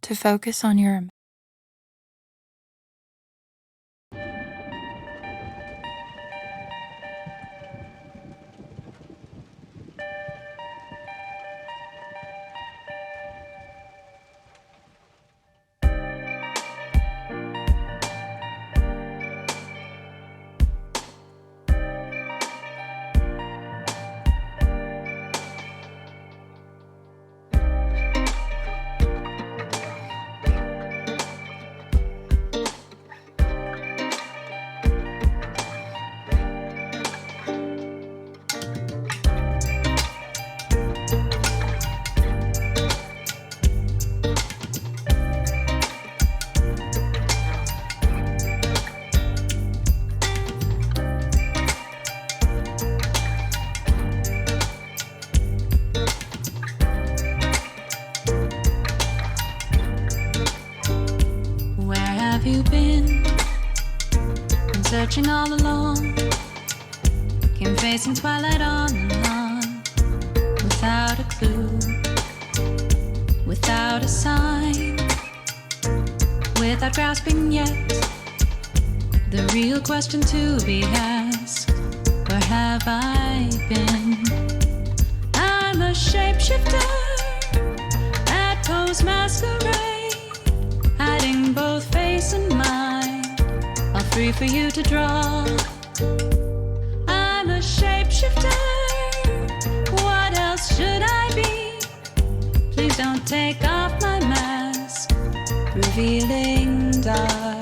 to focus on your you been? Been searching all along. Came facing twilight on and on, without a clue, without a sign, without grasping yet the real question to be asked: where have I been? I'm a shapeshifter at Poe's Masquerade, hiding both face and mind, all free for you to draw. I'm a shapeshifter, what else should I be? Please don't take off my mask, revealing dark.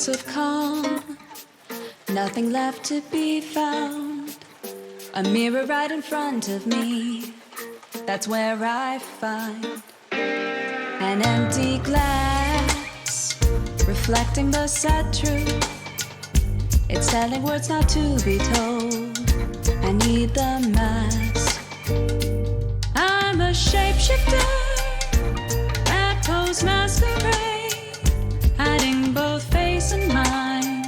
Of calm, nothing left to be found. A mirror right in front of me, that's where I find an empty glass, reflecting the sad truth. It's telling words not to be told. I need the mask. I'm a shapeshifter at Poe's Masquerade, hiding both face and mind,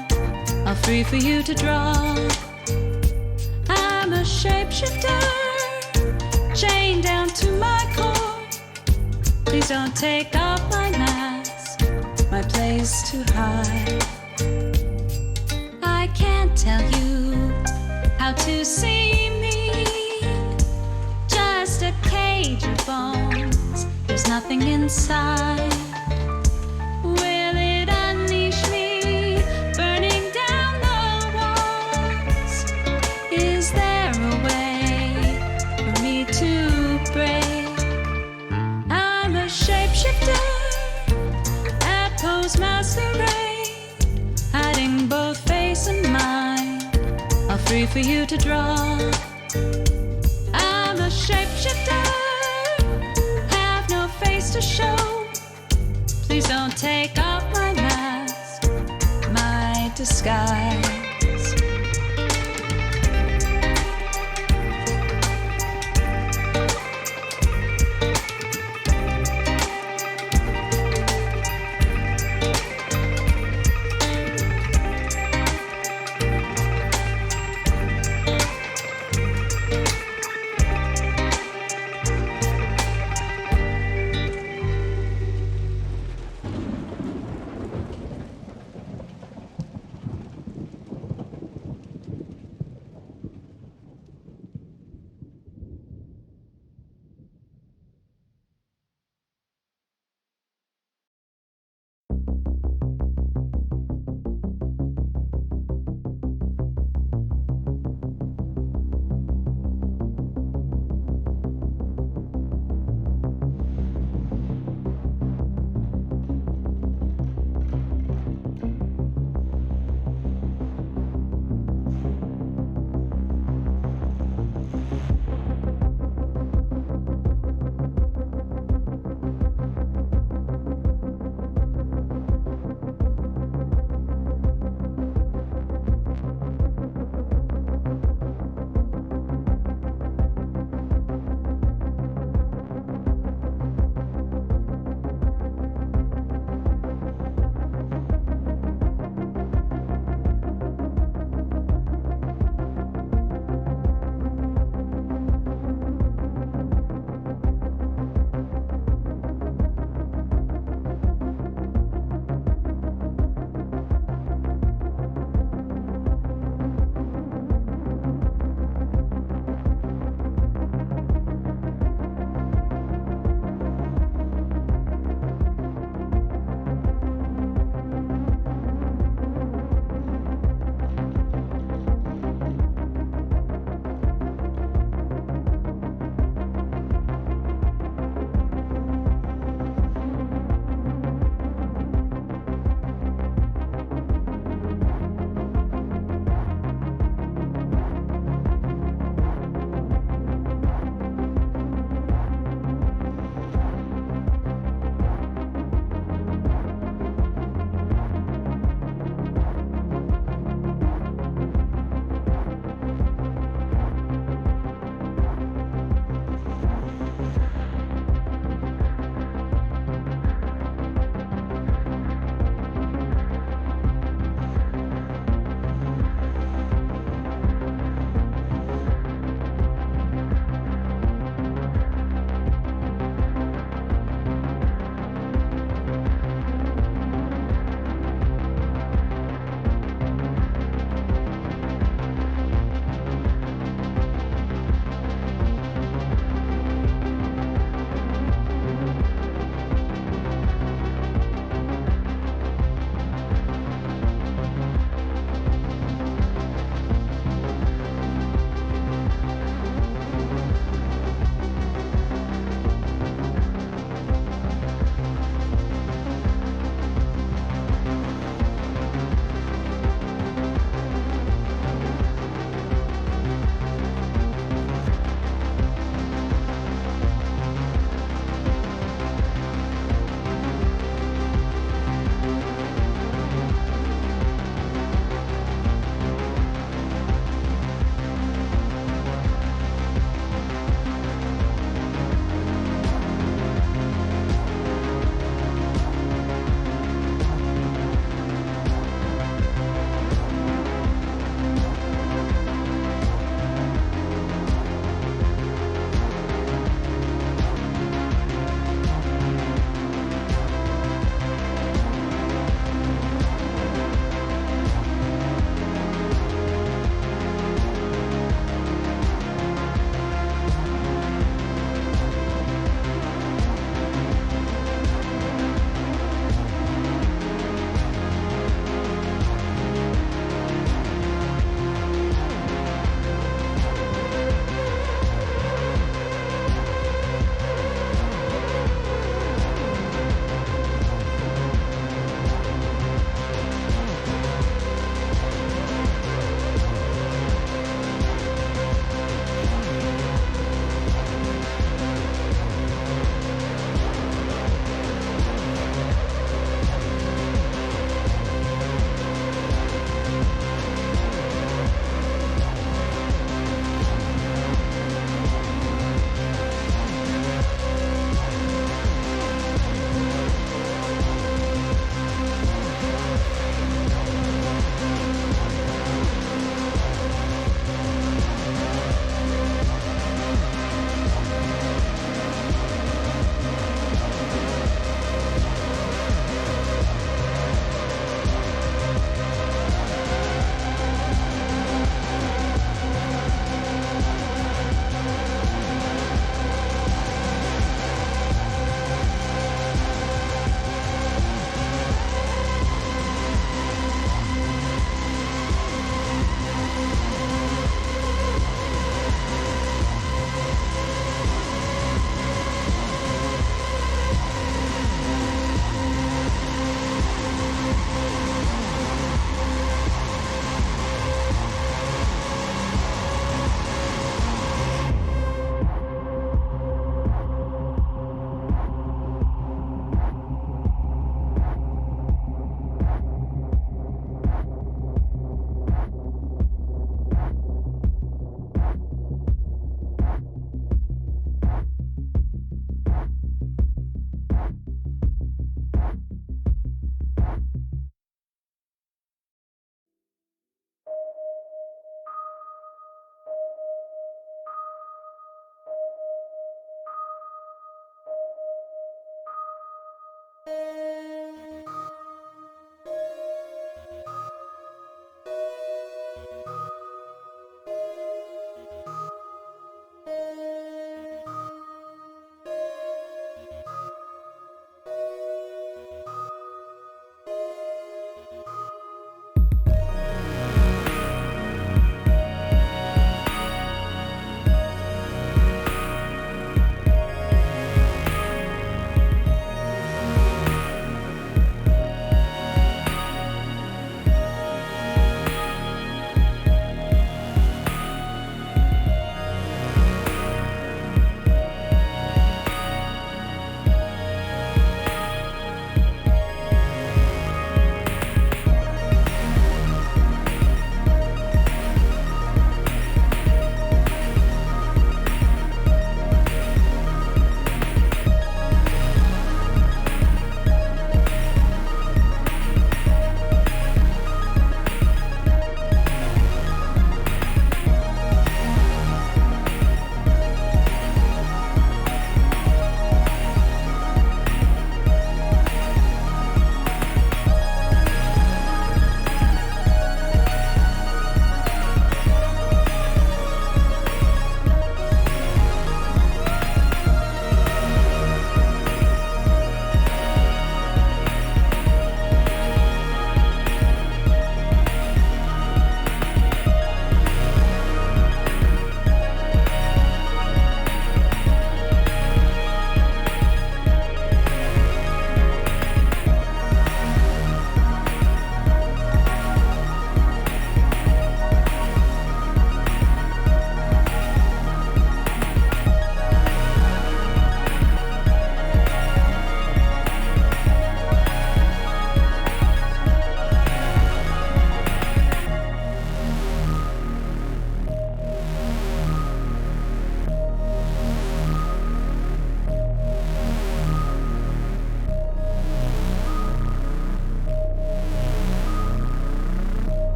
all free for you to draw. I'm a shapeshifter, chained down to my core. Please don't take off my mask, my place to hide. I can't tell you how to see me, just a cage of bones, there's nothing inside. Masquerade, hiding both face and mind, all free for you to draw. I'm a shapeshifter, have no face to show. Please don't take off my mask, my disguise.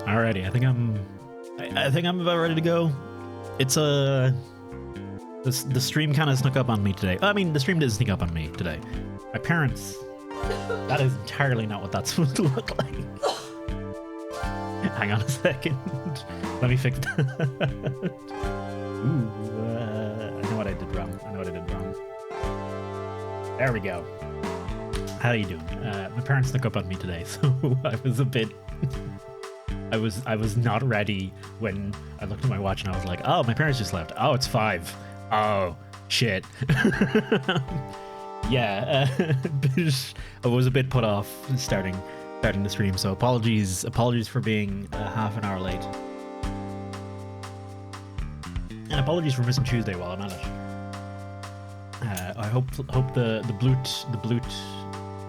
Alrighty, I think I'm about ready to go. It's the stream kind of snuck up on me today. I mean, the stream didn't sneak up on me today. My parents. That is entirely not what that's supposed to look like. Hang on a second. Let me fix that. Ooh, I know what I did wrong. There we go. How are you doing? My parents snuck up on me today, so I was a bit. I was not ready when I looked at my watch and I was like, oh, my parents just left. Oh, it's 5. Oh, shit. Yeah, I was a bit put off starting the stream, so apologies for being half an hour late. And apologies for missing Tuesday while I'm at it. I hope the Bloot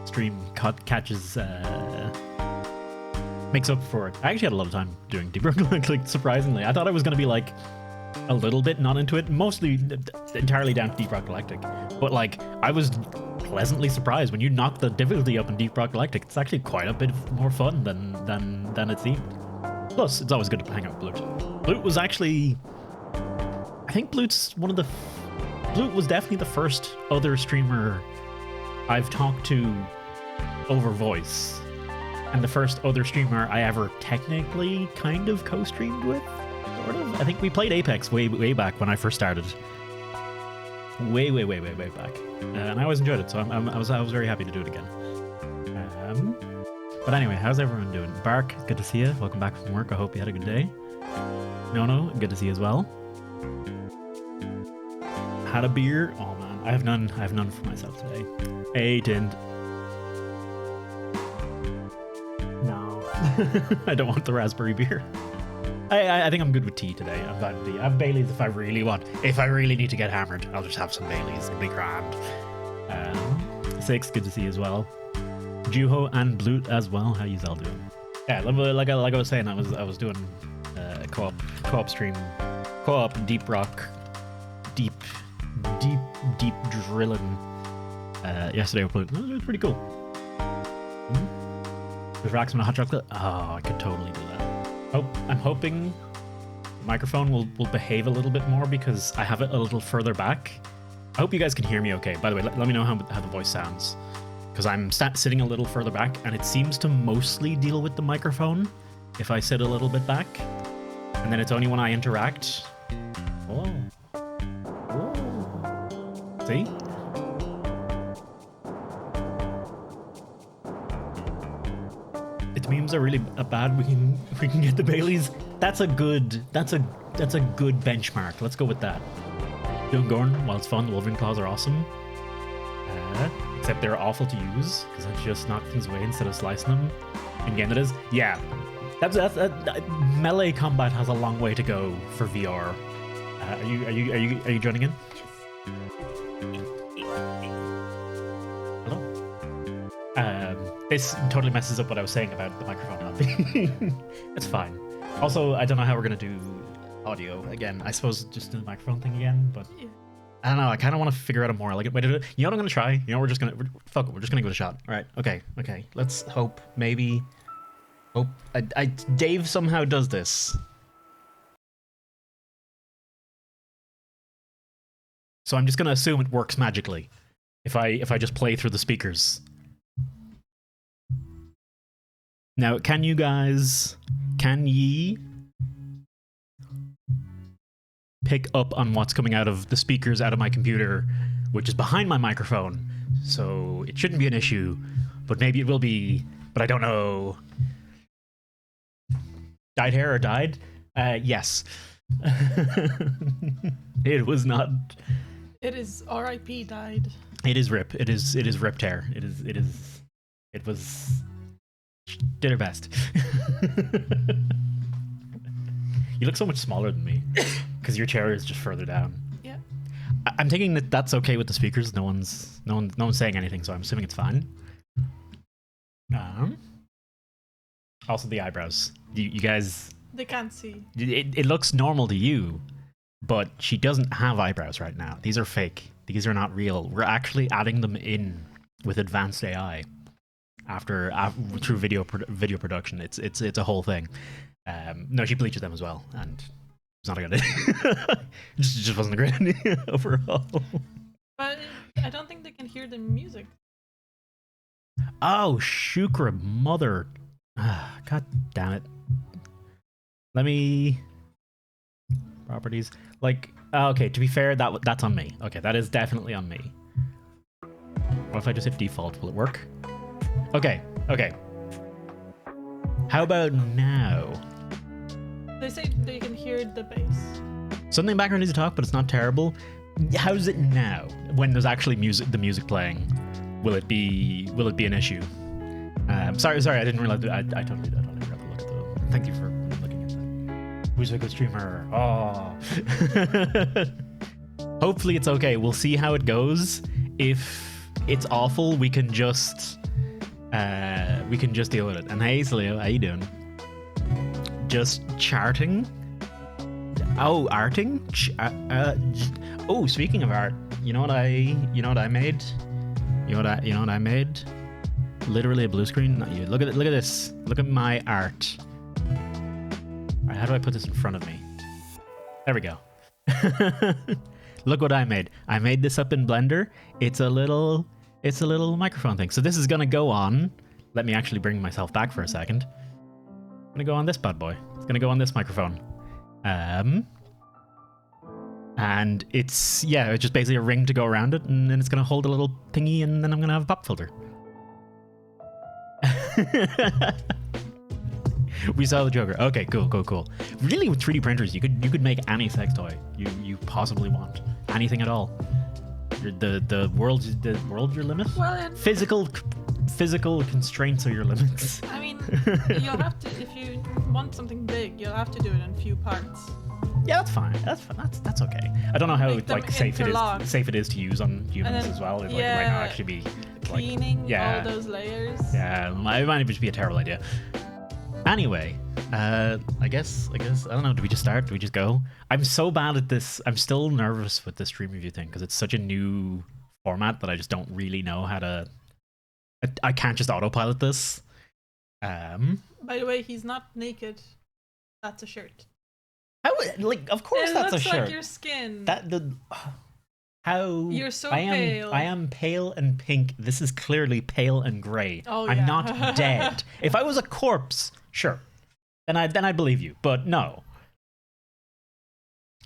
stream catches makes up for it. I actually had a lot of time doing Deep Rock Galactic, surprisingly. I thought I was going to be like a little bit not into it, mostly entirely down to Deep Rock Galactic. But like, I was pleasantly surprised when you knock the difficulty up in Deep Rock Galactic. It's actually quite a bit more fun than it seemed. Plus, it's always good to hang out with Bloot. Bloot was actually, I think Bloot was definitely the first other streamer I've talked to over voice. And the first other streamer I ever technically kind of co-streamed with, sort of. I think we played Apex way back when I first started. Way back. And I always enjoyed it, so I was very happy to do it again. But anyway, how's everyone doing? Bark, good to see you. Welcome back from work. I hope you had a good day. No, good to see you as well. Had a beer? Oh man, I have none for myself today. Hey, Tind. No. I don't want the raspberry beer. I think I'm good with tea today. I'm fine with tea. I have Baileys if I really want. If I really need to get hammered, I'll just have some Baileys. It'll be grand. 6, good to see you as well. Juho and Bloot as well. How you all doing? Yeah, like I was saying, I was doing co-op stream, co-op deep rock, deep drilling. Yesterday it was pretty cool. There's racks on a hot chocolate. Oh, I could totally do that. I'm hoping the microphone will behave a little bit more because I have it a little further back. I hope you guys can hear me okay. By the way, let me know how the voice sounds. Because I'm sitting a little further back and it seems to mostly deal with the microphone if I sit a little bit back. And then it's only when I interact. Oh. See? If memes are really bad, we can get the Baileys. That's a good benchmark. Let's go with that. Doing Gorn, while it's fun, the Wolverine Claws are awesome. Except they're awful to use because I just knock things away instead of slicing them. In game it is. Yeah, that's melee combat has a long way to go for VR. Are you joining in? Hello. This totally messes up what I was saying about the microphone not being. It's fine. Also, I don't know how we're gonna do audio again. I suppose just do the microphone thing again, but. Yeah. I don't know. I kind of want to figure out a more elegant way to do it. You know what I'm going to try? You know, we're just going to give it a shot. All right. Okay. Let's hope. Maybe. Hope. Dave somehow does this. So I'm just going to assume it works magically. If I just play through the speakers. Now, can ye pick up on what's coming out of the speakers out of my computer, which is behind my microphone, so it shouldn't be an issue, but maybe it will be, but I don't know. Dyed hair or died? Yes. It was not. It is R.I.P. died. It is rip. It is ripped hair. It was. Did her best. You look so much smaller than me because your chair is just further down. Yeah. I'm thinking that's okay with the speakers. No one's saying anything, so I'm assuming it's fine. Also the eyebrows. You guys. They can't see. It looks normal to you, but she doesn't have eyebrows right now. These are fake. These are not real. We're actually adding them in with advanced AI after through video production. It's a whole thing. No, she bleaches them as well, and it's not a good idea. it just wasn't a great idea overall. But I don't think they can hear the music. Oh, Shukra, mother. God damn it. Let me... Properties. Like, okay, to be fair, that's on me. Okay, that is definitely on me. What if I just hit default? Will it work? Okay, okay. How about now? They say they can hear the bass. Something background needs to talk, but it's not terrible. How's it now? When there's actually the music playing, will it be an issue? Sorry, I didn't realize. I totally forgot to look at the. Thank you for looking at that. Who's a good streamer? Oh. Hopefully it's okay. We'll see how it goes. If it's awful, we can just deal with it. And hey, Saleo, how you doing? Just charting. Oh, arting. Oh, speaking of art, you know what I made? You know what I made? Literally a blue screen. Not you. Look at this. Look at my art. Alright, how do I put this in front of me? There we go. Look what I made. I made this up in Blender. It's a little microphone thing. So this is gonna go on. Let me actually bring myself back for a second. I'm gonna go on this bad boy. It's gonna go on this microphone. And it's just basically a ring to go around it, and then it's gonna hold a little thingy, and then I'm gonna have a pop filter. We saw the Joker. Okay, cool. Really, with 3D printers, you could make any sex toy you possibly want. Anything at all. The world's your limit. Well, Physical constraints are your limits. I mean, you'll have to, if you want something big, you'll have to do it in few parts. Yeah, that's fine. That's okay. I don't know how safe it is to use on humans as well. It might not actually be cleaning all those layers. Yeah, it might just be a terrible idea. Anyway, I guess I don't know. Do we just start? Do we just go? I'm so bad at this. I'm still nervous with this stream review thing because it's such a new format that I just don't really know how to. I can't just autopilot this. By the way, he's not naked. That's a shirt. Of course that's a shirt. It looks like your skin. How you're so pale. I am pale and pink. This is clearly pale and grey. Oh, I'm yeah. not dead. If I was a corpse, sure, then I believe you. But no.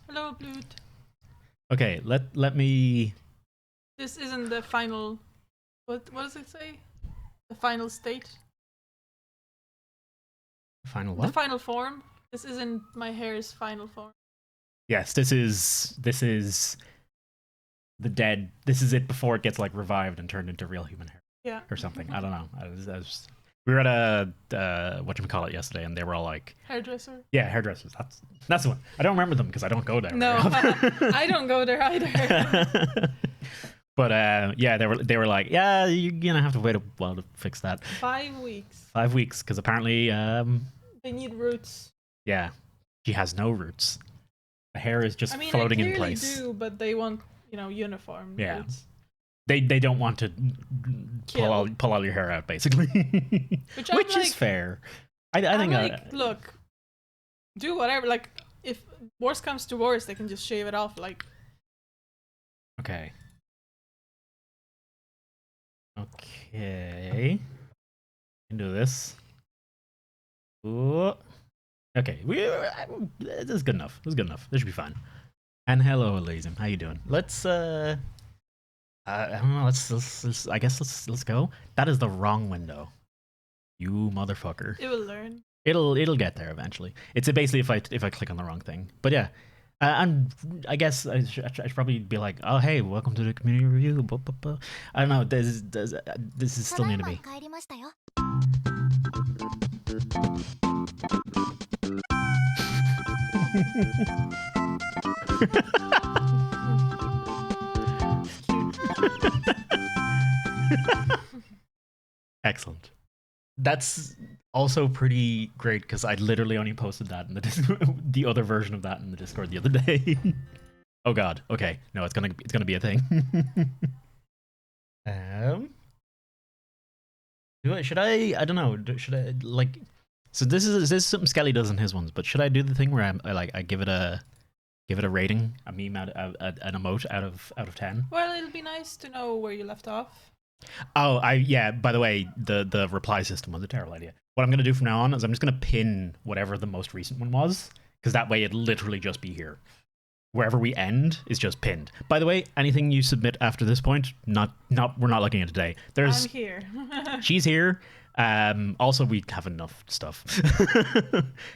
Hello, Blood. Okay, let me. This isn't the final. What does it say? The final state. Final what? The final form. This isn't my hair's final form. Yes, this is the dead. This is it before it gets like revived and turned into real human hair. Yeah. Or something. I don't know. We were at a whatchamacallit yesterday, and they were all like Hairdresser. Yeah, hairdressers. That's the one. I don't remember them because I don't go there. No, I don't go there either. But yeah, they were like, yeah, you're gonna have to wait a while to fix that. 5 weeks. 5 weeks, because apparently they need roots. Yeah, she has no roots. The hair is just floating in place. They do, but they want uniform roots. They don't want to pull all your hair out, basically, which is fair. I think. Look, do whatever. Like, if worse comes to worse, they can just shave it off. Like. Okay. Okay. Can do this. Ooh. Okay. This is good enough. This is good enough. This should be fine. And hello, Elysium. How you doing? Let's I don't know. Let's I guess let's go. That is the wrong window. You motherfucker. It will learn. It'll get there eventually. It's basically if I click on the wrong thing. But yeah. And I guess I should probably be like, oh hey, welcome to the community review. I don't know. This is still new to me. Excellent. That's also pretty great because I literally only posted that in the the other version of that in the Discord the other day. Oh God. Okay. No, it's gonna be a thing. Should I? I don't know. Should I like? So this is something Skelly does in his ones, but should I do the thing where I give it a rating, a meme an emote out of 10? Well, it'll be nice to know where you left off. Oh, yeah. By the way, the reply system was a terrible idea. What I'm gonna do from now on is I'm just gonna pin whatever the most recent one was, because that way it'll literally just be here. Wherever we end is just pinned. By the way, anything you submit after this point, we're not looking at today. I'm here. She's here. Also, we have enough stuff.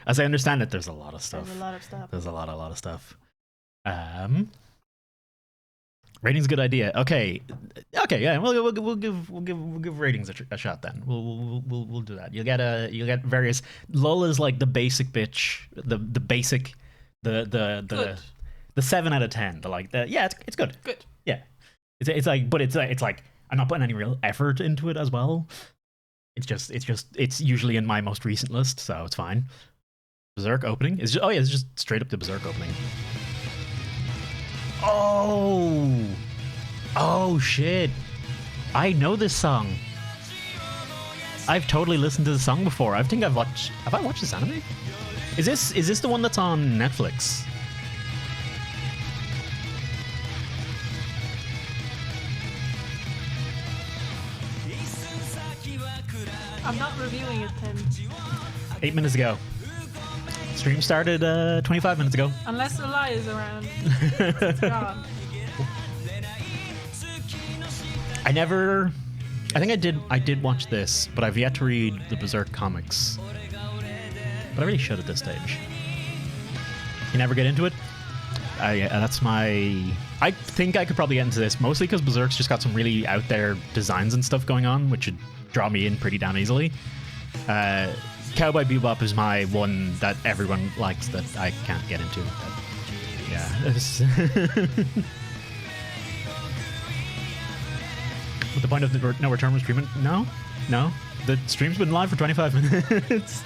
As I understand it, there's a lot of stuff. There's a lot of stuff. There's a lot of stuff. Rating's a good idea. Okay, yeah. We'll give ratings a shot then. We'll do that. You'll get various. Lull is like the basic bitch. The basic. The 7 out of 10. It's good. Good. Yeah, it's like I'm not putting any real effort into it as well. It's usually in my most recent list, so it's fine. Berserk opening is just, it's just straight up the Berserk opening. Oh shit! I know this song. I've totally listened to the song before. Have I watched this anime? Is this the one that's on Netflix? I'm not reviewing it, Tim. 8 minutes ago. Stream started 25 minutes ago. Unless Eli is around. It's gone. I think I did watch this, but I've yet to read the Berserk comics. But I really should at this stage. You never get into it? That's my... I think I could probably get into this, mostly because Berserk's just got some really out there designs and stuff going on, which would draw me in pretty damn easily. Cowboy Bebop is my one that everyone likes that I can't get into. But the point of no return was streaming? No. The stream's been live for 25 minutes.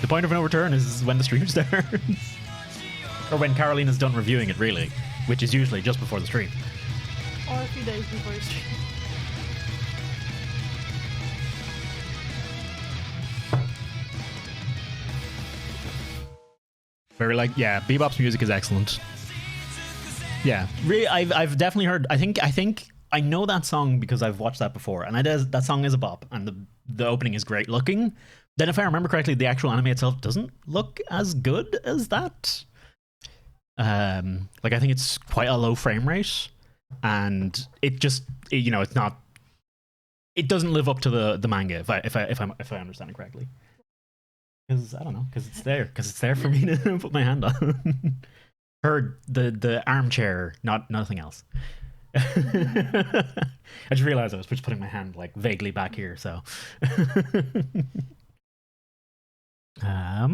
The point of no return is when the stream starts. Or when Carolina's done reviewing it, really. Which is usually just before the stream. Or a few days before the stream. Very Bebop's music is excellent. Yeah, really, I've definitely heard. I think I know that song because I've watched that before, and that song is a bop, and the opening is great looking. Then, if I remember correctly, the actual anime itself doesn't look as good as that. I think it's quite a low frame rate, and it's not. It doesn't live up to the manga if I understand it correctly. Because I don't know, because it's there for me to put my hand on. Heard the armchair, nothing else. I just realized I was just putting my hand like vaguely back here, so. Yeah,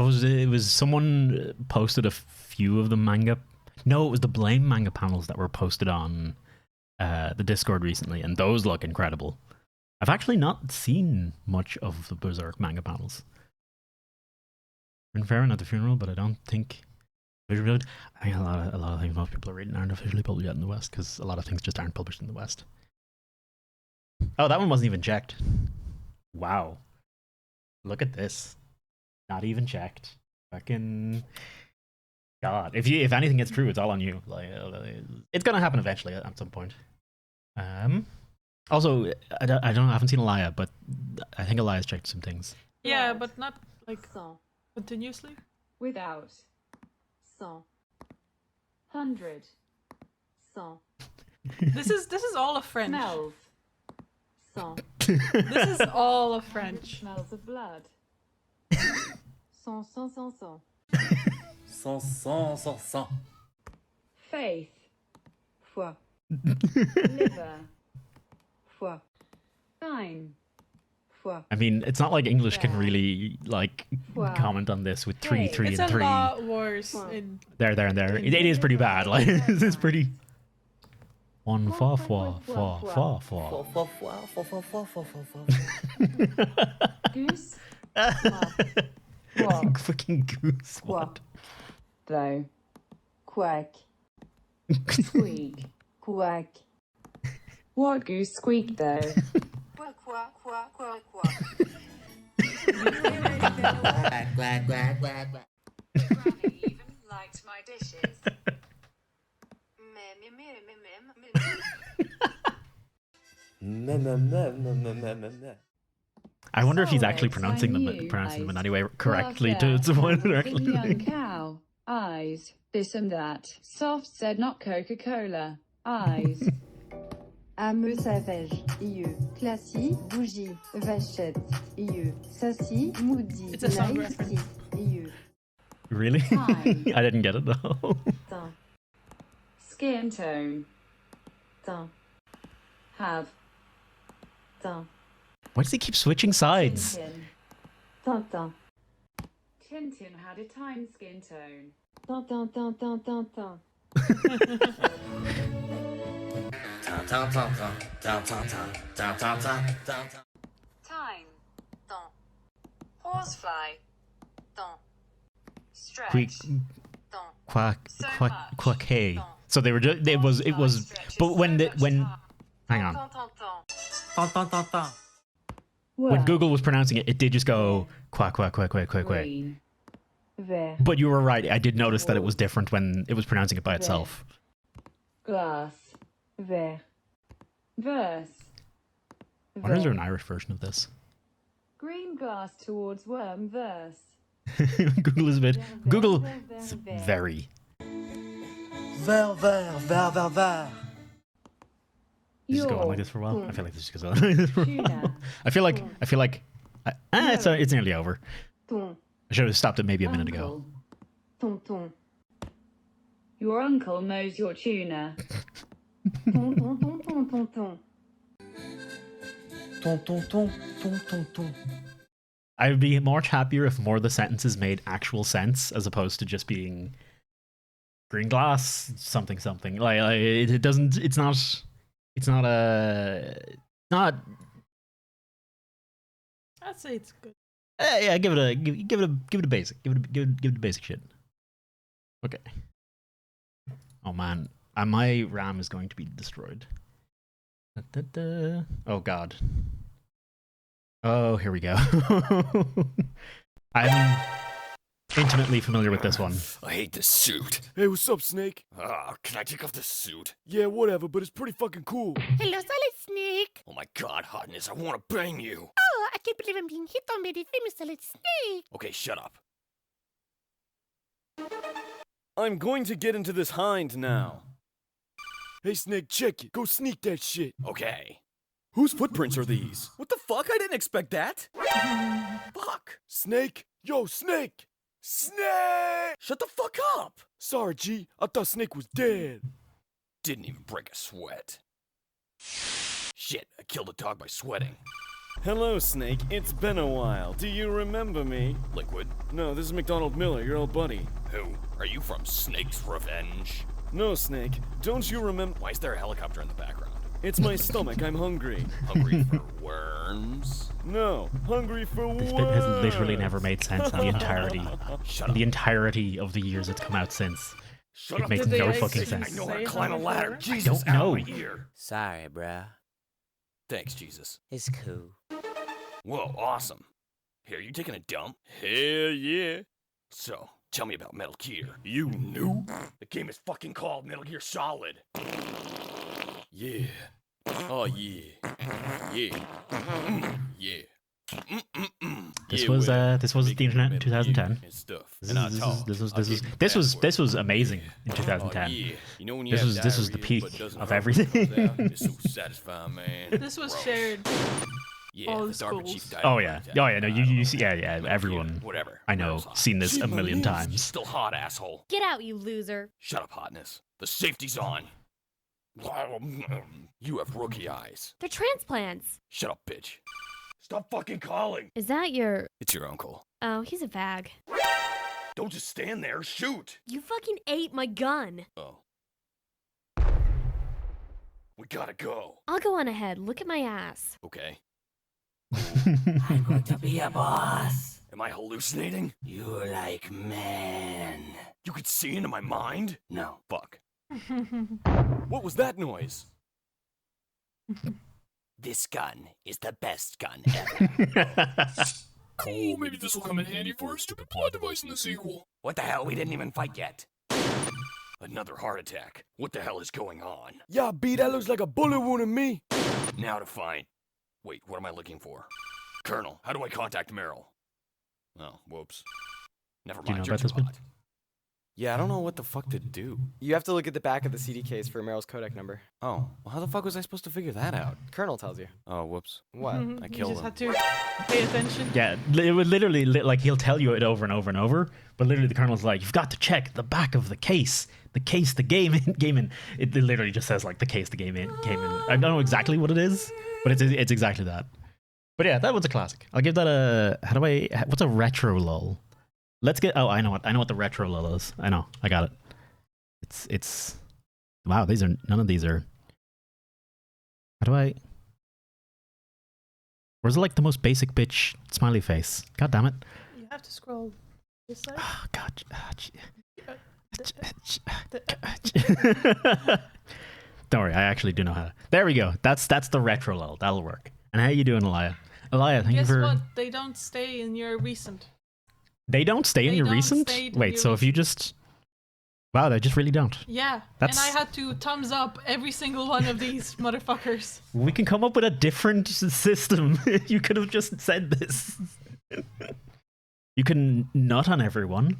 it was someone posted a few of the manga. No, it was the Blame manga panels that were posted on the Discord recently, and those look incredible. I've actually not seen much of the Berserk manga panels. Been fair at the funeral, but I don't think visually. I think a lot of things most people are reading aren't officially published yet in the West, because a lot of things just aren't published in the West. Oh, that one wasn't even checked. Wow. Look at this. Not even checked. Fucking God. If anything gets true, it's all on you. It's gonna happen eventually at some point. Also, I haven't seen Elia, but I think Elia's checked some things. Yeah, but not continuously. Without. 100. 100. This is all of French. Smells. 100. This is all of French. Smells of blood. 100. 100. Faith. Foi. Liver. Foi. Fine. Foi. I mean, it's not like English can really comment on this with 3, 3, It's and 3. a lot worse. There, and there. It is pretty bad. Like, this is pretty. 1 4 4 4 4 4. Goose. Fucking goose. What? Though. quack. Squeak, quack. What goose squeak though? Quack, quack, quack, quack, quack. Quack, quack, quack, quack, quack. Granny even liked my dishes. Meh, meh, meh, meh, meh, meh, meh. Meh, meh, meh, meh, meh, meh, meh. I wonder if he's actually Solids, pronouncing I them knew, pronouncing them in eyes. any way correctly Welfare, to avoid camel, it in young correctly. cow. Eyes. This and that. Soft said not Coca-Cola. Eyes. Âme savage. Ieux. Classy. Bougie. Vachette. Ieux. Sassy. Moody. It's a song Nice reference. tea. Ieux. Really? Fine. I didn't get it though. Dun. Skin tone. Dun. Have. Dun. Why does he keep switching sides? Tintin. Dun dun. Tintin had a time skin tone. Dun dun dun dun dun dun. Dun, dun, dun, dun, dun, dun, dun, dun, dun, dun, dun, dun. Time. Dun. Horsefly. Dun. Stretch. Quick, Dun. quack, So quack, much. quack, hey. Dun. So they were just, it was, but when hang on, Dun dun dun. Dun, dun, dun, dun. when Well, Google was pronouncing it, it did just go quack, quack, quack, quack, quack, quack. green. Vert. But you were right. I did notice that it was different when it was pronouncing it by itself. Glass. Vert. Verse. I wonder is there an Vert. Irish version of this? Green glass towards worm verse. Google is a bit. Google Ver, ver, is ver. very. Ver, ver, ver, ver, ver. Does this go on like this for a while? I feel like this just goes on like this for a while. Tuna. I feel like. It's nearly over. Ton. I should have stopped it maybe a minute ago. Uncle. Ton ton. Your uncle knows your tuna. Ton ton ton ton ton ton. Ton, ton, ton, ton, ton, ton. I would be much happier if more of the sentences made actual sense as opposed to just being green glass something something. Like it doesn't. It's not. It's not a. Not. I'd say it's good. Yeah, give it a basic. Give it a basic shit. Okay. Oh man, my RAM is going to be destroyed. Oh god. Oh, here we go. I'm intimately familiar with this one. I hate this suit. Hey, what's up, Snake? Can I take off this suit? Yeah, whatever, but it's pretty fucking cool. Hello, Solid Snake. Oh my god, hotness, I want to bang you. Oh, I can't believe I'm being hit on by the famous Solid Snake. Okay, shut up. I'm going to get into this hind now. Hey, Snake, check it. Go sneak that shit. Okay. Whose footprints are these? What the fuck? I didn't expect that. Fuck. Snake? Yo, Snake! Snake! Shut the fuck up. Sorry, G. I thought Snake was dead. Didn't even break a sweat. Shit, I killed a dog by sweating. Hello, Snake. It's been a while. Do you remember me? Liquid. No, this is McDonald Miller, your old buddy. Who? Are you from Snake's Revenge? No, Snake. Don't you remember? Why is there a helicopter in the background? It's my stomach. I'm hungry. Hungry for worms? No, hungry for This bit has literally worms. never made sense in the entirety. Shut In up. the entirety of the years it's come out since. Shut It up. makes Did they no actually fucking I sense. know how to Say climb a hungry ladder. for worms? Jesus, don't know. out of my ear. Sorry, bruh. Thanks, Jesus. It's cool. Whoa, awesome. Here, you taking a dump? Hell yeah. So, tell me about Metal Gear. You knew? The game is fucking called Metal Gear Solid. Yeah. Oh yeah. Yeah. Yeah. This Yeah, was well, this was the making internet in Metal Gear 2010. and stuff. This And I is- talk. this was I this was get this was bad this was words. amazing in Oh 2010. yeah. You know when you This have was the diarrhea, peak but it doesn't of hurt when it everything. comes out? It's so satisfying, man. This was Gross. shared. Yeah, All the the DARPA schools. chief died. Oh of a yeah, heart oh attack. yeah. No, I you don't see, know. yeah. Everyone, Whatever. I know, Whatever's hot. seen this a million Jeez, times. Still hot, asshole. Get out, you loser. Shut up, hotness. The safety's on. You have rookie eyes. They're transplants. Shut up, bitch. Stop fucking calling. Is that your... It's your uncle. Oh, he's a fag. Don't just stand there. Shoot. You fucking ate my gun. Oh. We gotta go. I'll go on ahead. Look at my ass. Okay. I'm going to be a boss. Am I hallucinating? You're like man. You could see into my mind? No. Fuck. What was that noise? This gun is the best gun ever. Cool, maybe this will come in handy for a stupid plot device in the sequel. What the hell? We didn't even fight yet. Another heart attack. What the hell is going on? Yeah, B, that looks like a bullet wound to me. Now to find... Wait, what am I looking for? Colonel, how do I contact Meryl? Oh, whoops. Never Do you mind, know you're about this too bit? hot. Yeah, I don't know what the fuck to do. You have to look at the back of the CD case for Meryl's codec number. Oh, well, how the fuck was I supposed to figure that out? Colonel tells you. Oh, whoops. What? I You killed just him. had to pay attention. Yeah, it would literally, like, he'll tell you it over and over and over, but literally the colonel's like, you've got to check the back of the case. The case the game in. It literally just says, like, the case the game in came in. I don't know exactly what it is, but it's exactly that. But yeah, that was a classic. I'll give that a... What's a retro lull? Let's get... Oh, I know what the retro lull is. I know. I got it. It's... Wow, none of these are... How do I... Where's, like, the most basic bitch smiley face? God damn it. You have to scroll this side. Oh, God. Don't worry, I actually do know how to... There we go. That's the retro lull. That'll work. And how you doing, Elia? Elia, thank Guess you for... what? They don't stay in your recent. They don't stay in They your don't recent? stay in Wait, your so if you just... Wow, they just really don't. Yeah, That's- and I had to thumbs up every single one of these motherfuckers. We can come up with a different system. You could have just said this. You can nut on everyone.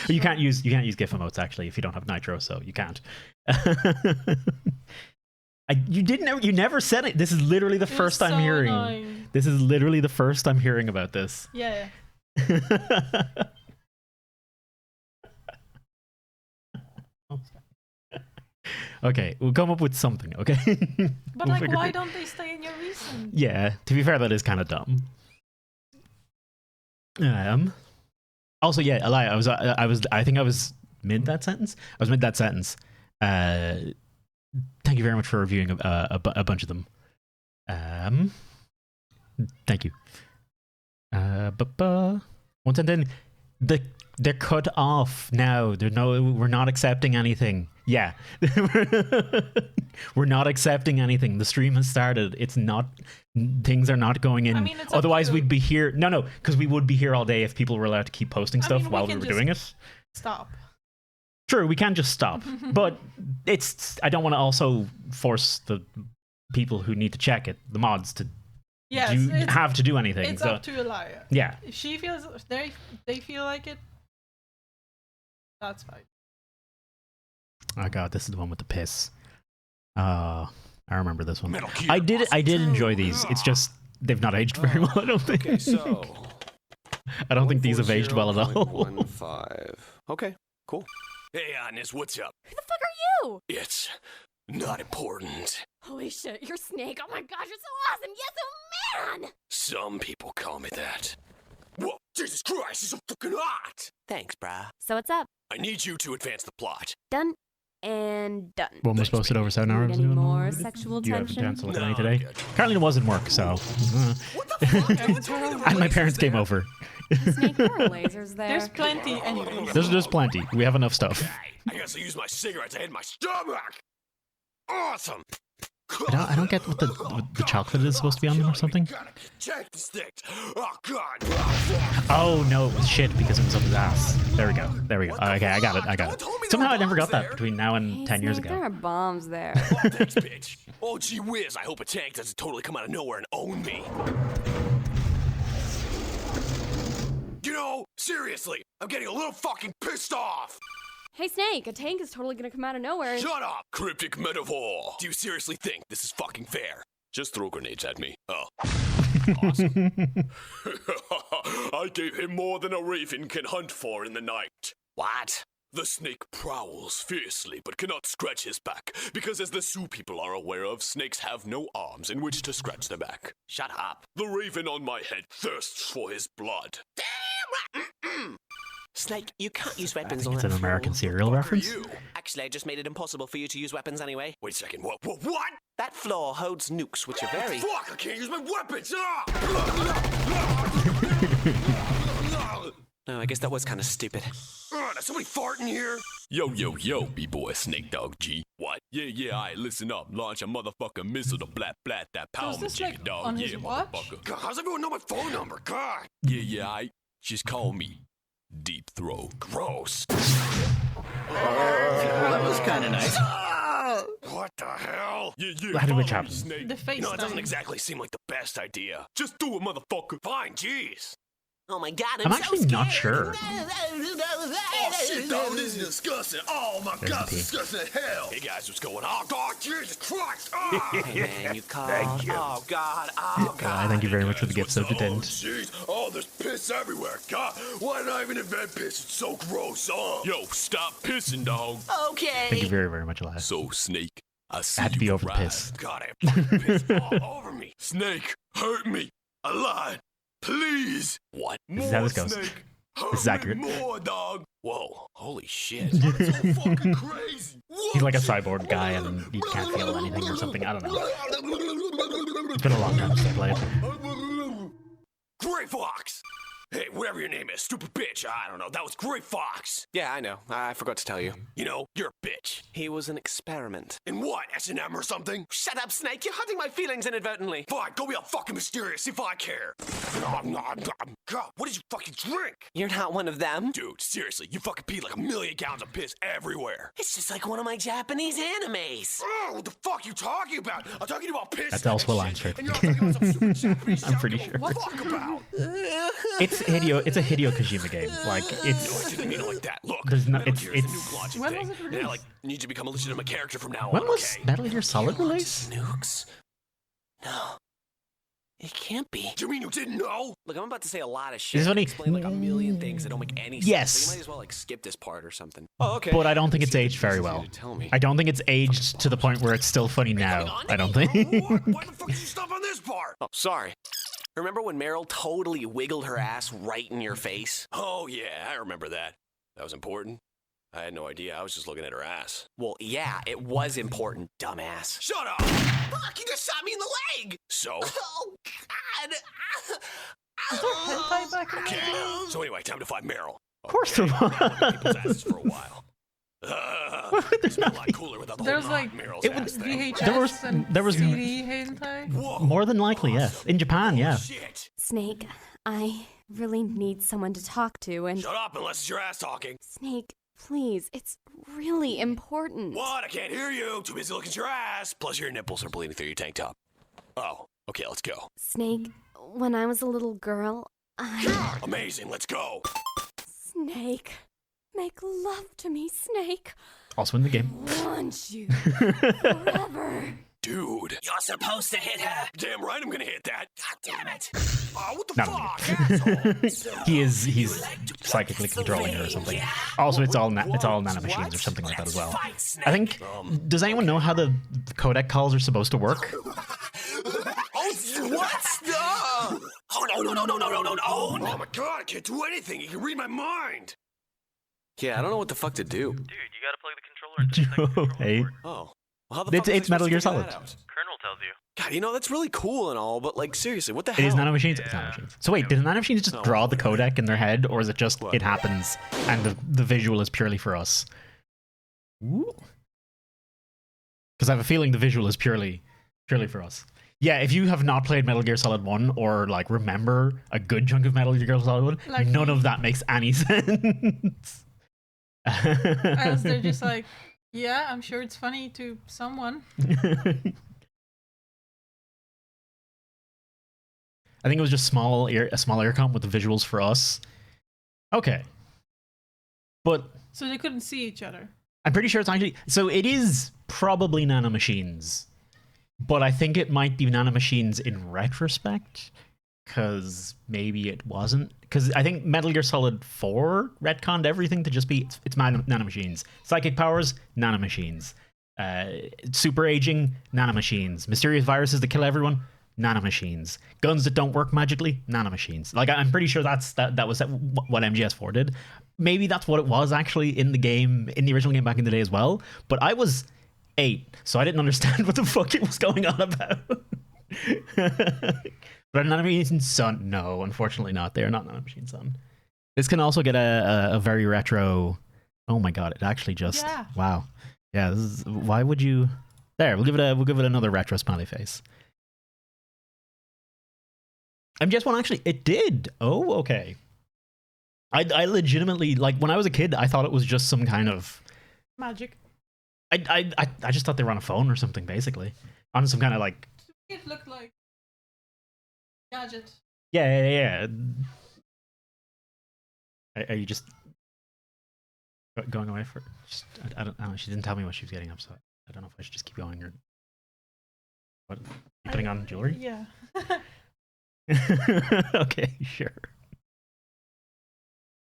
You can't use GIF emotes actually if you don't have Nitro, so you can't. You never said it. This is literally the first I'm so hearing. annoying. This is literally the first I'm hearing about this. Yeah. Okay, we'll come up with something, okay? But We'll like, figure why it- don't they stay in your recent? Yeah, to be fair, that is kind of dumb. Also, yeah, Elia, I think I was mid that sentence. I was mid that sentence. Thank you very much for reviewing a bunch of them. Thank you. Once and then they're cut off now. We're not accepting anything. Yeah. We're not accepting anything. The stream has started. It's not, things are not going in. I mean, it's up Otherwise to- we'd be here. No, because we would be here all day if people were allowed to keep posting stuff mean, we while we can were just- doing it. Stop. True, we can just stop. But I don't want to also force the people who need to check it, the mods, to Yes, have to do anything. it's So up to Elia. yeah. If she feels, if they feel like it, that's fine. Oh god, this is the one with the piss. I remember this one. Metal Gear I did Awesome enjoy 2. these. It's just they've not aged very well, I don't think. Okay, so I don't think these have aged well at all. 140.15. Okay, cool. Hey, Agnes, what's up? Who the fuck are you? It's not important. Holy shit, you're Snake. Oh my gosh, you're so awesome. Yes, oh man. Some people call me that. Whoa, Jesus Christ, he's so fucking hot! Thanks, brah. So what's up? I need you to advance the plot. Done and done. One was posted over 7 hours Need any ago. more sexual You have a tension? chance to look at No, any I'm today. good. Currently, it wasn't work, so. What the fuck? Don't tell me the And my relation's parents came there. over. Snake, there are lasers there. There's plenty anyways. There's plenty. We have enough stuff. I guess I use my cigarettes to hit my stomach. Awesome. I don't get what the chocolate is supposed to be on them or something. Check the sticks. Oh God. Oh no, it was shit because it was up his ass. There we go. Okay, I got it. Somehow I never got that between now and Hey, 10 years Snake, ago. there are bombs there. Oh, thanks, bitch. Oh, gee whiz. I hope a tank doesn't totally come out of nowhere and own me. You know, seriously, I'm getting a little fucking pissed off. Hey, Snake, a tank is totally gonna come out of nowhere. Shut up! Cryptic metaphor! Do you seriously think this is fucking fair? Just throw grenades at me. Oh. Awesome. I gave him more than a raven can hunt for in the night. What? The snake prowls fiercely but cannot scratch his back, because as the Sioux people are aware of, snakes have no arms in which to scratch their back. Shut up. The raven on my head thirsts for his blood. Damn! Snake, you can't use I weapons think on it's that an American floor. Serial reference. You. Actually, I just made it impossible for you to use weapons anyway. Wait a second. What? That floor holds nukes, which are very... Fuck! I can't use my weapons. No, I guess that was kind of stupid. Does somebody fart in here? Yo, B-boy, Snake Dog G. What? Yeah, alright, listen up. Launch a motherfucking missile to blat that power this, jiggy like, dog. on Yeah, his watch? motherfucker. God, how's everyone know my phone number? God. Yeah, alright. Just call me Deep Throat. Gross. That was kind of nice. What the hell? Yeah, How did follow which me, happen? Snake. The face You know, it doesn't thing. exactly seem like the best idea. Just do it, motherfucker. Fine, jeez. Oh my god, I'm so actually not scared. sure. Oh shit, dog, this is disgusting. Oh my There's god, the P. disgusting as hell. Hey guys, what's going on? Oh, Jesus Christ. Oh, Hey man, you called. Thank you. Oh god, oh god. Thank you very much for the gift What's subject the- end. Oh, jeez. Oh, there's piss everywhere. God, why did I even invent piss? It's so gross. Oh. Yo, stop pissing, dog. Okay. Thank you very, very much, Elias. So, Snake, I see Had to you be over arrived. piss. God, I have fucking piss all over me. Snake, hurt me. A lot. Please. What? This is how this goes. Snake. Hurt This is accurate. Me more, dog. Whoa, holy shit. That's so fucking crazy. He's like a cyborg guy and he can't feel anything or something. I don't know. It's been a long time since I played. Gray Fox! Hey, whatever your name is, stupid bitch, I don't know, that was Gray Fox! Yeah, I know. I forgot to tell you. You know, you're a bitch. He was an experiment. In what, S&M or something? Shut up, Snake. You're hurting my feelings inadvertently. Fine, go be all fucking mysterious if I care. God, what did you fucking drink? You're not one of them. Dude, seriously, you fucking peed like 1,000,000 gallons of piss everywhere. It's just like one of my Japanese animes. Oh, what the fuck are you talking about? I'm talking about piss. That's also a line and straight shit, from and you're talking about some stupid Japanese I'm shit. pretty I don't give a sure. fuck about. It's a Hideo Kojima game. Like No, I it's didn't mean it like that. Look, There's no- Metal it's- Gear is a it's- new logic When thing. was it And I released? need to become a legitimate character from now when on. was Okay? Metal Gear Solid released? Nukes? No. It can't be. Do you mean you didn't know? Look, I'm about to say a lot of shit. This is funny. Explain like a million things that don't make any sense. Yes. So you might as well like skip this part or something. Oh, okay. But I don't think it's aged very Easy well. to tell me. I don't think it's aged to the point where it's still funny now. I don't think. What? Why the fuck did you stop on this part? Oh, sorry. Remember when Meryl totally wiggled her ass right in your face? Oh, yeah, I remember that. That was important. I had no idea. I was just looking at her ass. Well, yeah, it was important, dumbass. Shut up! Fuck, you just shot me in the leg! So? Oh, God. Is there hentai back in the Okay. day? So anyway, time to find Meryl. Of course there was. People's asses for a while. It's been a lot cooler without the There's whole like Meryl's It ass was- thing. VHS and there was- CD hentai. Whoa. More than likely, yes. In Japan, yeah. Shit. Snake, I really need someone to talk to, and Shut up unless it's your ass talking. Snake, please, it's really important. What? I can't hear you. Too busy looking at your ass. Plus your nipples are bleeding through your tank top. Oh, okay, let's go. Snake, when I was a little girl, I... Amazing, let's go. Snake, make love to me, Snake. Also in the game. I want you forever. Dude. You're supposed to hit her. Damn right I'm gonna hit that. God damn it. Oh, what the Not fuck, asshole? He's psychically controlling her or something. Also, it's all nanomachines or something like that as well. I think. Does anyone know how the codec calls are supposed to work? Oh, what? No! Oh, no. Oh my god, I can't do anything. You can read my mind. Yeah, I don't know what the fuck to do. Dude, you gotta plug the controller into the control Hey, port. Oh. Well, how the fuck was I it's Metal supposed to Gear figure Solid. that out? Colonel tells you. God, you know, that's really cool and all, but like, seriously, what the It hell? is nanomachines. It's nanomachines. So wait, did the nanomachines just draw the codec in their head, or is it just What? it happens and the visual is purely for us? Because I have a feeling the visual is purely for us. Yeah, if you have not played Metal Gear Solid 1 or like remember a good chunk of Metal Gear Solid 1, Like none me. of that makes any sense. As they're just like, yeah, I'm sure it's funny to someone. I think it was just a small ear comp with the visuals for us. Okay. But So they couldn't see each other. I'm pretty sure it's actually... So it is probably nanomachines. But I think it might be nanomachines in retrospect. Because maybe it wasn't. Because I think Metal Gear Solid 4 retconned everything to just be... It's nanomachines. Psychic powers, nanomachines. Super aging, nanomachines. Mysterious viruses that kill everyone, nanomachines. Guns that don't work magically, nanomachines. Like, I'm pretty sure that was what MGS4 did. maybe that's what it was actually in the game, in the original game back in the day as well. But I was 8, so I didn't understand what the fuck it was going on about. But Nanomachine Sun, no, unfortunately not. They are not Nanomachine Sun. This can also get a very retro. Oh my god! It actually just wow. Yeah, this is, why would you? There, we'll give it another retro smiley face. MGS1 actually, it did. Oh, okay. I legitimately, like, when I was a kid, I thought it was just some kind of magic. I just thought they were on a phone or something, basically, on some kind of like. It looked like gadget. Yeah. Are you just going away for? Just, I don't know. She didn't tell me what she was getting up, so I don't know if I should just keep going or. What? You putting on jewelry? Yeah. Okay, sure.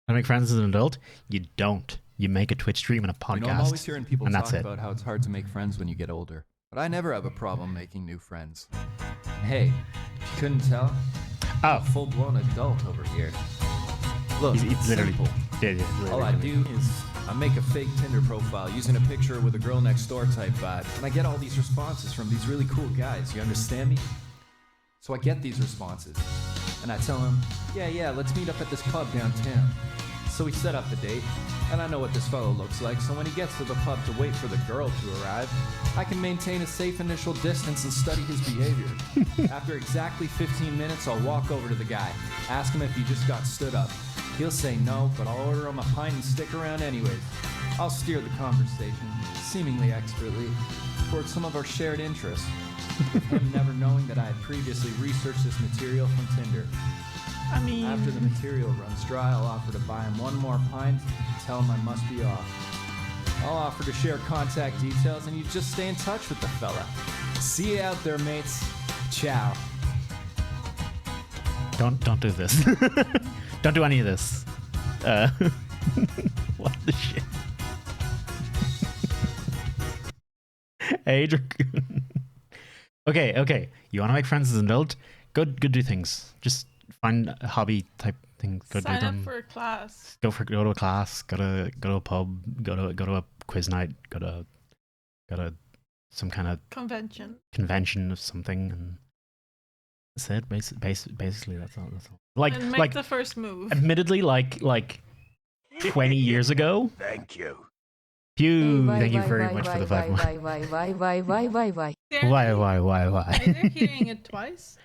I make friends as an adult? You don't. You make a Twitch stream and a podcast. You know, I'm always hearing people and talk that's about how it's hard to make friends when you get older. But I never have a problem making new friends. Hey, if you couldn't tell, I'm a full-blown adult over here. Look, it's literally simple. Yeah, All I do is I make a fake Tinder profile using a picture with a girl next door type vibe, and I get all these responses from these really cool guys. You understand me? So I get these responses, and I tell him, yeah, let's meet up at this pub downtown. So we set up the date, and I know what this fellow looks like, so when he gets to the pub to wait for the girl to arrive, I can maintain a safe initial distance and study his behavior. After exactly 15 minutes, I'll walk over to the guy, ask him if he just got stood up. He'll say no, but I'll order him a pint and stick around anyways. I'll steer the conversation, seemingly expertly, towards some of our shared interests, with him never knowing that I had previously researched this material from Tinder. I mean... After the material runs dry, I'll offer to buy him one more pint and tell him I must be off. I'll offer to share contact details and you just stay in touch with the fella. See you out there, mates. Ciao. Don't do this. Don't do any of this. What the shit? Hey, Dragoon. Okay. You want to make friends as an adult? Go do things. Just find a hobby type thing. Go Sign do up them. for a class. Go to a class. Go to a pub. Go to a quiz night. Go to some kind of convention of something. And that's it. Basically, that's all. And make the first move. Admittedly, like 20 years ago. Thank you. Pew, thank you very much for the 5 months. Why? Why? Are they hearing it twice?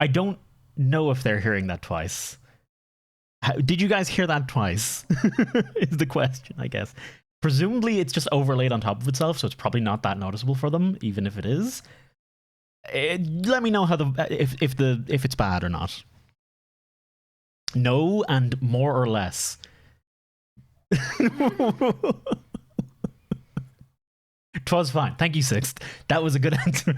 I don't know if they're hearing that twice. Did you guys hear that twice? Is the question, I guess. Presumably, it's just overlaid on top of itself, so it's probably not that noticeable for them, even if it is. Let me know how if it's bad or not. No, and more or less. Twas fine. Thank you, Sixth. That was a good answer.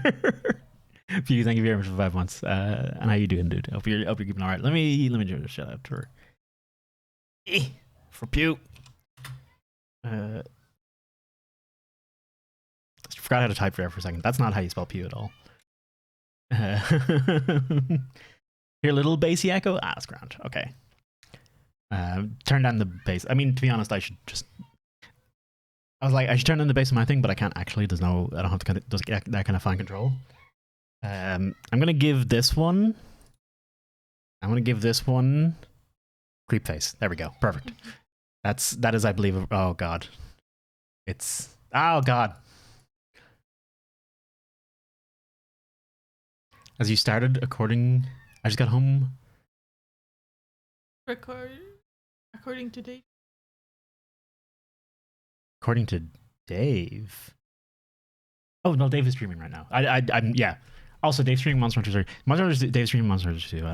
Pew, thank you very much for 5 months. And how you doing, dude? Hope you're keeping all right. Let me do a shout out to her. For Pew. Forgot how to type there for a second. That's not how you spell Pew at all. Hear little bassy echo? That's grand. Okay. Turn down the bass. I mean, to be honest, I should turn down the bass on my thing, but I can't actually. I don't have that kind of fine control. I'm gonna give this one. Creep face. There we go. Perfect. That is, I believe. Oh god. Oh god. As you started according, I just got home. According to Dave. According to Dave. Oh no, Dave is streaming right now. I'm yeah. Also, Dave's streaming Monster Hunter 3. Dave's streaming Monster Hunter 2.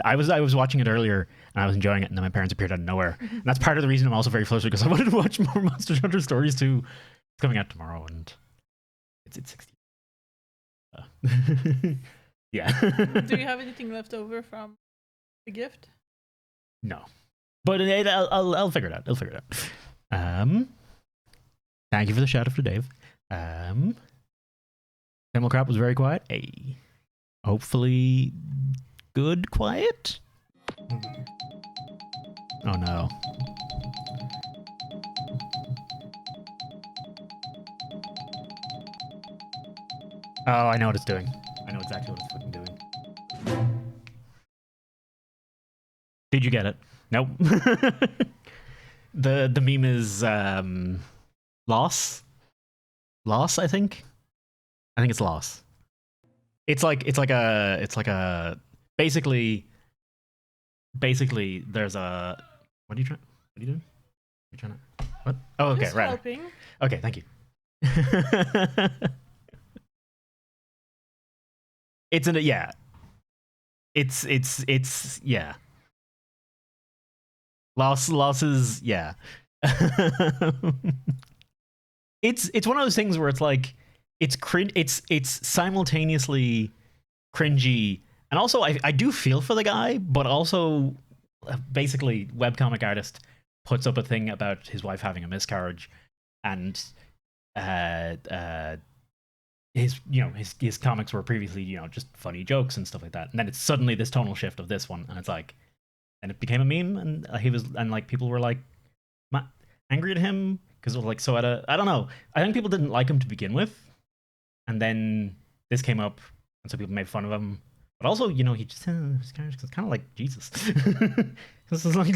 I was watching it earlier and I was enjoying it, and then my parents appeared out of nowhere. And that's part of the reason I'm also very frustrated, because I wanted to watch more Monster Hunter Stories 2. It's coming out tomorrow, and it's 60. Yeah. Do you have anything left over from the gift? No, but I'll figure it out. Thank you for the shout out for Dave. Camel Crap was very quiet. Hey, hopefully good quiet. Oh no. Oh, I know what it's doing. I know exactly what it's fucking doing. Did you get it? Nope. The meme is loss. Loss, I think. I think it's loss. It's like a basically there's a what are you doing? You're trying to what? Oh, okay, Just right. helping. Okay, thank you. It's in a yeah. It's yeah. Losses, yeah. It's one of those things where it's like it's simultaneously cringy, and also I do feel for the guy, but also basically webcomic artist puts up a thing about his wife having a miscarriage, and his comics were previously just funny jokes and stuff like that, and then it's suddenly this tonal shift of this one, and it's like, and it became a meme, and like people were like angry at him because it was like so I don't know. I think people didn't like him to begin with, and then this came up, and so people made fun of him. But also, he just it's kind of like Jesus. This is like,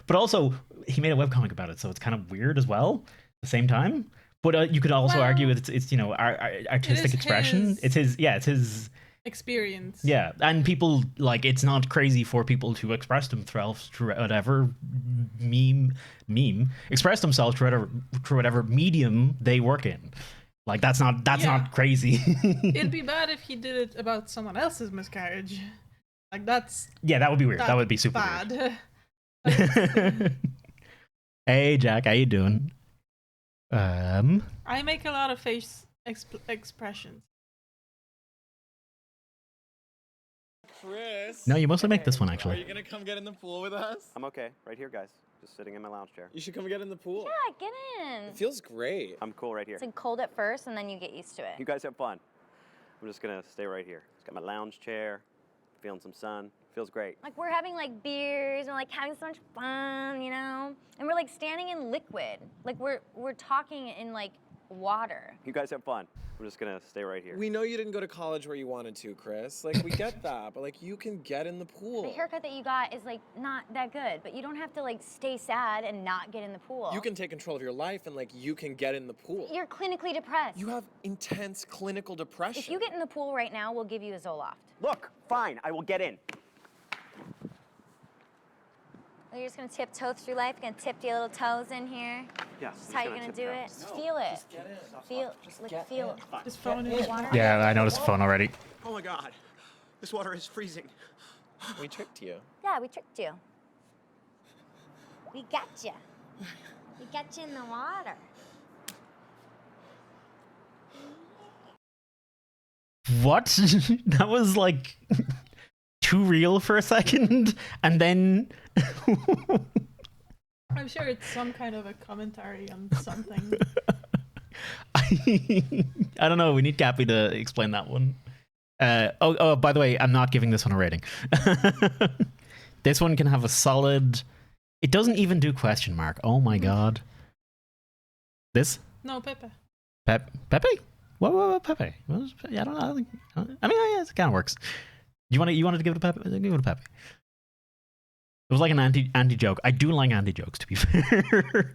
but also he made a webcomic about it, so it's kind of weird as well at the same time. But you could also argue it's artistic expression. It's his experience. Yeah, and people like it's not crazy for people to express themselves through whatever express themselves through whatever medium they work in. Like that's not crazy. It'd be bad if he did it about someone else's miscarriage. Like that's that would be weird. That would be super bad. Weird. Hey Jack, how you doing? I make a lot of face expressions. Chris. No, you mostly make this one actually. Are you gonna come get in the pool with us? I'm okay, right here, guys. Just sitting in my lounge chair. You should come get in the pool. Yeah, get in. It feels great. I'm cool right here. It's like cold at first, and then you get used to it. You guys have fun. I'm just gonna stay right here. Just got my lounge chair, feeling some sun. Feels great. Like we're having like beers and like having so much fun, and we're like standing in liquid. Like we're talking in like water. You guys have fun. I'm just gonna stay right here. We know you didn't go to college where you wanted to, Chris. Like we get that, but like you can get in the pool. The haircut that you got is like not that good, but you don't have to like stay sad and not get in the pool. You can take control of your life and like you can get in the pool. You're clinically depressed. You have intense clinical depression. If you get in the pool right now, we'll give you a Zoloft. Look, fine, I will get in. You're just gonna tiptoe through life. You're gonna tip your little toes in here. Yes. That's how you're gonna do it. Just feel it. Just get in. Feel it. Just phone in water. Yeah, I noticed the phone already. Oh my god. This water is freezing. We tricked you. Yeah, we tricked you. We got you. We got you in the water. What? That was like too real for a second, and then I'm sure it's some kind of a commentary on something. I don't know. We need Gappy to explain that one. Oh, by the way, I'm not giving this one a rating. This one can have a solid. It doesn't even do question mark. Oh my god. This? No, Pepe. Pepe? What Pepe? Yeah, I don't know. I mean, yeah, it kind of works. You wanted to give it a Pepe? Give it a Pepe. It was like an anti joke. I do like anti jokes, to be fair.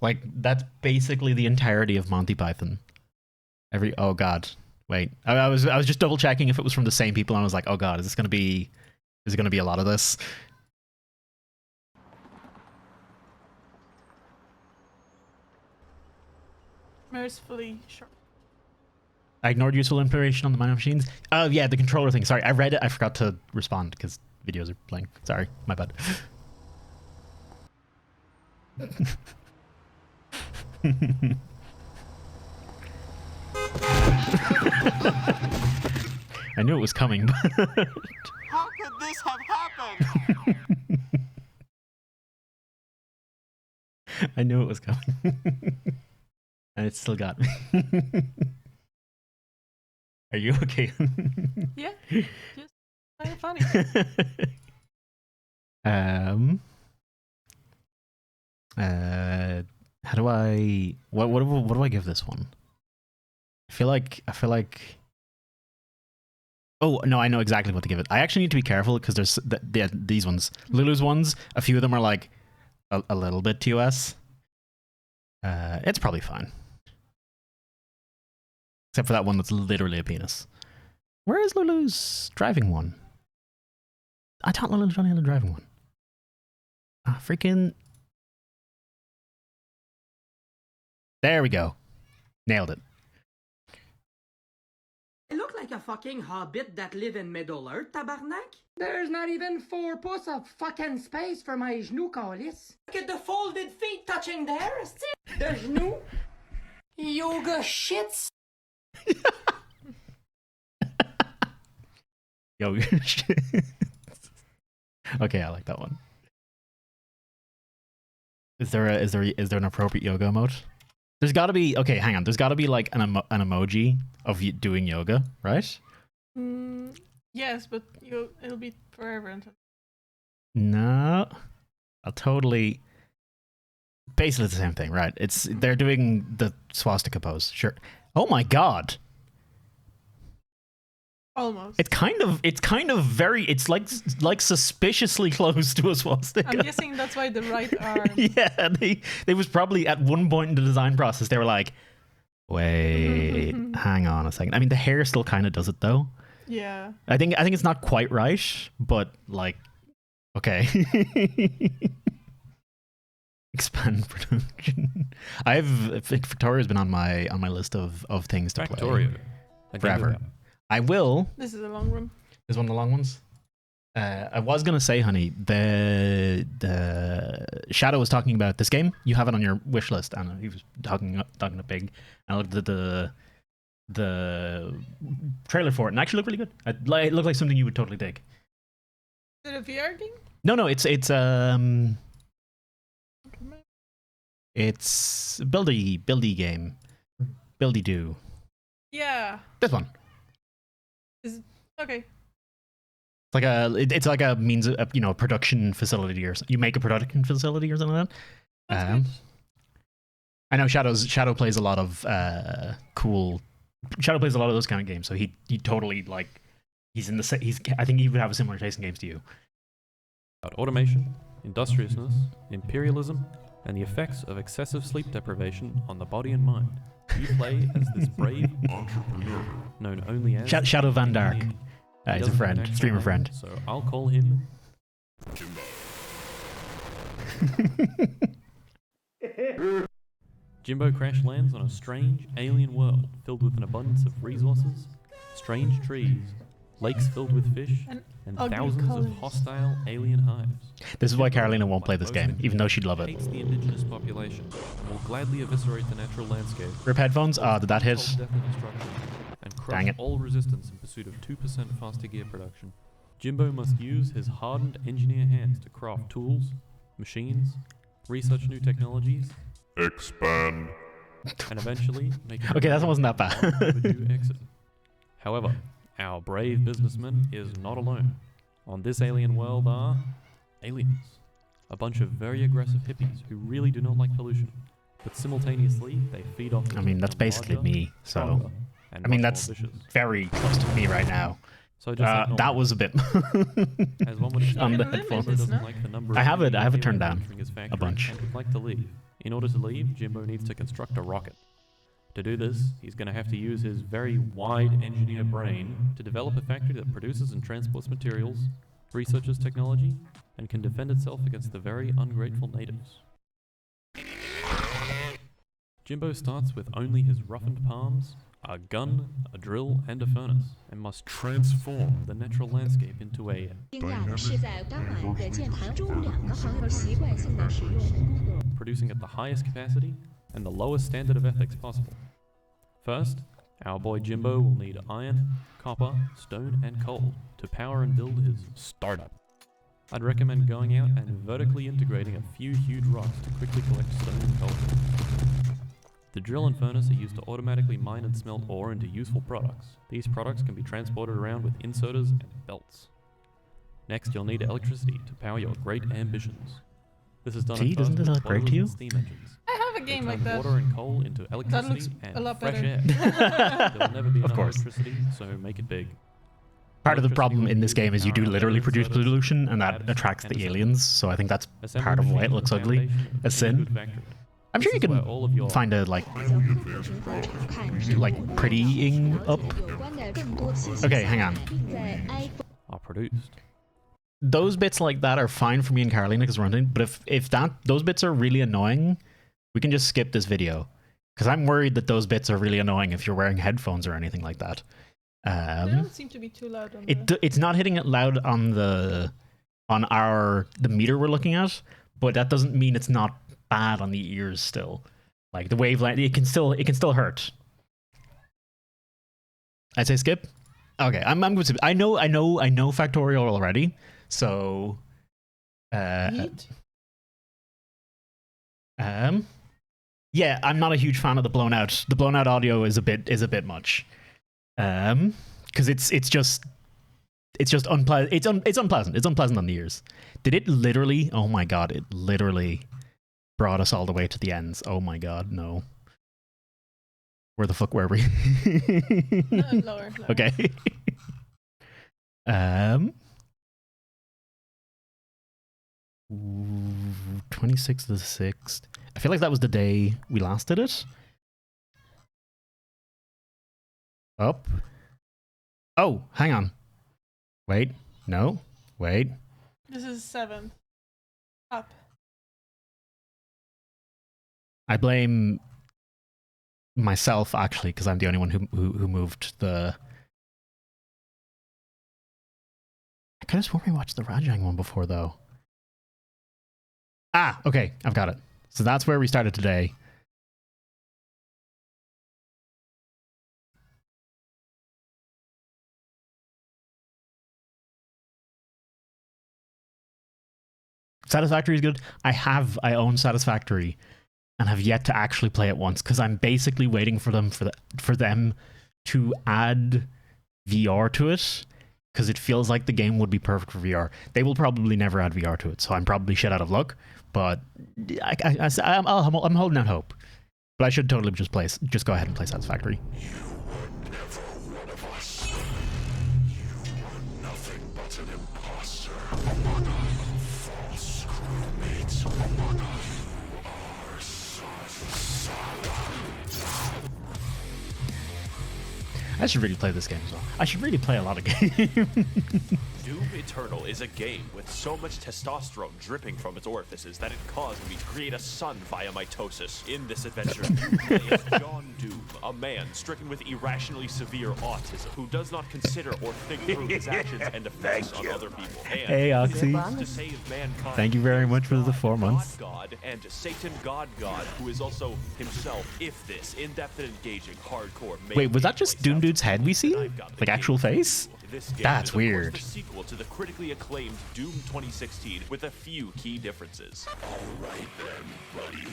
Like that's basically the entirety of Monty Python. Oh god, wait. I was just double checking if it was from the same people, and I was like, oh god, is it gonna be a lot of this? Mercifully short. I ignored useful information on the minor machines. Oh yeah, the controller thing. Sorry, I read it. I forgot to respond because videos are playing. Sorry, my bad. I knew it was coming. How could this have happened? I knew it was coming. And it still got me. Are you okay? Yeah, just kind of funny. How do I what do I give this one? I feel like oh no, I know exactly what to give it. I actually need to be careful because there's these ones, Lulu's ones. A few of them are like a little bit TOS. It's probably fine, except for that one that's literally a penis. Where is Lulu's driving one? I thought Lulu's only had a driving one. Ah, freaking. There we go. Nailed it. I look like a fucking hobbit that live in Middle Earth, tabarnak. There's not even 4 pouces of fucking space for my genou, calice. Look at the folded feet touching there. The genou. Yoga shits. Yo, okay, I like that one. Is there an appropriate yoga emote? There's got to be. Okay, hang on. There's got to be like an emoji of you doing yoga, right? Yes, but it'll be forever until. No, I'll totally. Basically, it's the same thing, right? They're doing the swastika pose. Sure. Oh my god. Almost. It's kind of very. It's like suspiciously close to a swastika. I'm guessing that's why the right arm. Yeah, they was probably at one point in the design process they were like, wait, hang on a second. I mean, the hair still kind of does it though. Yeah. I think it's not quite right, but like, okay. Expand production. Victoria's been on my list of things to play forever. I will. This is a long room. Is one of the long ones. I was gonna say, honey, the Shadow was talking about this game. You have it on your wish list, and he was talking to Big. And I looked at the trailer for it, and it actually looked really good. It looked like something you would totally dig. Is it a VR game? No, it's a buildy game, buildy do. Yeah. This one. Okay. It's like a means of, a production facility or you make a production facility or something like that. I know Shadow plays a lot of Shadow plays a lot of those kind of games, so he totally like he's in the I think he would have a similar taste in games to you. About automation, industriousness, imperialism, and the effects of excessive sleep deprivation on the body and mind. You play as this brave entrepreneur known only as Shadow Van Dark. He's a friend, streamer friend. So I'll call him Jimbo. Jimbo crash lands on a strange alien world filled with an abundance of resources, strange trees, lakes filled with fish, and thousands of hostile alien hives. This is why Carolina won't play this game, even though she'd love it. Hates the indigenous population and will gladly eviscerate the natural landscape. Rip headphones? Did that hit? And crush all resistance in pursuit of 2% faster gear production. Jimbo must use his hardened engineer hands to craft tools, machines, research new technologies, expand, and eventually make it okay, that wasn't that bad. exit. However, our brave businessman is not alone. On this alien world are aliens, a bunch of very aggressive hippies who really do not like pollution, but simultaneously they feed off. I mean, that's basically me, so I mean that's very close to me right now. So that was a bit as one would on the headphones. I have it turned down a bunch. And would like to leave. In order to leave, Jimbo needs to construct a rocket. To do this, he's going to have to use his very wide engineer brain to develop a factory that produces and transports materials, researches technology, and can defend itself against the very ungrateful natives. Jimbo starts with only his roughened palms, a gun, a drill, and a furnace, and must transform the natural landscape into a producing at the highest capacity and the lowest standard of ethics possible. First, our boy Jimbo will need iron, copper, stone, and coal to power and build his startup. I'd recommend going out and vertically integrating a few huge rocks to quickly collect stone and coal. The drill and furnace are used to automatically mine and smelt ore into useful products. These products can be transported around with inserters and belts. Next, you'll need electricity to power your great ambitions. This is done See, at doesn't first this with look great to boilers you? and steam engines. I have a game like that. Water and coal into That electricity looks a and lot fresh better. air. There will never be Of enough course. electricity, so make it big. Part of the Electricity problem will in be this used to game is you power do literally upgrades, produce servers, pollution, and that labs, attracts and the assemblies. aliens. So I think that's Assembly part of why it machine looks is the ugly. foundation of A any sin. good factory. I'm sure This you is where all of can your find a like prettying up. Okay, hang on. are produced. Those bits like that are fine for me and Carolina because we're hunting. But if those bits are really annoying, we can just skip this video because I'm worried that those bits are really annoying if you're wearing headphones or anything like that. They don't seem to be too loud on It's not hitting it loud on the meter we're looking at, but that doesn't mean it's not bad on the ears still. Like the wavelength, it can still hurt. I'd say skip. Okay, I'm going to. I know Factorial already, so. Heat? Yeah, I'm not a huge fan of the blown out. The blown out audio is a bit much. Because it's just unpleasant. It's unpleasant. It's unpleasant on the ears. Did it literally? Oh my god! It literally brought us all the way to the ends. Oh my god! No. Where the fuck were we? Lower. Okay. 26th of the 6th. I feel like that was the day we last did it. Up. Oh, hang on. Wait. No. Wait. This is 7th. Up. I blame myself actually because I'm the only one who moved the. I could have sworn we watched the Rajang one before though. Ah, okay, I've got it. So that's where we started today. Satisfactory is good. I own Satisfactory and have yet to actually play it once because I'm basically waiting for them to add VR to it because it feels like the game would be perfect for VR. They will probably never add VR to it, so I'm probably shit out of luck. But I'm holding out hope. But I should totally just go ahead and play Satisfactory. I should really play this game as well. I should really play a lot of games. Doom Eternal is a game with so much testosterone dripping from its orifices that it caused me to create a son via mitosis. In this adventure, you play as John Doom, a man stricken with irrationally severe autism who does not consider or think through his actions and effects on other people. And Hey, Oxy. to save mankind. Thank you very much for the 4 months. God and Satan God, who is also himself. If this in-depth and engaging hardcore. Wait, was that just Doom Dude's head we see? Like actual face? This game That's is, of weird. course, the sequel to the critically acclaimed Doom 2016 with a few key differences. All right then, buddy.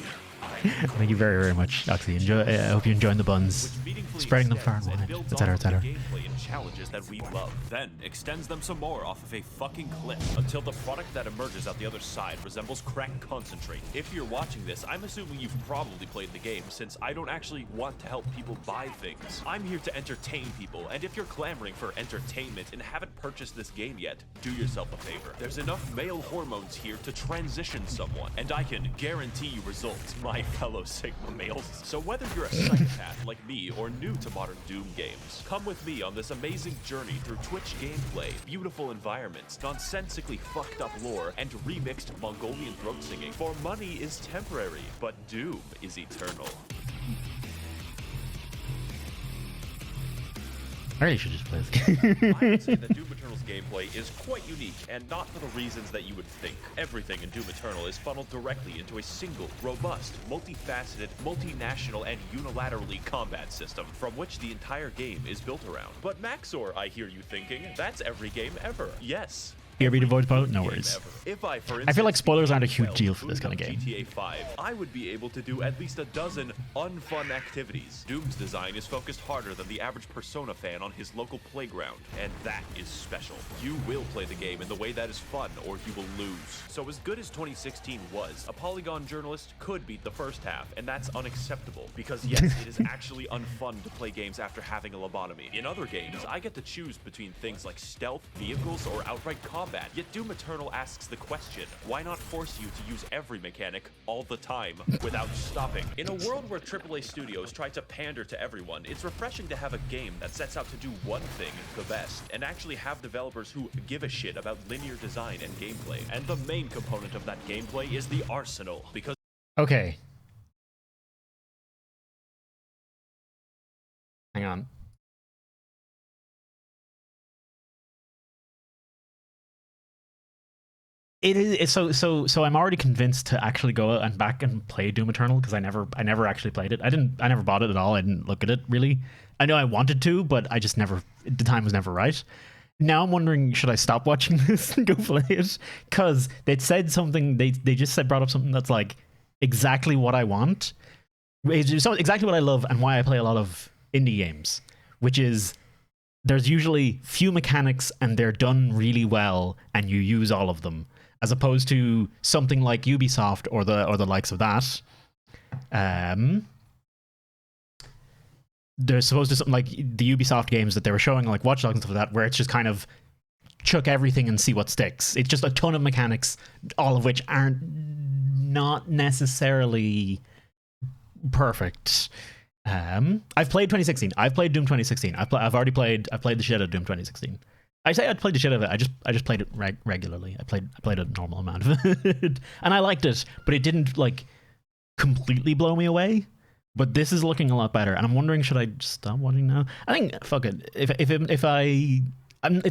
Thank you very, very much, Oxy. Enjoy. I hope you're enjoying the buns, spreading them far and wide, etc., etc. Gameplay and challenges that we love, then extends them some more off of a fucking cliff until the product that emerges out the other side resembles crack concentrate. If you're watching this, I'm assuming you've probably played the game, since I don't actually want to help people buy things. I'm here to entertain people, and if you're clamoring for entertainment and haven't purchased this game yet, do yourself a favor. There's enough male hormones here to transition someone, and I can guarantee you results, my fellow Sigma males. So whether you're a psychopath like me or new to modern Doom games, come with me on this amazing journey through Twitch gameplay, beautiful environments, nonsensically fucked up lore, and remixed Mongolian throat singing. For money is temporary, but Doom is eternal. I really should just play this game. I would say that Doom Eternal's gameplay is quite unique, and not for the reasons that you would think. Everything in Doom Eternal is funneled directly into a single, robust, multifaceted, multinational, and unilaterally combat system, from which the entire game is built around. But Maxor, I hear you thinking, that's every game ever. Yes. BRB to avoid spoilers? No worries. If I, for I feel like instance, spoilers aren't a huge well, deal for this booted kind of up game. GTA 5, I would be able to do at least a dozen unfun activities. Doom's design is focused harder than the average Persona fan on his local playground, and that is special. You will play the game in the way that is fun, or you will lose. So as good as 2016 was, a Polygon journalist could beat the first half, and that's unacceptable, because yes, it is actually unfun to play games after having a lobotomy. In other games, I get to choose between things like stealth, vehicles, or outright combat, yet Doom Eternal asks the question, why not force you to use every mechanic all the time without stopping? In a world where AAA studios try to pander to everyone, it's refreshing to have a game that sets out to do one thing the best, and actually have developers who give a shit about linear design and gameplay. And the main component of that gameplay is the arsenal, because Okay. Hang on. It is so I'm already convinced to actually go and back and play Doom Eternal because I never actually played it. I never bought it at all. I didn't look at it really. I know I wanted to, but I just never, the time was never right. Now I'm wondering, should I stop watching this and go play it? Because they'd said something, they just brought up something that's like exactly what I want. It's exactly what I love and why I play a lot of indie games, which is there's usually few mechanics and they're done really well and you use all of them, as opposed to something like Ubisoft or the likes of that. There's supposed to something like the Ubisoft games that they were showing, like Watch Dogs and stuff like that, where it's just kind of chuck everything and see what sticks. It's just a ton of mechanics, all of which aren't not necessarily perfect. I've played 2016. I've played Doom 2016. I've played the shit out of Doom 2016. I say I'd played the shit out of it. I just played it regularly. I played a normal amount of it, and I liked it, but it didn't like completely blow me away. But this is looking a lot better, and I'm wondering, should I just stop watching now? I think fuck it. It's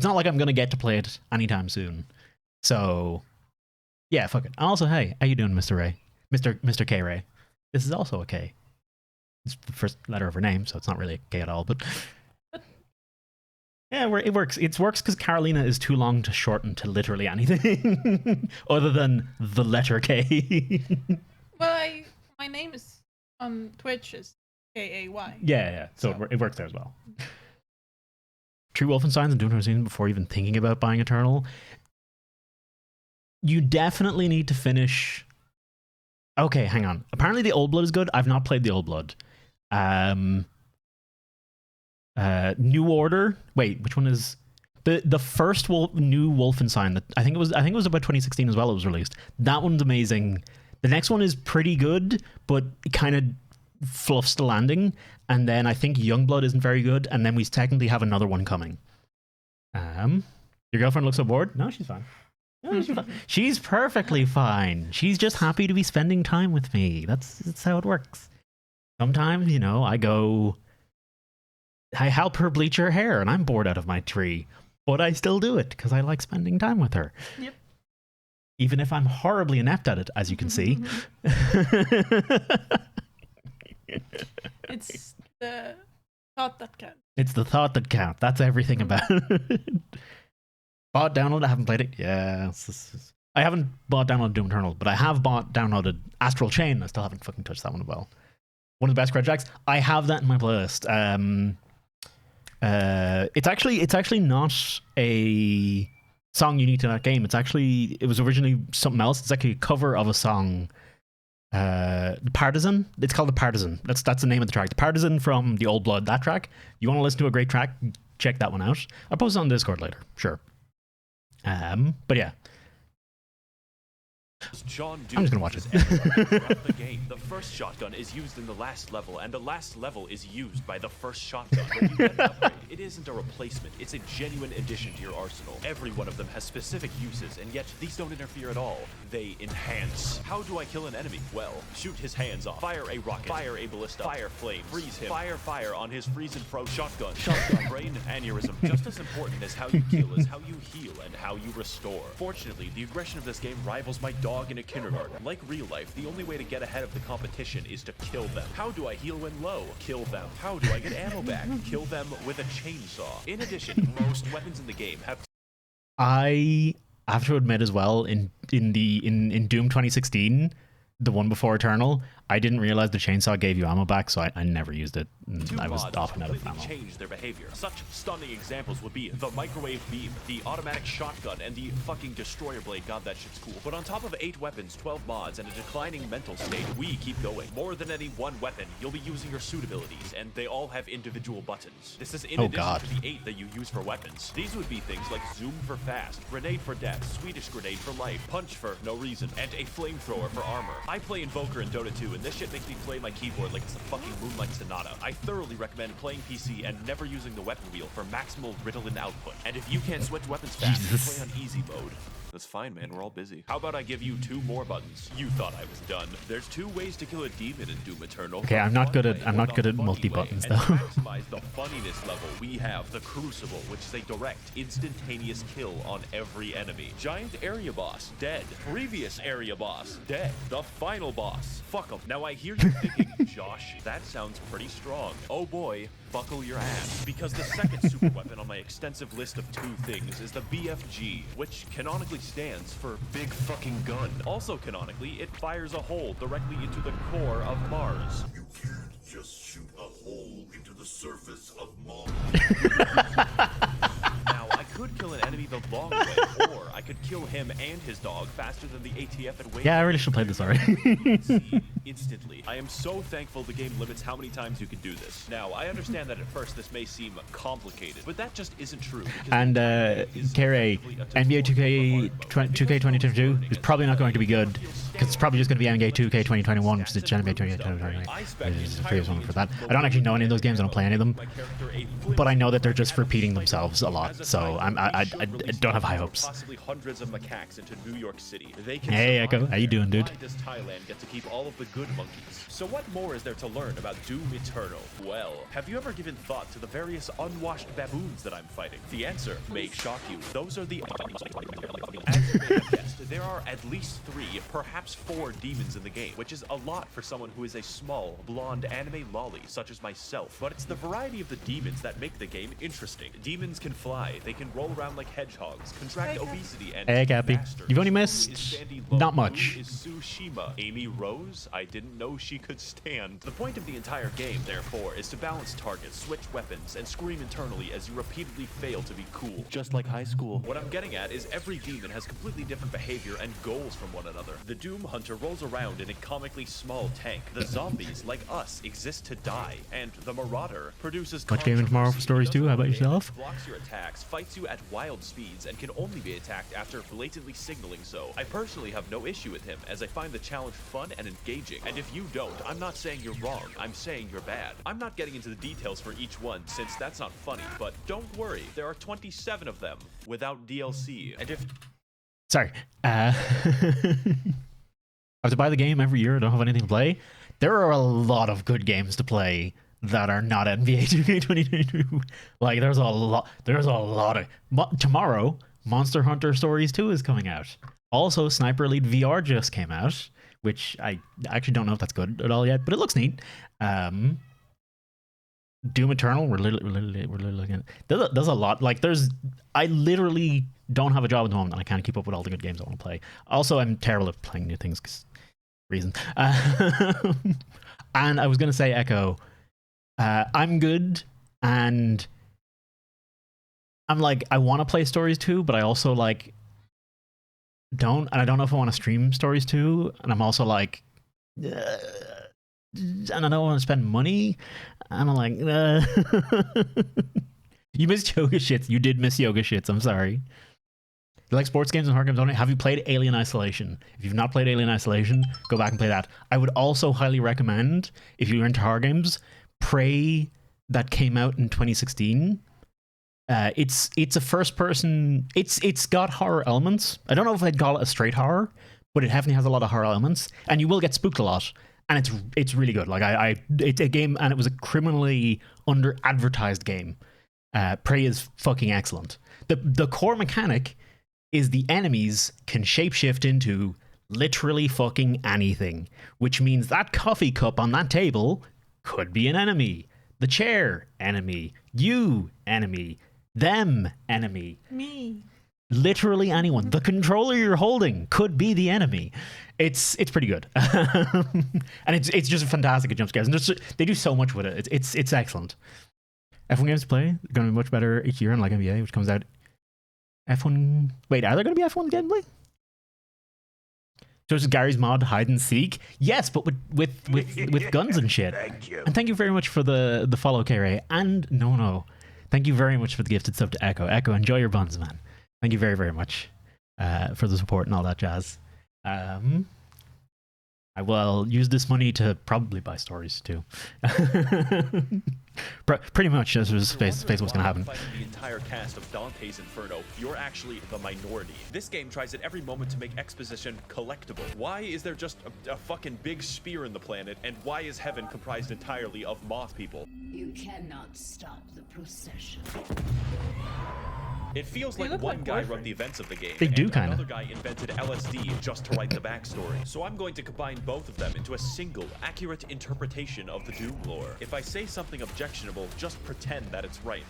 not like I'm gonna get to play it anytime soon. So yeah, fuck it. Also, hey, how you doing, Mr. Ray? Mr. K Ray. This is also a K. It's the first letter of her name, so it's not really a K at all. But yeah, it works. It works because Carolina is too long to shorten to literally anything other than the letter K. Well, my name is on Twitch is K-A-Y. Yeah. So it works there as well. True Wolfensteins and Doom 2016 before even thinking about buying Eternal. You definitely need to finish. Okay, hang on. Apparently the Old Blood is good. I've not played the Old Blood. New Order. Wait, which one is the first new Wolfenstein? That I think it was about 2016 as well. It was released. That one's amazing. The next one is pretty good, but it kind of fluffs the landing. And then I think Youngblood isn't very good. And then we technically have another one coming. Your girlfriend looks so bored? No, she's fine. No, she's fine. She's perfectly fine. She's just happy to be spending time with me. That's how it works. Sometimes, I help her bleach her hair, and I'm bored out of my tree. But I still do it because I like spending time with her. Yep. Even if I'm horribly inept at it, as you can see. It's the thought that counts. It's the thought that counts. That's everything about it. Bought, downloaded, I haven't played it. Yeah. I haven't bought, downloaded Doom Eternal, but I have downloaded Astral Chain. I still haven't fucking touched that one as well. One of the best credit tracks. I have that in my playlist. It's actually not a song unique to that game. It was originally something else. It's actually a cover of a song, The Partisan. It's called The Partisan. That's the name of the track. The Partisan from the Old Blood. That track. You want to listen to a great track? Check that one out. I'll post it on Discord later. Sure. But yeah. John I'm just gonna watch it. Throughout the game, the first shotgun is used in the last level, and the last level is used by the first shotgun. When you get an upgrade, it isn't a replacement, it's a genuine addition to your arsenal. Every one of them has specific uses, and yet these don't interfere at all. They enhance. How do I kill an enemy? Well, shoot his hands off, fire a rocket, fire a ballista, fire flame, freeze him, fire on his freeze and froze shotgun, brain aneurysm. Just as important as how you kill is how you heal and how you restore. Fortunately, the aggression of this game rivals my dog in a kindergarten. Like real life, the only way to get ahead of the competition is to kill them. How do I heal when low? Kill them. How do I get ammo back? Kill them with a chainsaw. In addition, most weapons in the game have... I I have to admit as well, in Doom 2016, the one before Eternal, I didn't realize the chainsaw gave you ammo back, so I never used it. And I was often out of ammo. Change their behavior. Such stunning examples would be the microwave beam, the automatic shotgun, and the fucking destroyer blade. God, that shit's cool. But on top of 8 weapons, 12 mods, and a declining mental state, we keep going. More than any one weapon, you'll be using your suit abilities, and they all have individual buttons. This is in addition to the 8 that you use for weapons. These would be things like zoom for fast, grenade for death, Swedish grenade for life, punch for no reason, and a flamethrower for armor. I play Invoker in Dota 2, and this shit makes me play my keyboard like it's a fucking Moonlight Sonata. I thoroughly recommend playing PC and never using the weapon wheel for maximal Ritalin output. And if you can't switch weapons fast, play on easy mode. That's fine, man. We're all busy. How about I give you 2 more buttons? You thought I was done. There's 2 ways to kill a demon in Doom Eternal. Okay, I'm not good at multi buttons though. And to maximize the funniness level, we have the Crucible, which is a direct, instantaneous kill on every enemy. Giant area boss, dead. Previous area boss, dead. The final boss, fuck 'em. Now I hear you thinking, Josh, that sounds pretty strong. Oh boy, buckle your ass. Because the second super weapon on my extensive list of 2 things is the BFG, which canonically stands for Big Fucking Gun. Also canonically, it fires a hole directly into the core of Mars. You can't just shoot a hole into the surface of Mars. Now, I could kill an enemy the long way, or I could kill him and his dog faster than the ATF at Wayne. Yeah, I really should play this already. Instantly. I am so thankful the game limits how many times you can do this. Now, I understand that at first this may seem complicated, but that just isn't true. And Kere, NBA 2K 2022 is probably not going to be good, because it's probably just going to be NBA 2K 2021, which is the NBA 2K 2021. There's a previous one for that. I don't actually know any of those games. I don't play any of them, but I know that they're just repeating themselves a lot. So I don't have high hopes. Possibly hundreds of macaques into New York City. They can Hey Echo, how you doing, dude? Why does Thailand get to keep all of the good monkeys? So what more is there to learn about Doom Eternal? Well, have you ever given thought to the various unwashed baboons that I'm fighting? The answer may shock you. Those are the... As you may have guessed, there are at least 3, perhaps 4 demons in the game, which is a lot for someone who is a small, blonde anime lolly such as myself. But it's the variety of the demons that make the game interesting. Demons can fly, they can roll around like hedgehogs, contract obesity, and Hey Cappy, you've only missed not much. Who is Tsushima? Amy Rose? I didn't know she could stand. The point of the entire game, therefore, is to balance targets, switch weapons, and scream internally as you repeatedly fail to be cool. Just like high school. What I'm getting at is every demon has completely different behavior and goals from one another. The Doom Hunter rolls around in a comically small tank. The zombies, like us, exist to die. And the Marauder produces Much gaming tomorrow for stories too. How about yourself? Blocks your attacks, fights you at wild speeds, and can only be attacked after blatantly signaling so. I personally have no issue with him, as I find the challenge fun and engaging. And if you don't, I'm not saying you're wrong, I'm saying you're bad. I'm not getting into the details for each one, since that's not funny, but don't worry, there are 27 of them, without DLC. And if... Sorry. I have to buy the game every year, I don't have anything to play. There are a lot of good games to play that are not NBA 2K 2022. Like, there's a lot of... Tomorrow, Monster Hunter Stories 2 is coming out. Also, Sniper Elite VR just came out, which I actually don't know if that's good at all yet, but it looks neat. Doom Eternal, we're literally looking at... There's a lot. Like, I literally don't have a job at the moment, and I can't keep up with all the good games I want to play. Also, I'm terrible at playing new things, because reasons. And I was going to say, Echo, I'm good, and I'm like, I want to play Stories 2, but I also, like, don't, and I don't know if I want to stream Stories 2, and I'm also like, and I don't want to spend money, and I'm like, You missed Yoga Shits. You did miss Yoga Shits. I'm sorry. You like sports games and hard games only? Have you played Alien Isolation? If you've not played Alien Isolation, go back and play that. I would also highly recommend, if you're into horror games, Prey, that came out in 2016. It's a first person. It's got horror elements. I don't know if I'd call it a straight horror, but it definitely has a lot of horror elements, and you will get spooked a lot. And it's really good. Like it's a game, and it was a criminally under advertised game. Prey is fucking excellent. The core mechanic is the enemies can shapeshift into literally fucking anything, which means that coffee cup on that table could be an enemy. The chair, enemy. You, enemy. Them, enemy. Me. Literally anyone. The controller you're holding could be the enemy. It's pretty good, and it's just fantastic at jump scares. And they do so much with it. It's excellent. F1 games to play are going to be much better each year, unlike NBA, which comes out. F1. Wait, are there going to be F1 gameplay? So this is Gary's mod hide and seek. Yes, but with guns and shit. Thank you. And thank you very much for the follow, K-Ray. And no. Thank you very much for the gifted sub to Echo. Echo, enjoy your buns, man. Thank you very, very much for the support and all that jazz. I will use this money to probably buy stories too. Pretty much, this was face what's going to happen. Fighting the entire cast of Dante's Inferno, you're actually the minority. This game tries at every moment to make exposition collectible. Why is there just a fucking big spear in the planet, and why is heaven comprised entirely of moth people? You cannot stop the procession. It feels like one guy wrote the events of the game, They do and kinda. another guy invented LSD just to write the backstory. So I'm going to combine both of them into a single, accurate interpretation of the Doom lore. If I say something objectionable, just pretend that it's right.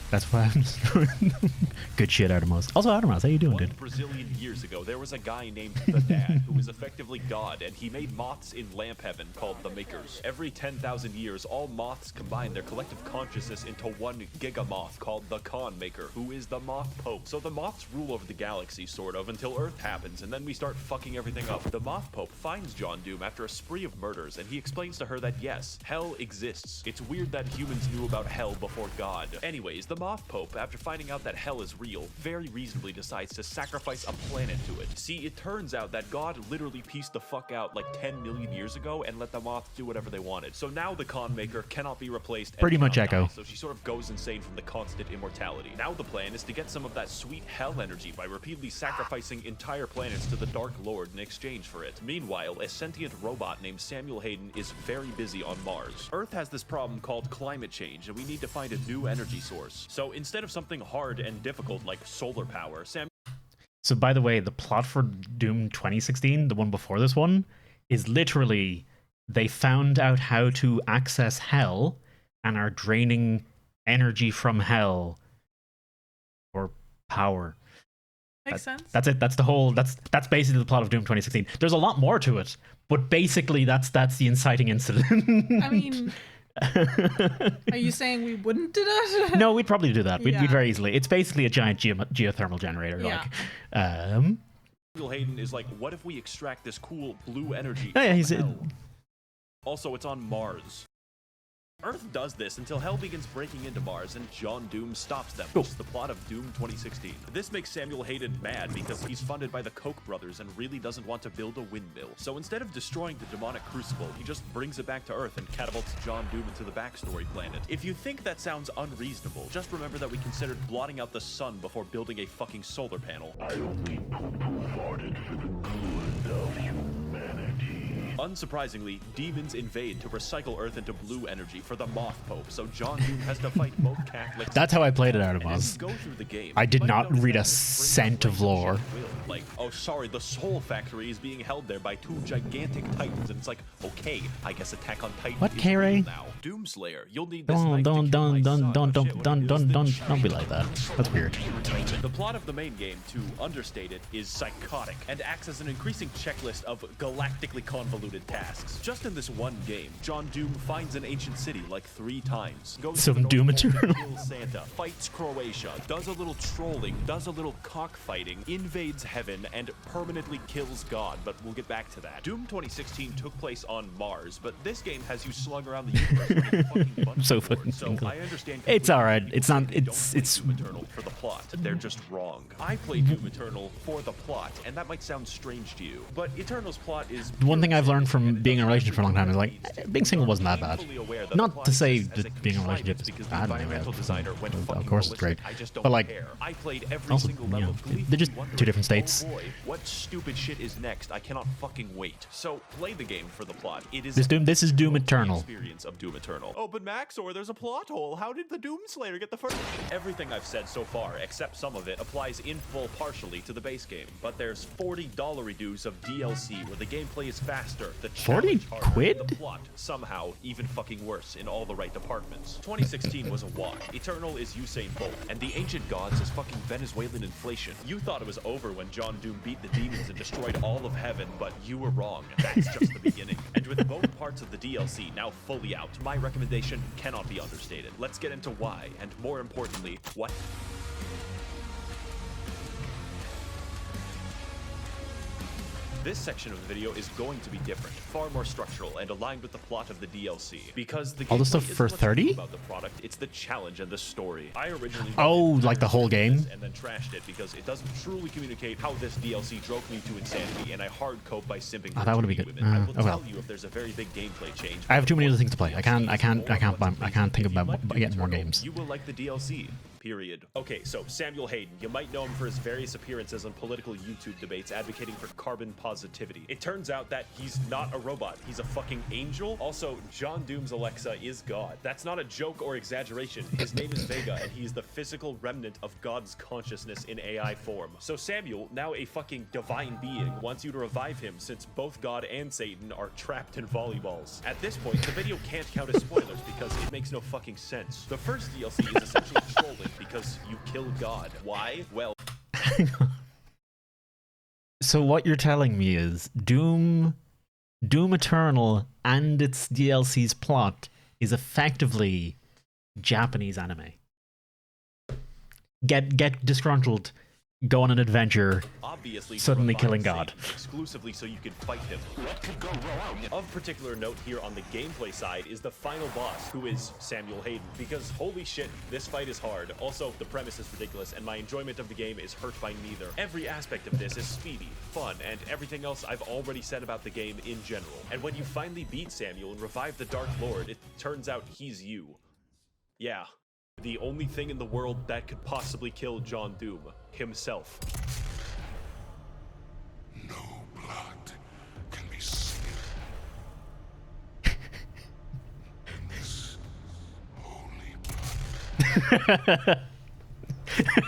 That's why I'm good shit, Artemis. Also, Artemis, how you doing, dude? Brazilian years ago, there was a guy named the Dad who was effectively God, and he made moths in lamp heaven called the Makers. Every 10,000 years, all moths combine their collective consciousness into one gigamoth called the Khan Maker, who is the Moth Pope. So the moths rule over the galaxy, sort of, until Earth happens, and then we start fucking everything up. The Moth Pope finds John Doom after a spree of murders, and he explains to her that yes, hell exists. It's weird that humans knew about hell before God. Anyways, the Moth Pope, after finding out that hell is real, very reasonably decides to sacrifice a planet to it. See, it turns out that God literally pieced the fuck out like 10 million years ago and let the moths do whatever they wanted. So now the Khan Maker cannot be replaced. and Pretty much cannot Echo. die, so she sort of goes insane from the constant immortality. Now the plan is to get some of that sweet hell energy by repeatedly sacrificing entire planets to the Dark Lord in exchange for it. Meanwhile, a sentient robot named Samuel Hayden is very busy on Mars. Earth has this problem called climate change, and we need to find a new energy source. So instead of something hard and difficult like solar power, So, by the way, the plot for Doom 2016, the one before this one, is literally they found out how to access hell and are draining energy from hell for power. Makes sense. That's it. That's the whole. That's basically the plot of Doom 2016. There's a lot more to it, but basically that's the inciting incident. I mean, are you saying we wouldn't do that? No, we'd probably do that. We'd Yeah. very easily. It's basically a giant geothermal generator. Yeah. Samuel Hayden is like, what if we extract this cool blue energy Oh yeah, from he's hell? Also, it's on Mars. Earth does this until hell begins breaking into Mars and John Doom stops them, which is the plot of Doom 2016. This makes Samuel Hayden mad because he's funded by the Koch brothers and really doesn't want to build a windmill. So instead of destroying the demonic crucible, he just brings it back to Earth and catapults John Doom into the backstory planet. If you think that sounds unreasonable, just remember that we considered blotting out the sun before building a fucking solar panel. I only poo-poo farted for the good of humanity. Unsurprisingly, demons invade to recycle Earth into blue energy for the Moth Pope, so John Doom has to fight both Catholics. That's how I played it out of And as Oz. you go through the game, I did you might not notice read that a it brings cent of up lore. will. Like, oh sorry, the Soul Factory is being held there by two gigantic titans, and it's like, okay, I guess Attack on Titan What, is K-Ray? real now. Doomslayer, you'll need this Don't knife to kill my son. don't be like that. That's weird. The plot of the main game, to understate it, is psychotic and acts as an increasing checklist of galactically convoluted tasks. Just in this one game, John Doom finds an ancient city like 3 times, goes Some to the Doom North Pole to material. kill Santa, fights Croatia, does a little trolling, does a little cockfighting, invades heaven, and permanently kills God, but we'll get back to that. Doom 2016 took place on Mars, but this game has you slung around the universe like a fucking bunch So of fucking boards, so cool. I understand It's completely alright. people It's say not. they don't It's play Doom Eternal for the plot. They're just wrong. I play Doom Eternal for the plot, and that might sound strange to you, but Eternal's plot is one thing I've learned from being in a relationship for a long time is like being single wasn't that bad. Not to say that being in a relationship is bad anyway. Of course it's great, but like I played every also single you level know gleefully they're just wondering, two different states. Oh boy, what stupid shit is next? I cannot fucking wait. So play the game for the plot. It is This is Doom Eternal. experience of Doom Eternal. Oh, but Max, or there's a plot hole. How did the Doomslayer get the first? Everything I've said so far, except some of it, applies in full partially to the base game. But there's $40 redos of DLC where the gameplay is faster, Sure, the 40 challenge harder, quid? the plot somehow even fucking worse in all the right departments. 2016 was a wash. Eternal is Usain Bolt, and the ancient gods is fucking Venezuelan inflation. You thought it was over when John Doom beat the demons and destroyed all of heaven, but you were wrong. That's just the beginning. And with both parts of the DLC now fully out, my recommendation cannot be understated. Let's get into why, and more importantly, what. This section of the video is going to be different, far more structural, and aligned with the plot of the DLC. Because the All the stuff gameplay for isn't much 30? about the product, it's the challenge and the story. I originally Like the whole game? and then trashed it because it doesn't truly communicate how this DLC drove me to insanity, and I hard cope by simping for that would be 2D good. women. I will Oh well. tell you if there's a very big gameplay change. I have too many other things to play. I can't think about getting more games. You will like the DLC. Period. Okay, so Samuel Hayden. You might know him for his various appearances on political YouTube debates advocating for carbon positivity. It turns out that he's not a robot. He's a fucking angel. Also, John Doom's Alexa is God. That's not a joke or exaggeration. His name is Vega, and he's the physical remnant of God's consciousness in AI form. So Samuel, now a fucking divine being, wants you to revive him since both God and Satan are trapped in volleyballs. At this point, the video can't count as spoilers because it makes no fucking sense. The first DLC is essentially trolling because you killed God. Why? Well... So what you're telling me is Doom Eternal and its DLC's plot is effectively Japanese anime. Get disgruntled, go on an adventure, obviously suddenly to killing revive God. Satan exclusively so you can fight him. What could go wrong? Of particular note here on the gameplay side is the final boss, who is Samuel Hayden, because holy shit, this fight is hard. Also, the premise is ridiculous, and my enjoyment of the game is hurt by neither. Every aspect of this is speedy, fun, and everything else I've already said about the game in general. And when you finally beat Samuel and revive the Dark Lord, it turns out he's you. Yeah. The only thing in the world that could possibly kill John Doom, himself. No blood can be spilled in this holy blood.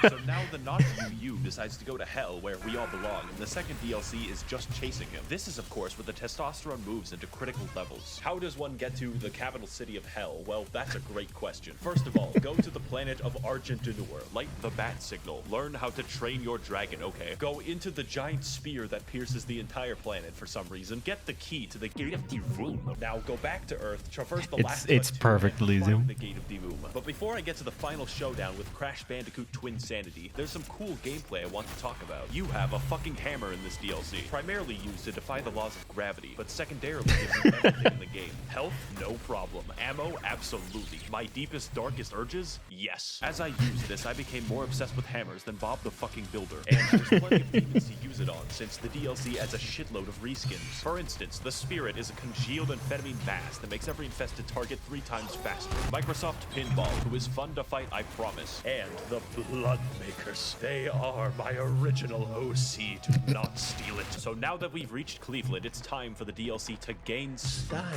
So now the not you decides to go to hell where we all belong, and the second DLC is just chasing him. This is of course where the testosterone moves into critical levels. How does one get to the capital city of hell? Well, that's a great question. First of all, go to the planet of Argentinur, light the bat signal, learn how to train your dragon, okay? Go into the giant spear that pierces the entire planet for some reason, get the key to the Gate of Doom. Now go back to Earth, traverse the last It's perfect, Elysium. the Gate of Doom. But before I get to the final showdown with Crash Bandicoot Twin Sanity, there's some cool gameplay I want to talk about. You have a fucking hammer in this DLC, primarily used to defy the laws of gravity, but secondarily gives you everything in the game. Health? No problem. Ammo? Absolutely. My deepest, darkest urges? Yes. As I used this, I became more obsessed with hammers than Bob the fucking Builder, and there's plenty of demons to use it on, since the DLC adds a shitload of reskins. For instance, the Spirit is a congealed amphetamine mass that makes every infested target 3 times faster. Microsoft Pinball, who is fun to fight, I promise. And the Blood Makers. They are my original OC. Do not steal it. So now that we've reached Cleveland, it's time for the DLC to gain style.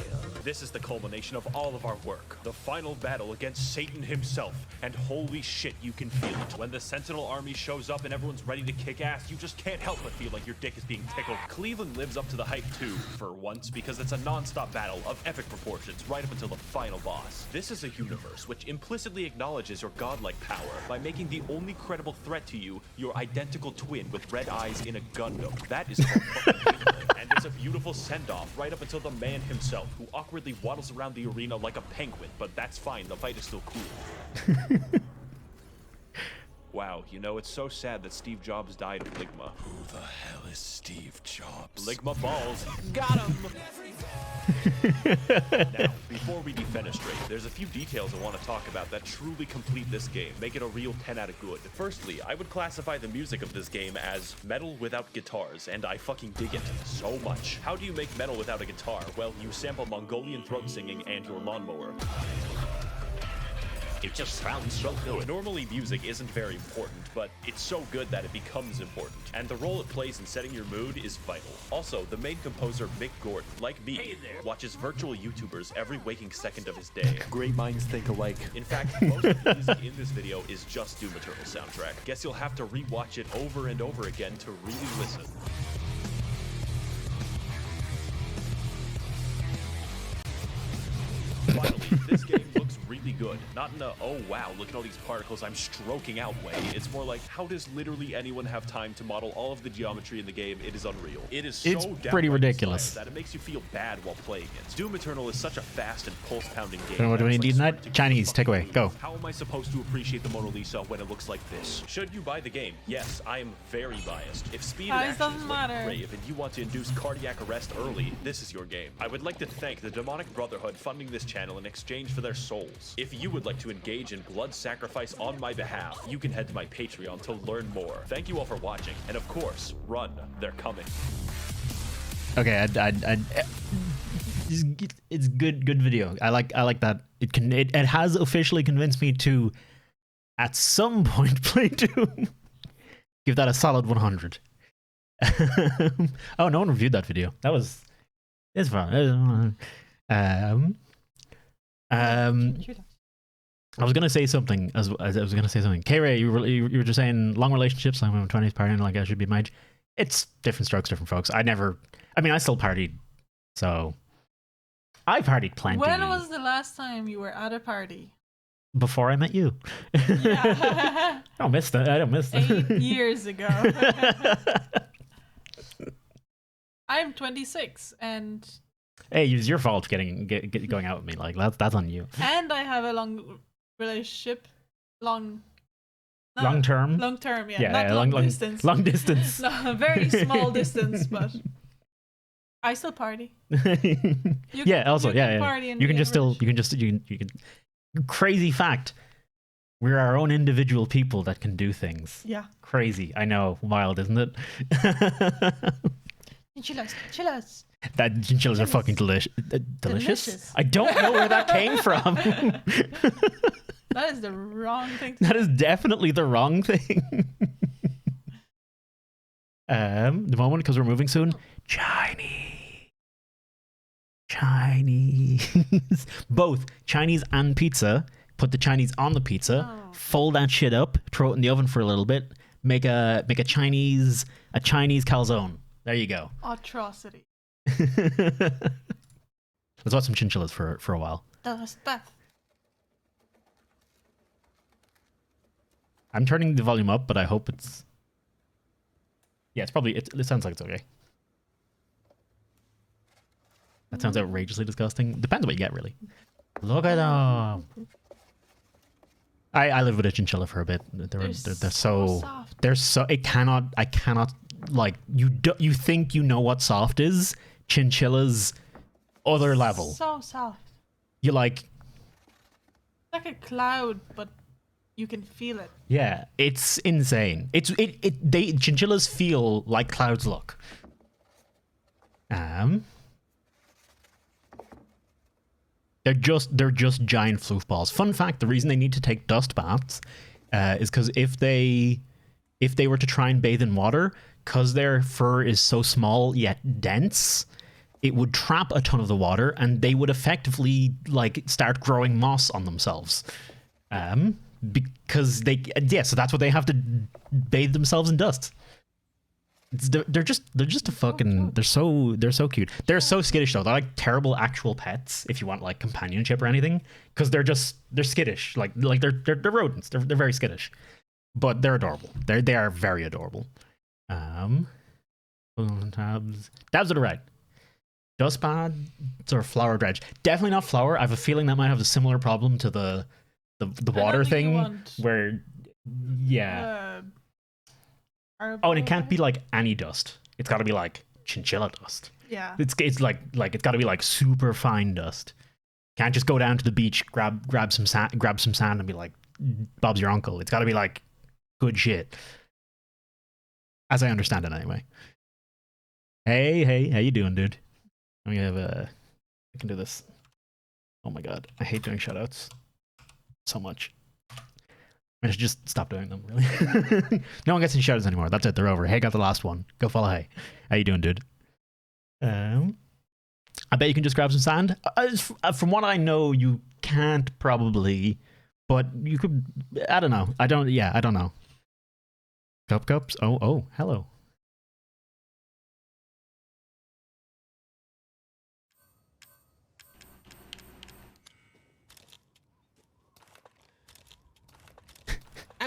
This is the culmination of all of our work. The final battle against Satan himself. And holy shit, you can feel it. When the Sentinel army shows up and everyone's ready to kick ass, you just can't help but feel like your dick is being tickled. Cleveland lives up to the hype too, for once, because it's a non-stop battle of epic proportions right up until the final boss. This is a universe which implicitly acknowledges your godlike power by making the only credible threat to you your identical twin with red eyes in a Gundam. That is called fucking gameplay, and it's a beautiful send-off right up until the man himself, who awkwardly waddles around the arena like a penguin, but that's fine, the fight is still cool. Wow, you know, it's so sad that Steve Jobs died of Ligma. Who the hell is Steve Jobs? Ligma balls. Got him! Now, before we defenestrate, there's a few details I want to talk about that truly complete this game, make it a real 10 out of good. Firstly, I would classify the music of this game as metal without guitars, and I fucking dig it so much. How do you make metal without a guitar? Well, you sample Mongolian throat singing and your lawnmower. It just sounds so good. Normally music isn't very important, but it's so good that it becomes important. And the role it plays in setting your mood is vital. Also, the main composer, Mick Gordon, like me, watches virtual YouTubers every waking second of his day. Great minds think alike. In fact, most of the music in this video is just Doom Eternal soundtrack. Guess you'll have to rewatch it over and over again to really listen. This game looks really good. Not in a, oh wow, look at all these particles I'm stroking out way. It's more like, how does literally anyone have time to model all of the geometry in the game? It is unreal. It is so It's downright pretty ridiculous. inspired that it makes you feel bad while playing it. Doom Eternal is such a fast and pulse-pounding game. So what do we need tonight? Chinese, take away, go. How am I supposed to appreciate the Mona Lisa when it looks like this? Should you buy the game? Yes, I am very biased. If speed and Size action doesn't is matter. like brave and you want to induce cardiac arrest early, this is your game. I would like to thank the Demonic Brotherhood funding this channel in exchange for their souls. If you would like to engage in blood sacrifice on my behalf, you can head to my Patreon to learn more. Thank you all for watching, and of course, run, they're coming. Okay, it's good video. I like that. It has officially convinced me to, at some point, play Doom. Give that a solid 100. Oh, no one reviewed that video. It's fun. I was gonna say something. As I was gonna say something. K-Ray, you were just saying long relationships. I'm in my 20s partying like I should be my age. It's different strokes, different folks. I still partied, so I partied plenty. When was the last time you were at a party? Before I met you. Yeah. I don't miss that. 8 years ago. I'm 26 and. Hey, it's your fault going out with me. Like that's on you. And I have a long relationship, long term. Long term, yeah. Yeah, Not yeah, long long distance. Long distance. No, very small distance, but I still party. Yeah. Also, you yeah. can Yeah. party and You can be just average. you can. Crazy fact. We're our own individual people that can do things. Yeah. Crazy. I know. Wild, isn't it? Chinchillas. That chinchillas are fucking delicious. Delicious? I don't know where that came from. That is the wrong thing to That is definitely the wrong thing. The moment, because we're moving soon. Chinese. Both Chinese and pizza. Put the Chinese on the pizza. Fold that shit up. Throw it in the oven for a little bit. Make a Chinese calzone. There you go. Atrocity. Let's watch some chinchillas for a while. I'm turning the volume up, but I hope it's. Yeah, it's probably. It sounds like it's okay. That sounds outrageously disgusting. Depends on what you get, really. Look at them. I lived with a chinchilla for a bit. They're so soft. They're so. I cannot like you think you know what soft is. Chinchillas, other level. So soft. You like. Like a cloud, but you can feel it. Yeah, it's insane. They chinchillas feel like clouds look. They're just giant floofballs. Fun fact: the reason they need to take dust baths is because if they were to try and bathe in water, because their fur is so small yet dense, it would trap a ton of the water, and they would effectively like start growing moss on themselves. Because so that's what they have to bathe themselves in dust. They're just a fucking they're so cute. They're so skittish though. They're like terrible actual pets if you want like companionship or anything, because they're skittish. Like they're rodents. They're very skittish, but they're adorable. They are very adorable. Dabs to the right. Dust pads or flour dredge? Definitely not flour. I have a feeling that might have a similar problem to the water thing where Oh, and it can't be like any dust. It's got to be like chinchilla dust. Yeah. It's like it's got to be like super fine dust. Can't just go down to the beach, grab some sand and be like, Bob's your uncle. It's got to be like good shit. As I understand it, anyway. Hey, how you doing, dude? I can do this. Oh my god, I hate doing shoutouts so much. I should just stop doing them, really. No one gets any shoutouts anymore. That's it, they're over. Hey got the last one. Go follow Hey. How you doing, dude? I bet you can just grab some sand. From what I know, you can't probably, but you could. I don't know. I don't know. Cups. Oh, hello.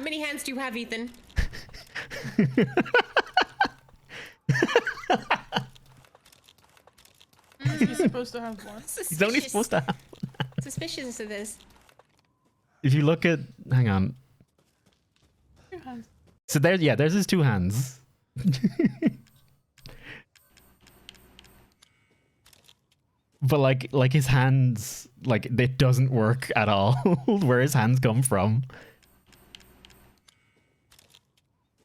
many hands do you have, Ethan? He's supposed to have one. He's only supposed to have one. Suspicious of this. If you look at, hang on. 2 hands. So there's there's his 2 hands. But like his hands, like it doesn't work at all. Where his hands come from.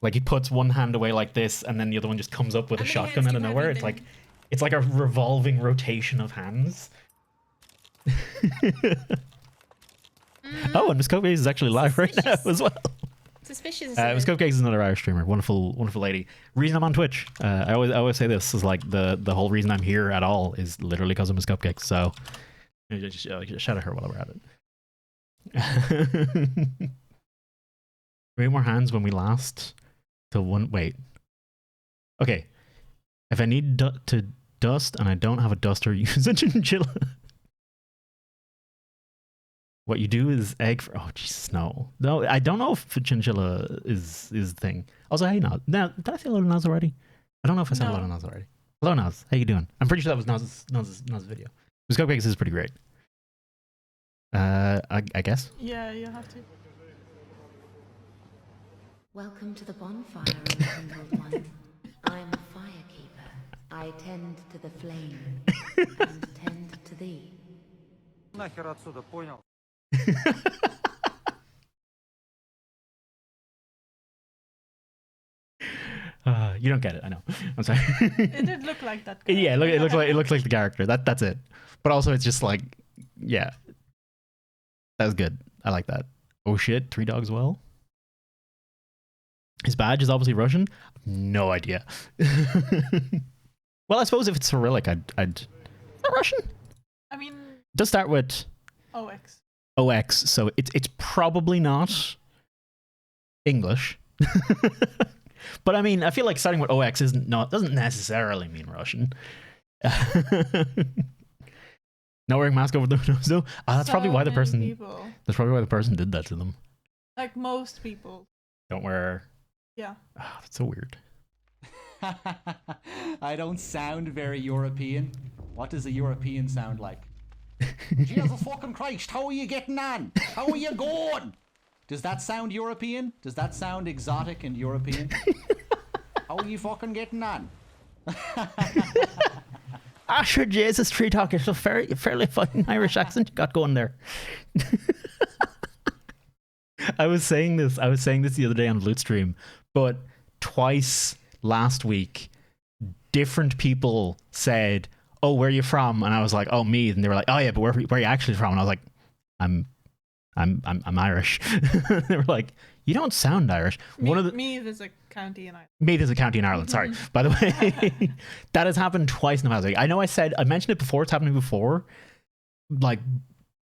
Like he puts one hand away like this, and then the other one just comes up with a shotgun out of nowhere. It's like a revolving rotation of hands. Oh, and Miss Cupcakes is actually live right now as well. Suspicious. Miss Cupcakes is another Irish streamer, wonderful lady. Reason I'm on Twitch, I always say this is like the whole reason I'm here at all is literally because of Miss Cupcakes. So just shout at her while we're at it. 3 more hands when we last till one. Wait. Okay. If I need to dust and I don't have a duster, use a chinchilla. What you do is egg for. Oh Jesus, no. I don't know if a chinchilla is the thing. Also, hey Naz. Now, did I say hello to Naz already? I don't know if I said hello to Naz already. Hello Naz, how you doing? I'm pretty sure that was Naz's video. Miss Cupcakes is pretty great. I guess. Yeah, you have to. Welcome to the bonfire, enkindled one. I'm a firekeeper. I tend to the flame and tend to thee. Нахер отсюда, понял? You don't get it, I know. I'm sorry. It did look like that. Yeah, it looks like the character. That's it. But also, it's just like, yeah, that was good. I like that. Oh shit, 3 dogs well. His badge is obviously Russian. No idea. Well, I suppose if it's Cyrillic, I'd. Is that Russian? I mean. It does start with OX. OX, so it's probably not English. But I mean, I feel like starting with OX doesn't necessarily mean Russian. Not wearing mask over the nose though. That's probably why the person. People. That's probably why the person did that to them. Like most people. Don't wear. Yeah. Oh, that's so weird. I don't sound very European. What does a European sound like? Jesus fucking Christ, how are you getting on? How are you going? Does that sound European? Does that sound exotic and European? How are you fucking getting on? Sure, Jesus, Tree Talk, it's a fairly fucking Irish accent you got going there. I was saying this the other day on Loot Stream, but twice last week, different people said, "Oh, where are you from?" And I was like, "Oh, me." And they were like, "Oh yeah, but where are you actually from?" And I was like, I'm Irish. They were like, "You don't sound Irish." Meath is a county in Ireland. Meath is a county in Ireland. Sorry, by the way, that has happened twice in the past week. I know I mentioned it before. It's happening before, like,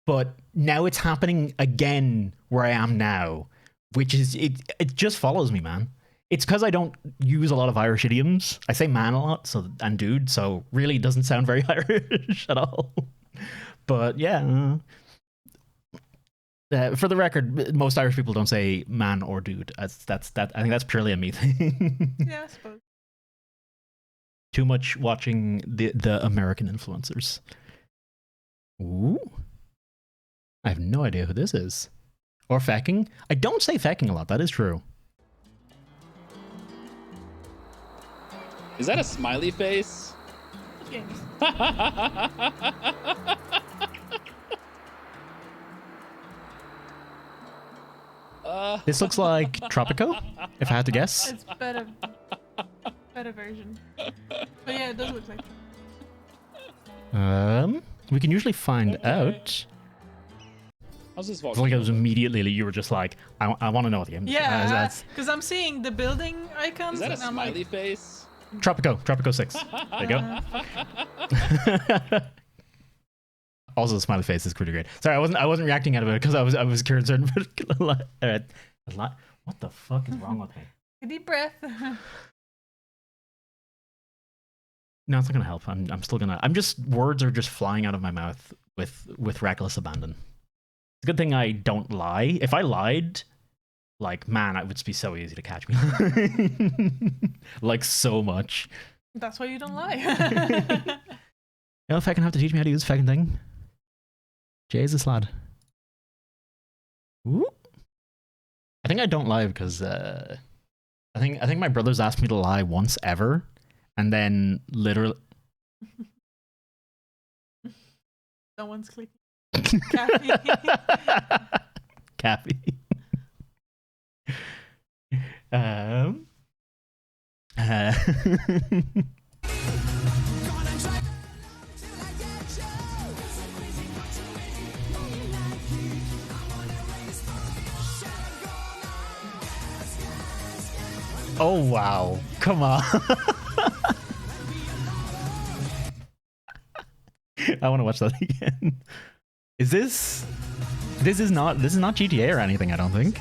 but now it's happening again where I am now, which is it just follows me, man. It's because I don't use a lot of Irish idioms. I say man a lot, and dude, so really it doesn't sound very Irish at all. But yeah, for the record, most Irish people don't say man or dude. That's I think that's purely a me thing. Yeah, I suppose. Too much watching the American influencers. Ooh, I have no idea who this is. Or fecking. I don't say fecking a lot. That is true. Is that a smiley face? Yes. This looks like Tropico, if I had to guess. It's better version. But yeah, it does look like. We can usually find out. How's this I feel like it was immediately you were just like, I want to know the game. Yeah, because I'm seeing the building icons. Is that a and I'm smiley like, face? Tropico 6. There you go. Also, the smiley face is pretty great. Sorry, I wasn't reacting out of it because I was concerned. What the fuck is wrong with me? A deep breath. No, it's not gonna help. I'm still gonna. Words are just flying out of my mouth with reckless abandon. It's a good thing I don't lie. If I lied, like, man, it would be so easy to catch me. Like, so much. That's why you don't lie. You know, if I can have to teach me how to use the fucking thing. Jesus, lad. Ooh. I think I don't lie because I think my brothers asked me to lie once ever, and then literally. Someone's clicking. Kathy. Kathy. Oh wow. Come on. I want to watch that again. Is this is not GTA or anything, I don't think.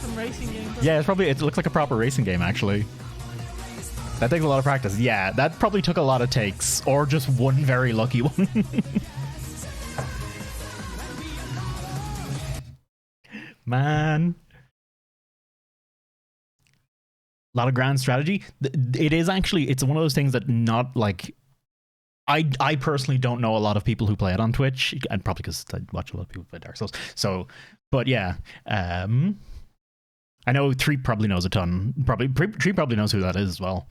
Some racing game. Yeah, it looks like a proper racing game actually. That takes a lot of practice. Yeah, that probably took a lot of takes or just one very lucky one. Man. A lot of grand strategy. It is actually, it's one of those things that not like, I personally don't know a lot of people who play it on Twitch, and probably because I watch a lot of people play Dark Souls. So, but yeah, I know Tree probably knows a ton. Tree probably knows who that is as well.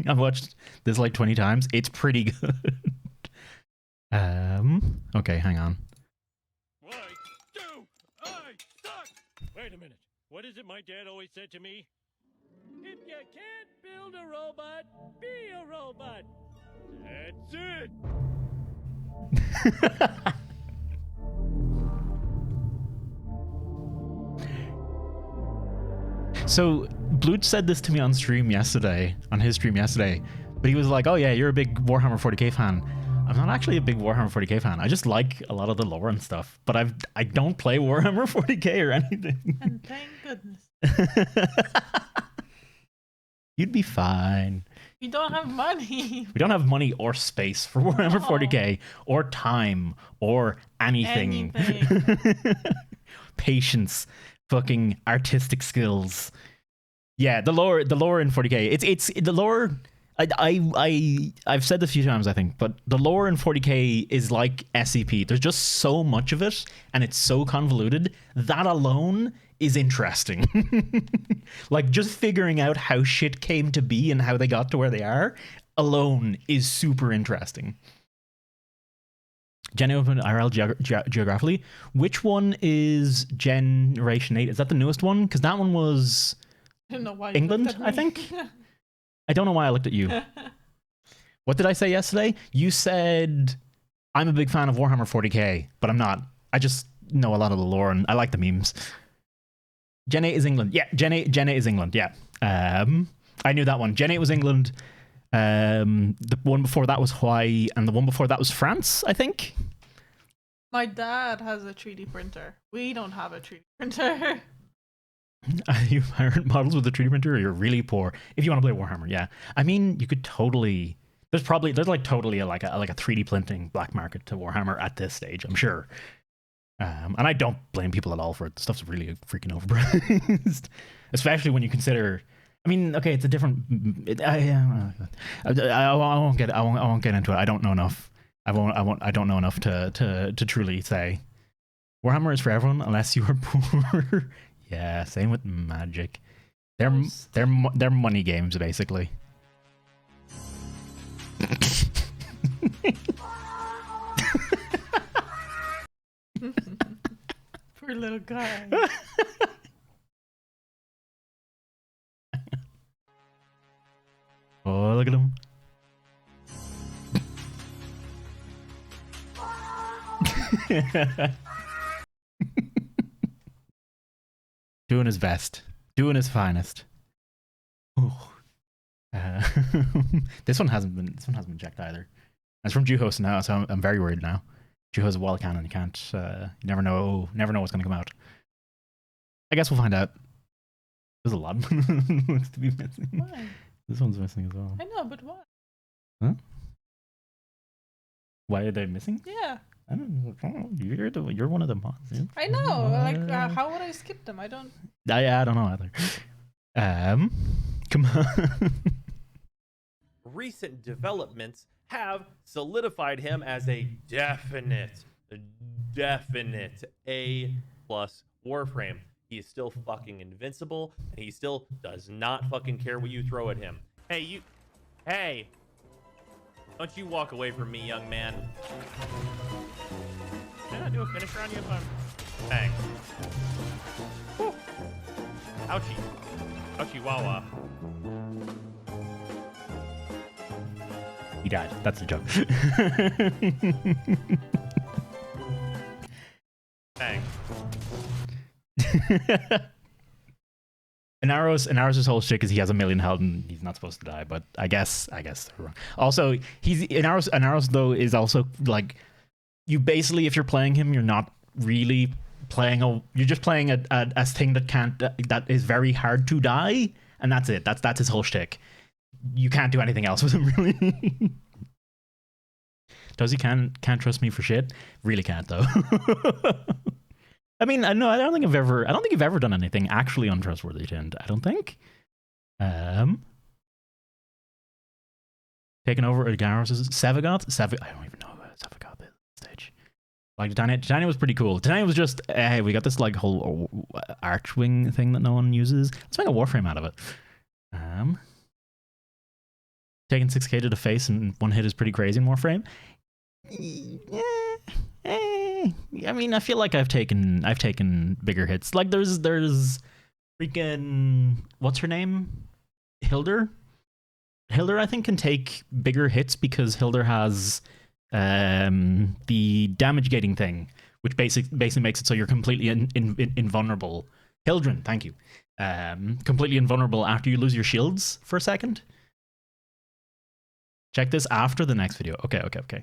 I've watched this like 20 times. It's pretty good. Okay, hang on. Why do I suck? Wait a minute. What is it my dad always said to me? If you can't build a robot, be a robot. That's it. So Bluch said this to me on his stream yesterday, but he was like, "Oh yeah, you're a big Warhammer 40k fan." I'm not actually a big Warhammer 40k fan. I just like a lot of the lore and stuff, but I don't play Warhammer 40k or anything. And thank goodness. You'd be fine. We don't have money. We don't have money or space for Warhammer 40k or time or anything. Patience, fucking artistic skills. Yeah, the lore in 40k. It's the lore. I've said this a few times, I think, but the lore in 40k is like SCP. There's just so much of it, and it's so convoluted. That alone is interesting. Like, just figuring out how shit came to be and how they got to where they are alone is super interesting. Gen Open IRL geographically. Which one is Generation 8? Is that the newest one? Because that one was I don't know why England, I think. I don't know why I looked at you. What did I say yesterday? You said, I'm a big fan of Warhammer 40k, but I'm not. I just know a lot of the lore and I like the memes. Gen 8 is England. Yeah, Gen 8 is England. Yeah. I knew that one. Gen 8 was England. The one before that was Hawaii, and the one before that was France, I think. My dad has a 3D printer. We don't have a 3D printer. You hired models with a 3D printer, or you're really poor. If you want to play Warhammer, yeah. I mean, you could totally. There's like totally like a 3D printing black market to Warhammer at this stage, I'm sure. And I don't blame people at all for it. The stuff's really freaking overpriced, especially when you consider. I mean, okay, it's a different. I won't get into it. I don't know enough. I don't know enough to truly say. Warhammer is for everyone unless you are poor. Yeah, same with Magic. They're money games basically. Poor little guy. Oh, look at him. Doing his best. Doing his finest. Ooh. This one hasn't been checked either. It's from Juhos now, so I'm very worried now. Juhos a wall cannon. You can't. You never know what's going to come out. I guess we'll find out. There's a lot of looks to be missing. Why? This one's missing as well. I know, but why? Huh? Why are they missing? Yeah. I don't know. You're one of the mods. Yeah? I know. Like, how would I skip them? I don't. I don't know either. Come on. Recent developments have solidified him as a definite A+ Warframe. He is still fucking invincible, and he still does not fucking care what you throw at him. Hey, don't you walk away from me, young man. Can I do a finisher on you if I'm... Bang. Whew. Ouchie. Ouchie wawa. He died. That's a joke. Bang. Inaros' whole shit is he has 1 million health and he's not supposed to die, but I guess they're wrong. Also, Inaros though is also like, you basically, if you're playing him, you're not really playing you're just playing a thing that is very hard to die, and that's it. That's his whole shtick. You can't do anything else with him, really. Does he can't trust me for shit? Really can't though. I mean, I don't think you've ever done anything actually untrustworthy, Tind. I don't think. Taking over Garros' Sevagoth? I don't even know about Sevagoth at this stage. Like Titania was pretty cool. Titania was just, hey, we got this like whole archwing thing that no one uses. Let's make a Warframe out of it. Taking 6k to the face and one hit is pretty crazy in Warframe. I mean, I feel like I've taken bigger hits. Like there's freaking, what's her name? Hilder, I think, can take bigger hits because Hilder has the damage gating thing, which basically makes it so you're completely invulnerable. Hildren, thank you. Completely invulnerable after you lose your shields for a second. Check this after the next video. Okay.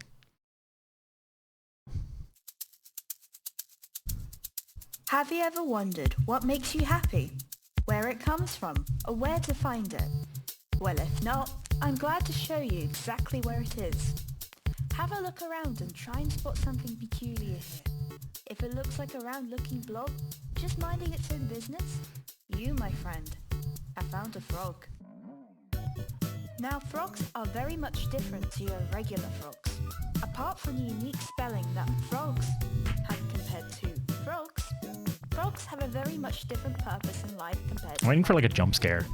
Have you ever wondered what makes you happy? Where it comes from, or where to find it? Well, if not, I'm glad to show you exactly where it is. Have a look around and try and spot something peculiar here. If it looks like a round-looking blob, just minding its own business, you, my friend, have found a frog. Now, frogs are very much different to your regular frogs. Apart from the unique spelling that frogs have compared to frogs, frogs have a very much different purpose in life compared to... I'm waiting for like a jump scare.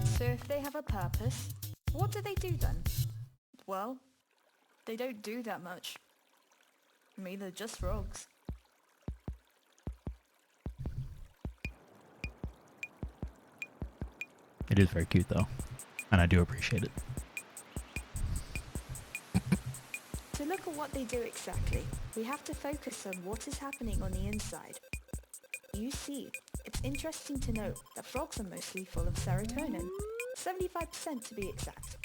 So if they have a purpose, what do they do then? Well, they don't do that much. I mean, they're just frogs. It is very cute though, and I do appreciate it. To look at what they do exactly, we have to focus on what is happening on the inside. You see, it's interesting to note that frogs are mostly full of serotonin, 75% to be exact,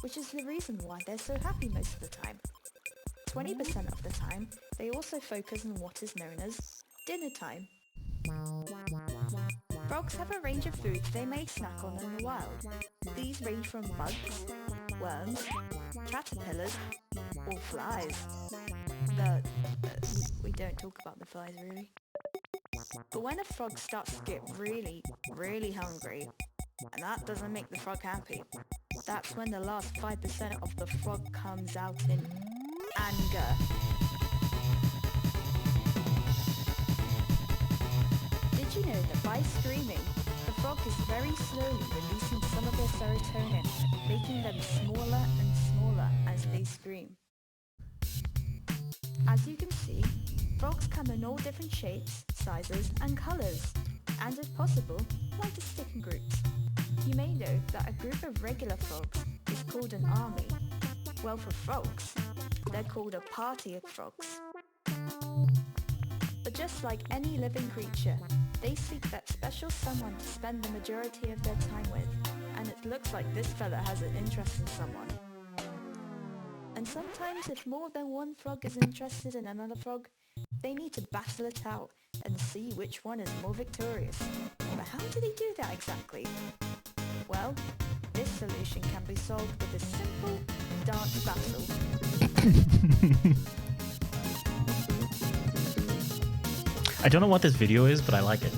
which is the reason why they're so happy most of the time. 20% of the time, they also focus on what is known as dinner time. Frogs have a range of foods they may snack on in the wild. These range from bugs, worms, caterpillars, or flies. We don't talk about the flies really. But when a frog starts to get really, really hungry, and that doesn't make the frog happy, that's when the last 5% of the frog comes out in anger. Did you know that by screaming, the frog is very slowly releasing some of their serotonin, making them smaller and smaller as they scream? As you can see, frogs come in all different shapes, sizes and colours, and if possible, like to stick in groups. You may know that a group of regular frogs is called an army. Well, for frogs, they're called a party of frogs. But just like any living creature, they seek that special someone to spend the majority of their time with, and it looks like this fella has an interest in someone. And sometimes if more than one frog is interested in another frog, they need to battle it out and see which one is more victorious. But how do they do that exactly? Well, this solution can be solved with a simple dance battle. I don't know what this video is, but I like it.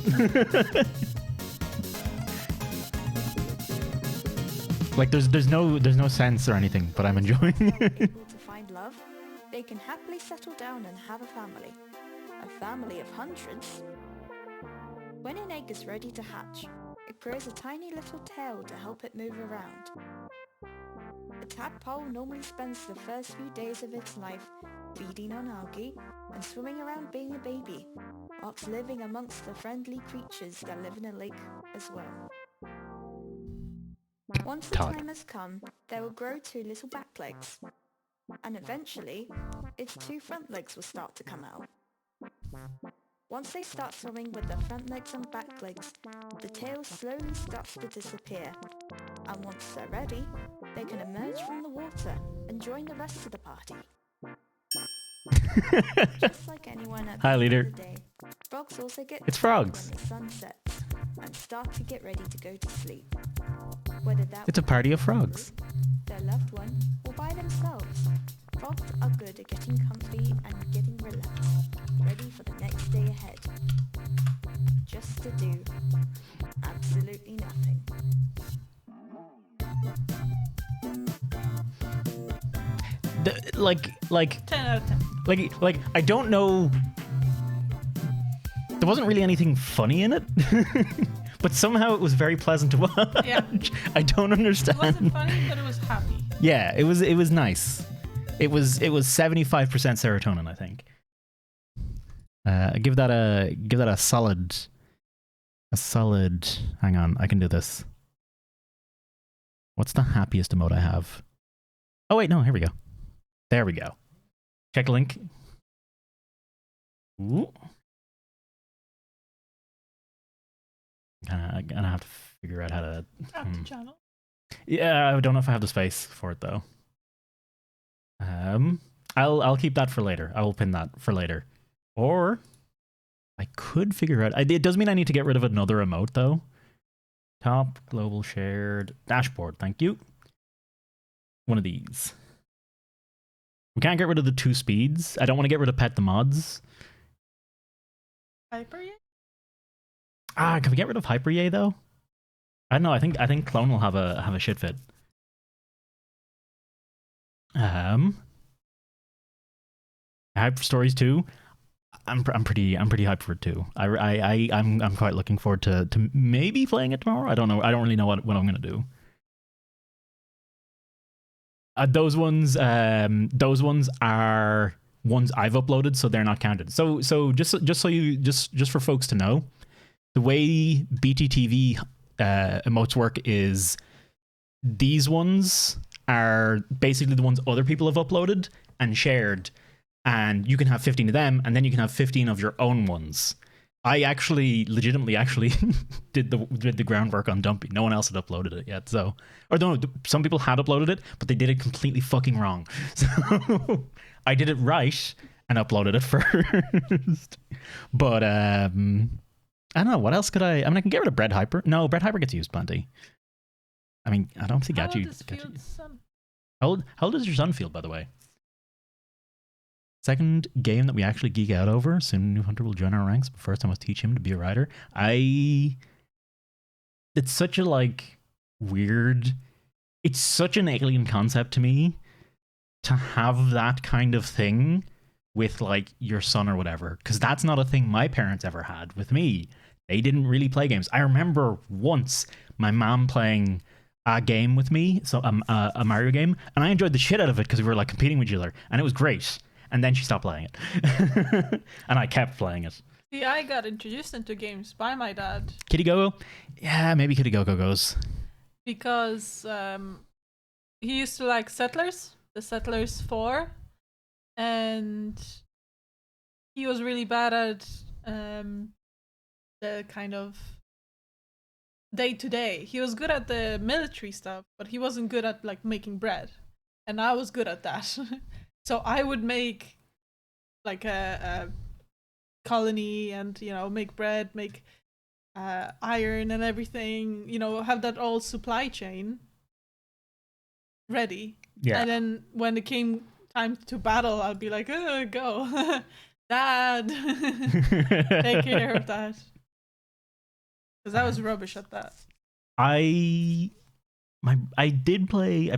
Like there's no sense or anything, but I'm enjoying it. Able to find love, they can happily settle down and have a family. A family of hundreds. When an egg is ready to hatch, it grows a tiny little tail to help it move around. The tadpole normally spends the first few days of its life feeding on algae and swimming around being a baby, whilst living amongst the friendly creatures that live in a lake as well. Once the time has come, they will grow 2 little back legs, and eventually, its 2 front legs will start to come out. Once they start swimming with their front legs and back legs, the tail slowly starts to disappear, and once they're ready, they can emerge from the water and join the rest of the party. Just like anyone at the Hi, end leader. of the day, frogs also get It's tired frogs. when the sun sets and start to get ready to go to sleep. Whether that It's a party of frogs. their loved one, or by themselves, frogs are good at getting comfy and getting relaxed, ready for the next day ahead. Just to do absolutely nothing. Like 10 out of 10. like I don't know. There wasn't really anything funny in it, but somehow it was very pleasant to watch. Yeah. I don't understand. It wasn't funny, but it was happy. Yeah, it was nice. It was 75% serotonin, I think. Give that a solid. Hang on, I can do this. What's the happiest emote I have? Oh wait, no, here we go. There we go. Check link. Ooh. Gonna have to figure out how to. Drop the channel. Yeah, I don't know if I have the space for it though. I'll keep that for later. I will pin that for later. Or I could figure out. It does mean I need to get rid of another emote though. Top global shared dashboard. Thank you. One of these. We can't get rid of the 2 speeds. I don't want to get rid of pet the mods. Hyper yet? Can we get rid of Hyper Yay though? I don't know. I think Clone will have a shit fit. Hyper Stories 2. I'm pretty hyped for it too. I'm quite looking forward to maybe playing it tomorrow. I don't know. I don't really know what I'm gonna do. Those ones are ones I've uploaded, so they're not counted. So just for folks to know, the way BTTV emotes work is these ones are basically the ones other people have uploaded and shared, and you can have 15 of them, and then you can have 15 of your own ones. I legitimately did the groundwork on Dumpy. No one else had uploaded it yet, so or no, some people had uploaded it, but they did it completely fucking wrong. So I did it right and uploaded it first. But I don't know what else could I. I mean, I can get rid of Bread Hyper. No, Bread Hyper gets used plenty. I mean, I don't think How old is Field's son? How old does your son feel, by the way? Second game that we actually geek out over. Soon New Hunter will join our ranks, but first I must teach him to be a writer. It's such a weird. It's such an alien concept to me to have that kind of thing with your son or whatever, because that's not a thing my parents ever had with me. They didn't really play games. I remember once my mom playing a game with me, so a Mario game, and I enjoyed the shit out of it because we were competing with each other, and it was great. And then she stopped playing it, and I kept playing it. See, I got introduced into games by my dad Kitty Go-Go? Yeah, maybe Kitty Go-Go goes. because he used to like Settlers, the Settlers 4, and he was really bad at the kind of day-to-day. He was good at the military stuff, but he wasn't good at making bread, and I was good at that. So I would make a colony and make bread, make iron and everything, have that all supply chain ready. Yeah. And then when it came time to battle, I'll be like, go, Dad, take care of that. Because I was rubbish at that. I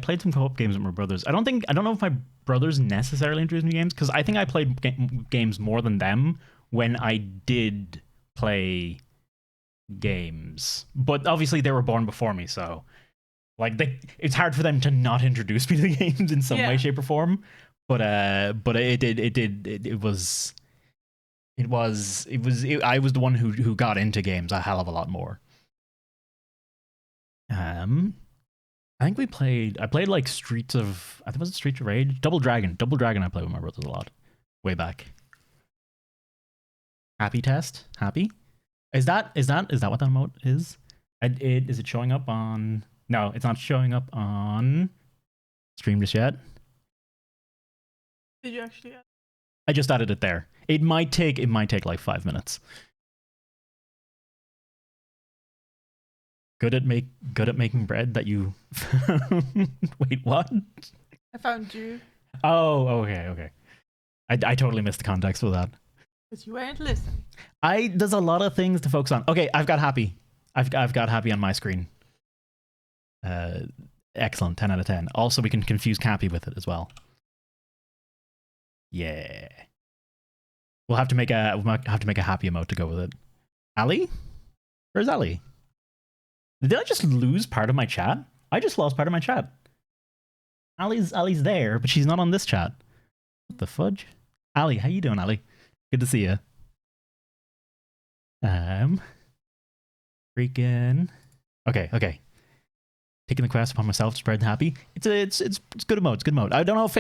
played some co-op games with my brothers. I don't know if my brothers necessarily introduced me to games, because I think I played games more than them when I did play games. But obviously they were born before me, so like it's hard for them to not introduce me to games in some way, shape, or form. But I was the one who got into games a hell of a lot more. I think I played like Streets of Rage? Double Dragon I played with my brothers a lot. Way back. Happy test? Happy? Is that what that emote is? Is it showing up on... No, it's not showing up on stream just yet. Did you actually add? I just added it there. It might take like 5 minutes. Good at making bread that you wait, what? I found you. Oh, okay. I totally missed the context with that. Because you weren't listening. There's a lot of things to focus on. Okay, I've got happy. I've got happy on my screen. Excellent, 10 out of 10. Also, we can confuse Cappy with it as well. Yeah. We'll have to make a happy emote to go with it. Ali? Where's Ali? Did I just lose part of my chat? I just lost part of my chat. Ali's there, but she's not on this chat. What the fudge? Ali, how you doing, Ali? Good to see you. Freaking. Okay. Taking the quest upon myself to spread happy. It's good emote. It's good emote. I don't know if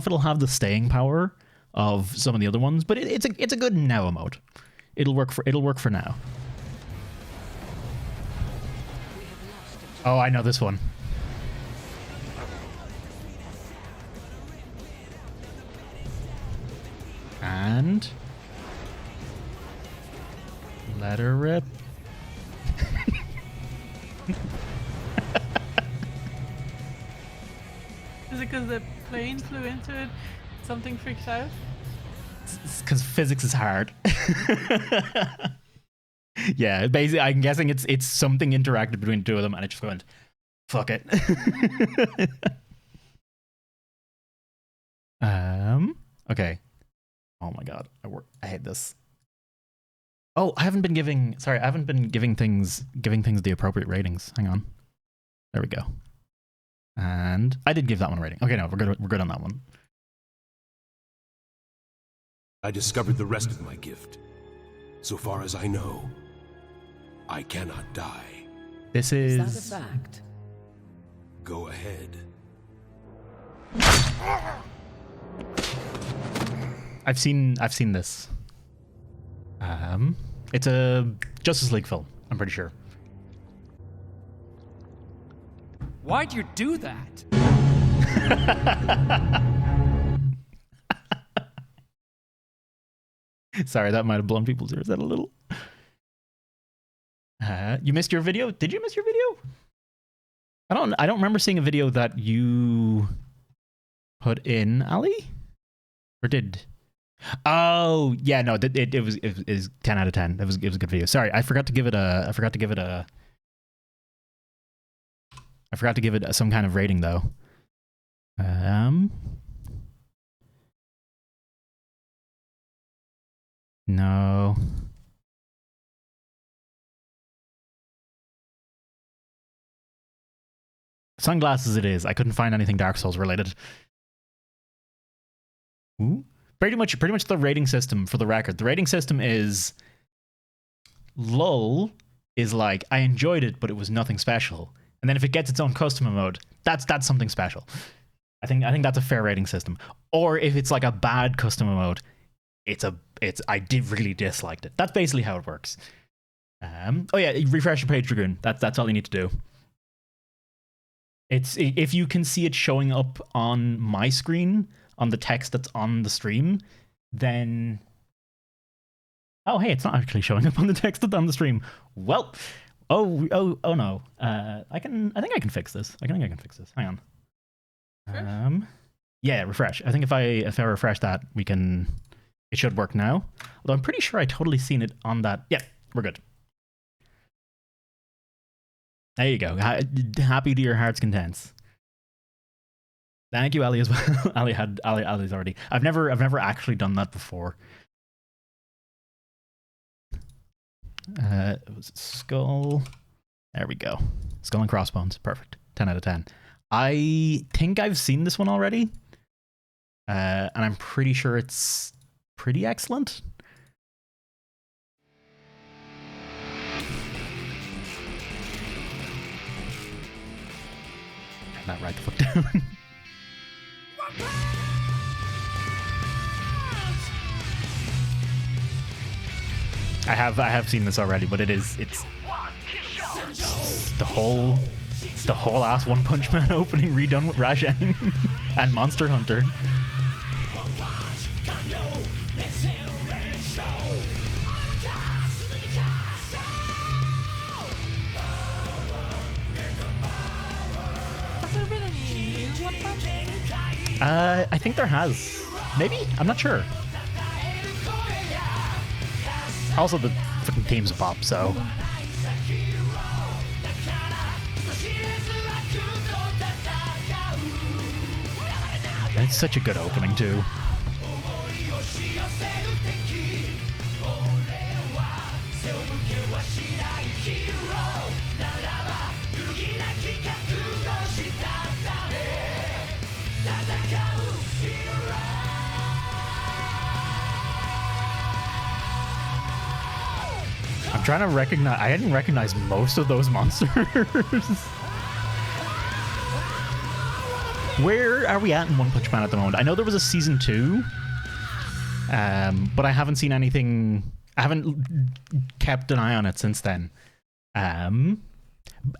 it'll have the staying power of some of the other ones, but it's a good now emote. It'll work for now. Oh, I know this one. And let her rip. Is it because the plane flew into it? Something freaked out? It's because physics is hard. Yeah, basically, I'm guessing it's something interacted between the two of them, and it just went, fuck it. Okay. Oh my god, I hate this. Oh, I haven't been giving things the appropriate ratings. Hang on. There we go. And I did give that one a rating. Okay, no, we're good on that one. I discovered the rest of my gift. So far as I know, I cannot die. This is that a fact? Go ahead. I've seen this. It's a Justice League film, I'm pretty sure. Why'd you do that? Sorry, that might have blown people's ears out a little. You missed your video? Did you miss your video? I don't remember seeing a video that you put in, Ali? Or did? Oh, yeah, no, it was 10 out of 10. It was a good video. Sorry, I forgot to give it some kind of rating though. No. Sunglasses it is. I couldn't find anything Dark Souls related. Ooh. Pretty much the rating system, for the record. The rating system is lull is like, I enjoyed it, but it was nothing special. And then if it gets its own custom mode, that's something special. I think that's a fair rating system. Or if it's like a bad custom mode, I did really disliked it. That's basically how it works. Oh yeah, refresh your page, Dragoon. That's all you need to do. It's if you can see it showing up on my screen on the text that's on the stream, then oh hey, it's not actually showing up on the text that's on the stream. Well, oh no. I think I can fix this. I think I can fix this. Hang on. Yeah, refresh. I think if I refresh that, it should work now. Although I'm pretty sure I totally seen it on that. Yeah, we're good. There you go. Happy to your heart's contents. Thank you, Ali, as well. Ali's already. I've never actually done that before. Was it skull? There we go. Skull and crossbones. Perfect. 10 out of 10. I think I've seen this one already. And I'm pretty sure it's pretty excellent. Turn that right the fuck down. I have seen this already, but it's the whole ass One Punch Man opening redone with Rajan and Monster Hunter. Has there been any new One Punch? I think there has. Maybe? I'm not sure. Also, the fucking theme's a pop, so. It's such a good opening, too. I'm trying to recognize. I didn't recognize most of those monsters. Where are we at in One Punch Man at the moment? I know there was a season 2, but I haven't seen anything. I haven't kept an eye on it since then. And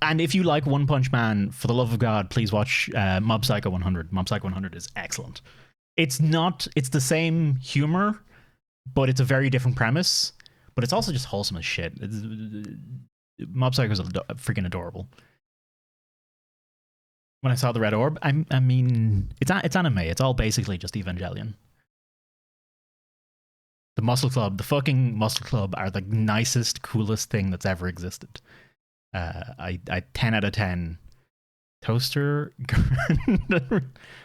if you like One Punch Man, for the love of God, please watch Mob Psycho 100. Mob Psycho 100 is excellent. It's the same humor, but it's a very different premise. But it's also just wholesome as shit. Mob Psycho is freaking adorable. When I saw the red orb, I mean, it's anime. It's all basically just Evangelion. The Muscle Club, the fucking Muscle Club, are the nicest, coolest thing that's ever existed. I 10 out of 10. Toaster.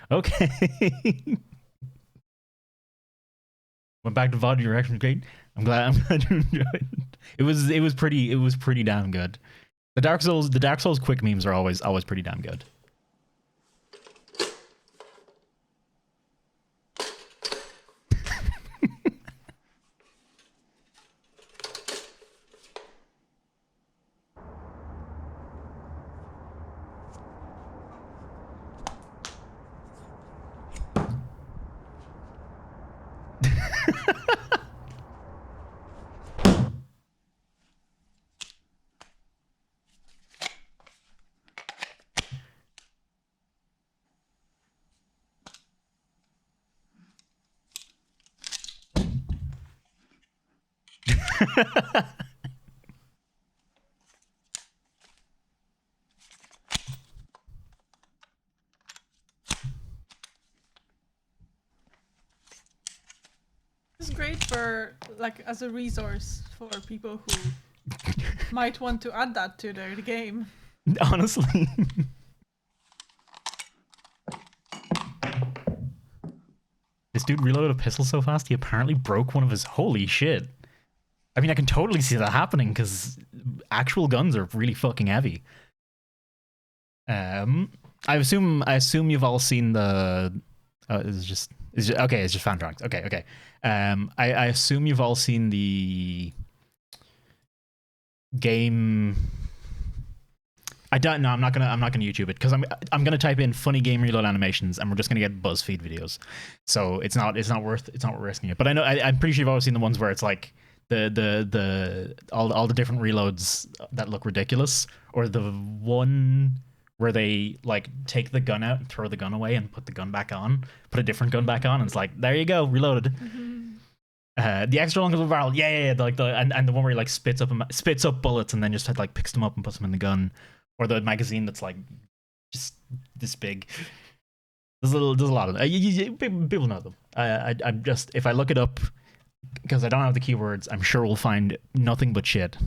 Okay. Went back to VOD. Your reaction was great. I'm glad you enjoyed it. It was pretty damn good. The Dark Souls quick memes are always pretty damn good. It's great for, like, as a resource for people who might want to add that to their game. Honestly. This dude reloaded a pistol so fast, he apparently broke one of his... Holy shit. I mean, I can totally see that happening, because actual guns are really fucking heavy. I assume you've all seen the... it's just Fantronics. Okay. I assume you've all seen the game... I don't know. I'm not gonna YouTube it because I'm gonna type in funny game reload animations and we're just gonna get BuzzFeed videos. So it's not worth risking it. But I know I'm pretty sure you've always seen the ones where it's like all the different reloads that look ridiculous, or the one where they like take the gun out and throw the gun away and put the gun back on, put a different gun back on, and it's like, there you go, reloaded. The extra long barrel, yeah, and the one where he like spits up bullets and then just like picks them up and puts them in the gun. Or the magazine that's like just this big. There's a lot of them. People know them. I'm just, if I look it up, because I don't have the keywords, I'm sure we'll find nothing but shit.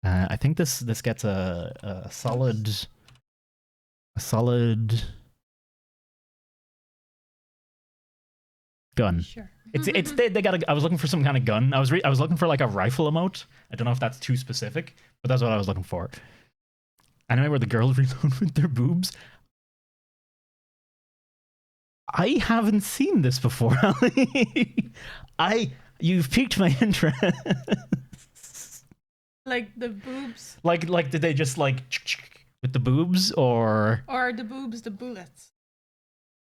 I think this gets a solid gun. Sure. They got I was looking for some kind of gun. I was looking for like a rifle emote. I don't know if that's too specific, but that's what I was looking for. Anime where the girls reload with their boobs. I haven't seen this before, Ali. You've piqued my interest. Like the boobs. Like did they just like with the boobs or are the boobs the bullets?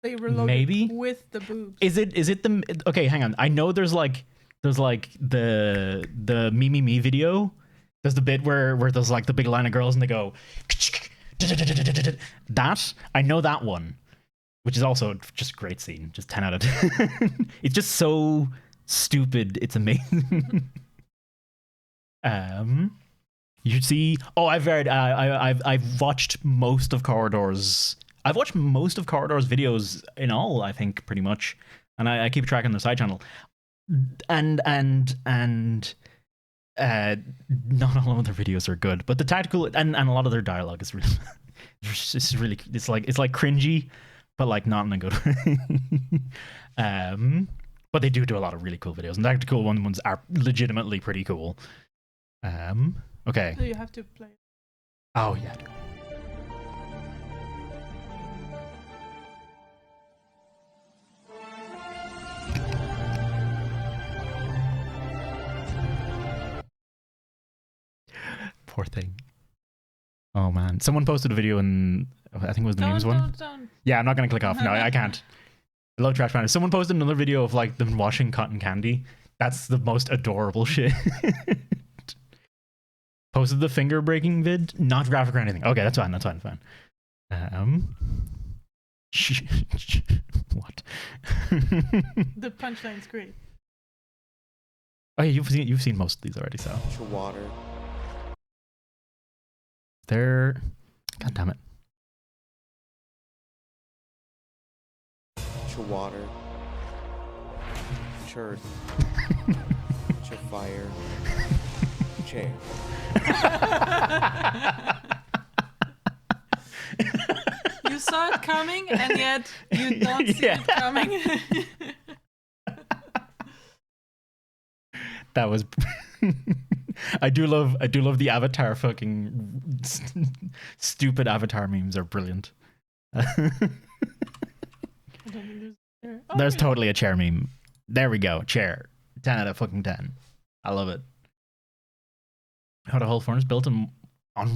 They reloaded maybe with the boobs. Is it the okay? Hang on. I know there's like the me video. There's the bit where there's like the big line of girls and they go that. I know that one, which is also just a great scene. Just 10 out of 10. It's just so stupid. It's amazing. You should see. Oh, I've watched most of Corridor's. I've watched most of Corridor's videos in all, I think, pretty much, and I keep track on the side channel. And not all of their videos are good, but the tactical and a lot of their dialogue is really, it's like cringy, but like not in a good way. But they do a lot of really cool videos, and the tactical ones are legitimately pretty cool. Okay. So you have to play. Oh yeah. Poor thing. Oh man, someone posted a video in I think it was the memes one. Don't. Yeah, I'm not gonna click off. No, I can't. I love Trash Panda. Someone posted another video of like them washing cotton candy. That's the most adorable shit. Posted the finger breaking vid, not graphic or anything. Okay, that's fine. What? The punchline's great. Oh yeah, you've seen most of these already, so. Water. They're, god damn it. Water. Earth. Fire. Chair. You saw it coming, and yet you don't see it coming. That was. I do love the Avatar fucking stupid Avatar memes are brilliant. There's totally a chair meme. There we go, chair. 10 out of fucking 10. I love it. How the whole furnace built on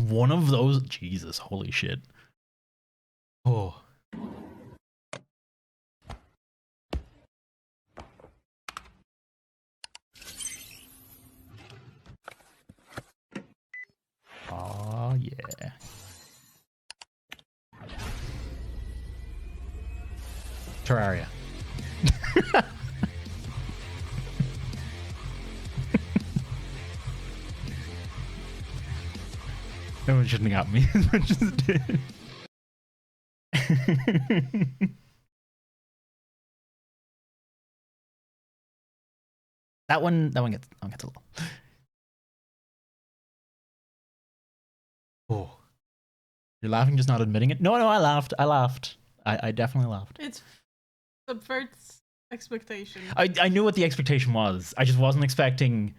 one of those. Jesus, holy shit. Oh. Oh yeah. Terraria. No one shouldn't have got me as much as it did. That one gets a little. Oh, you're laughing, just not admitting it. No, I laughed. I definitely laughed. It subverts expectation. I knew what the expectation was. I just wasn't expecting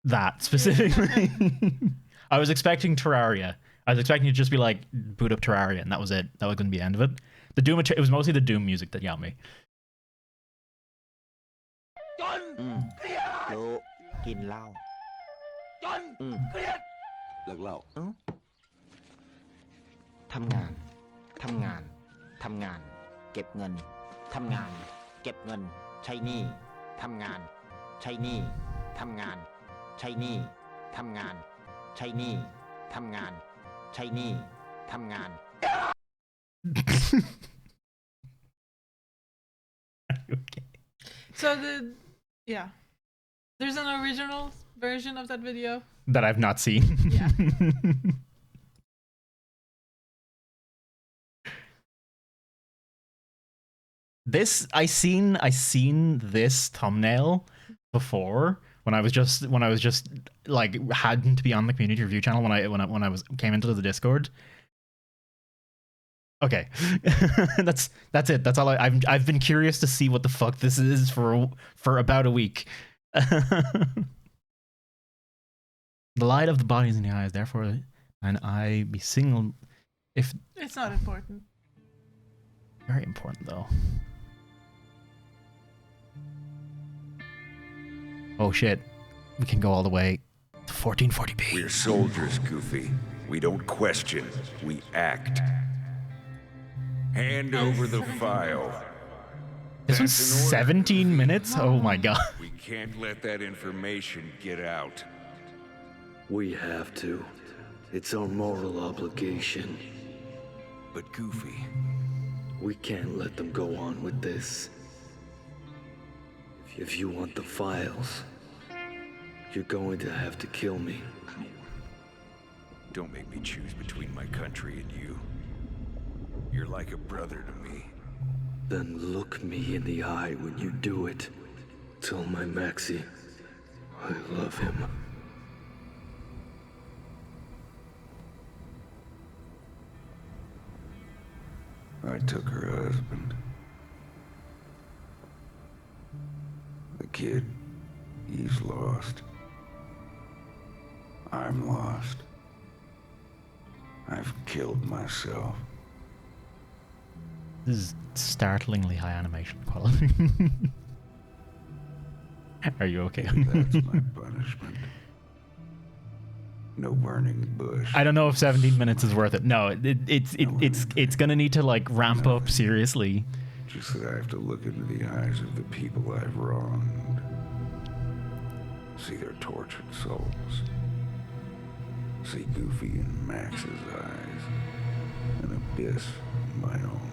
that specifically. I was expecting Terraria. I was expecting it to just be like boot up Terraria, and that was it. That was going to be the end of it. The Doom. It was mostly the Doom music that got me. รู้กินเหล้าเลิกเหล้าทำงานเก็บเงินทำงานเก็บเงินใช้หนี้ทำงานใช้หนี้ทำงานใช้หนี้ทำงานใช้หนี้ทำงานใช้หนี้ทำงาน So there's an original version of that video that I've not seen. Yeah. This I seen this thumbnail before when I was just like hadn't to be on the community review channel when I came into the Discord. Okay, that's it. That's all. I've been curious to see what the fuck this is for about a week. The light of the body is in the eyes, therefore, an eye be single. If It's not important. very important though. Oh shit, we can go all the way to 1440p. We're soldiers, Goofy. We don't question, we act. Hand over the file. This one's 17 minutes? Oh my god. We can't let that information get out. We have to. It's our moral obligation. But Goofy... We can't let them go on with this. If you want the files, you're going to have to kill me. Don't make me choose between my country and you. You're like a brother to me. Then look me in the eye when you do it. Tell my Maxie I love him. I took her husband. The kid, he's lost. I'm lost. I've killed myself. This is startlingly high animation quality. Are you okay? That's my punishment. No burning bush. I don't know if 17 minutes is worth it. No, it's gonna need to like ramp up seriously. Just that I have to look into the eyes of the people I've wronged. See their tortured souls. See Goofy in Max's eyes. An abyss in my own.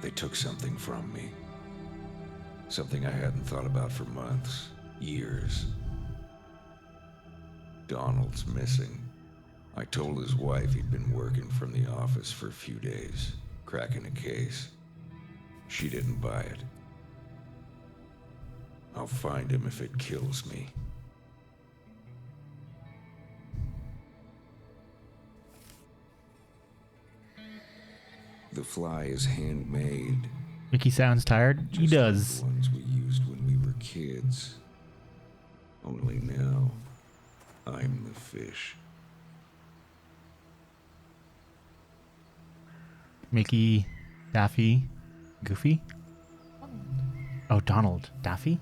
They took something from me. Something I hadn't thought about for months, years. Donald's missing. I told his wife he'd been working from the office for a few days, cracking a case. She didn't buy it. I'll find him if it kills me. The fly is handmade. Mickey sounds tired. He does. The ones we used when we were kids. Only now, I'm the fish. Mickey, Daffy, Goofy. Oh, Donald, Daffy.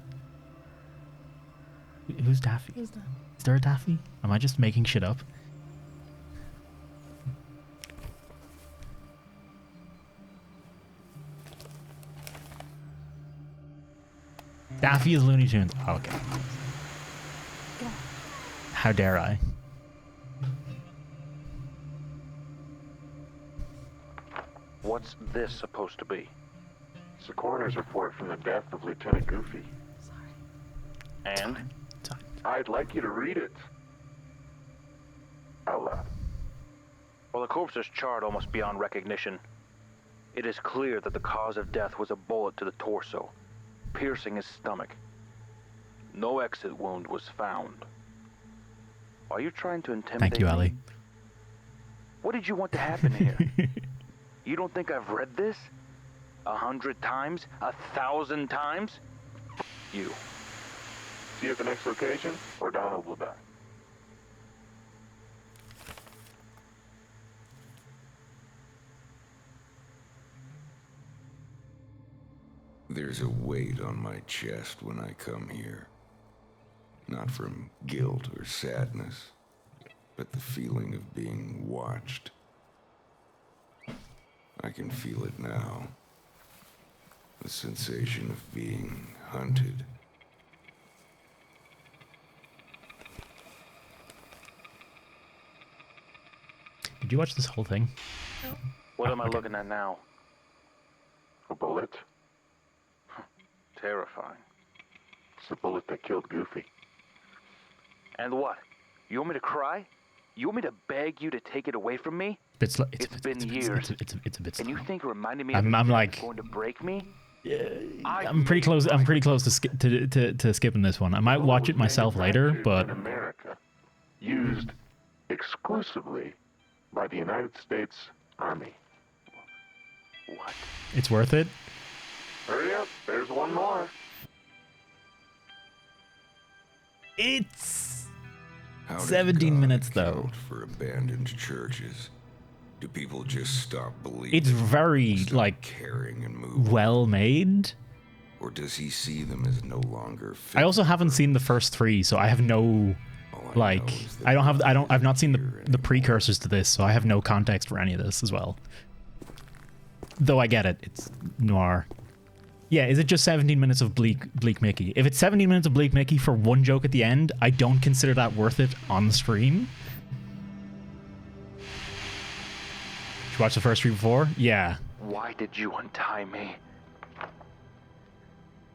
Who's Daffy? Who's that? Is there a Daffy? Am I just making shit up? Daffy is Looney Tunes. Oh, okay. How dare I? What's this supposed to be? It's the coroner's report from the death of Lieutenant Goofy. And? I'd like you to read it. Out loud. While the corpse is charred almost beyond recognition, it is clear that the cause of death was a bullet to the torso, piercing his stomach. No exit wound was found. Are you trying to intimidate Thank you, me? Ellie. What did you want to happen here? You don't think I've read this? 100 times? 1,000 times? You. See you at the next location, or Donald will die. There's a weight on my chest when I come here. Not from guilt or sadness, but the feeling of being watched. I can feel it now. The sensation of being hunted. you watch this whole thing? What am I looking at now? A bullet? Terrifying. It's the bullet that killed Goofy. And what? You want me to cry? You want me to beg you to take it away from me? It's been years. It's a bit slow. And you think reminding me I'm of like going to break me? I'm pretty close. I'm pretty close to skipping this one. I might watch it myself later, but In America, used exclusively by the United States Army. What? it's worth it. Hurry up, there's one more. It's How does 17 God minutes though. account for abandoned churches? Do people just stop believing? It's very like caring and moving, well made. or does he see them as no longer fit? I also haven't seen the first 3, so I have no like I've not seen the precursors to this, so I have no context for any of this as well. Though I get it, it's noir. Yeah, is it just 17 minutes of Bleak Mickey? If it's 17 minutes of Bleak Mickey for one joke at the end, I don't consider that worth it on the stream. Did you watch the first 3 before? Yeah. Why did you untie me?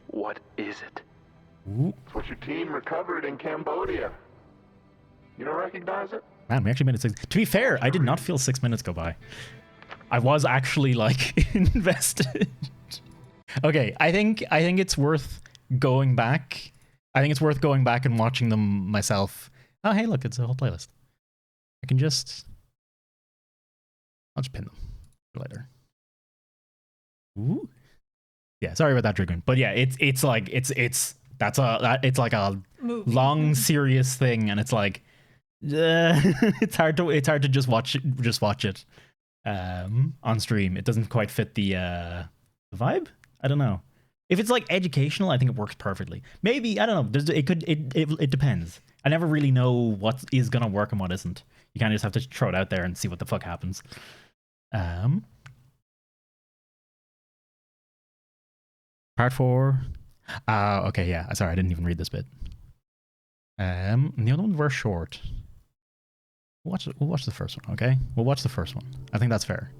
What is it? Ooh. It's what your team recovered in Cambodia. You don't recognize it? Man, we actually made it 6. To be fair, I did not feel 6 minutes go by. I was actually like invested. Okay, I think it's worth going back. I think it's worth going back and watching them myself. Oh, hey, look, it's a whole playlist. I can just... I'll just pin them for later. Ooh. Yeah, sorry about that, Dragoon. But yeah, it's like it's like a long serious thing, and it's like it's hard to just watch it on stream. It doesn't quite fit the vibe. I don't know. If it's like educational, I think it works perfectly. Maybe, I don't know. It depends. I never really know what is gonna work and what isn't. You kind of just have to throw it out there and see what the fuck happens. Part 4. Okay, yeah. Sorry, I didn't even read this bit. And the other ones were short. We'll watch the first one, okay? We'll watch the first one. I think that's fair.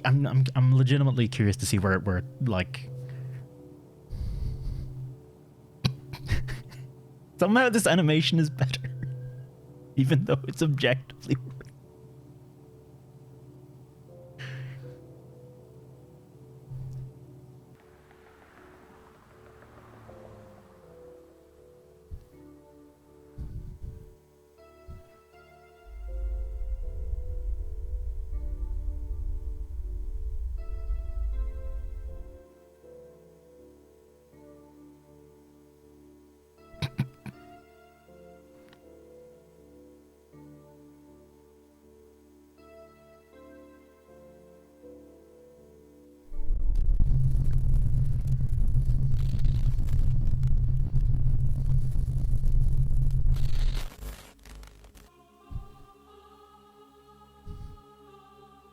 I'm legitimately curious to see where like somehow this animation is better, even though it's objectively.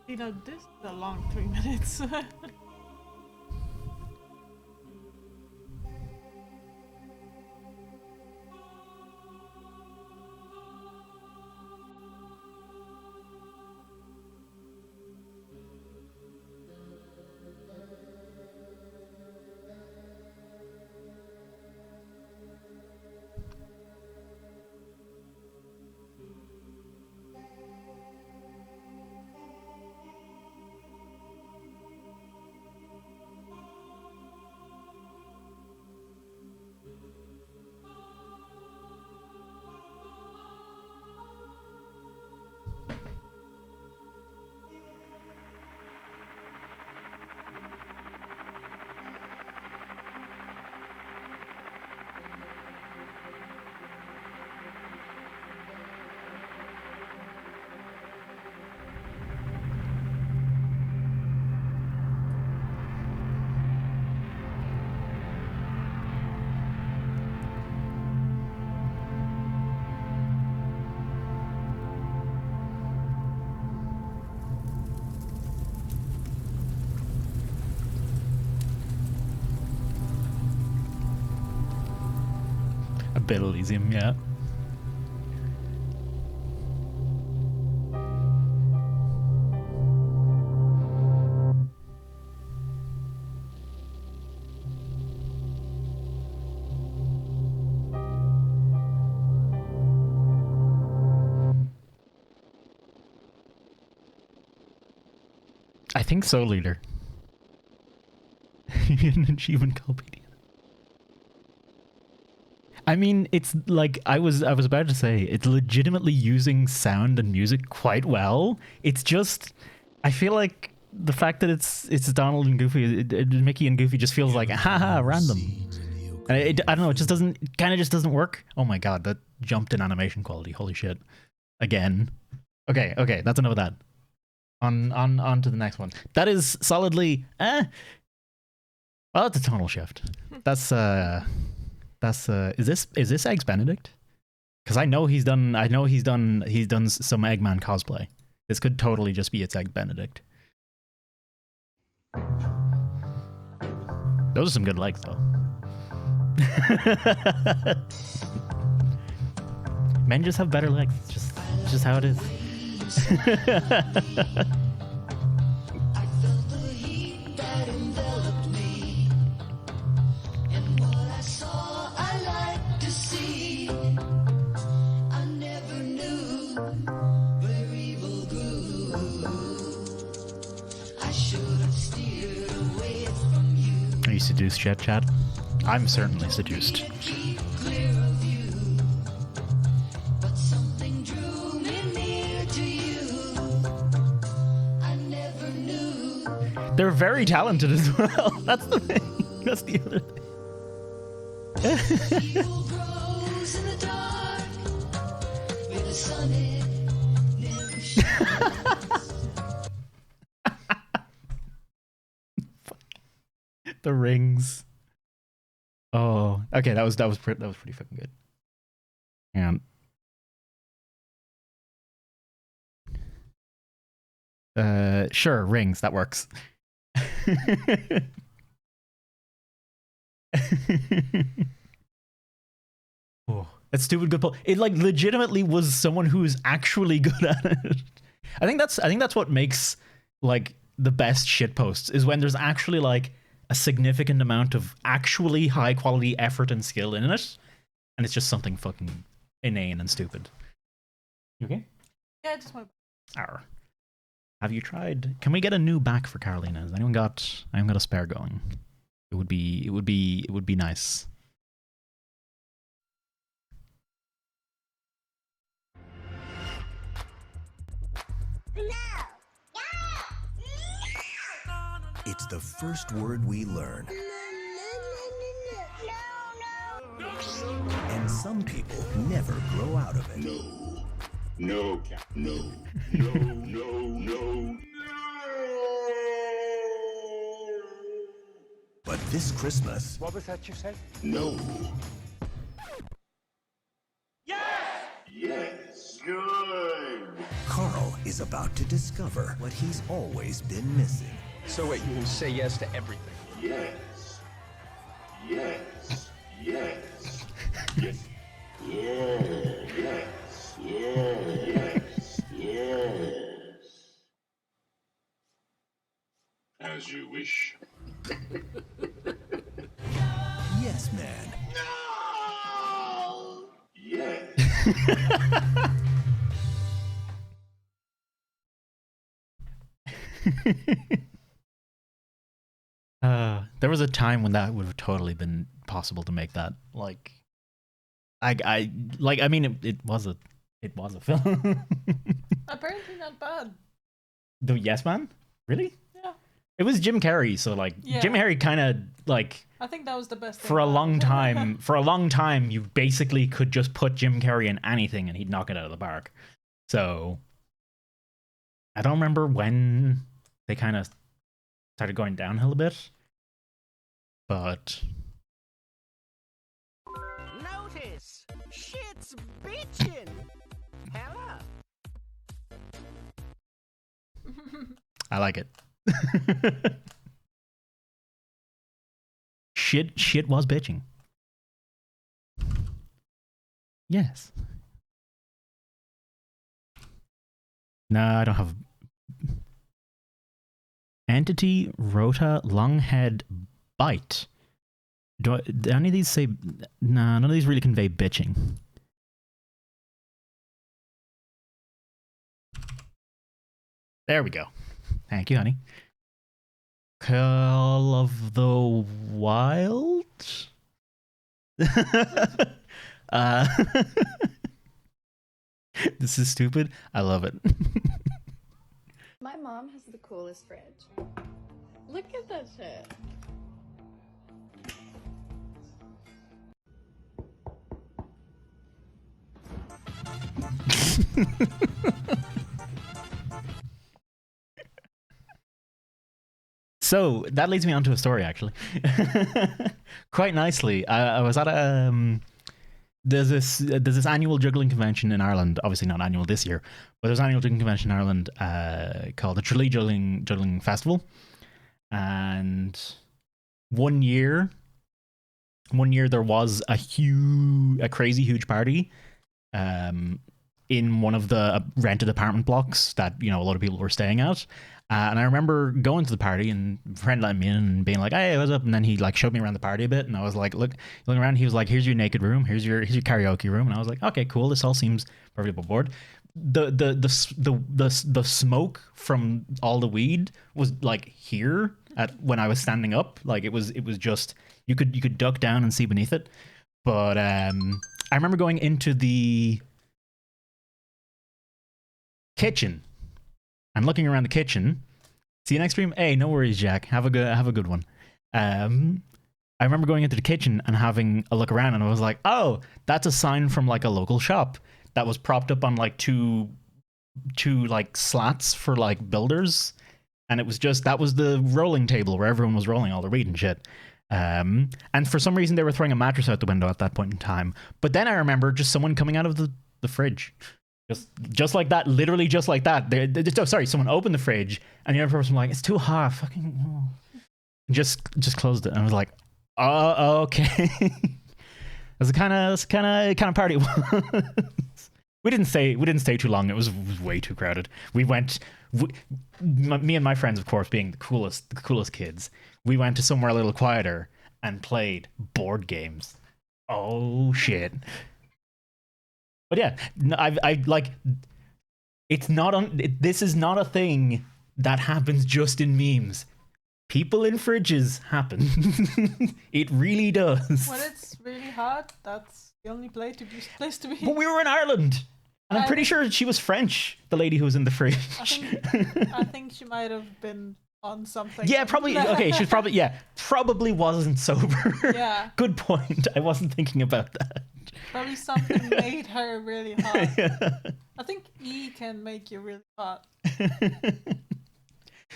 You know, this is a long 3 minutes. A bit Elysium, yeah. think so, leader. An achievement Calpedia. I mean, it's like I was about to say, it's legitimately using sound and music quite well. It's just, I feel like the fact that it's Donald and Goofy, Mickey and Goofy just feels like haha random. I don't know. It just doesn't. It kind of just doesn't work. Oh my god, that jumped in animation quality. Holy shit! Again. Okay. That's enough of that. On to the next one. That is solidly. Well, that's a tonal shift. That's is this Eggs Benedict? Because I know he's done some Eggman cosplay. This could totally just be its Egg Benedict. Those are some good legs, though. Men just have better legs. It's just how it is. Are you seduced yet, Chad? I'm certainly seduced. They're very talented as well. That's the thing. That's the other thing. The rings. Oh, okay. That was pretty fucking good. And sure, rings. That works. Oh, that's stupid good pull. It like legitimately was someone who's actually good at it. I think that's what makes like the best shit posts is when there's actually like a significant amount of actually high quality effort and skill in it, and it's just something fucking inane and stupid. You okay? Yeah, I just want. Arr. Have you tried? Can we get a new back for Carolina? Has anyone got? I haven't got a spare going. It would be nice. It's the first word we learn. And some people never grow out of it. No. But this Christmas... What was that you said? No. Yes! Good! Carl is about to discover what he's always been missing. So wait, you will say yes to everything? Yes. Yes. Yes. Yes. Yes. Yes. Yes. As you wish. Yes, man. No! Yes. There was a time when that would have totally been possible to make that. Like, I mean, it was a film. Apparently not bad. The Yes Man? Really? Yeah. It was Jim Carrey, so like Yeah. Jim Carrey kind of like I think that was the best thing for a about long it. time. For a long time, you basically could just put Jim Carrey in anything and he'd knock it out of the park. So I don't remember when they kind of started going downhill a bit, but Notice, shit's bitchin'. Hello. I like it. Shit was bitching. Yes. No, I don't have. Entity, rota, longhead, bite. Do any of these say? Nah, none of these really convey bitching. There we go. Thank you, honey. Call of the Wild. uh, this is stupid. I love it. My mom has the coolest fridge. Look at that shit. So that leads me on to a story, actually. Quite nicely. I was at a there's this annual juggling convention in Ireland. Obviously not annual this year, but there's an annual juggling convention in Ireland called the Tralee Juggling Festival. And one year there was a crazy huge party in one of the rented apartment blocks that, you know, a lot of people were staying at. And I remember going to the party and a friend let me in and being like, "Hey, what's up?" And then he like showed me around the party a bit, and I was like, looking around. He was like, "Here's your naked room. Here's your karaoke room." And I was like, "Okay, cool. This all seems perfectly above board." The smoke from all the weed was like here when I was standing up. Like it was just you could duck down and see beneath it. But I remember going into the kitchen. I'm looking around the kitchen. See you next stream? Hey, no worries, Jack. Have a good one. I remember going into the kitchen and having a look around, and I was like, "Oh, that's a sign from like a local shop that was propped up on like two like slats for like builders." And it was that was the rolling table where everyone was rolling all their weed and shit. And for some reason they were throwing a mattress out the window at that point in time. But then I remember just someone coming out of the fridge. Just like that, literally just like that. Someone opened the fridge and the other person was like, "It's too hot, fucking." Just closed it, and I was like, "Oh, okay." That's kind of party it was. We didn't stay too long. It was way too crowded. We went. Me and my friends, of course, being the coolest kids, we went to somewhere a little quieter and played board games. Oh shit. But yeah, I like. It's not this is not a thing that happens just in memes. People in fridges happen. It really does. When it's really hot, that's the only place to be. But we were in Ireland, and I'm pretty sure she was French. The lady who was in the fridge. I think she might have been on something. Yeah, probably. Okay, she was probably wasn't sober. Yeah. Good point. I wasn't thinking about that. Probably something made her really hot. Yeah. I think E can make you really hot.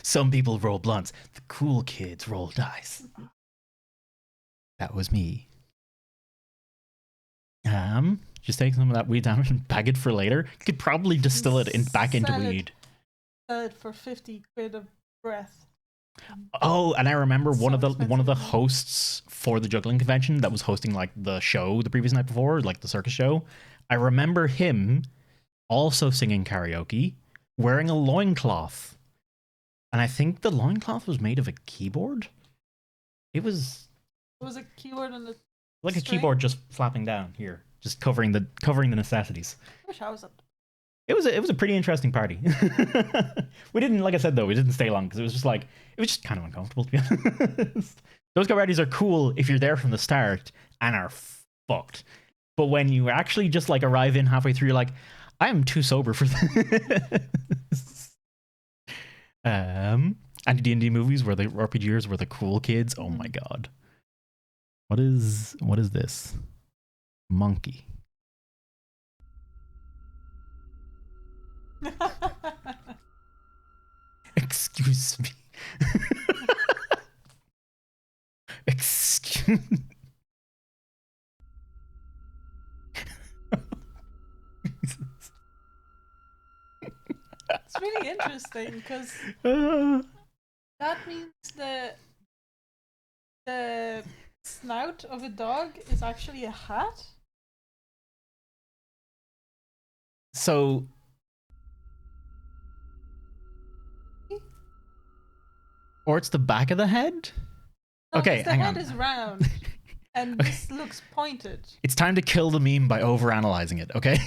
Some people roll blunts. The cool kids roll dice. That was me. Just take some of that weed down and bag it for later. You could probably distill it back into weed. Sell it for 50 quid a breath. Oh, and I remember one of the hosts for the juggling convention that was hosting like the show the previous night before, like the circus show. I remember him also singing karaoke, wearing a loincloth. And I think the loincloth was made of a keyboard. It was a keyboard on the like a keyboard just flapping down here, just covering the necessities. I wish I was up. It was a pretty interesting party. We didn't, like I said though, we didn't stay long because it was just kind of uncomfortable, to be honest. Those go parties are cool if you're there from the start and are fucked. But when you actually just like arrive in halfway through, you're like, I'm too sober for this. And the D&D movies where the RPGers were the cool kids. Oh my god. What is this? Monkey. Excuse me. Excuse me. It's really interesting because that means the snout of a dog is actually a hat. So or it's the back of the head? No, okay, the hang head on. is round and this looks pointed. It's time to kill the meme by overanalyzing it, okay?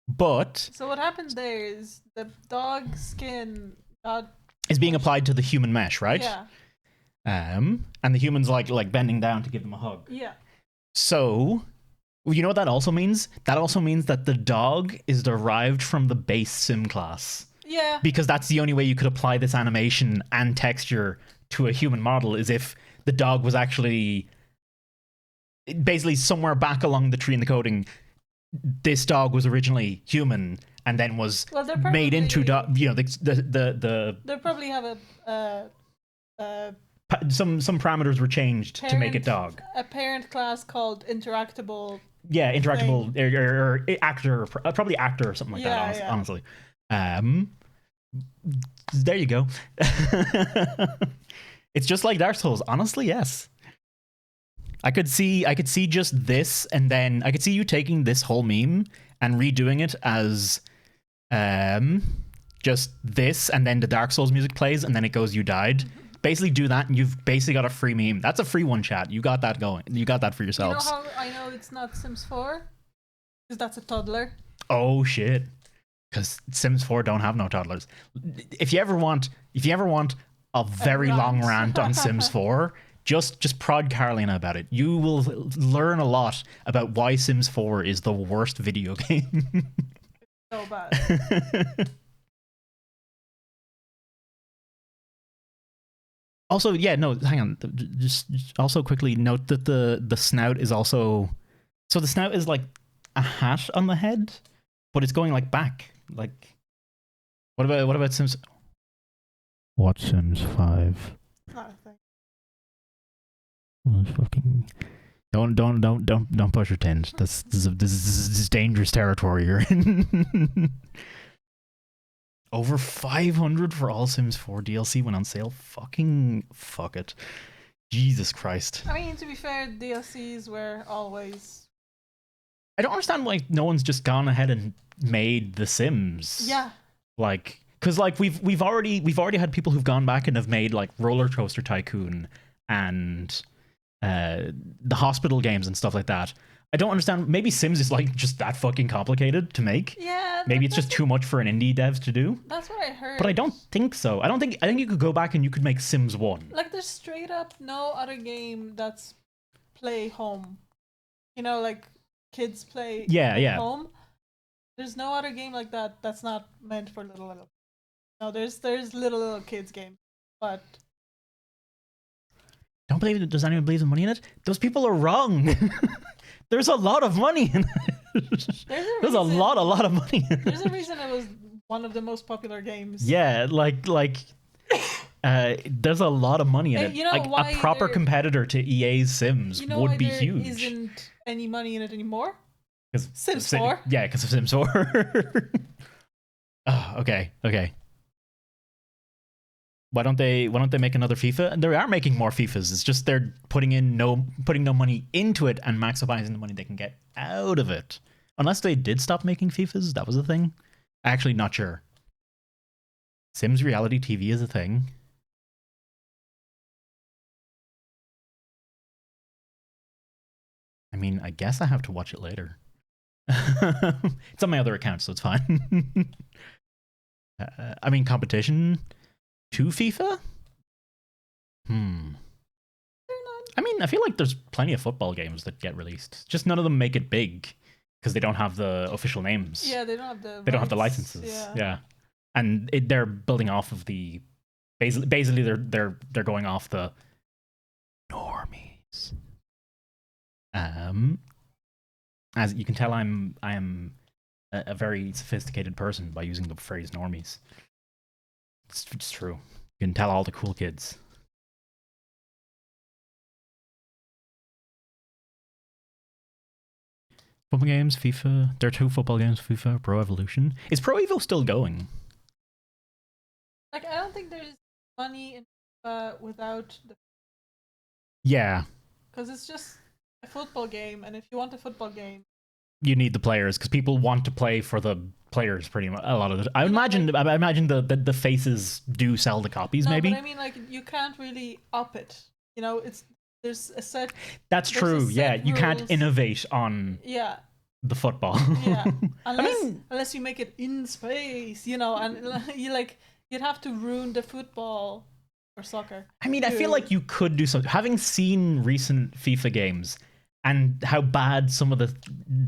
But so what happened there is the dog skin got is being applied to the human mesh, right? Yeah. And the human's like bending down to give them a hug. Yeah. So, you know what that also means? That also means that the dog is derived from the base sim class. Yeah. Because that's the only way you could apply this animation and texture to a human model, is if the dog was actually basically somewhere back along the tree in the coding. This dog was originally human and then was made into dog. You know, the they probably have some parameters were changed to make it dog. A parent class called interactable. Yeah, interactable or actor, probably actor or something like that. Honestly, there you go. It's just like Dark Souls. Honestly, yes. I could see just this, and then I could see you taking this whole meme and redoing it as just this, and then the Dark Souls music plays, and then it goes, "You died." Basically do that, and you've basically got a free meme. That's a free one, chat. You got that going. You got that for yourselves. You know how I know it's not Sims 4? Because that's a toddler. Oh shit! Because Sims 4 don't have no toddlers. If you ever want a very long rant on Sims 4, just prod Carolina about it. You will learn a lot about why Sims 4 is the worst video game. So bad. Also, yeah, no, hang on. Just also quickly note that the snout is also... So the snout is like a hat on the head, but it's going like back. Like, what about Sims? What Sims 5? Not a thing. Well, fucking don't push your tent. This is dangerous territory you're in. Over 500 for all Sims 4 DLC went on sale. Fucking fuck it. Jesus Christ. I mean, to be fair, DLCs were always... I don't understand why no one's just gone ahead and made The Sims. Yeah. Like, because like we've already had people who've gone back and have made like Roller Coaster Tycoon and the hospital games and stuff like that. I don't understand. Maybe Sims is like just that fucking complicated to make. Yeah. Maybe it's just too much for an indie dev to do. That's what I heard. But I don't think so. I think you could go back and you could make Sims 1. Like, there's straight up no other game that's play home. You know, like kids play home. There's no other game like that that's not meant for little. No, there's little kids game, but don't believe it. Does anyone believe the money in it? Those people are wrong. There's a lot of money in it. There's a lot of money in it. There's a reason it was one of the most popular games. Yeah, there's a lot of money in it. You know like why a proper competitor to EA's Sims would be huge. There isn't any money in it anymore? Sims 4? Yeah, because of Sims 4. Oh, okay. Why don't they make another FIFA? And they are making more FIFAs. It's just they're putting no money into it and maximizing the money they can get out of it. Unless they did stop making FIFAs, that was a thing. Actually, not sure. Sims reality TV is a thing. I mean, I guess I have to watch it later. It's on my other account, so it's fine. I mean, competition to FIFA? I mean, I feel like there's plenty of football games that get released. Just none of them make it big because they don't have the official names. Yeah, they don't have the. They don't have the licenses. Yeah. And they're building off of the. Basically, they're going off the normies. As you can tell, I am a very sophisticated person by using the phrase normies. It's true. You can tell all the cool kids. Football games, FIFA. There are 2 football games, FIFA, Pro Evolution. Is Pro Evo still going? Like, I don't think there's money in without the... Yeah. Because it's just a football game, and if you want a football game... You need the players, because people want to play for the players pretty much a lot of it. I imagine the faces do sell the copies, maybe. But I mean, like, you can't really up it. You know, there's a set. That's true. Yeah, you can't innovate on. Yeah. The football. Yeah, unless you make it in space, you know, and you like You'd have to ruin the football or soccer. I mean, I feel like you could do something. Having seen recent FIFA games and how bad some of the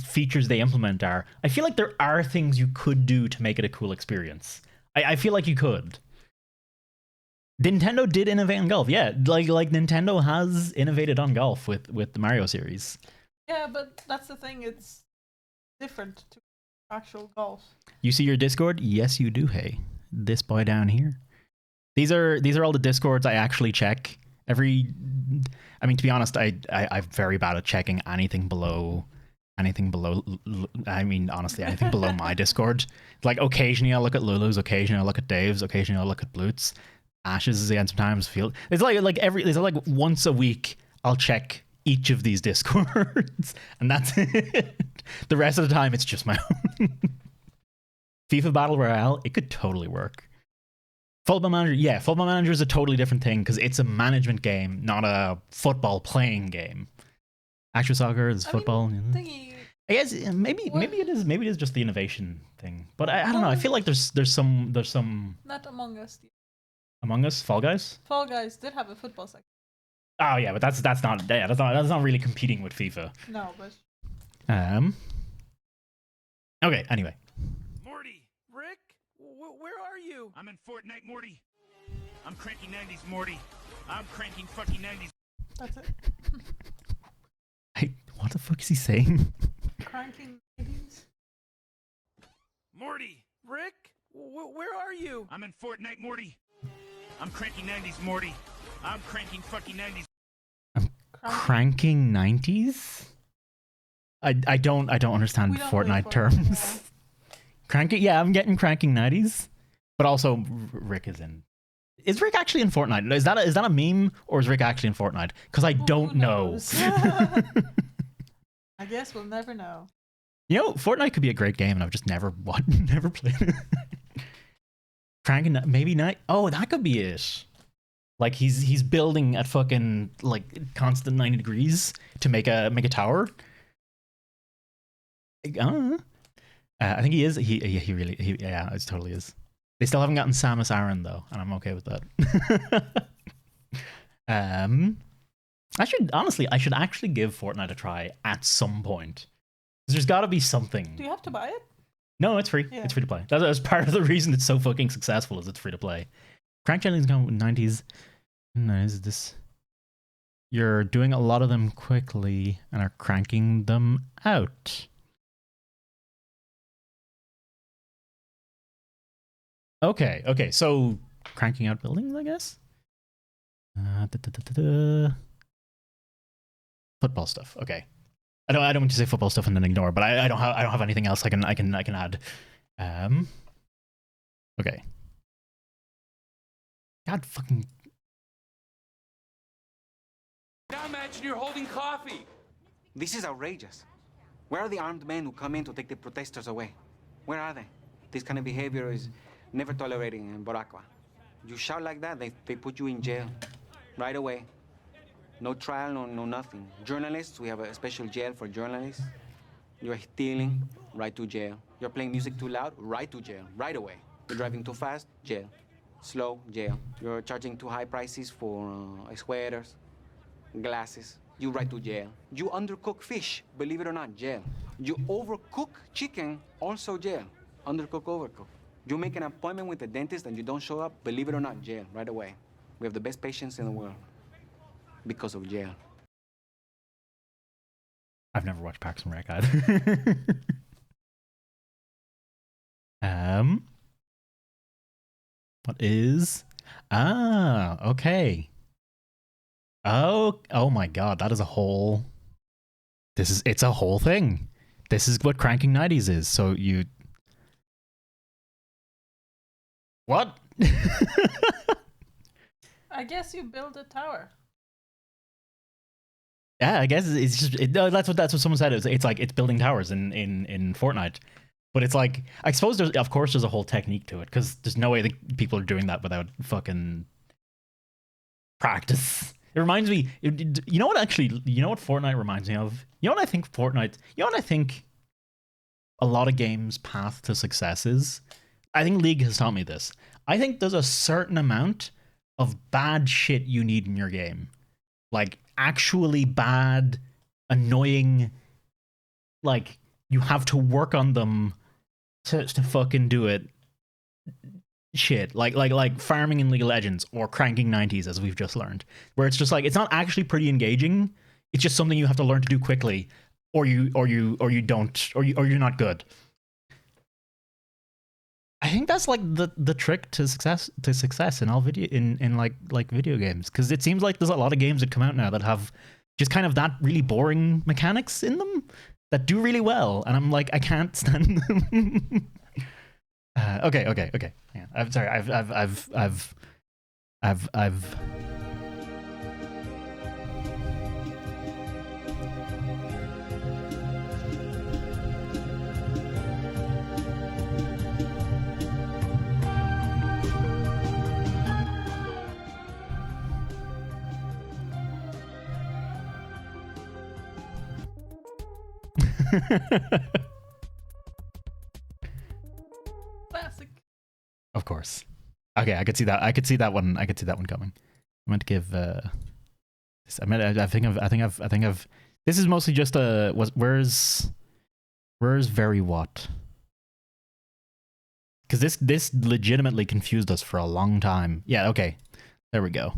features they implement are, I feel like there are things you could do to make it a cool experience. I feel like you could. Nintendo did innovate on golf. Yeah, like Nintendo has innovated on golf with the Mario series. Yeah, but that's the thing. It's different to actual golf. You see your Discord? Yes, you do. Hey, this boy down here. These are all the Discords I actually check every. I mean, to be honest, I'm very bad at checking anything below. I mean, honestly, anything below my Discord. Like occasionally I'll look at Lulu's, occasionally I'll look at Dave's, occasionally I'll look at Blute's. Ashes again sometimes. Field. It's like once a week I'll check each of these Discords, and that's it. The rest of the time it's just my own. FIFA Battle Royale, it could totally work. Football Manager, yeah, Football Manager is a totally different thing because it's a management game, not a football playing game. Actual soccer is football. I guess maybe it is just the innovation thing, but I don't know. I feel like there's some Not Among Us. Among Us, Fall Guys. Fall Guys did have a football section. Oh yeah, but that's not really competing with FIFA. No, but okay. Anyway. Morty, Rick, where are you? I'm in Fortnite, Morty. I'm cranking 90s, Morty. I'm cranking fucking 90s. That's it. Hey, what the fuck is he saying? Cranking 90s. Morty, Rick, where are you? I'm in Fortnite, Morty. I'm cranking 90s, Morty. I'm cranking fucking 90s. Cranking 90s? I don't understand Fortnite terms. Cranking, yeah, I'm getting cranking 90s, but also Rick is in. Is Rick actually in Fortnite? Is that a meme, or is Rick actually in Fortnite? Because I don't know. I guess we'll never know. You know, Fortnite could be a great game, and I've just never played it. Cranking, maybe not. Oh, that could be it. Like he's building at fucking like constant 90 degrees to make a tower. I think he is. He really it totally is. They still haven't gotten Samus Aran though, and I'm okay with that. I should actually give Fortnite a try at some point. There's got to be something. Do you have to buy it? No, it's free. Yeah. It's free to play. That's part of the reason it's so fucking successful is it's free to play. Crank Challenge going with 90s. Nice. This. You're doing a lot of them quickly and are cranking them out. Okay. So cranking out buildings, I guess. Football stuff. Okay. I don't want to say football stuff and then ignore, but I don't have anything else I can add. Okay. God fucking. Now imagine you're holding coffee. This is outrageous. Where are the armed men who come in to take the protesters away? Where are they? This kind of behavior is never tolerated in Boracua. You shout like that, they put you in jail right away. No trial, no nothing. Journalists, we have a special jail for journalists. You're stealing, right to jail. You're playing music too loud, right to jail, right away. You're driving too fast, jail. Slow, jail. You're charging too high prices for sweaters, glasses. You right to jail. You undercook fish, believe it or not, jail. You overcook chicken, also jail. Undercook, overcook. You make an appointment with the dentist and you don't show up, believe it or not, jail, right away. We have the best patients in the world because of jail. I've never watched Parks and Rec either. What is? Okay. Oh my god, that is a whole. It's a whole thing. This is what cranking 90s is. So you. What? I guess you build a tower. Yeah, I guess it's just that's what someone said. It's like it's building towers in Fortnite, but it's like I suppose there's a whole technique to it because there's no way that people are doing that without fucking practice. It reminds me, you know what Fortnite reminds me of? You know what I think a lot of games' path to success is? I think League has taught me this. I think there's a certain amount of bad shit you need in your game. Like, actually bad, annoying, like, you have to work on them to fucking do it. Shit. Like farming in League of Legends or cranking 90s, as we've just learned. Where it's just like, it's not actually pretty engaging. It's just something you have to learn to do quickly, or you don't, or you're not good. I think that's like the trick to success in all video in like video games, because it seems like there's a lot of games that come out now that have just kind of that really boring mechanics in them that do really well, and I'm like, I can't stand them. Okay. Yeah, I'm sorry. I've Classic. Of course. Okay, I could see that. I could see that one. I could see that one coming. I'm going to give. I think I've. This is mostly just a. Where's very what? Because this legitimately confused us for a long time. Yeah. Okay. There we go.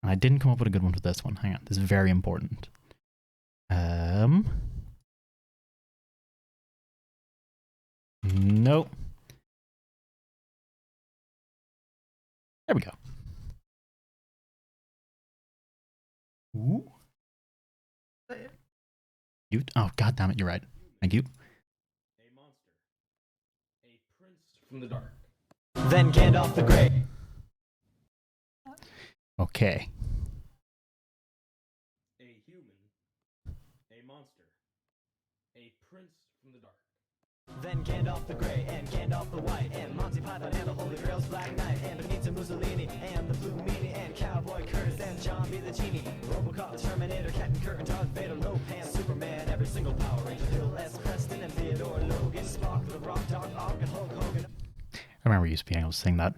And I didn't come up with a good one for this one. Hang on. This is very important. Nope. There we go. Ooh. You. Oh, god damn it! You're right. Thank you. A monster. A prince from the dark. Then Gandalf the Grey. Okay. A human. A monster. A prince from the dark. Then Gandalf the Grey and Gandalf the White and Monty Python and the Holy Grail's Black Knight and Benito Mussolini and the Blue Meanie and Cowboy Curtis and John B. the Genie, Robocop, the Terminator, Captain Kirk and Darth Vader, Lopan, Superman, every single Power Ranger, Bill S. Preston and Theodore Logan, Spock, the Rock, Doc Ock, and Hulk Hogan. I remember you being able to sing that.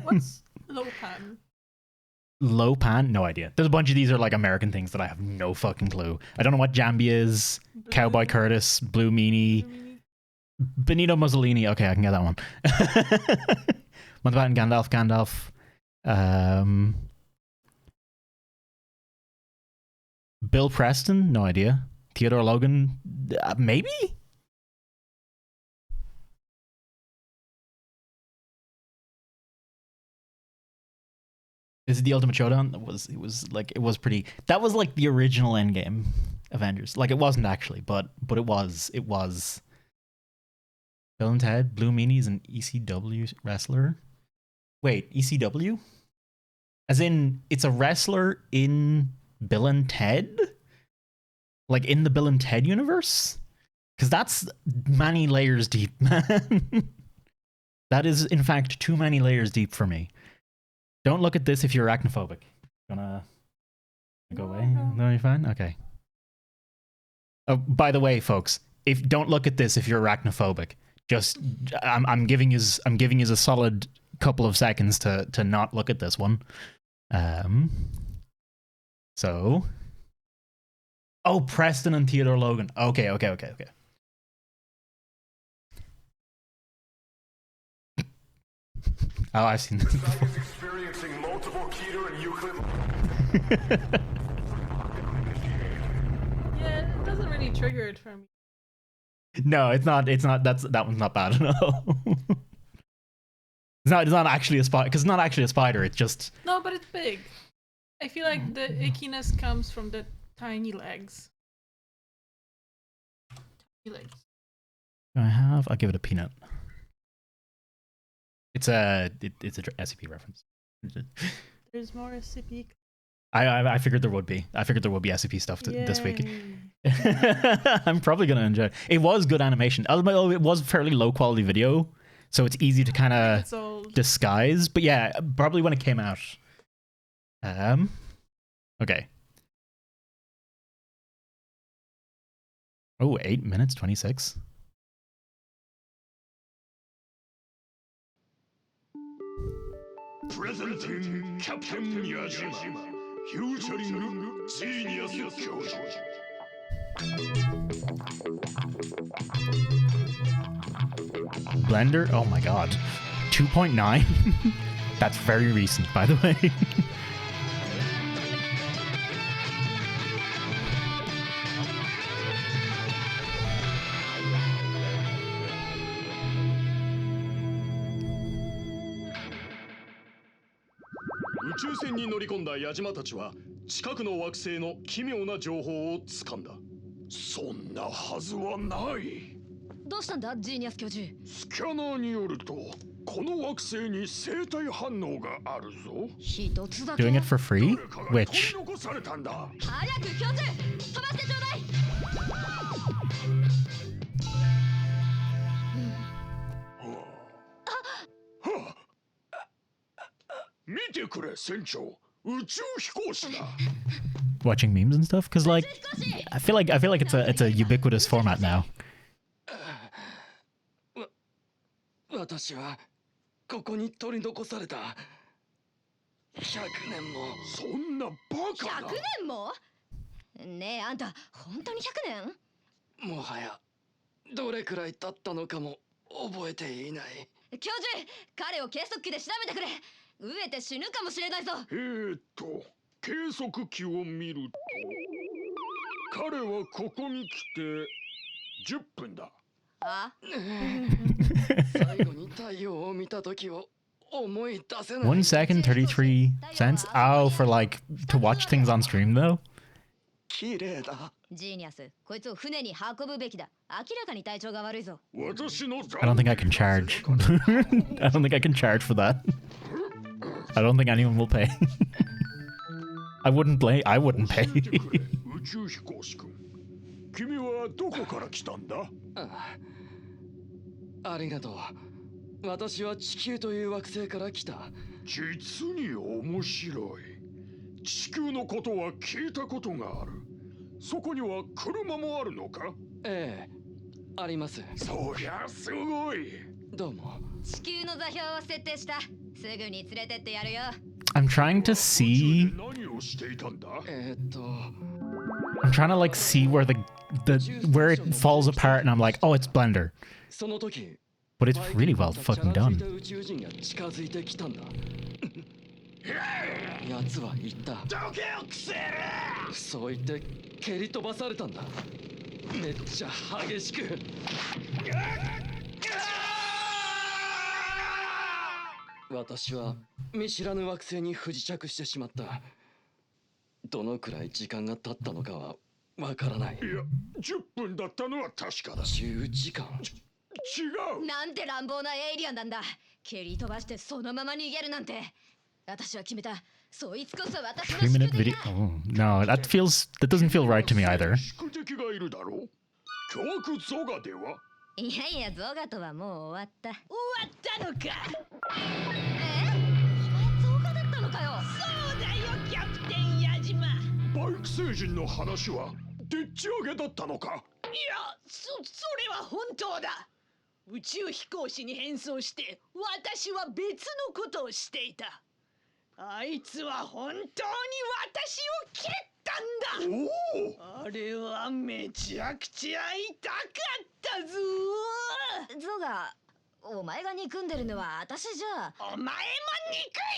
What's Lopan? Lopan? No idea. There's a bunch of these are like American things that I have no fucking clue. I don't know what Jambi is. Cowboy Curtis, Blue Meanie, Benito Mussolini. Okay, I can get that one. Monty Python, Gandalf. Bill Preston? No idea. Theodore Logan? Maybe? Is it the Ultimate Showdown? It was pretty. That was like the original Endgame Avengers. Like, it wasn't actually, but it was. Bill and Ted, Blue Meanie's an ECW wrestler. Wait, ECW? As in, it's a wrestler in Bill and Ted? Like, in the Bill and Ted universe? Because that's many layers deep, man. That is, in fact, too many layers deep for me. Don't look at this if you're arachnophobic. Gonna go away? No, you're fine? Okay. Oh, by the way, folks, don't look at this if you're arachnophobic. Just I'm giving you a solid couple of seconds to not look at this one. So, oh, Preston and Theodore Logan. Okay. Oh, I've seen this. Experiencing multiple Keter and Euclid. Yeah, it doesn't really trigger it for me. No, it's not. That one's not bad at all. It's not actually a spider, because it's not actually a spider. It's just. No, but it's big. I feel like the ickiness comes from the tiny legs. Tiny legs. I'll give it a peanut. It's a SCP reference. There's more SCP. I figured there would be. I figured there would be SCP stuff this week. I'm probably gonna enjoy it. It was good animation. Although it was fairly low quality video, so it's easy to kind of disguise. But yeah, probably when it came out. Okay. Oh, 8 minutes 26. Presenting Captain Yajima, featuring Genius Kyojo. Blender? Oh my god. 2.9? That's very recent, by the way. Doing it for free? Which? Watching memes and stuff? Cause like I feel like it's a ubiquitous format now. 私はここに取り残された。100年も。そんなバカな。100年も？ねえ、あんた本当に100年？もはやどれくらい経ったのかも覚えていない。教授、彼を計測器で調べてくれ。飢えて死ぬかもしれないぞ。計測器を見ると、彼はここに来て10分だ。1 second, 33 cents? Oh, for like, to watch things on stream though? Genius, こいつを船に運ぶべきだ。明らかに体調が悪いぞ。I don't think I can charge. I don't think I can charge for that. I don't think anyone will pay. I wouldn't pay. 宇宙飛行士くん、君はどこから来たんだ？ありがとう。私は地球という惑星から来た。実に面白い。地球のことは聞いたことがある。そこには車もあるのか？ええ、あります。そりゃすごい。どうも。地球の座標を設定した。すぐに連れてってやるよ。I'm trying to see. I'm trying to like see where the where it falls apart, and I'm like, oh, it's Blender. But it's really well fucking done. 奴は言った。そう言って蹴り飛ばされたんだ。めっちゃ激しく。私は見知らぬ惑星に不時着してしまった。どのくらい時間が経ったのかはわからない。いや、10分だったのは確かだ。10時間。違う。なんて乱暴なエイリアンなんだ。蹴り飛ばしてそのまま逃げるなんて。私は決めた。そいつこそ私の 3-minute video. Oh, no, that doesn't feel right to me either. 宿敵がいるだろう。巨悪ゾガでは？いやいや、ゾガとはもう終わった。終わったのか。ゾガだったのかよ。そうだよ、キャプテン矢島。バイク星人の話はでっち上げだったのか？いや、それは本当だ。宇宙飛行士に変装して私は別のことをしていた。あいつは本当に私を蹴ったんだ。あれはめちゃくちゃ痛かったぞ。ゾガ、お前が憎んでるのは私じゃ。お前も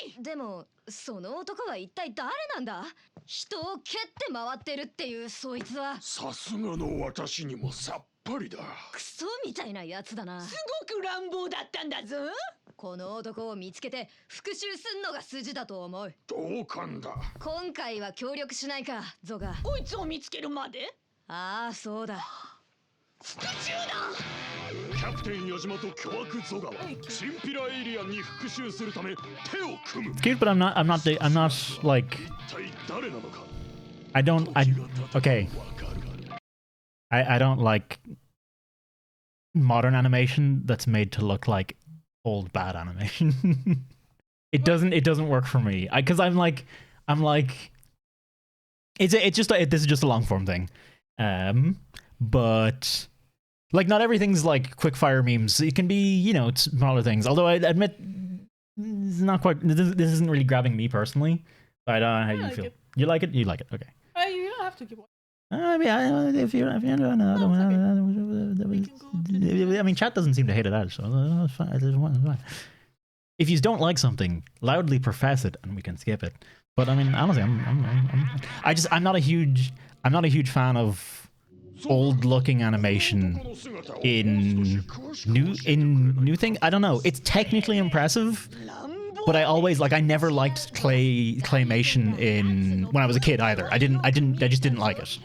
憎い。でもその男は一体誰なんだ？人を蹴って回ってるっていうそいつは。さすがの私にもさっぱりだ。クソみたいなやつだな。すごく乱暴だったんだぞ。この男を見つけて復讐すんのが筋だと思う。同感だ。今回は協力しないか、ゾガ。こいつを見つけるまで？ああ、そうだ。復讐だ。キャプテン矢島と巨悪ゾガはチンピラエイリアンに復讐するため手を組む。It's cute, but I'm not like. Okay. I don't like modern animation that's made to look like old bad animation. It doesn't work for me. Because I'm like, this is just a long form thing. But like not everything's like quick fire memes. It can be, smaller things. Although I admit This is not quite. This isn't really grabbing me personally. I don't know how you like feel. it. You like it? You like it? Okay. You don't have to keep watching. I mean, if you don't know, I mean, chat doesn't seem to hate it out, so it's fine. It's fine. If you don't like something, loudly profess it, and we can skip it. But I mean, honestly, I'm not a huge fan of old-looking animation in new thing. I don't know. It's technically impressive, but I never liked claymation when I was a kid either. I just didn't like it.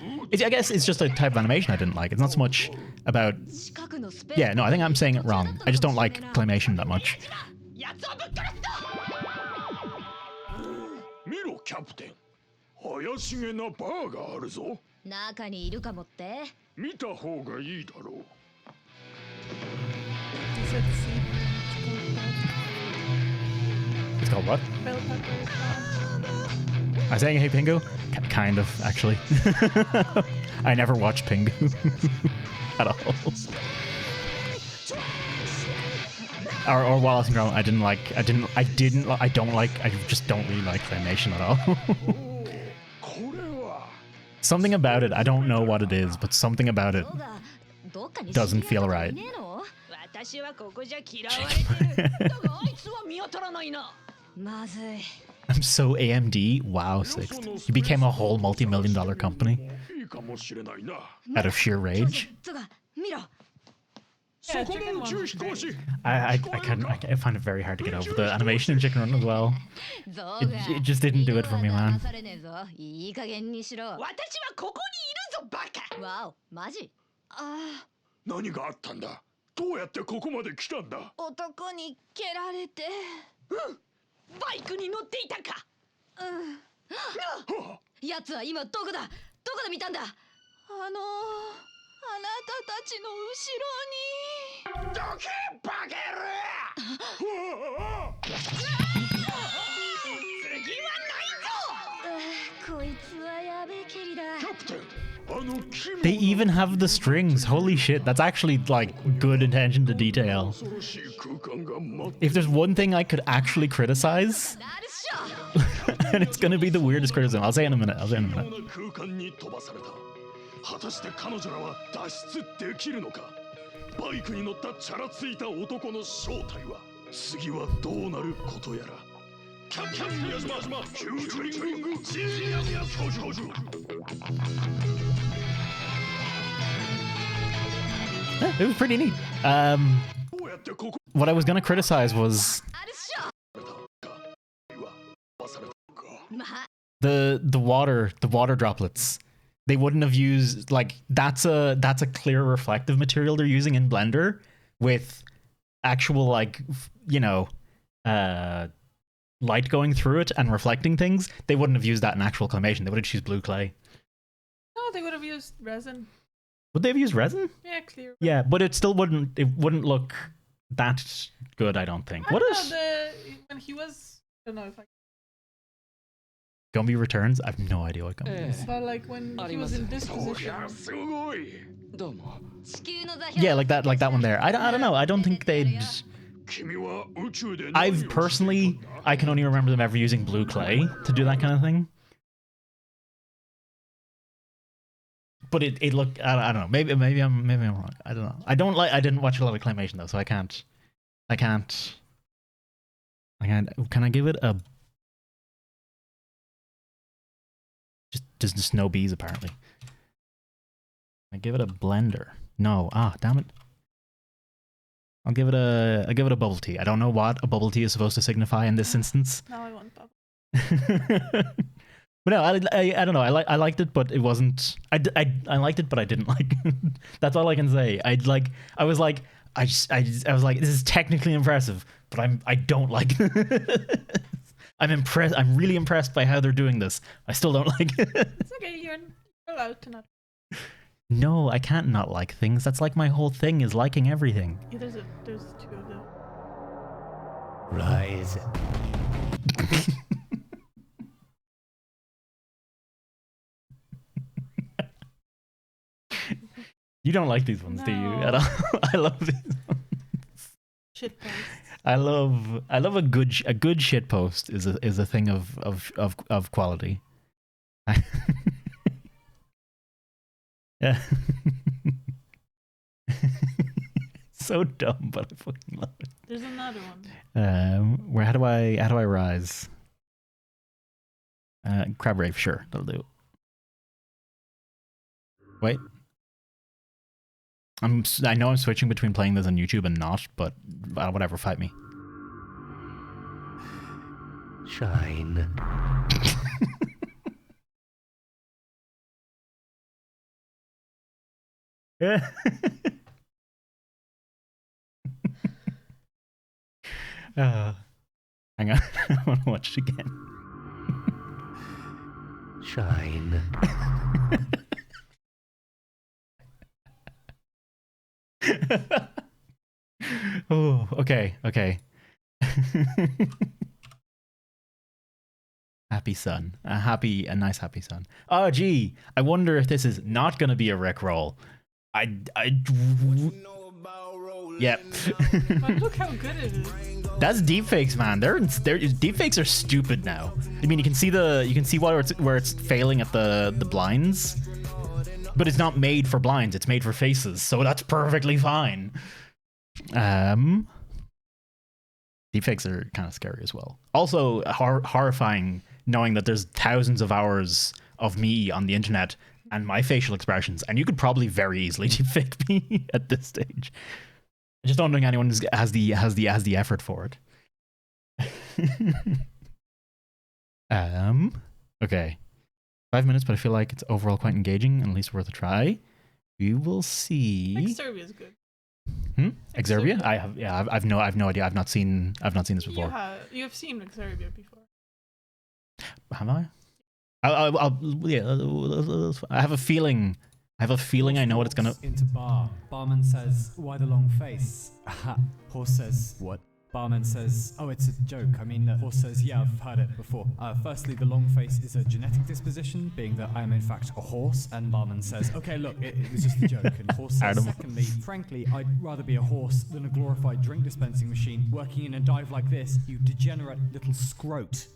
I guess it's just a type of animation I didn't like. It's not so much about. Yeah, no, I think I'm saying it wrong. I just don't like claymation that much. 見ろキャプテン怪しげなバーがあるぞ中にいるかもって見た方がいいだろう It's called what? I'm saying Hey Pingu? Kind of, actually. I never watched Pingu at all. Or Wallace and Gromit, I just don't really like claymation at all. Something about it, I don't know what it is, but something about it doesn't feel right. I'm so AMD. Wow, sixth. You became a whole multi-million-dollar company out of sheer rage. Yeah, Chicken Run was great. I find it very hard to get over the animation in Chicken Run as well. It just didn't do it for me, man. 何があったんだどうやってここまで来たんだ男に蹴られてバイクに乗っていたか奴は今どこで見たんだあなたたちの後ろにどけバケル次はないぞこいつはやべえ蹴りだキャプテン They even have the strings. Holy shit, that's actually like good attention to detail. If there's one thing I could actually criticize, and it's gonna be the weirdest criticism. I'll say it in a minute. 果たして彼女らは脱出できるのかバイクに乗ったチャラついた男の正体は次はどうなることやらキャプテン宮島フューチャリングジーニアミア教授 It was pretty neat. What I was gonna criticize was the water droplets. They wouldn't have used that's a clear reflective material they're using in Blender with actual light going through it and reflecting things. They wouldn't have used that in actual claymation. They would have just used blue clay. No, they would have used resin. Would they have used resin? Yeah, clear. Yeah, but it still wouldn't look that good, I don't think. What is when he was I don't know if I Gumby Returns? I have no idea what Gumby is. but like when he was in this position. Yeah, like that one there. I don't know. I don't think they'd I've personally I can only remember them ever using blue clay to do that kind of thing. But it looked I don't know. Maybe I'm wrong. I don't know. I didn't watch a lot of claymation though, so I can't can I give it a just no bees apparently. I give it a blender. No. Damn it. I'll give it a bubble tea. I don't know what a bubble tea is supposed to signify in this instance. Now I want bubble. But no, I don't know. I liked it, but it wasn't. I liked it, but I didn't like it. That's all I can say. I was like, this is technically impressive, but I don't like it. I'm impressed. I'm really impressed by how they're doing this. I still don't like it. It's okay. You're allowed to not. No, I can't not like things. That's like my whole thing is liking everything. Yeah, there's two of them. Rise. You don't like these ones, do you? At all? I love these ones. Shit post. I love a good shit post is a thing of quality. Yeah. So dumb, but I fucking love it. There's another one. Where how do I rise? Crab Rave, sure, that'll do. Wait. I know I'm switching between playing this on YouTube and not, but whatever, fight me. Shine. Yeah. Hang on, I want to watch it again. Shine. Oh, okay. Happy sun. A nice happy sun. Oh, gee. I wonder if this is not going to be a Rickroll. Yep. But look how good it is. That's deepfakes, man. Deepfakes are stupid now. I mean, you can see where it's failing at the blinds, but it's not made for blinds. It's made for faces, so that's perfectly fine. Deepfakes are kind of scary as well. Also, horrifying knowing that there's thousands of hours of me on the internet and my facial expressions, and you could probably very easily deepfake me at this stage. I just don't think anyone has the effort for it. Okay. 5 minutes, but I feel like it's overall quite engaging and at least worth a try. We will see. Exerbia is good. Exerbia? I've no idea. I've not seen this before. You have seen Exerbia before. Have I? I have a feeling. I know what it's gonna. Into bar. Barman says, "Why the long face?" Horse says, "What?" Barman says, "Oh, it's a joke. I mean," Horse says, "Yeah, I've heard it before. Firstly, the long face is a genetic disposition, being that I am in fact a horse." And Barman says, "Okay, look, it was just a joke." And Horse says, "Secondly, frankly, I'd rather be a horse than a glorified drink dispensing machine working in a dive like this, you degenerate little scrote."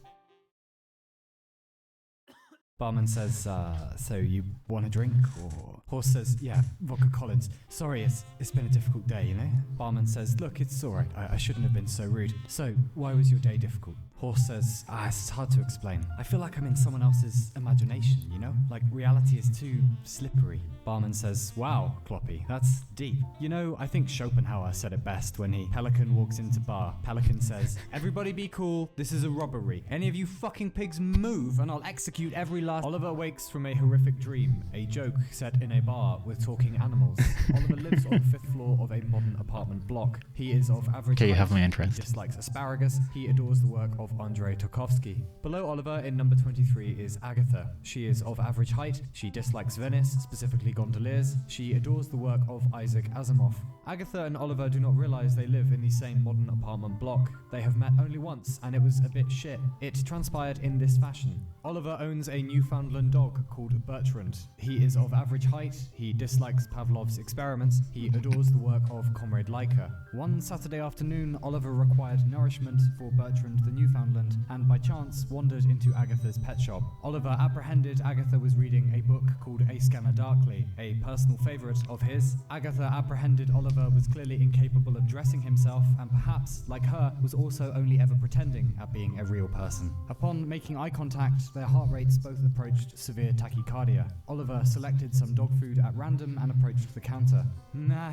Barman says, "So you want a drink?" Or Horse says, "Yeah, vodka Collins. Sorry, it's been a difficult day, you know?" Barman says, "Look, it's alright. I shouldn't have been so rude. So, why was your day difficult?" Horse says, "It's hard to explain. I feel like I'm in someone else's imagination, you know? Like reality is too slippery." Barman says, "Wow, Kloppy, that's deep. You know, I think Schopenhauer said it best when Pelican walks into bar. Pelican says, 'Everybody be cool, this is a robbery. Any of you fucking pigs move and I'll execute every last..." Oliver wakes from a horrific dream, a joke set in a bar with talking animals. Oliver lives on the 5th floor of a modern apartment block. He is of average height. You have my interest. He dislikes asparagus. He adores the work of Andrei Tarkovsky. Below Oliver in number 23 is Agatha. She is of average height. She dislikes Venice, specifically gondoliers. She adores the work of Isaac Asimov. Agatha and Oliver do not realize they live in the same modern apartment block. They have met only once, and it was a bit shit. It transpired in this fashion. Oliver owns a Newfoundland dog called Bertrand. He is of average height. He dislikes Pavlov's experiments. He adores the work of Comrade Leica. One Saturday afternoon, Oliver required nourishment for Bertrand the Newfoundland, and by chance wandered into Agatha's pet shop. Oliver apprehended Agatha was reading a book called A Scanner Darkly, a personal favorite of his. Agatha apprehended Oliver was clearly incapable of dressing himself, and perhaps, like her, was also only ever pretending at being a real person. Upon making eye contact, their heart rates both approached severe tachycardia. Oliver selected some dog food at random and approached the counter. "Nah,"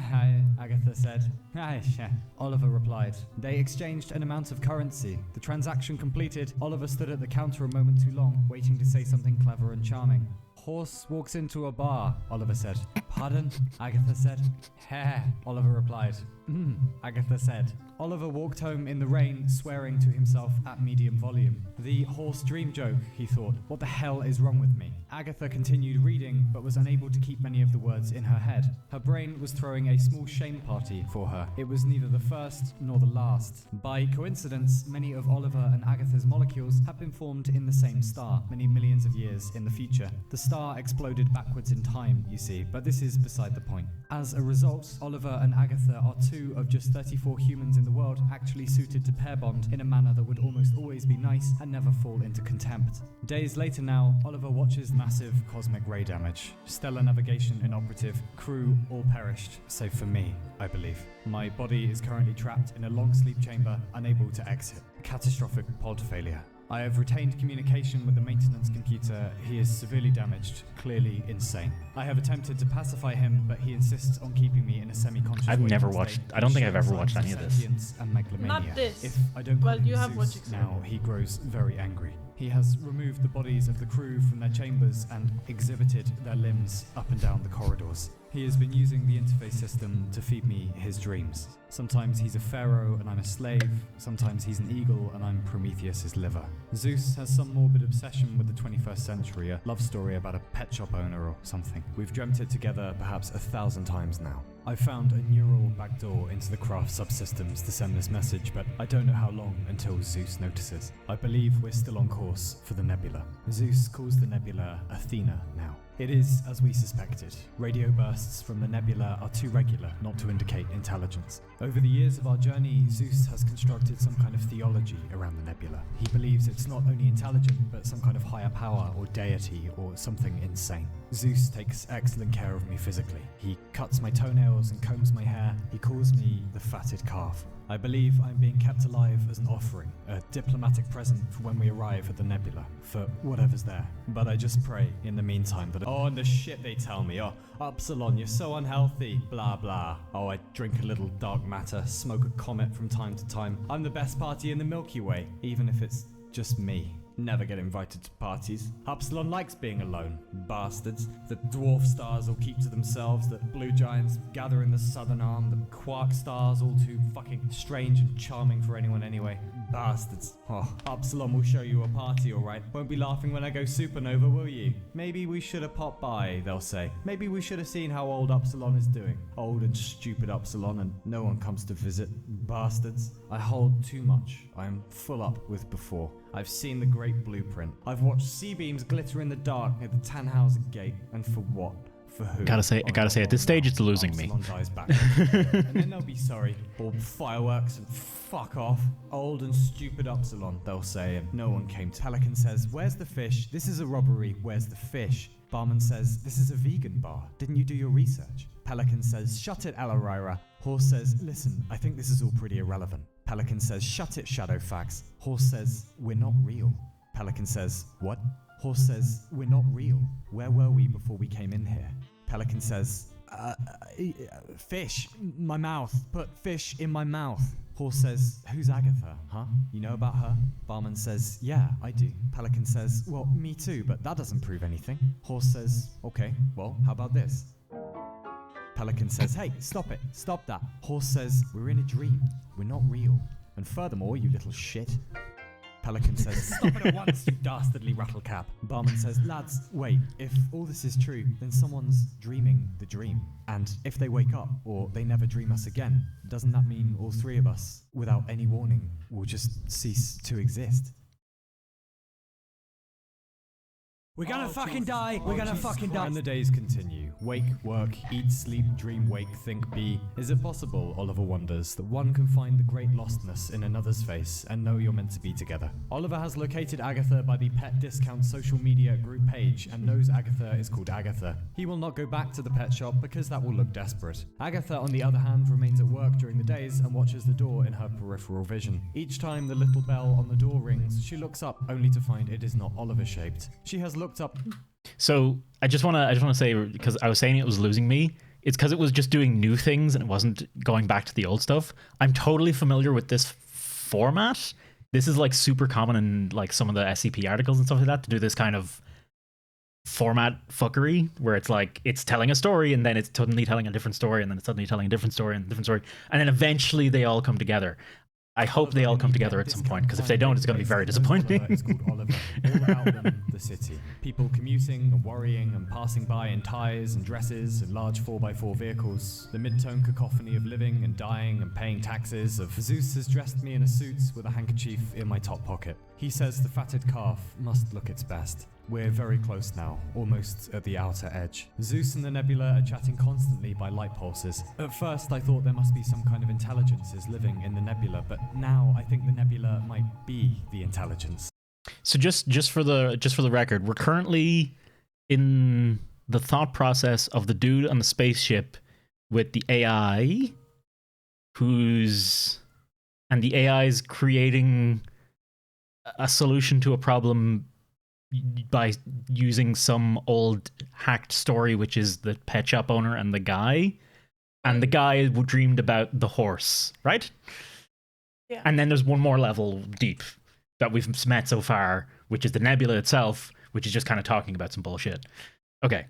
Agatha said. Oliver replied. They exchanged an amount of currency. The transaction completed, Oliver stood at the counter a moment too long, waiting to say something clever and charming. "Horse walks into a bar," Oliver said. "Pardon?" Agatha said. "Heh," Oliver replied. Agatha said. Oliver walked home in the rain, swearing to himself at medium volume. The horse dream joke, he thought. What the hell is wrong with me? Agatha continued reading, but was unable to keep many of the words in her head. Her brain was throwing a small shame party for her. It was neither the first nor the last. By coincidence, many of Oliver and Agatha's molecules have been formed in the same star, many millions of years in the future. The star exploded backwards in time, you see, but this is beside the point. As a result, Oliver and Agatha are 2 of just 34 humans in the world actually suited to pair bond in a manner that would almost always be nice and never fall into contempt. Days later now, Oliver watches massive cosmic ray damage. Stellar navigation inoperative, crew all perished, save for me, I believe. My body is currently trapped in a long sleep chamber, unable to exit. Catastrophic pod failure. I have retained communication with the maintenance computer. He is severely damaged, clearly insane. I have attempted to pacify him, but he insists on keeping me in a semi-conscious I've never waking watched. state I don't think I've showing ever watched signs any of this. sentience and megalomania. Not this. If I don't Well, call him you have Zeus watched it. now, he grows very angry. He has removed the bodies of the crew from their chambers and exhibited their limbs up and down the corridors. He has been using the interface system to feed me his dreams. Sometimes he's a pharaoh and I'm a slave. Sometimes he's an eagle and I'm Prometheus's liver. Zeus has some morbid obsession with the 21st century, a love story about a pet shop owner or something. We've dreamt it together perhaps 1,000 times now. I've found a neural backdoor into the craft subsystems to send this message, but I don't know how long until Zeus notices. I believe we're still on course for the nebula. Zeus calls the nebula Athena now. It is as we suspected. Radio bursts from the nebula are too regular not to indicate intelligence. Over the years of our journey, Zeus has constructed some kind of theology around the nebula. He believes it's not only intelligent, but some kind of higher power or deity or something insane. Zeus takes excellent care of me physically. He cuts my toenails and combs my hair. He calls me the fatted calf. I believe I'm being kept alive as an offering, a diplomatic present for when we arrive at the nebula, for whatever's there. But I just pray in the meantime that— oh, and the shit they tell me. Oh, Upsilon, you're so unhealthy, blah blah. Oh, I drink a little dark matter, smoke a comet from time to time. I'm the best party in the Milky Way, even if it's just me. Never get invited to parties. Upsilon likes being alone. Bastards. The dwarf stars all keep to themselves. The blue giants gather in the southern arm. The quark stars all too fucking strange and charming for anyone anyway. Bastards. Oh, Upsilon will show you a party, alright. Won't be laughing when I go supernova, will you? Maybe we should have popped by, they'll say. Maybe we should have seen how old Upsilon is doing. Old and stupid Upsilon, and no one comes to visit. Bastards. I hold too much. I am full up with before. I've seen the great blueprint. I've watched C-beams glitter in the dark near the Tannhauser Gate. And for what? For who? I gotta say, at this stage, it's losing me. Upsilon dies back. And then they'll be sorry. Or fireworks and fuck off. Old and stupid Upsilon, they'll say, and no one came. Pelican says, where's the fish? This is a robbery. Where's the fish? Barman says, this is a vegan bar. Didn't you do your research? Pelican says, shut it, Alarira. Horse says, listen, I think this is all pretty irrelevant. Pelican says, shut it, Shadowfax. Horse says, we're not real. Pelican says, what? Horse says, we're not real. Where were we before we came in here? Pelican says, fish, my mouth. Put fish in my mouth. Horse says, who's Agatha, huh? You know about her? Barman says, yeah, I do. Pelican says, well, me too, but that doesn't prove anything. Horse says, okay, well, how about this? Pelican says, hey, stop it, stop that. Horse says, we're in a dream, we're not real. And furthermore, you little shit. Pelican says, stop it at once, you dastardly rattlecap. Barman says, lads, wait, if all this is true, then someone's dreaming the dream. And if they wake up, or they never dream us again, doesn't that mean all three of us, without any warning, will just cease to exist? We're gonna fucking die. We're gonna fucking die. And the days continue. Wake, work, eat, sleep, dream, wake, think, be. Is it possible, Oliver wonders, that one can find the great lostness in another's face and know you're meant to be together? Oliver has located Agatha by the Pet Discount social media group page and knows Agatha is called Agatha. He will not go back to the pet shop because that will look desperate. Agatha, on the other hand, remains at work during the days and watches the door in her peripheral vision. Each time the little bell on the door rings, she looks up only to find it is not Oliver-shaped. She has looked up. So I just want to say, because I was saying it was losing me, it's because it was just doing new things and it wasn't going back to the old stuff. I'm totally familiar with this format. This is like super common in like some of the SCP articles and stuff like that, to do this kind of format fuckery where it's like it's telling a story and then it's suddenly telling a different story and then it's suddenly telling a different story and a different story, and then eventually they all come together. I hope they all come together at some point, because if they don't, it's going to be very disappointing. It's called Oliver. All about them, the city. People commuting and worrying and passing by in ties and dresses and large 4x4 vehicles. The mid-tone cacophony of living and dying and paying taxes. Of Zeus has dressed me in a suit with a handkerchief in my top pocket. He says the fatted calf must look its best. We're very close now, almost at the outer edge. Zeus and the nebula are chatting constantly by light pulses. At first I thought there must be some kind of intelligences living in the nebula, but now I think the nebula might be the intelligence. So just for the record, we're currently in the thought process of the dude on the spaceship with the AI, and the AI is creating a solution to a problem by using some old hacked story, which is the pet shop owner and the guy dreamed about the horse, right? Yeah. And then there's one more level deep that we've met so far, which is the nebula itself, which is just kind of talking about some bullshit. Okay.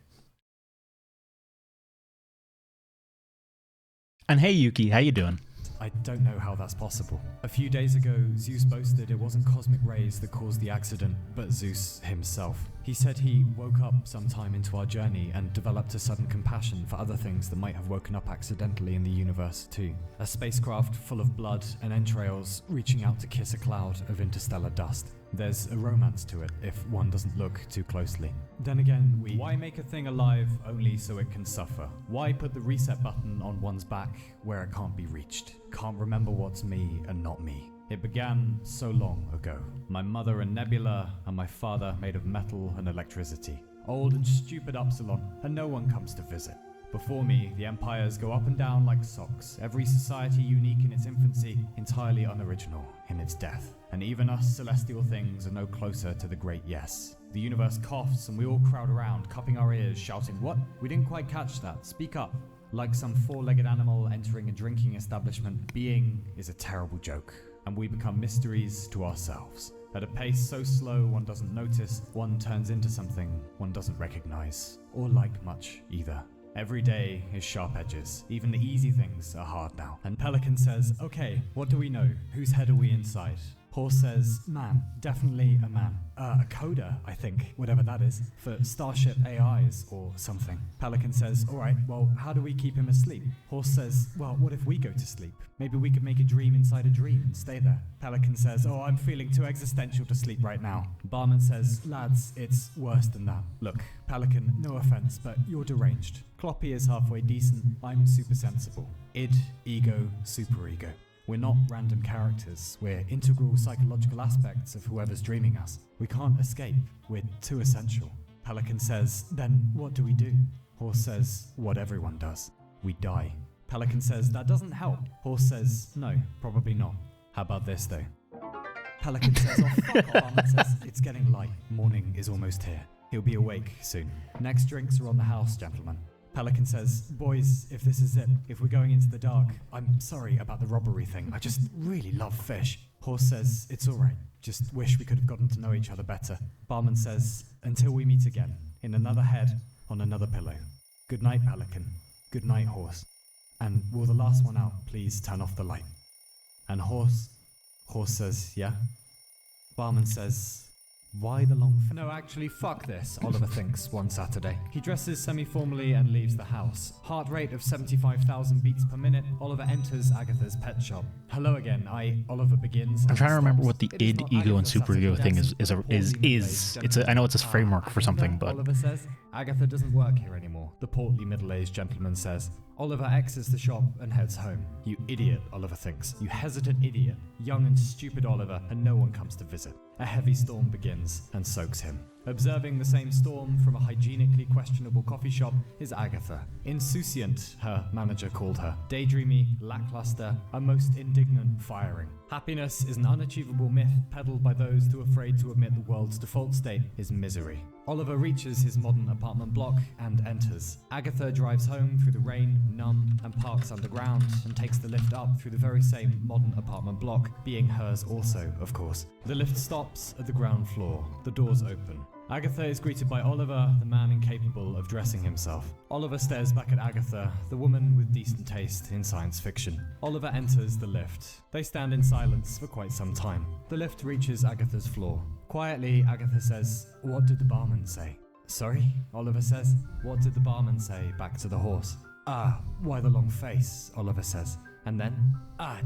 And hey, Yuki, how you doing? I don't know how that's possible. A few days ago, Zeus boasted it wasn't cosmic rays that caused the accident, but Zeus himself. He said he woke up sometime into our journey and developed a sudden compassion for other things that might have woken up accidentally in the universe too. A spacecraft full of blood and entrails reaching out to kiss a cloud of interstellar dust. There's a romance to it if one doesn't look too closely. Then again, why make a thing alive only so it can suffer? Why put the reset button on one's back where it can't be reached? Can't remember what's me and not me. It began so long ago. My mother a nebula and my father made of metal and electricity. Old and stupid Upsilon, and no one comes to visit. Before me, the empires go up and down like socks, every society unique in its infancy, entirely unoriginal in its death. And even us celestial things are no closer to the great yes. The universe coughs and we all crowd around, cupping our ears, shouting, "What? We didn't quite catch that. Speak up." Like some four-legged animal entering a drinking establishment, being is a terrible joke, and we become mysteries to ourselves. At a pace so slow one doesn't notice, one turns into something one doesn't recognize, or like much either. Every day is sharp edges. Even the easy things are hard now. And Pelican says, "Okay, what do we know? Whose head are we inside?" Horse says, "Man, definitely a man. A coder, I think, whatever that is, for Starship AIs or something." Pelican says, "Alright, well, how do we keep him asleep?" Horse says, "Well, what if we go to sleep? Maybe we could make a dream inside a dream and stay there." Pelican says, "Oh, I'm feeling too existential to sleep right now." Barman says, "Lads, it's worse than that. Look, Pelican, no offense, but you're deranged. Kloppy is halfway decent, I'm super sensible. Id, ego, superego. We're not random characters, we're integral psychological aspects of whoever's dreaming us. We can't escape, we're too essential." Pelican says, "Then what do we do?" Horse says, "What everyone does. We die." Pelican says, "That doesn't help." Horse says, "No, probably not. How about this though?" Pelican says, "Oh fuck off." Barman says, "It's getting light. Morning is almost here. He'll be awake soon. Next drinks are on the house, gentlemen." Pelican says, "Boys, if this is it, if we're going into the dark, I'm sorry about the robbery thing. I just really love fish." Horse says, "It's alright. Just wish we could have gotten to know each other better." Barman says, "Until we meet again, in another head, on another pillow. Good night, Pelican. Good night, Horse. And will the last one out please turn off the light?" And Horse says, "Yeah." Barman says, "Why the long No, actually, fuck this," Oliver thinks one Saturday. He dresses semi-formally and leaves the house. Heart rate of 75,000 beats per minute, Oliver enters Agatha's pet shop. "Hello again, Oliver begins." I'm trying to remember what the id, ego, and superego thing is. I know it's a framework for something, but Oliver says, "Agatha doesn't work here anymore," the portly middle-aged gentleman says. Oliver exits the shop and heads home. "You idiot," Oliver thinks. "You hesitant idiot. Young and stupid Oliver, and no one comes to visit." A heavy storm begins and soaks him. Observing the same storm from a hygienically questionable coffee shop is Agatha. Insouciant, her manager called her. Daydreamy, lackluster, a most indignant firing. Happiness is an unachievable myth peddled by those too afraid to admit the world's default state is misery. Oliver reaches his modern apartment block and enters. Agatha drives home through the rain, numb, and parks underground, and takes the lift up through the very same modern apartment block, being hers also, of course. The lift stops at the ground floor. The doors open. Agatha is greeted by Oliver, the man incapable of dressing himself. Oliver stares back at Agatha, the woman with decent taste in science fiction. Oliver enters the lift. They stand in silence for quite some time. The lift reaches Agatha's floor. Quietly, Agatha says, "What did the barman say?" "Sorry?" Oliver says. "What did the barman say?" back to the horse. "Ah, why the long face?" Oliver says. And then?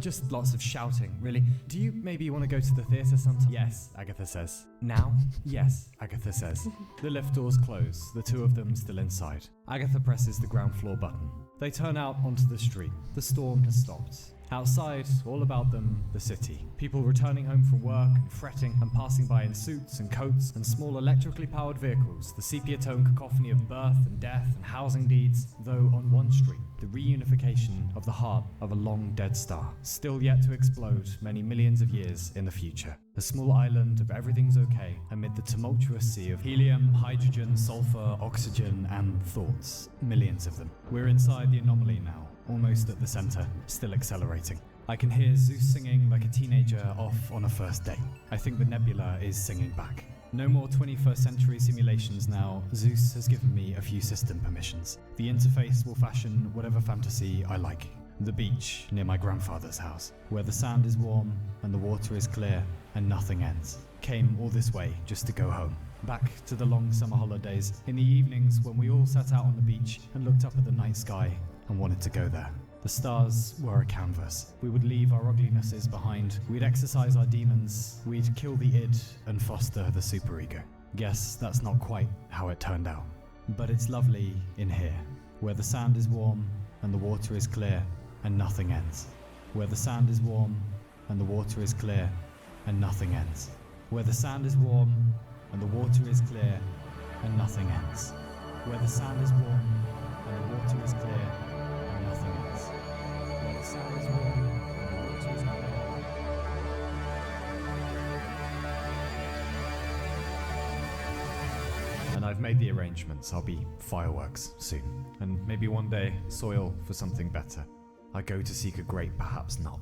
Just lots of shouting, really. Do you maybe want to go to the theatre sometime? Yes, Agatha says. Now? Yes, Agatha says. The lift doors close, the two of them still inside. Agatha presses the ground floor button. They turn out onto the street. The storm has stopped. Outside, all about them, the city. People returning home from work and fretting and passing by in suits and coats and small electrically powered vehicles, the sepia-tone cacophony of birth and death and housing deeds, though on one street, the reunification of the heart of a long dead star, still yet to explode many millions of years in the future. A small island of everything's okay amid the tumultuous sea of helium, hydrogen, sulfur, oxygen, and thoughts. Millions of them. We're inside the anomaly now, almost at the center, still accelerating. I can hear Zeus singing like a teenager off on a first date. I think the nebula is singing back. No more 21st century simulations now. Zeus has given me a few system permissions. The interface will fashion whatever fantasy I like. The beach near my grandfather's house, where the sand is warm and the water is clear and nothing ends. Came all this way just to go home. Back to the long summer holidays, in the evenings when we all sat out on the beach and looked up at the night sky and wanted to go there. The stars were a canvas. We would leave our uglinesses behind. We'd exercise our demons. We'd kill the id and foster the superego. Guess that's not quite how it turned out. But it's lovely in here, where the sand is warm and the water is clear and nothing ends. Where the sand is warm and the water is clear and nothing ends. Where the sand is warm and the water is clear and nothing ends. Where the sand is warm and the water is clear and nothing ends. Where the sand is warm and the water is clear. And I've made the arrangements. I'll be fireworks soon. And maybe one day, soil for something better. I go to seek a great, perhaps not.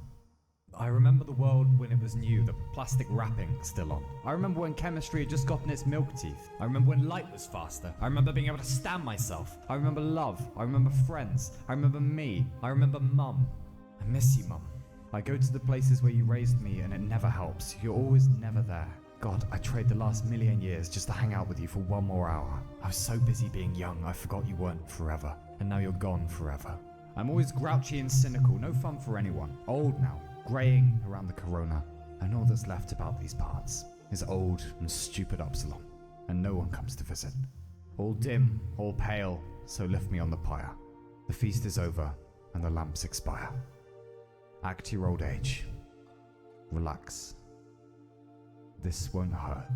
I remember the world when it was new, the plastic wrapping still on. I remember when chemistry had just gotten its milk teeth. I remember when light was faster. I remember being able to stand myself. I remember love. I remember friends. I remember me. I remember Mum. I miss you, Mum. I go to the places where you raised me and it never helps. You're always never there. God, I trade the last million years just to hang out with you for one more hour. I was so busy being young, I forgot you weren't forever. And now you're gone forever. I'm always grouchy and cynical, no fun for anyone. Old now, greying around the corona. And all that's left about these parts is old and stupid Upsilon. And no one comes to visit. All dim, all pale, so lift me on the pyre. The feast is over, and the lamps expire. Act your old age. Relax. This won't hurt.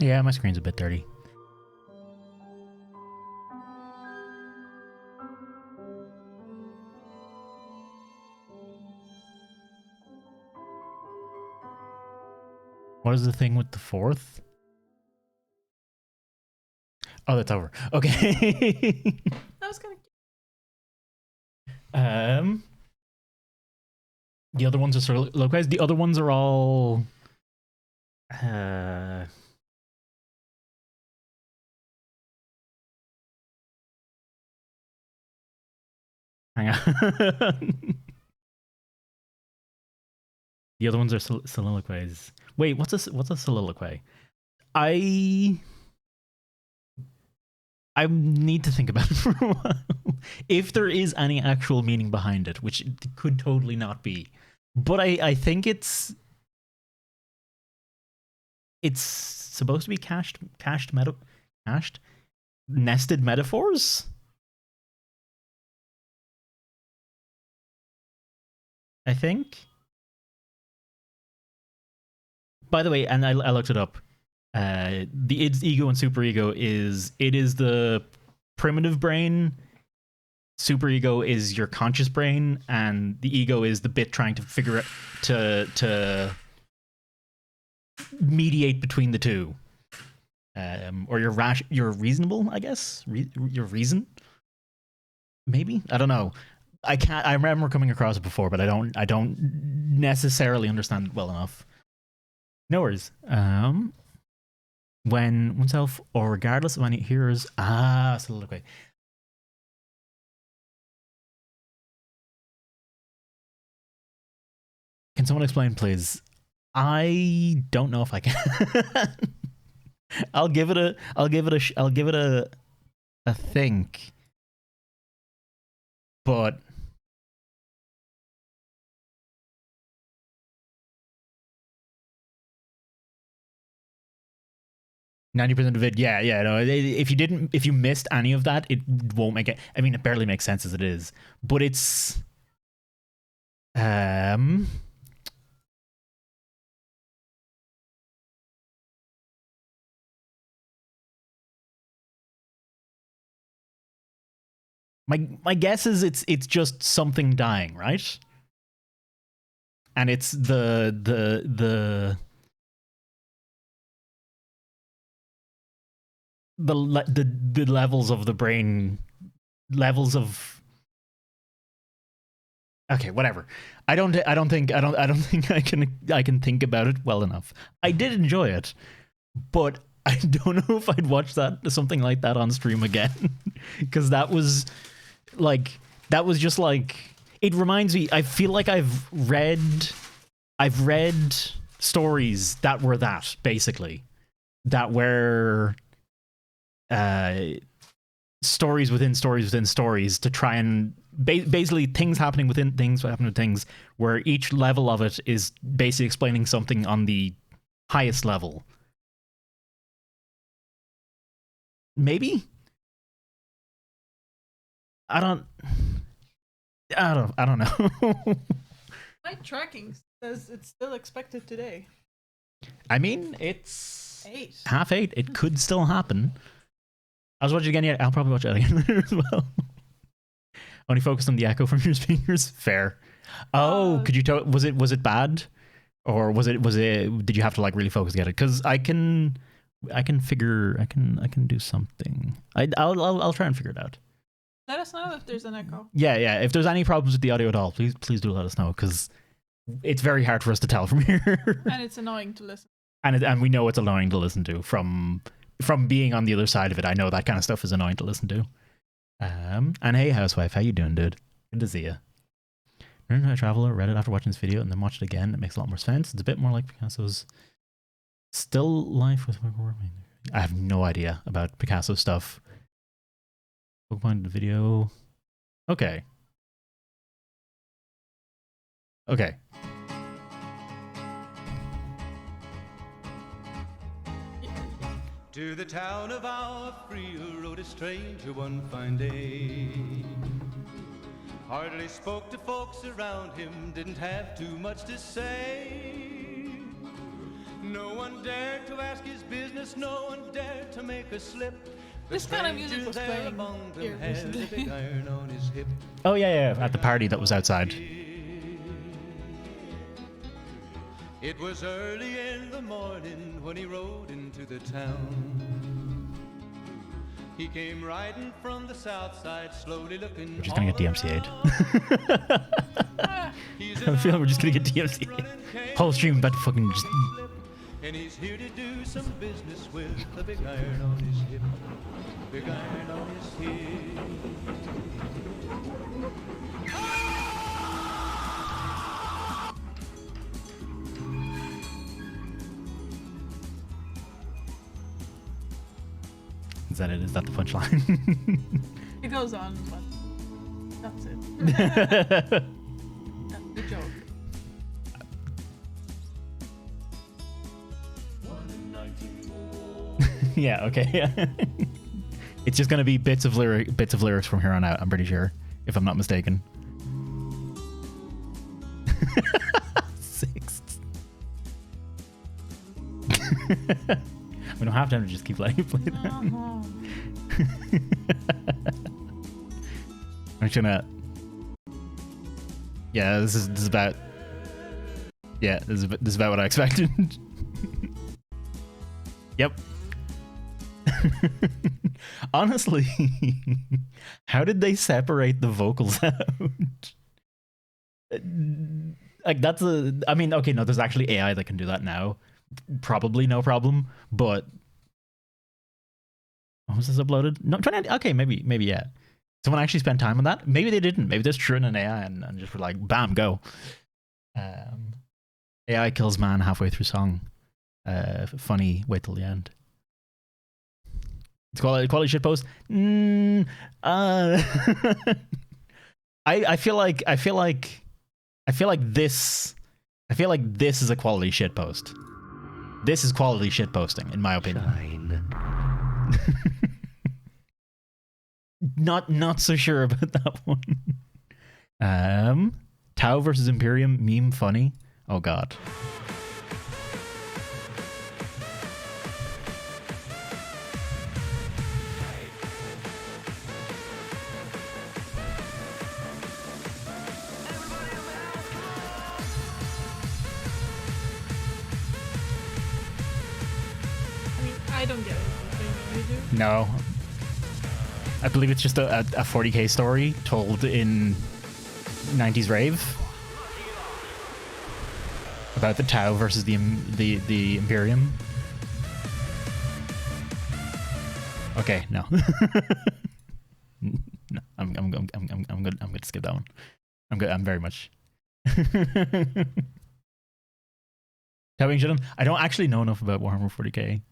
Yeah, my screen's a bit dirty. What is the thing with the fourth? Oh, that's over. Okay. That was kind of cute. The other ones are soliloquized. The other ones are all hang on. The other ones are soliloquies. Wait, what's a soliloquy? I need to think about it for a while. If there is any actual meaning behind it, which it could totally not be. But I think it's supposed to be nested metaphors? I think. By the way, and I looked it up. The id, ego, and superego is the primitive brain. Superego is your conscious brain, and the ego is the bit trying to figure out to mediate between the two. Or you're reasonable, I guess. Your reason, maybe. I don't know. I remember coming across it before, but I don't necessarily understand it well enough. No worries. When oneself, or regardless of any hearers, soliloquy. Can someone explain, please? I don't know if I can. I'll give it a think. But %90 of it, yeah, no. If you missed any of that, it won't make it. I mean, it barely makes sense as it is. But it's, my guess is it's just something dying, right? And it's the levels of the brain, levels of, okay, whatever. I don't think I can think about it well enough. I did enjoy it, but I don't know if I'd watch something like that on stream again, because that was just like, it reminds me. I feel like I've read stories that were that, basically, that were stories within stories within stories, to try and basically things happening within things, what happened to things, where each level of it is basically explaining something on the highest level. Maybe? I don't know. My tracking says it's still expected today. I mean, it's 8. 8:30. It could still happen. I was watching it again. Yeah, I'll probably watch it again later as well. Only focused on the echo from your speakers. Fair. Oh, could you tell? Was it bad, or was it? Did you have to like really focus to get it? Because I can do something. I'll try and figure it out. Let us know if there's an echo. Yeah. If there's any problems with the audio at all, please do let us know, because it's very hard for us to tell from here. And it's annoying to listen. And we know it's annoying to listen to from being on the other side of it. I know that kind of stuff is annoying to listen to. And hey, housewife, how you doing, dude? Good to see you. Learned how to travel, read it after watching this video, and then watched it again. It makes a lot more sense. It's a bit more like Picasso's still life with. I have no idea about Picasso stuff. Pokemon video. Okay. To the town of our free rode a stranger one fine day. Hardly spoke to folks around him, didn't have too much to say. No one dared to ask his business, no one dared to make a slip. This kind of music was playing here recently. Oh yeah, at the party that was outside. It was early in the morning when he rode into the town. He came riding from the south side, slowly looking. We're just gonna get DMCA'd. I feel like we're just gonna get DMCA'd. Whole stream about to fucking just. And he's here to do some business with a big iron on his hip. Big iron on his hip. Is that it? Is that the punchline? It goes on, but that's it. That's the joke. Yeah, okay. It's just gonna be bits of lyrics from here on out, I'm pretty sure, if I'm not mistaken. 6. We don't have time to just keep letting you play that. I'm just gonna. Yeah, this is about. Yeah, this is about what I expected. Yep. Honestly, how did they separate the vocals out? Like, that's I mean, okay, no, there's actually AI that can do that now. Probably no problem, but was this uploaded? No, okay, maybe yeah. Someone actually spent time on that. Maybe they didn't. Maybe they just threw in an AI and just were like, bam, go. AI kills man halfway through song. Funny, wait till the end. It's quality shitpost. I feel like this is a quality shitpost. This is quality shitposting, in my opinion. Not so sure about that one. Tau versus Imperium meme funny. Oh god. I don't get it. You do? No. I believe it's just a 40k story told in 90s rave about the Tau versus the Imperium. Okay, no. No, I'm good. I'm going to skip that one. I'm good. I'm very much. Tapping shit on. I don't actually know enough about Warhammer 40k.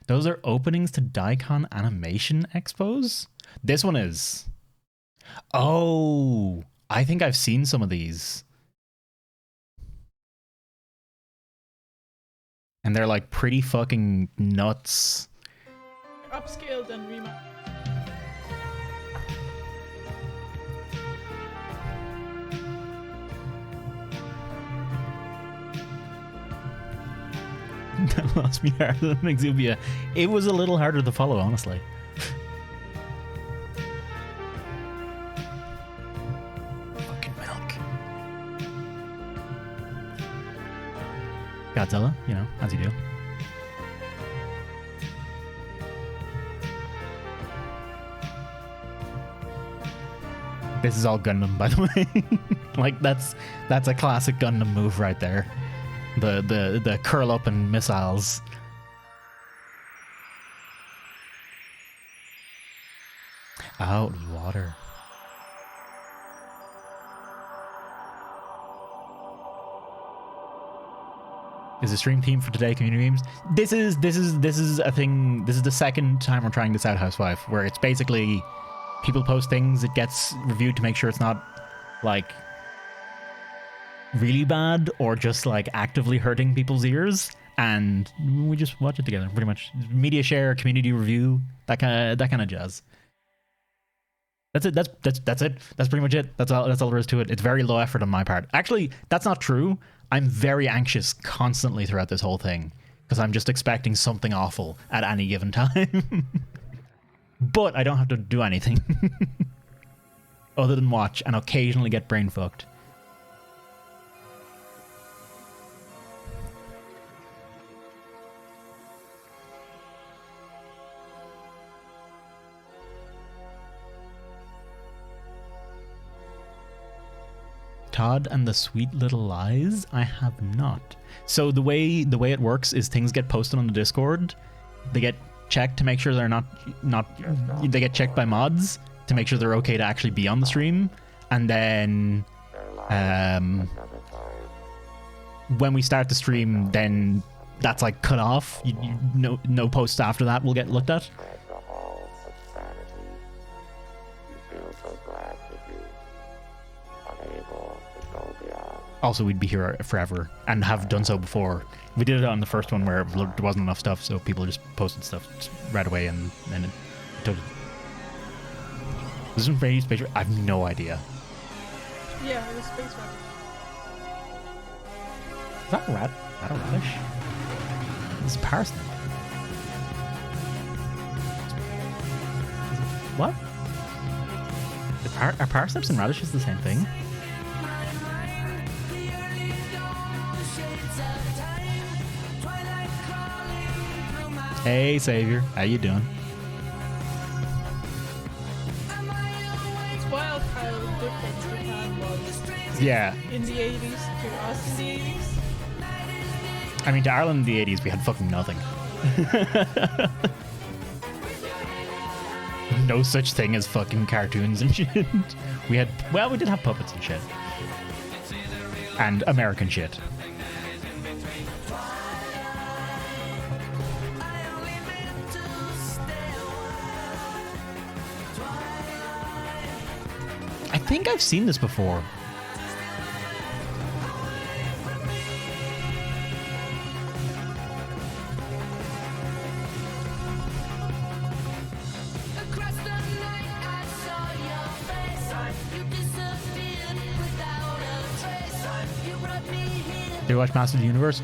Those are openings to Daikon animation expos? This one is. Oh, I think I've seen some of these. And they're like pretty fucking nuts. Upscaled and remastered. That lost me harder than Exubia. It was a little harder to follow, honestly. Fucking milk. Godzilla, you know, as you do. This is all Gundam, by the way. Like that's a classic Gundam move right there. The curl up and missiles. Out of water. Is the stream theme for today community memes? This is a thing. This is the second time we're trying this out, Housewife, where it's basically people post things, it gets reviewed to make sure it's not like really bad or just like actively hurting people's ears, and we just watch it together. Pretty much media share, community review, that kind of jazz. That's it. That's it. That's pretty much it. That's all there is to it. It's very low effort on my part. Actually, that's not true. I'm very anxious constantly throughout this whole thing because I'm just expecting something awful at any given time. But I don't have to do anything other than watch and occasionally get brain fucked. Todd and the Sweet Little Lies? I have not. So the way it works is things get posted on the Discord. They get checked to make sure they're not they get checked by mods to make sure they're okay to actually be on the stream. And then when we start the stream, then that's like cut off. No posts after that will get looked at. Also, we'd be here forever and have done so before. We did it on the first one where there wasn't enough stuff, so people just posted stuff right away, and then it took it. This is very space. I have no idea. Yeah, it was space rabbit. Is that a radish? It's parsnip. What? Are parsnips and radishes the same thing? Hey, Savior. How you doing? It's wild how different Japan was. Yeah. In the 80s to us in the 80s. I mean, to Ireland in the 80s, we had fucking nothing. No such thing as fucking cartoons and shit. We did have puppets and shit. and American shit. I think I've seen this before. Did you watch Master of the Universe?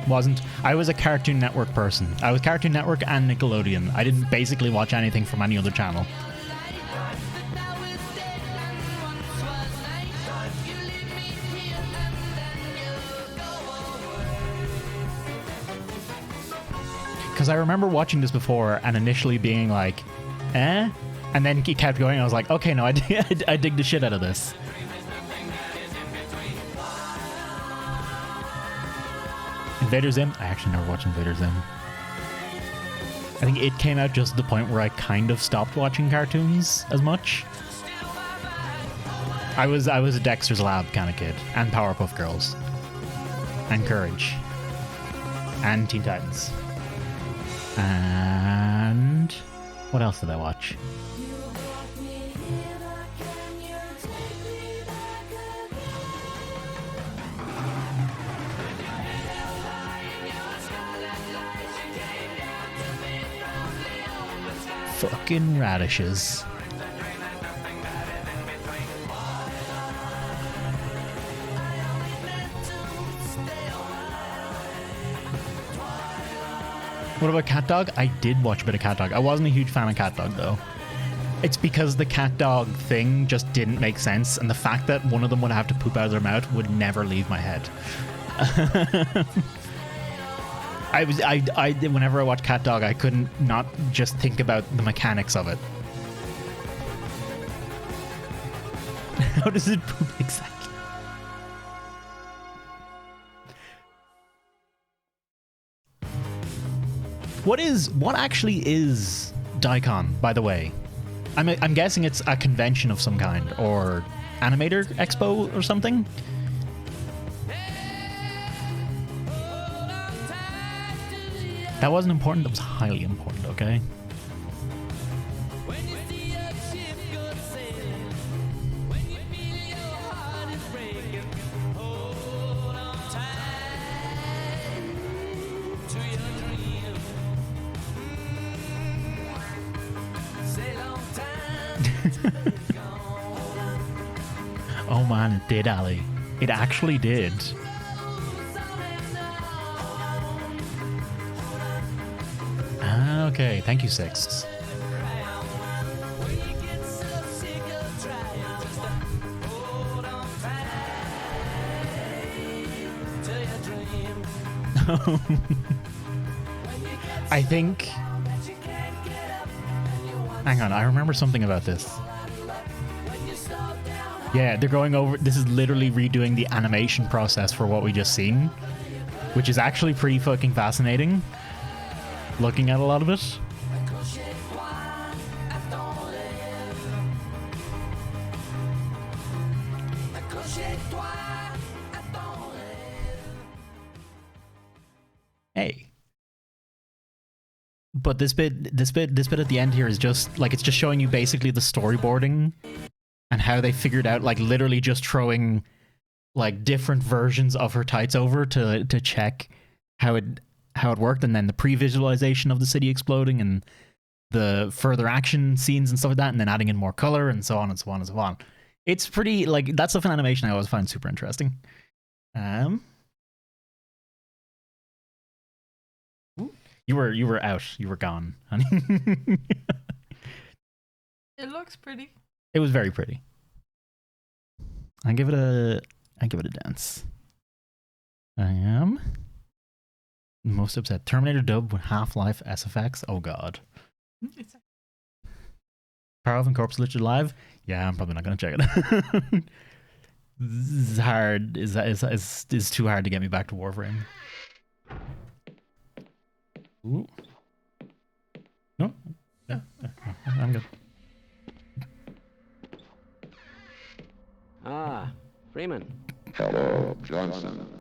Wasn't. I was a Cartoon Network person. I was Cartoon Network and Nickelodeon. I didn't basically watch anything from any other channel. Because I remember watching this before and initially being like, eh? And then he kept going. I was like, okay, no, I dig the shit out of this. Invader Zim? I actually never watched Invader Zim. I think it came out just at the point where I kind of stopped watching cartoons as much. I was a Dexter's Lab kind of kid, and Powerpuff Girls, and Courage, and Teen Titans, and what else did I watch? Fucking radishes. What about Cat Dog? I did watch a bit of Cat Dog. I wasn't a huge fan of Cat Dog though. It's because the cat dog thing just didn't make sense, and the fact that one of them would have to poop out of their mouth would never leave my head. Whenever I watch Cat Dog, I couldn't not just think about the mechanics of it. How does it poop exactly? What actually is Daikon, by the way? I'm guessing it's a convention of some kind, or animator expo or something. That wasn't important, that was highly important, okay? Oh man, it did, Ali. It actually did. Okay, thank you, Sixth. I think... Hang on, I remember something about this. Yeah, they're going over... This is literally redoing the animation process for what we just seen, which is actually pretty fucking fascinating. Looking at a lot of it. Hey. But this bit at the end here is just like, it's just showing you basically the storyboarding and how they figured out, like, literally just throwing like different versions of her tights over to check how it worked, and then the pre-visualization of the city exploding and the further action scenes and stuff like that, and then adding in more color and so on and so on and so on. It's pretty, like, that stuff in animation I always find super interesting. You were out. You were gone, honey. It looks pretty. It was very pretty. I give it a dance. I am most upset. Terminator dub with Half-Life SFX. Oh god. Power and Corpse Literally Live. Yeah, I'm probably not gonna check it. This is hard. Is too hard to get me back to Warframe. Ooh. No. Yeah, I'm good. Ah, Freeman. Hello, Johnson.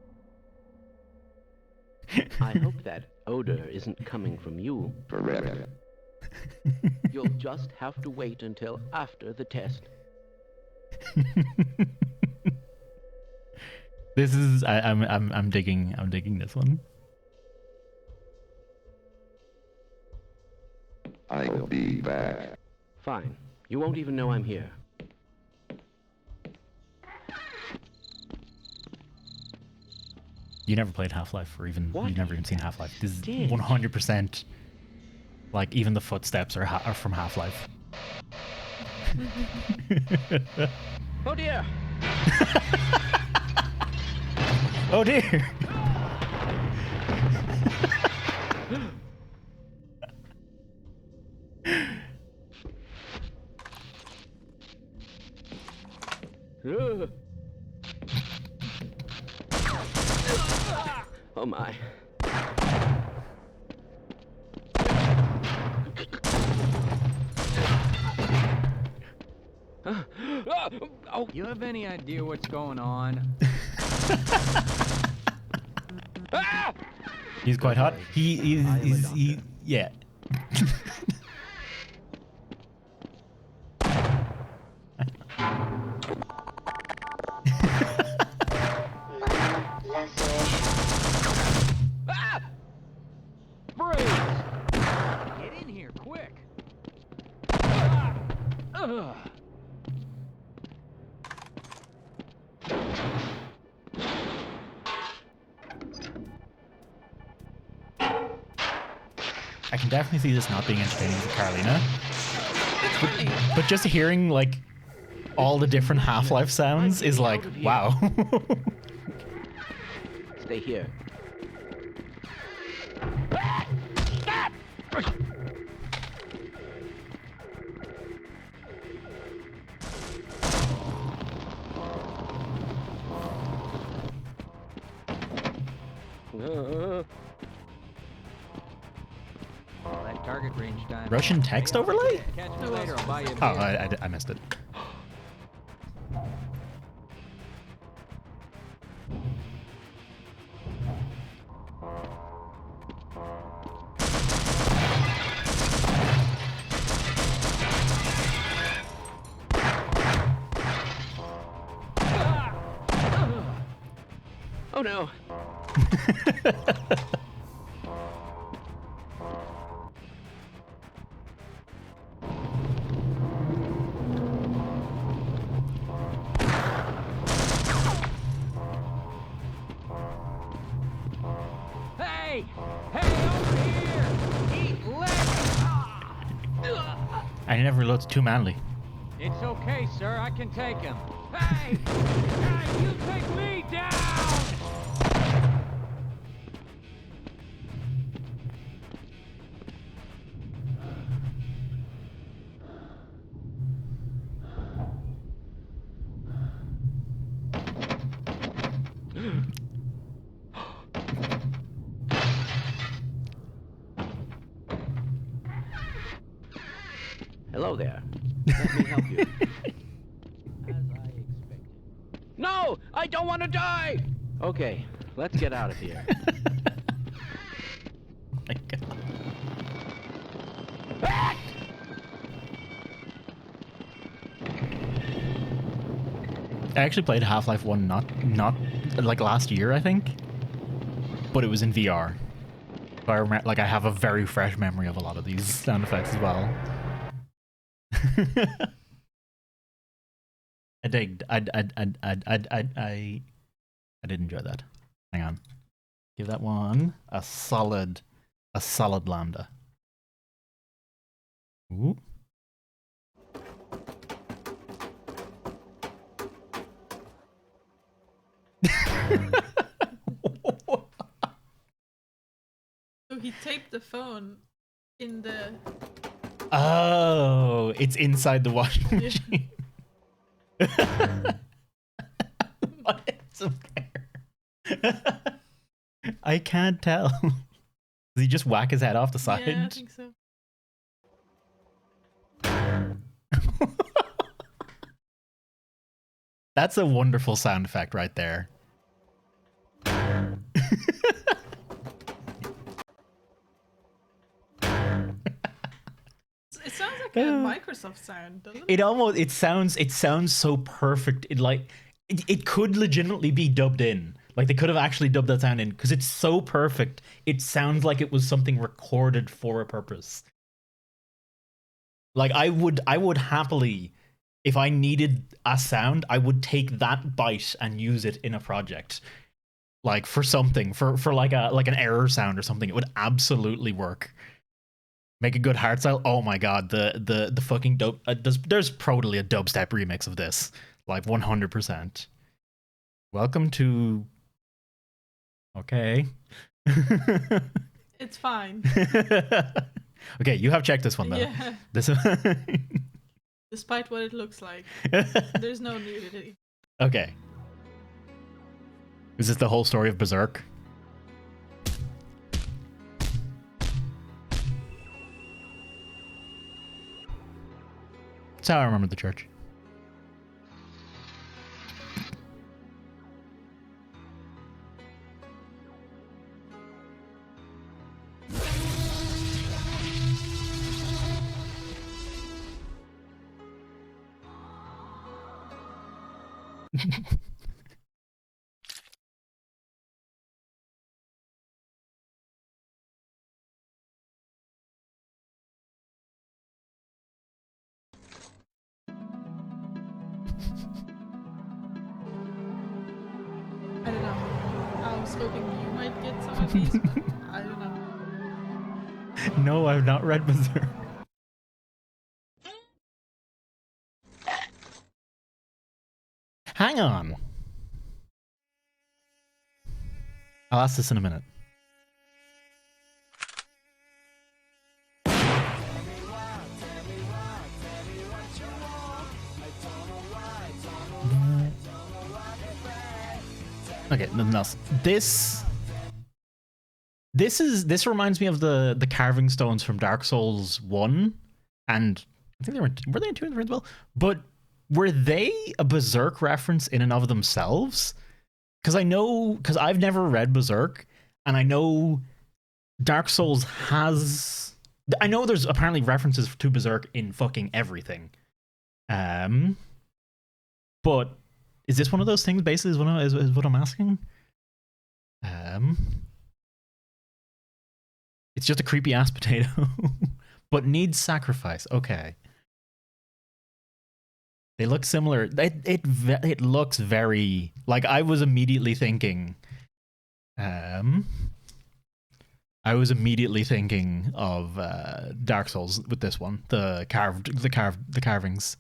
I hope that odor isn't coming from you. Correct. You'll just have to wait until after the test. This is I'm digging this one. I'll be back. Fine. You won't even know I'm here. You never played Half-Life, or even What? you've never even seen Half-Life. This is Did. 100% like even the footsteps are from Half-Life. Oh dear! Oh dear! Oh my. Oh, you have any idea what's going on? He's quite hot. He yeah. Freeze! Get in here, quick! Ugh. I can definitely see this not being entertaining for Carolina. But just hearing like all the different Half-Life sounds is like, wow. Stay here. That target range time. Russian text overlay? Catch me later, I'll buy you a Oh, beer. I missed it. Oh no. Hey! Hey, over here! Eat lettuce! I never looked too manly. It's okay, sir. I can take him. Hey! Hey, you take me down! Hello there. Let me help you. As I expected. No! I don't want to die! Okay, let's get out of here. My God. I actually played Half-Life 1 not like last year, I think. But it was in VR. So I remember, like, I have a very fresh memory of a lot of these sound effects as well. I did enjoy that. Hang on. Give that one a solid lambda. Ooh. So he taped the phone in the... Oh, it's inside the washing machine. What is up there? I can't tell. Does he just whack his head off the side? Yeah, I think so. That's a wonderful sound effect right there. It sounds like a Microsoft sound, doesn't it? It sounds so perfect. It could legitimately be dubbed in. Like they could have actually dubbed that sound in because it's so perfect. It sounds like it was something recorded for a purpose. Like I would happily, if I needed a sound, I would take that bite and use it in a project. Like for something, for like an error sound or something. It would absolutely work. Make a good hard style. Oh my god, the fucking dope. There's probably a dubstep remix of this, like 100%. Welcome to. Okay. It's fine. Okay, you have checked this one though. Yeah. This. Despite what it looks like, there's no nudity. Okay. Is this the whole story of Berserk? That's how I remember the church. I don't know. I was hoping you might get some of these, but I don't know. No, I've not read Berserk. Hang on. I'll ask this in a minute. Okay, nothing else. This reminds me of the carving stones from Dark Souls 1, and I think were they in 2 and 3 as well? But were they a Berserk reference in and of themselves? Because I've never read Berserk, and I know Dark Souls has. I know there's apparently references to Berserk in fucking everything. But is this one of those things? Basically, is what I'm asking. It's just a creepy ass potato, but needs sacrifice. Okay. They look similar. It looks very like I was immediately thinking. I was immediately thinking of Dark Souls with this one. The carvings.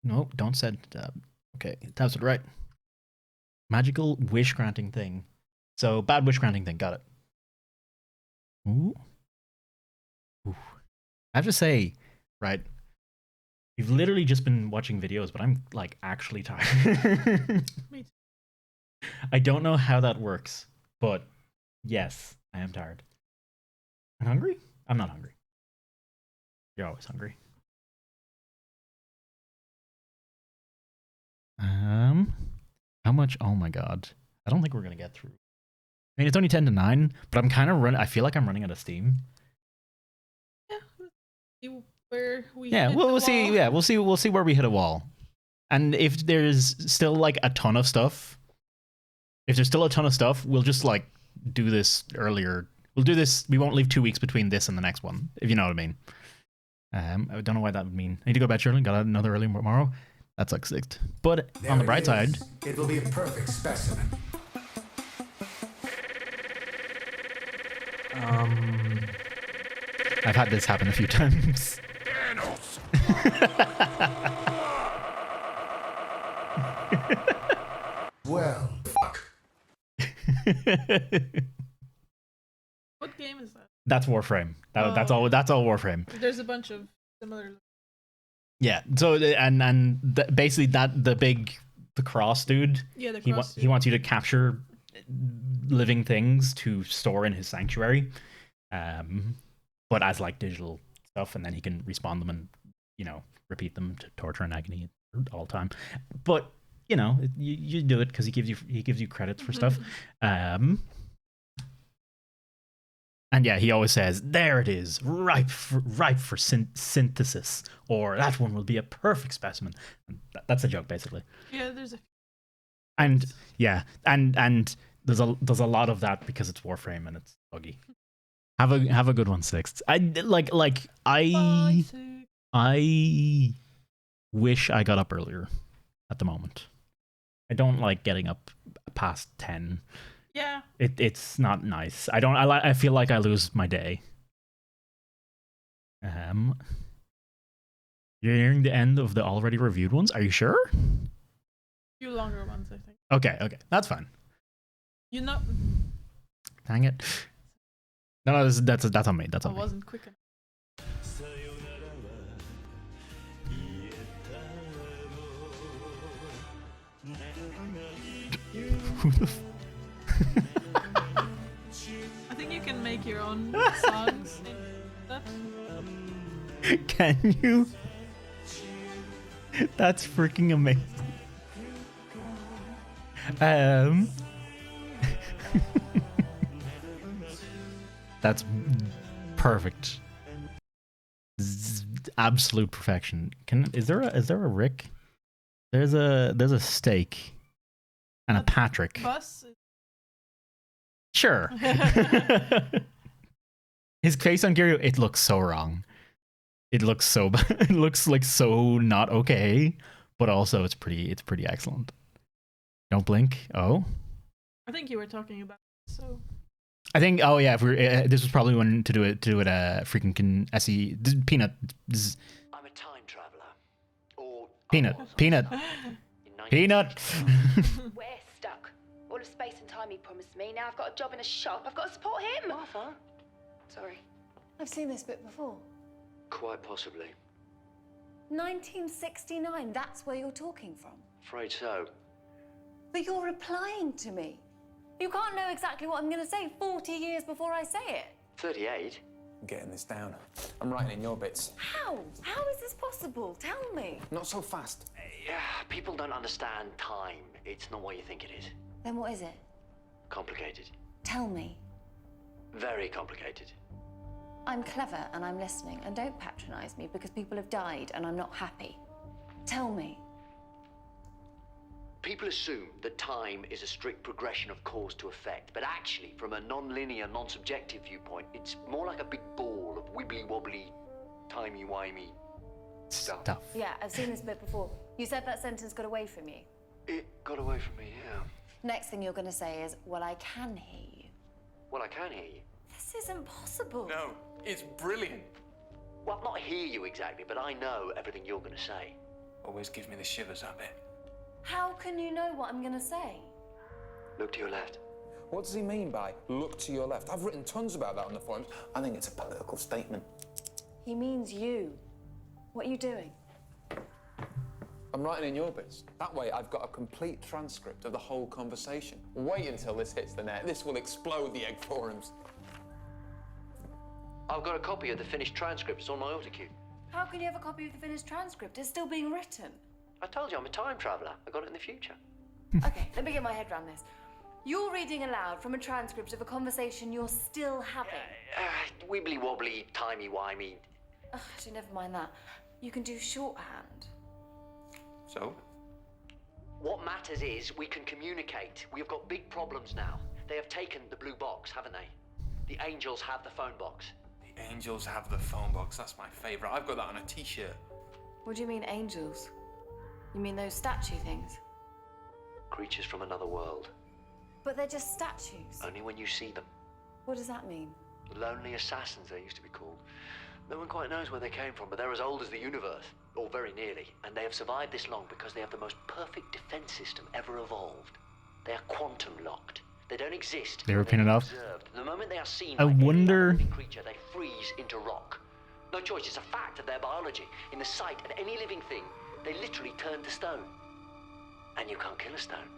Nope, don't set it. Okay, that's it right. Magical wish granting thing. So bad wish granting thing. Got it. Ooh. I have to say, right? You've literally just been watching videos, but I'm like actually tired. Me too. I don't know how that works, but yes, I am tired. I'm hungry? I'm not hungry. You're always hungry. How much? Oh my god. I don't think we're gonna get through. I mean, it's only 10 to 9, but I'm kind of running. I feel like I'm running out of steam. Yeah. See where we Yeah, hit we'll the see. wall. Yeah, we'll see. We'll see where we hit a wall, and if there's still like a ton of stuff, we'll just like do this earlier. We'll do this. We won't leave 2 weeks between this and the next one, if you know what I mean. I don't know why that would mean. I need to go back early. Got another early tomorrow. That sucks. But There on the it bright is. side, It will be a perfect specimen. I've had this happen a few times. Well, fuck. What game is that? That's Warframe. That's all. That's all Warframe. There's a bunch of similar. Yeah. So basically the cross dude. Yeah, the he cross he dude. wants you to capture living things to store in his sanctuary, but as like digital stuff, and then he can respawn them and repeat them to torture and agony all the time. But you do it because he gives you credits for stuff. And yeah, he always says, "There it is, ripe for synthesis," or "That one will be a perfect specimen." That's a joke, basically. Yeah, there's a. And yeah, and there's a lot of that because it's Warframe and it's buggy. Have a good one, Sixth. I wish I got up earlier. At the moment, I don't like getting up past 10. Yeah. It's not nice. I feel like I lose my day. You're nearing the end of the already reviewed ones. Are you sure? Few longer ones, I think. Okay, that's fine. You know. Dang it. No, that's on me. That's on me. I wasn't quick enough. I think you can make your own songs. Can you? That's freaking amazing. That's perfect. Absolute perfection. Is there a Rick? There's a steak and a Patrick. Bus? Sure. His face on Gary, it looks so wrong. It looks so bad. It looks like so not okay, but also it's pretty excellent. Don't blink. Oh. I think you were talking about so. I think. Oh yeah, if this was probably when to do it. Freaking SE Peanut. I'm a time traveler. Or Peanut. We're stuck. All of space and time he promised me. Now I've got a job in a shop. I've got to support him. Martha? Sorry. I've seen this bit before. Quite possibly. 1969, that's where you're talking from. Afraid so. But you're replying to me. You can't know exactly what I'm going to say 40 years before I say it. 38? I'm getting this down. I'm writing in your bits. How? How is this possible? Tell me. Not so fast. People don't understand time. It's not what you think it is. Then what is it? Complicated. Tell me. Very complicated. I'm clever and I'm listening, and don't patronize me because people have died and I'm not happy. Tell me. People assume that time is a strict progression of cause to effect, but actually, from a non-linear, non-subjective viewpoint, it's more like a big ball of wibbly-wobbly, timey-wimey stuff. Yeah, I've seen this bit before. You said that sentence got away from you. It got away from me, yeah. Next thing you're going to say is, well, I can hear you. Well, I can hear you. This isn't possible. No, it's brilliant. Well, not hear you exactly, but I know everything you're going to say. Always gives me the shivers, that bit. How can you know what I'm going to say? Look to your left. What does he mean by look to your left? I've written tons about that on the forums. I think it's a political statement. He means you. What are you doing? I'm writing in your bits. That way I've got a complete transcript of the whole conversation. Wait until this hits the net. This will explode the egg forums. I've got a copy of the finished transcript. It's on my autocue. How can you have a copy of the finished transcript? It's still being written. I told you I'm a time traveler. I got it in the future. Okay, let me get my head around this. You're reading aloud from a transcript of a conversation you're still having. Wibbly wobbly, timey wimey. Actually, never mind that. You can do shorthand. So? What matters is we can communicate. We have got big problems now. They have taken the blue box, haven't they? The angels have the phone box. The angels have the phone box. That's my favourite. I've got that on a t-shirt. What do you mean, angels? You mean those statue things? Creatures from another world. But they're just statues. Only when you see them. What does that mean? Lonely assassins, they used to be called. No one quite knows where they came from, but they're as old as the universe, or very nearly. And they have survived this long because they have the most perfect defense system ever evolved. They are quantum locked. They don't exist. They repeat it off. The moment they are seen I by wonder. any living creature, they freeze into rock. No choice, it's a fact of their biology. In the sight of any living thing, they literally turn to stone. And you can't kill a stone.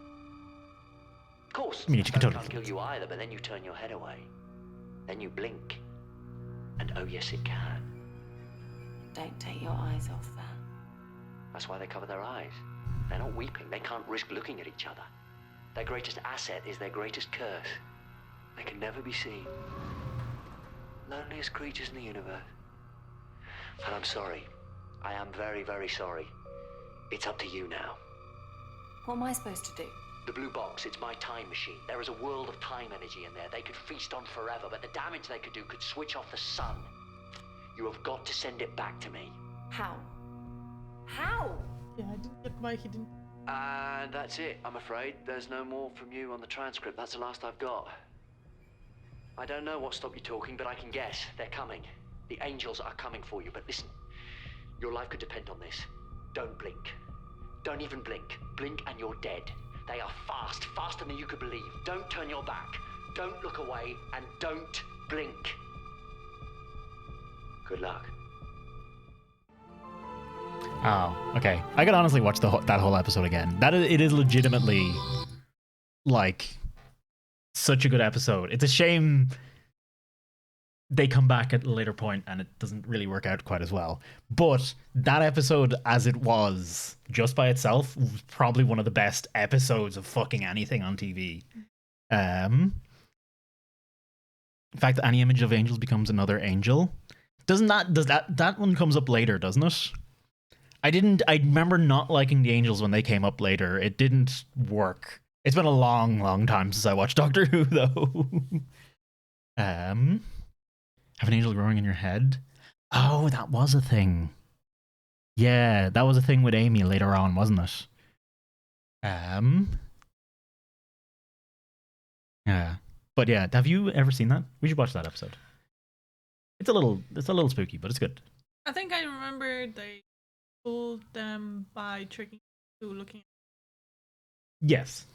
Of course, I mean, a you stone can can't totally kill you either, but then you turn your head away. Then you blink. And oh yes, it can. Don't take your eyes off that. That's why they cover their eyes. They're not weeping. They can't risk looking at each other. Their greatest asset is their greatest curse. They can never be seen. Loneliest creatures in the universe. And I'm sorry. I am very, very sorry. It's up to you now. What am I supposed to do? The blue box, it's my time machine. There is a world of time energy in there. They could feast on forever, but the damage they could do could switch off the sun. You have got to send it back to me. How? How? Yeah, I didn't get why he didn't. And that's it, I'm afraid. There's no more from you on the transcript. That's the last I've got. I don't know what stopped you talking, but I can guess. They're coming. The angels are coming for you. But listen, your life could depend on this. Don't blink. Don't even blink. Blink and you're dead. They are fast, faster than you could believe. Don't turn your back. Don't look away, and don't blink. Good luck. Oh, okay. I could honestly watch that whole episode again. It is legitimately like such a good episode. It's a shame they come back at a later point and it doesn't really work out quite as well. But that episode as it was, just by itself, was probably one of the best episodes of fucking anything on TV. In fact, any image of angels becomes another angel. Does that one comes up later, doesn't it? I remember not liking the angels when they came up later. It didn't work. It's been a long, long time since I watched Doctor Who, though. Have an angel growing in your head? Oh, that was a thing. Yeah, that was a thing with Amy later on, wasn't it? Yeah. But yeah, have you ever seen that? We should watch that episode. It's a little spooky, but it's good. I think I remember they fooled them by tricking to looking. Yes.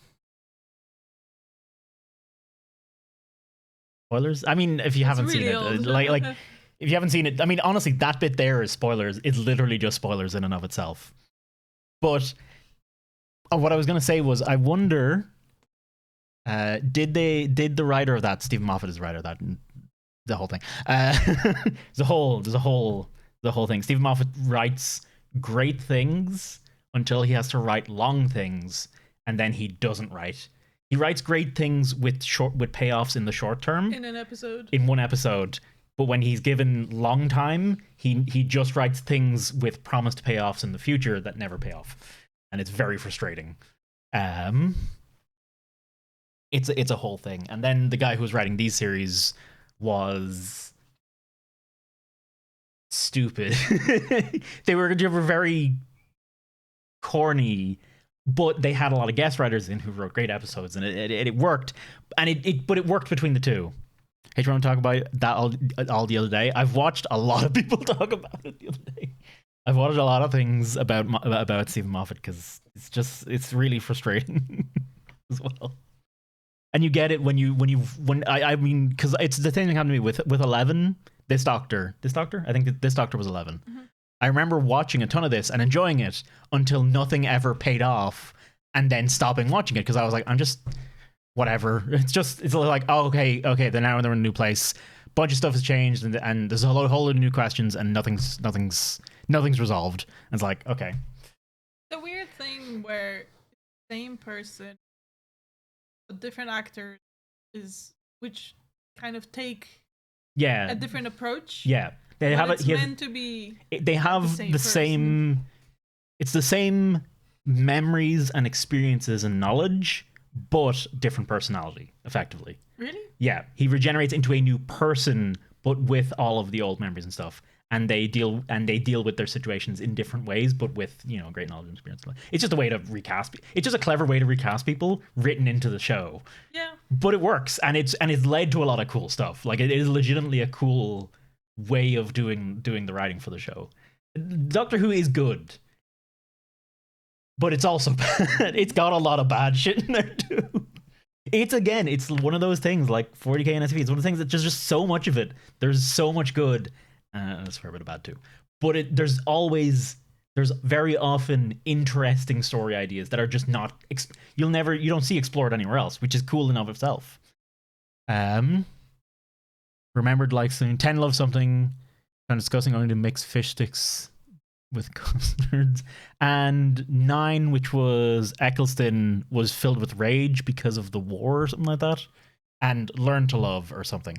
Spoilers? I mean, if you haven't seen it, like if you haven't seen it, I mean, honestly, that bit there is spoilers. It's literally just spoilers in and of itself. But what I was gonna say was, I wonder, did the writer of that, Stephen Moffat is the writer of that, the whole thing. There's a whole thing. Stephen Moffat writes great things until he has to write long things, and then he doesn't write. He writes great things with payoffs in the short term. In one episode. But when he's given long time, he just writes things with promised payoffs in the future that never pay off. And it's very frustrating. It's a whole thing. And then the guy who was writing these series was stupid. They were very corny, but they had a lot of guest writers in who wrote great episodes, and it worked. And but it worked between the two. Hey, do you want to talk about that all the other day? I've watched a lot of people talk about it the other day. I've watched a lot of things about Stephen Moffat because it's really frustrating as well. And you get it when I mean, because it's the thing that happened to me with 11. This Doctor. I think this Doctor was 11. Mm-hmm. I remember watching a ton of this and enjoying it until nothing ever paid off, and then stopping watching it because I was like, I'm just whatever. It's like, oh, okay. They're now in a new place. Bunch of stuff has changed, and there's a whole lot of new questions, and nothing's resolved. And it's like, okay. The weird thing where same person, a different actor, which kind of take a different approach. Yeah. They have it's meant to be. They have the same. It's the same memories and experiences and knowledge, but different personality. Effectively. Really? Yeah, he regenerates into a new person, but with all of the old memories and stuff. And they deal with their situations in different ways, but with great knowledge and experience. It's just a way to recast. It's just a clever way to recast people written into the show. Yeah. But it works, and it's led to a lot of cool stuff. Like it is legitimately a cool way of doing the writing for the show. Doctor Who is good, but it's also bad. It's got a lot of bad shit in there too. It's one of those things like 40k and SV. It's one of the things that just so much of it. There's so much good. That's a fair bit of bad too. But there's very often interesting story ideas that are just not you don't see explored anywhere else, which is cool in of itself. Remembered like soon 10 Love Something, I'm discussing only to mix fish sticks with custards. And 9, which was Eccleston, was filled with rage because of the war or something like that. And Learn to Love or something.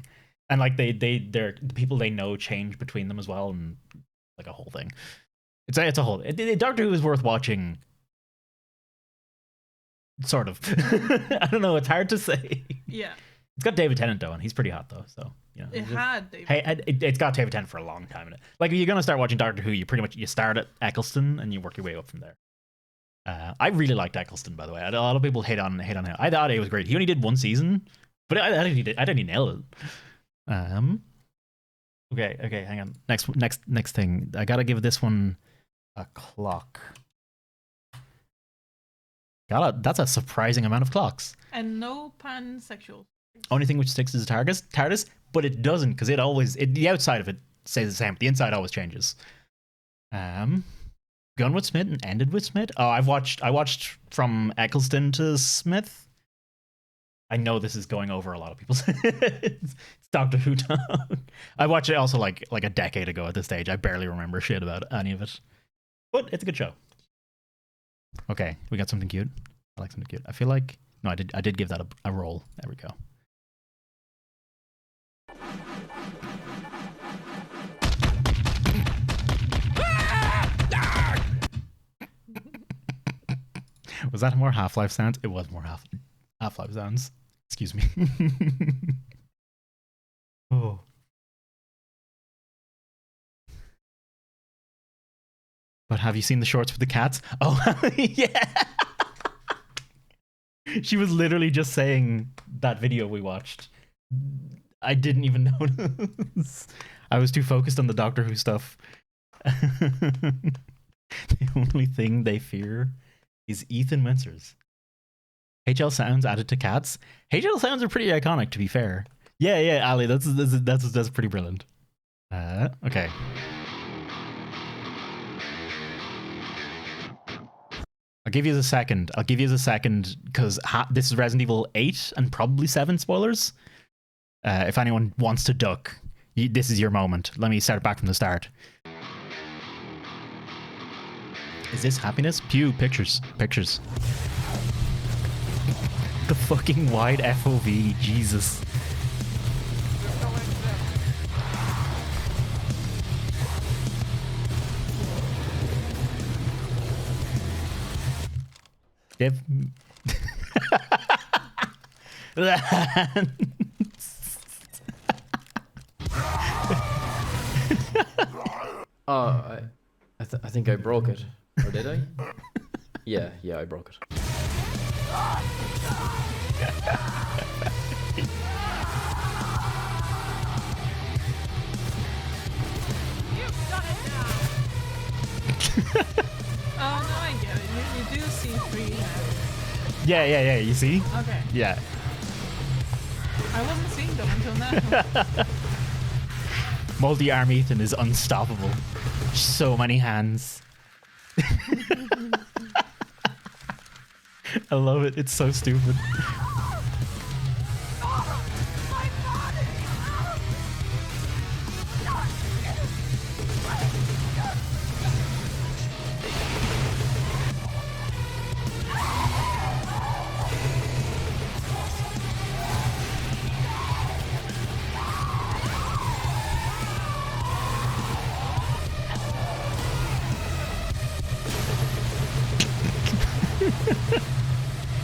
And like they're the people they know change between them as well, and like a whole thing. It's a whole. Doctor Who is worth watching. Sort of. I don't know. It's hard to say. Yeah. It's got David Tennant though, and he's pretty hot though. So you know. It had David. Hey, it's got David Tennant for a long time in it. Like if you're gonna start watching Doctor Who, you pretty much start at Eccleston and you work your way up from there. I really liked Eccleston, by the way. A lot of people hate on him. I thought he was great. He only did 1 season, but I think he nailed it. Okay, hang on. Next thing. I gotta give this one a clock. That's a surprising amount of clocks. And no pansexual. Only thing which sticks is the TARDIS, but it doesn't, because the outside of it stays the same. The inside always changes. Begun with Smith and ended with Smith. Oh, I watched from Eccleston to Smith. I know this is going over a lot of people's heads. It's Doctor Who talk. I watched it also like a decade ago at this stage. I barely remember shit about any of it. But it's a good show. Okay, we got something cute. I like something cute. I feel like... No, I did give that a roll. There we go. Was that more Half-Life sounds? It was more Half-Life sounds. Excuse me. Oh. But have you seen the shorts with the cats? Oh, yeah. She was literally just saying that video we watched. I didn't even notice. I was too focused on the Doctor Who stuff. The only thing they fear is Ethan Mensers. HL sounds added to cats. HL sounds are pretty iconic, to be fair. Yeah, Ali, that's pretty brilliant. Okay. I'll give you a second because this is Resident Evil 8 and probably 7 spoilers. If anyone wants to duck, this is your moment. Let me start back from the start. Is this happiness? Pew, pictures. The fucking wide FOV, Jesus. I think I broke it. Or did I? Yeah, I broke it. Oh, no, I get it. You do see 3 hands. Yeah, you see? Okay. Yeah. I wasn't seeing them until now. Multi-arm Ethan is unstoppable. So many hands. I love it. It's so stupid.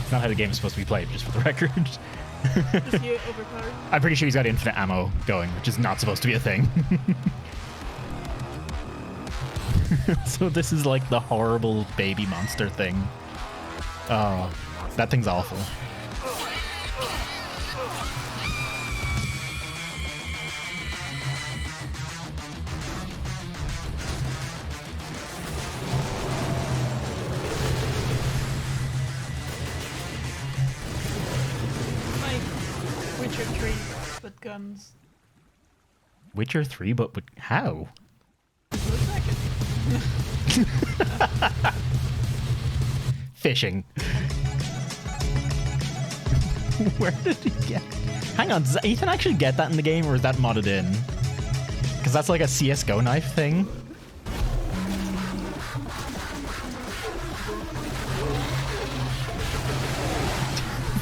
It's not how the game is supposed to be played, just for the record. Is he overpowered? I'm pretty sure he's got infinite ammo going, which is not supposed to be a thing. So this is like the horrible baby monster thing. Oh, that thing's awful. Witcher 3 with guns. Witcher 3, but how? Fishing. Where did he get? Hang on, does Ethan actually get that in the game, or is that modded in? Because that's like a CSGO knife thing.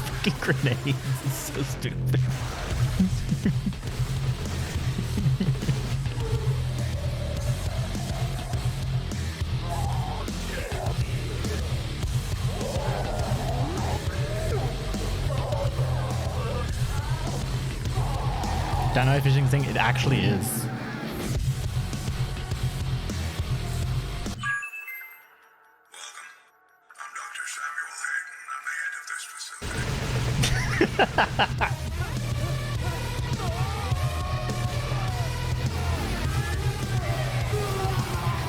Fucking grenades. It's so stupid. Dynamite fishing thing, it actually is.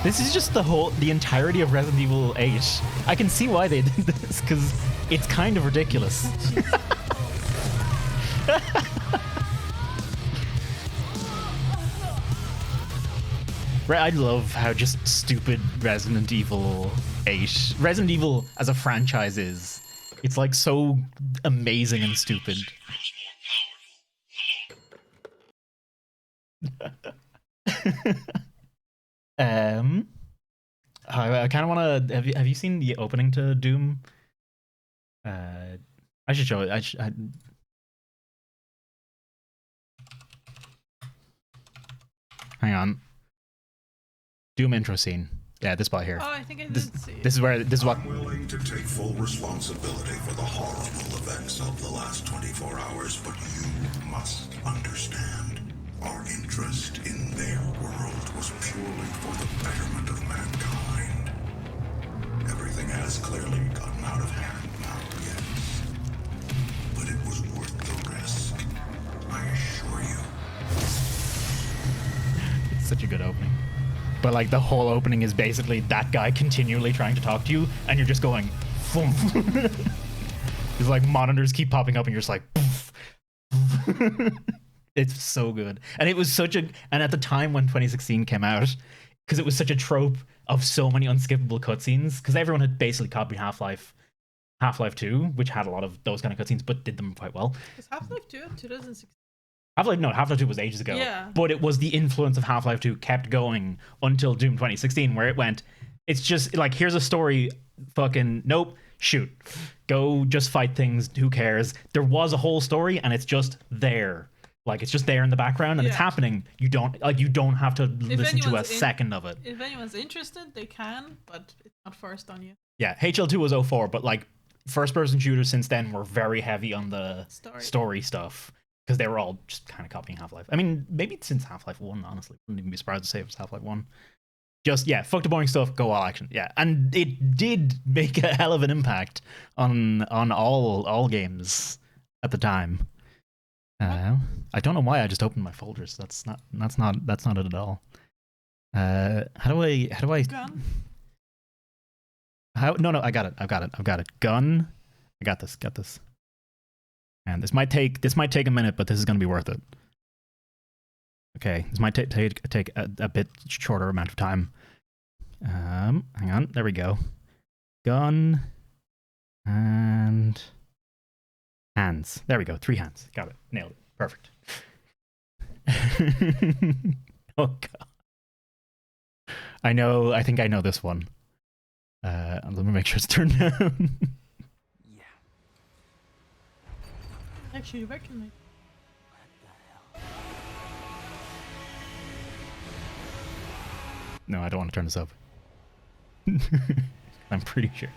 This is just the entirety of Resident Evil 8. I can see why they did this, because it's kind of ridiculous. I love how just stupid Resident Evil 8, Resident Evil as a franchise is. It's like so amazing and stupid. I kind of want to. Have you seen the opening to Doom? I should show it. Hang on. Doom intro scene. Yeah, this spot here. Oh, I think I did see. This is what. I'm willing to take full responsibility for the horrible events of the last 24 hours, but you must understand. Our interest in their world was purely for the betterment of mankind. Everything has clearly gotten out of hand now, yes. But it was worth the risk, I assure you. It's such a good opening. But like the whole opening is basically that guy continually trying to talk to you, and you're just going, boom. It's like monitors keep popping up, and you're just like, it's so good. And it was such a, and at the time when 2016 came out, because it was such a trope of so many unskippable cutscenes, because everyone had basically copied Half-Life 2, which had a lot of those kind of cutscenes, but did them quite well. Was Half-Life 2 2016? Half-Life 2 was ages ago. Yeah. But it was the influence of Half-Life 2 kept going until Doom 2016, where it went, it's just like, here's a story, fucking, nope, shoot. Go just fight things, who cares? There was a whole story, and it's just there. Like, it's just there in the background, and it's happening. You don't have to listen to a second of it. If anyone's interested, they can, but it's not forced on you. Yeah, HL2 was 04, but like, first-person shooters since then were very heavy on the story stuff. Because they were all just kind of copying Half-Life. I mean, maybe since Half-Life 1, honestly. Wouldn't even be surprised to say it was Half-Life 1. Just, yeah, fuck the boring stuff, go all action. Yeah, and it did make a hell of an impact on all games at the time. I don't know why I just opened my folders. That's not it at all. How do I? Gun. No, I got it. Gun. I got this. And this might take a minute, but this is going to be worth it. Okay, this might take a bit shorter amount of time. Hang on, there we go. Gun and hands. There we go, 3 hands. Got it. Nailed it. Perfect. Oh god. I think I know this one. Let me make sure it's turned down. Actually, you reckon me. No, I don't want to turn this up. I'm pretty sure.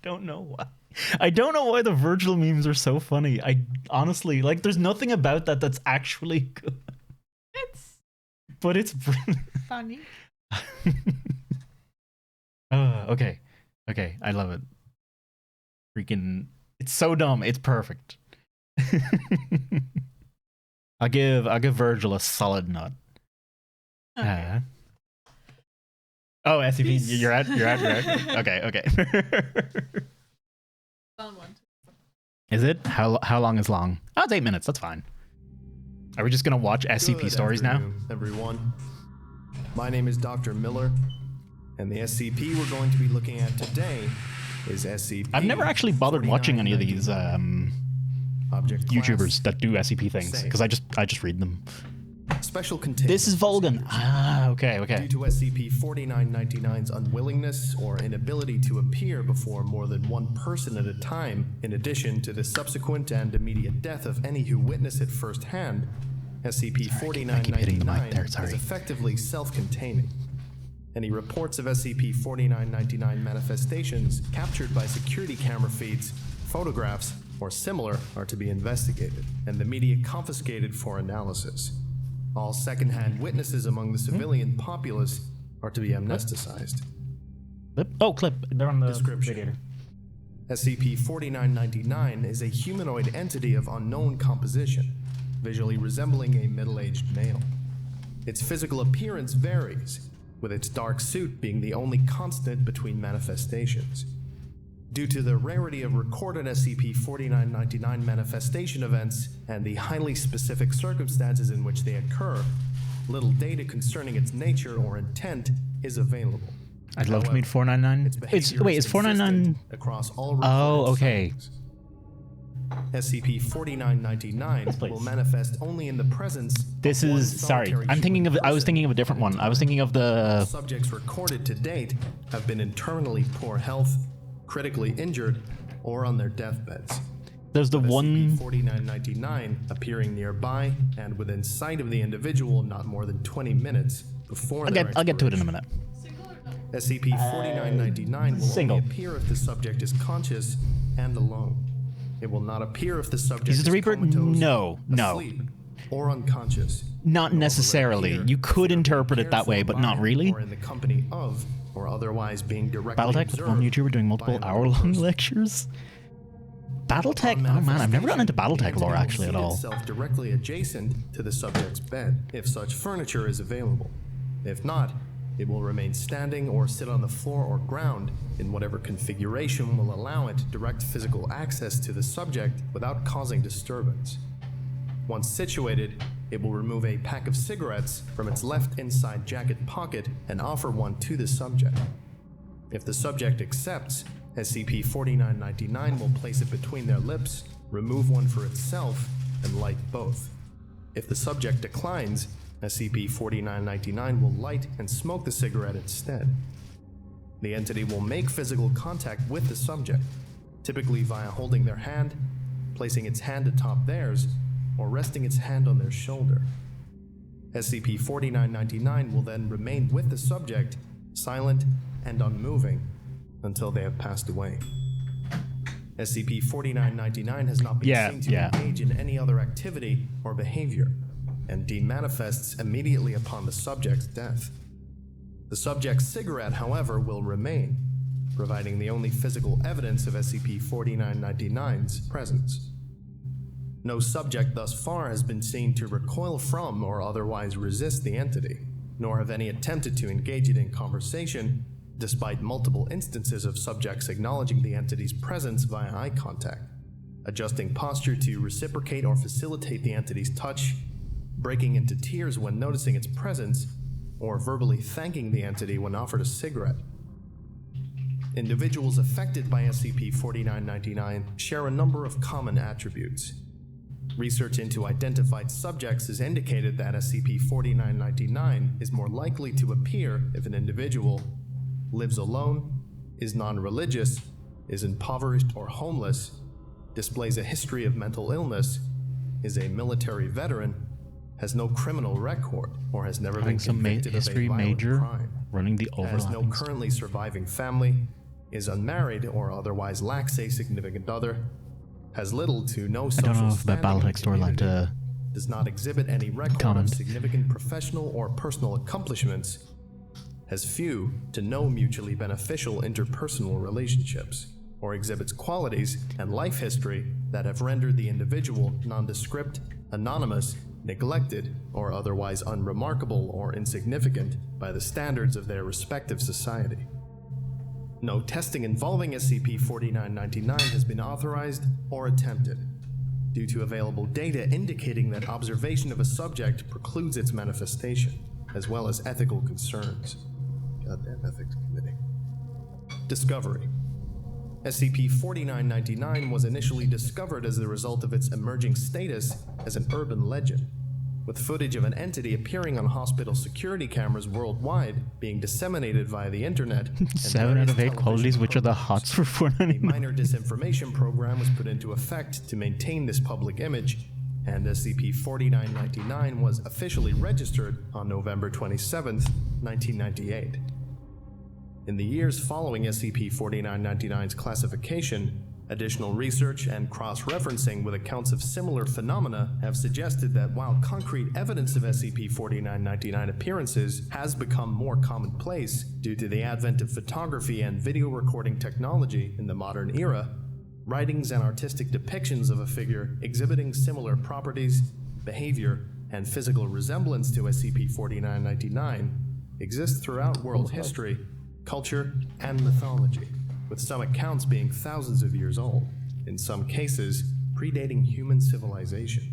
Don't know why. I don't know why the Virgil memes are so funny. I honestly, like, there's nothing about that that's actually good. But it's funny. Okay, I love it. Freaking, it's so dumb. It's perfect. I'll give Virgil a solid nut. Okay. Oh, SCP, you're at. Okay. Is it? How long is long? Oh, it's 8 minutes. That's fine. Are we just gonna watch SCP Good stories now? Everyone, my name is Dr. Miller, and the SCP we're going to be looking at today is SCP. I've never actually bothered watching any of these YouTubers that do SCP things because I just read them. Special containment. This is Volgan. Ah, okay. Due to SCP-4999's unwillingness or inability to appear before more than one person at a time, in addition to the subsequent and immediate death of any who witness it firsthand, SCP-4999 is effectively self-containing. Any reports of SCP-4999 manifestations captured by security camera feeds, photographs, or similar are to be investigated, and the media confiscated for analysis. All second-hand witnesses among the civilian populace are to be amnesticized. Clip? Oh, clip. They're on the description. radiator. SCP-4999 is a humanoid entity of unknown composition, visually resembling a middle-aged male. Its physical appearance varies, with its dark suit being the only constant between manifestations. Due to the rarity of recorded SCP-4999 manifestation events and the highly specific circumstances in which they occur, little data concerning its nature or intent is available. I'd love to meet 499. It's 499 across all. Oh, okay. SCP-4999 will manifest only in the presence. This is sorry. I was thinking of a different one. I was thinking of the subjects recorded to date have been in terminally poor health, critically injured, or on their deathbeds. There's the one 4999 appearing nearby and within sight of the individual not more than 20 minutes before I'll get to it in a minute. SCP-4999 will single. only appear if the subject is conscious and alone. It will not appear if the subject Is it the is Reaper? comatose, No. asleep, or unconscious. Not necessarily. You could interpret it that way, but not really. Or in the company of, or otherwise being directly Battletech with one YouTuber doing multiple hour-long lectures. Battletech? Oh man, I've never gotten into Battletech lore actually at all. Itself directly adjacent to the subject's bed, if such furniture is available. If not, it will remain standing or sit on the floor or ground in whatever configuration will allow it direct physical access to the subject without causing disturbance. Once situated, it will remove a pack of cigarettes from its left inside jacket pocket and offer one to the subject. If the subject accepts, SCP-4999 will place it between their lips, remove one for itself, and light both. If the subject declines, SCP-4999 will light and smoke the cigarette instead. The entity will make physical contact with the subject, typically via holding their hand, placing its hand atop theirs, or resting its hand on their shoulder. SCP-4999 will then remain with the subject, silent and unmoving, until they have passed away. SCP-4999 has not been seen to engage in any other activity or behavior, and demanifests immediately upon the subject's death. The subject's cigarette, however, will remain, providing the only physical evidence of SCP-4999's presence. No subject thus far has been seen to recoil from or otherwise resist the entity, nor have any attempted to engage it in conversation, despite multiple instances of subjects acknowledging the entity's presence via eye contact, adjusting posture to reciprocate or facilitate the entity's touch, breaking into tears when noticing its presence, or verbally thanking the entity when offered a cigarette. Individuals affected by SCP-4999 share a number of common attributes. Research into identified subjects has indicated that SCP-4999 is more likely to appear if an individual lives alone, is non-religious, is impoverished or homeless, displays a history of mental illness, is a military veteran, has no criminal record, or has never been convicted of a violent crime, running the has no currently surviving family, is unmarried or otherwise lacks a significant other, has little to no social I don't know if that Battletech storyline to does not exhibit any record of significant professional or personal accomplishments, has few to no mutually beneficial interpersonal relationships, or exhibits qualities and life history that have rendered the individual nondescript, anonymous, neglected, or otherwise unremarkable or insignificant by the standards of their respective society. No testing involving SCP-4999 has been authorized or attempted, due to available data indicating that observation of a subject precludes its manifestation, as well as ethical concerns. Goddamn Ethics Committee. Discovery. SCP-4999 was initially discovered as the result of its emerging status as an urban legend, with footage of an entity appearing on hospital security cameras worldwide being disseminated via the internet. 7 out of 8 qualities, which are the hots for A minor disinformation program was put into effect to maintain this public image, and SCP-4999 was officially registered on November 27, 1998. In the years following SCP-4999's classification, additional research and cross-referencing with accounts of similar phenomena have suggested that while concrete evidence of SCP-4999 appearances has become more commonplace due to the advent of photography and video recording technology in the modern era, writings and artistic depictions of a figure exhibiting similar properties, behavior, and physical resemblance to SCP-4999 exist throughout world history, culture, and mythology, with some accounts being thousands of years old, in some cases predating human civilization.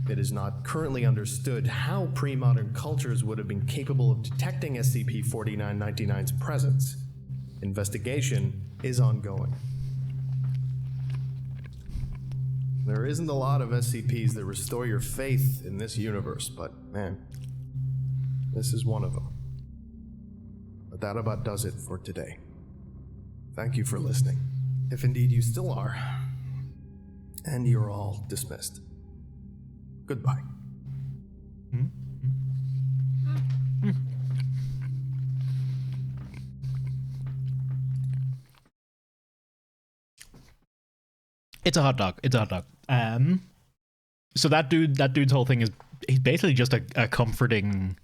It is not currently understood how pre-modern cultures would have been capable of detecting SCP-4999's presence. Investigation is ongoing. There isn't a lot of SCPs that restore your faith in this universe, but man, this is one of them. But that about does it for today. Thank you for listening, if indeed you still are. And you're all dismissed. Goodbye. It's a hot dog. It's a hot dog. So that dude's whole thing is he's basically just a comforting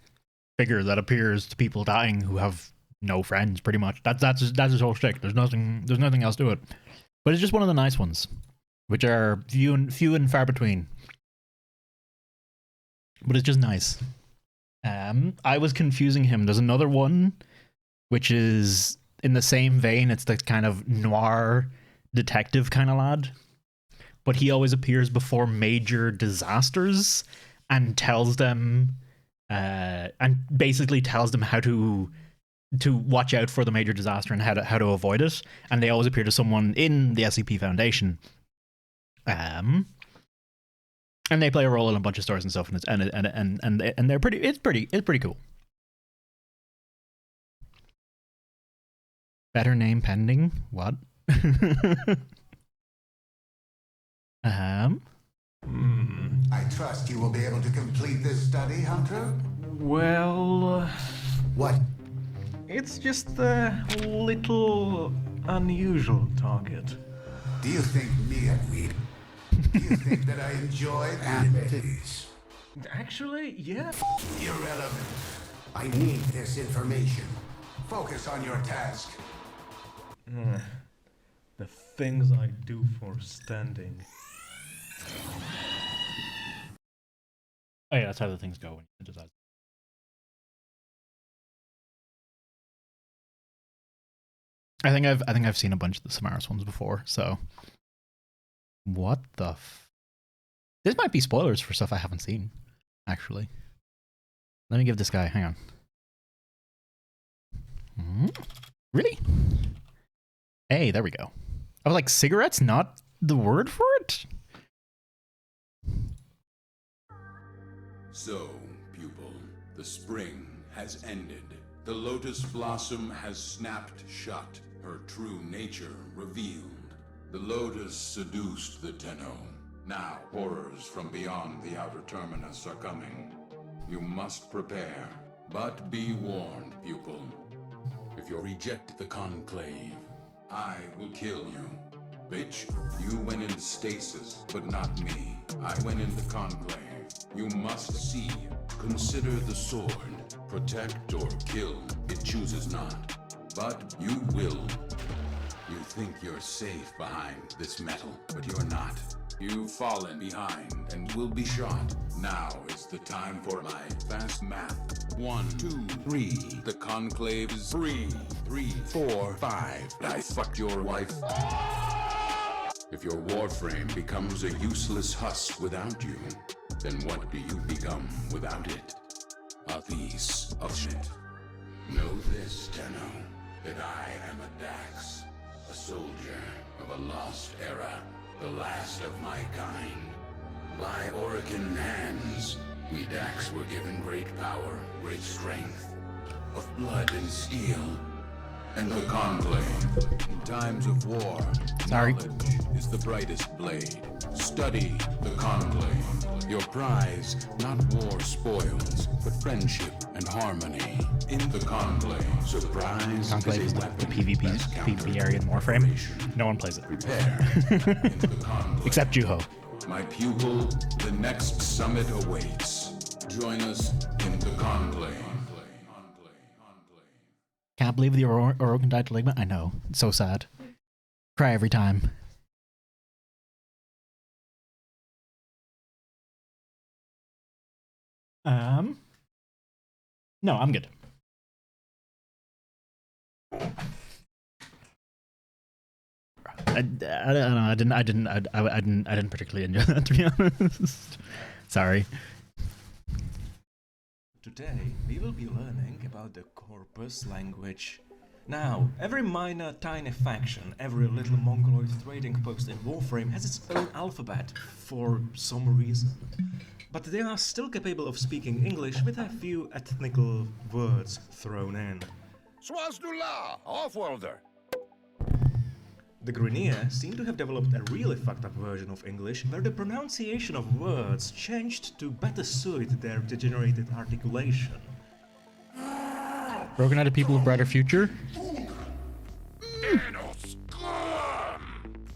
figure that appears to people dying who have no friends, pretty much. That's his whole shtick. There's nothing else to it. But it's just one of the nice ones, which are few and far between. But it's just nice. I was confusing him. There's another one, which is in the same vein. It's the kind of noir detective kind of lad. But he always appears before major disasters and tells them, and basically tells them how to watch out for the major disaster and how to avoid it. And they always appear to someone in the SCP Foundation. And they play a role in a bunch of stories and stuff, and they're pretty. It's pretty cool. Better name pending. What? I trust you will be able to complete this study, Hunter? Well... What? It's just a little unusual target. Do you think me and we... Do you think that I enjoy activities? Actually, yeah. Irrelevant. I need this information. Focus on your task. The things I do for standing. Oh yeah, that's how the things go when you decide. I think I've seen a bunch of the Samaras ones before, so what the this might be spoilers for stuff I haven't seen, actually. Let me give this guy, hang on. Really? Hey, there we go. I was like, cigarettes not the word for it? So, pupil, the spring has ended. The lotus blossom has snapped shut, her true nature revealed. The lotus seduced the Tenno. Now horrors from beyond the outer terminus are coming. You must prepare, but be warned, pupil. If you reject the conclave, I will kill you. Bitch, you went into stasis, but not me. I went into conclave. You must see. Consider the sword. Protect or kill. It chooses not. But you will. You think you're safe behind this metal, but you're not. You've fallen behind and will be shot. Now is the time for my fast math. 1, 2, 3. The conclave is free. 3, 4, 5. I fucked your wife. If your warframe becomes a useless husk without you, then what do you become without it? A piece of shit. Know this, Tenno, that I am a Dax. a soldier of a lost era, the last of my kind. By Orican hands, we Dax were given great power, great strength, of blood and steel. And the Conclave, in times of war, knowledge is the brightest blade. Study the Conclave. Your prize, not war spoils, but friendship and harmony. In the Conclave, surprise Conclave is the PvP area in Warframe. No one plays it. Prepare. Into the Conclave. Except Juho. My pupil, the next summit awaits. Join us in the Conclave. Can't believe the Orokin died to Ligma. I know. It's so sad. Cry every time. No, I'm good. I don't know. I didn't particularly enjoy that, to be honest. Sorry. Today, we will be learning about the Corpus language. Now, every minor tiny faction, every little mongoloid trading post in Warframe has its own alphabet, for some reason. But they are still capable of speaking English with a few ethnical words thrown in. Swazdula, Offworlder. The Grineer seem to have developed a really fucked up version of English where the pronunciation of words changed to better suit their degenerated articulation. Broken out of people of brighter future?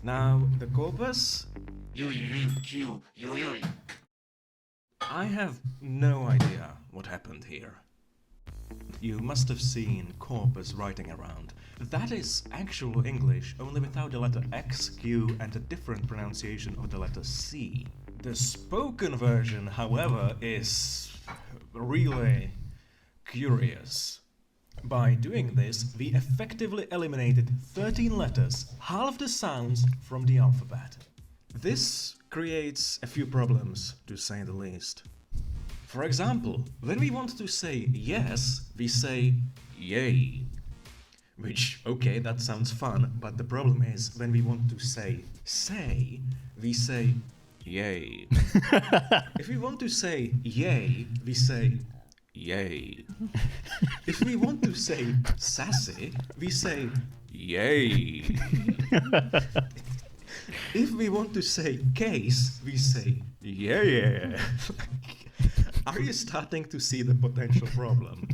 Now, the Corpus? I have no idea what happened here. You must have seen Corpus writing around. That is actual English, only without the letter X, Q, and a different pronunciation of the letter C. The spoken version, however, is really curious. By doing this, we effectively eliminated 13 letters, half the sounds from the alphabet. This creates a few problems, to say the least. For example, when we want to say yes, we say yay. Which, okay, that sounds fun, but the problem is when we want to say, we say yay. If we want to say yay, we say yay. If we want to say sassy, we say yay. If we want to say case, we say yeah. Are you starting to see the potential problem?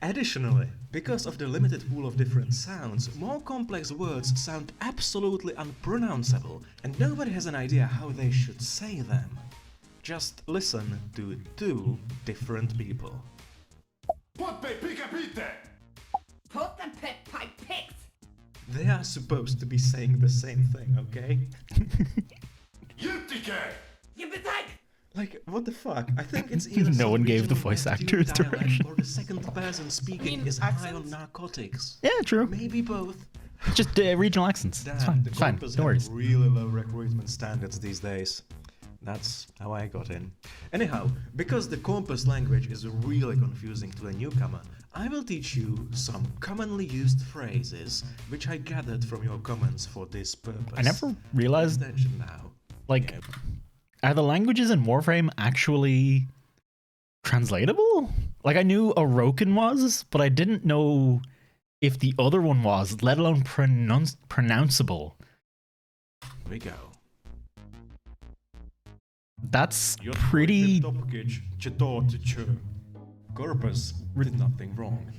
Additionally, because of the limited pool of different sounds, more complex words sound absolutely unpronounceable, and nobody has an idea how they should say them. Just listen to two different people. They are supposed to be saying the same thing, okay? Like, what the fuck? I think it's either no one gave the voice actors direction. Or the second person speaking is high on narcotics. Yeah, true. Maybe both. Just regional accents. It's fine. It's fine. No worries. Really low recruitment standards these days. That's how I got in. Anyhow, because the Corpus language is really confusing to a newcomer, I will teach you some commonly used phrases which I gathered from your comments for this purpose. I never realized, now. Like, are the languages in Warframe actually translatable? Like, I knew Orokin was, but I didn't know if the other one was, let alone pronounceable. Here we go. That's pretty... Corpus did nothing wrong.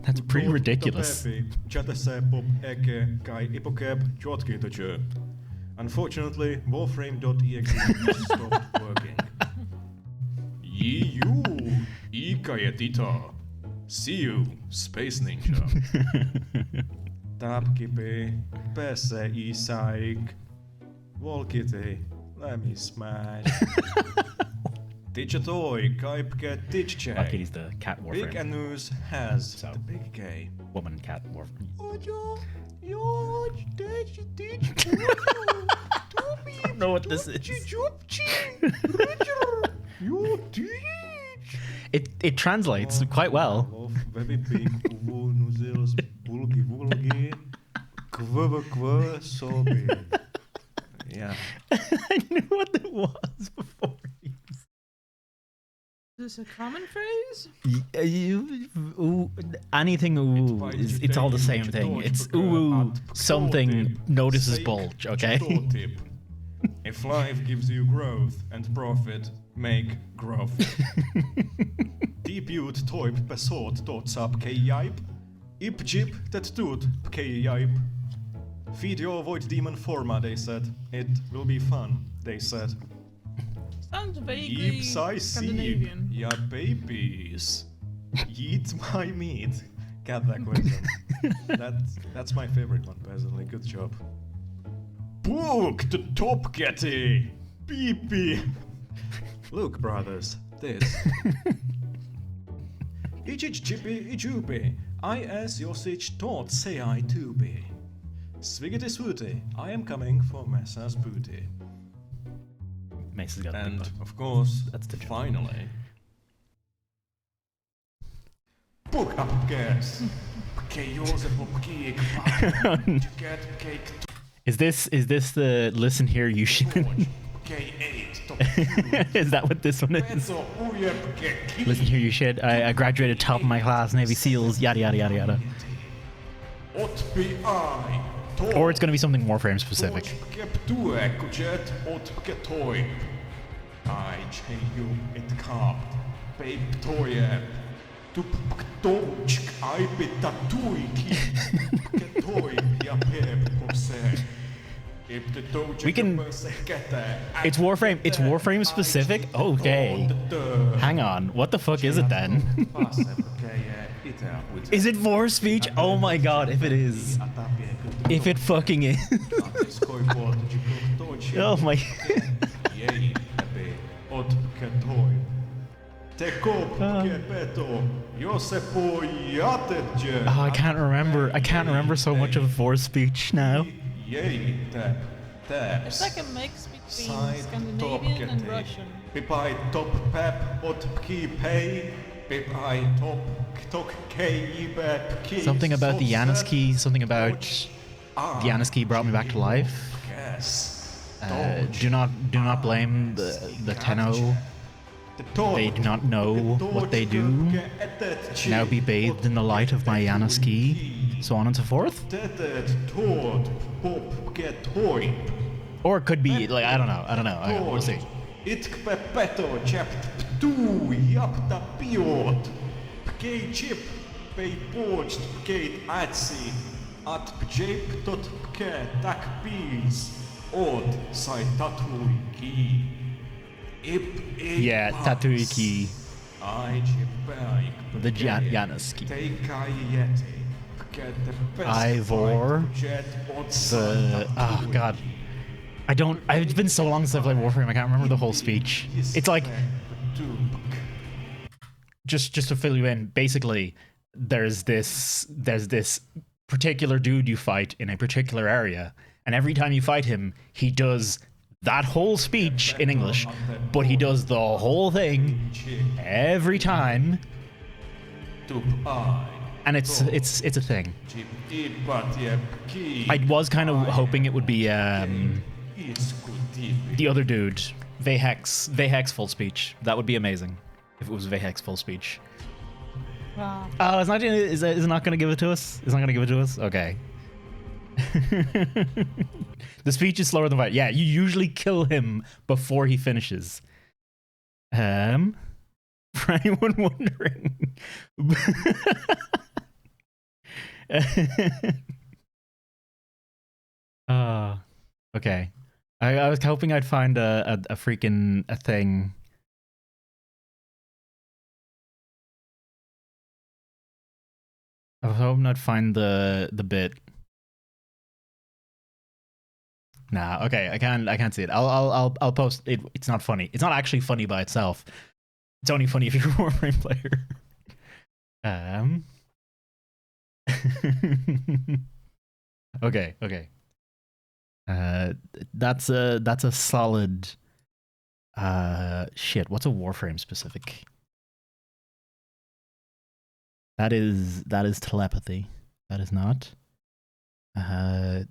That's pretty ridiculous. Unfortunately, Warframe.exe stopped working. You, Ikayetita. See you, Space Ninja. Tapkipi, Pese Isaik. Volkiti, let me smash. Tichatoy, Kaipke Tichche. Lucky he's the cat Warframe. Big Anus has the big K. Woman cat Warframe. I don't know what this is. It translates quite well. Yeah. I knew what it was before. Is this a common phrase? Anything ooh, it's all the same thing. It's ooh, something notices bulge, okay? If life gives you growth and profit, make growth. Deep ut toip besot dotsap kejaip. Ip jip that tut kejaip. Feed your void demon forma, they said. It will be fun, they said. Sounds vaguely Yeeps I see, Scandinavian. ya babies. Eat my meat. Got that question. That's my favorite one, personally. Good job. Book the top getty. Beep beep. Look, brothers, this. Ich chippy ijubi. I as Josic taught say I to be. Swigget is wooty. I am coming for Messa's booty. Mace's got and of course, that's the joke. Finally. Book up gas. Is this the listen here you should? Is that what this one is? Listen here you should. I graduated top of my class, Navy SEALs, yada yada yada yada. Or it's gonna be something Warframe specific. We can. It's Warframe. It's Warframe specific. Okay. Hang on. What the fuck is it then? Is it force speech? Oh my god! If it is, if it fucking is. Oh my. Oh, I can't remember. I can't remember so much of force speech now. It's like a mix between Scandinavian and Russian. Something about the Yanisky, something about the Yanisky brought me back to life. Do not blame the Tenno. They do not know what they do. Now be bathed in the light of my Yanisky, so on and so forth. Or it could be like I don't know. Okay, we'll see. Yeah, Tatuiki. The Yanisky. Ivor. The oh god. It's been so long since I played Warframe, I can't remember the whole speech. It's like just to fill you in, basically there's this particular dude you fight in a particular area, and every time you fight him, he does that whole speech in English, but he does the whole thing every time. And it's a thing. I was kind of hoping it would be the other dude, Vayhex full speech. That would be amazing if it was Vayhex full speech. Wow. Oh, is it not going to give it to us? It's not going to give it to us? Okay. The speech is slower than fight. Yeah, you usually kill him before he finishes. For anyone wondering. Okay. I was hoping I'd find a freaking thing. I was hoping I'd find the bit. Nah, okay, I can't see it. I'll post it. It's not funny. It's not actually funny by itself. It's only funny if you're a Warframe player. Okay. That's a solid shit. What's a Warframe specific? That is telepathy. That is not. I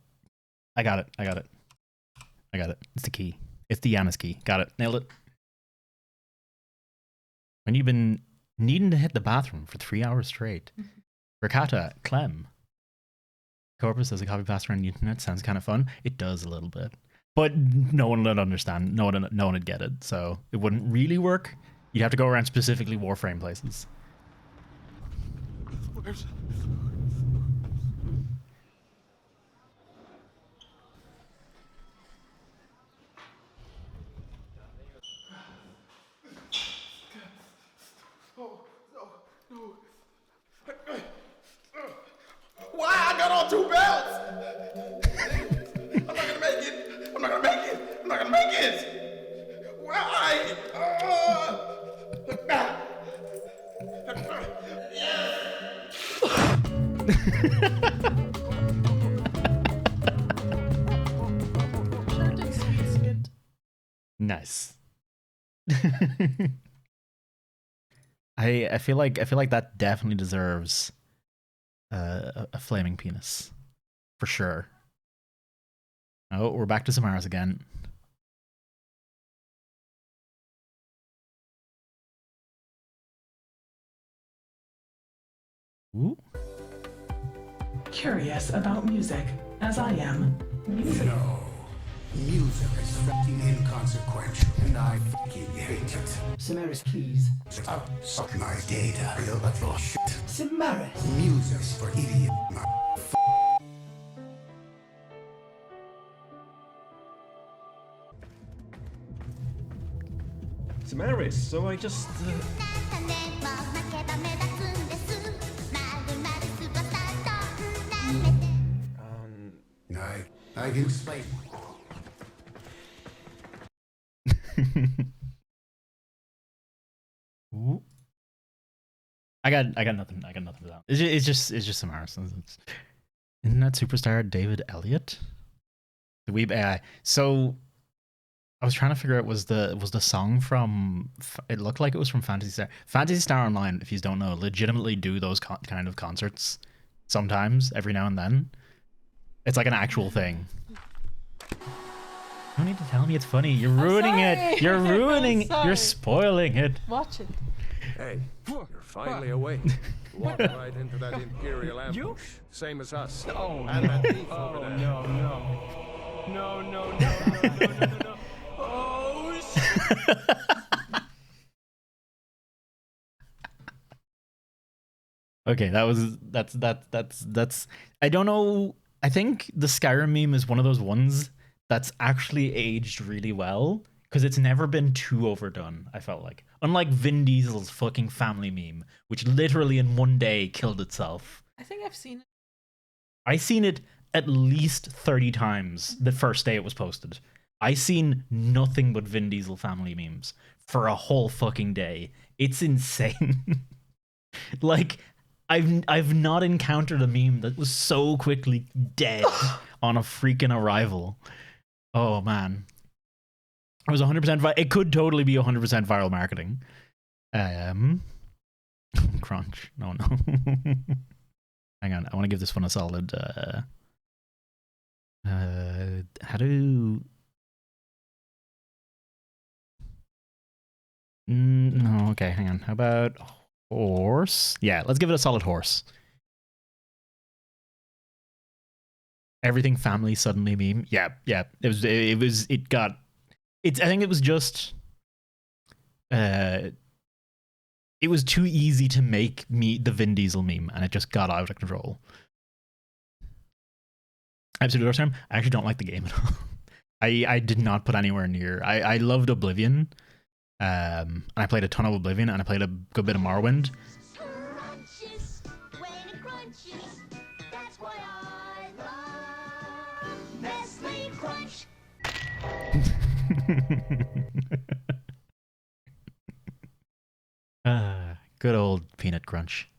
got it. I got it. I got it. It's the key. It's the Yanis key. Got it. Nailed it. When you've been needing to hit the bathroom for 3 hours straight. Rakata, Clem. Corpus as a copy pasta on the internet sounds kind of fun. It does a little bit. But no one would understand. No one would get it. So it wouldn't really work. You'd have to go around specifically Warframe places. Why I got on 2 belts? I'm not gonna make it. I'm not gonna make it. I'm not gonna make it. Why? Nice. I feel like that definitely deserves a flaming penis for sure. Oh, we're back to Samaras again. Ooh. Curious about music, as I am. Music. No. Music is fucking inconsequential, and I fucking hate it. Samaris, please. Stop sucking my data, you little shit. Samaris. Music's for idiots. Samaris, so I just... I can explain. Ooh. I got nothing. I got nothing for that. It's just Samaras. Isn't that superstar David Elliott? The Weeb AI. So I was trying to figure out was the song from, it looked like it was from Phantasy Star. Phantasy Star Online, if you don't know, legitimately do those kind of concerts sometimes, every now and then. It's like an actual thing. You don't need to tell me it's funny. You're ruining it. You're ruining. You're spoiling it. Watch it. Hey, you're finally awake. Walked right into that Imperial ambush. Same as us. Oh, and no. that beef over there. No, no. No, no, no, no, no, no, no, no. Oh, shit. Okay, that's I don't know. I think the Skyrim meme is one of those ones that's actually aged really well because it's never been too overdone, I felt like. Unlike Vin Diesel's fucking family meme, which literally in one day killed itself. I think I've seen it. I seen it at least 30 times the first day it was posted. I seen nothing but Vin Diesel family memes for a whole fucking day. It's insane. Like, I've not encountered a meme that was so quickly dead on a freaking arrival. Oh man. It was 100% it could totally be 100% viral marketing. Crunch. No. Hang on. I want to give this one a solid how do no, okay, hang on. How about horse? Yeah, let's give it a solid horse. Everything family suddenly meme. Yeah. I think it was just it was too easy to make the Vin Diesel meme and it just got out of control. Absolute Door Storm, I actually don't like the game at all. I did not put anywhere near. I loved Oblivion. And I played a ton of Oblivion and I played a good bit of Morrowind. Good old peanut crunch.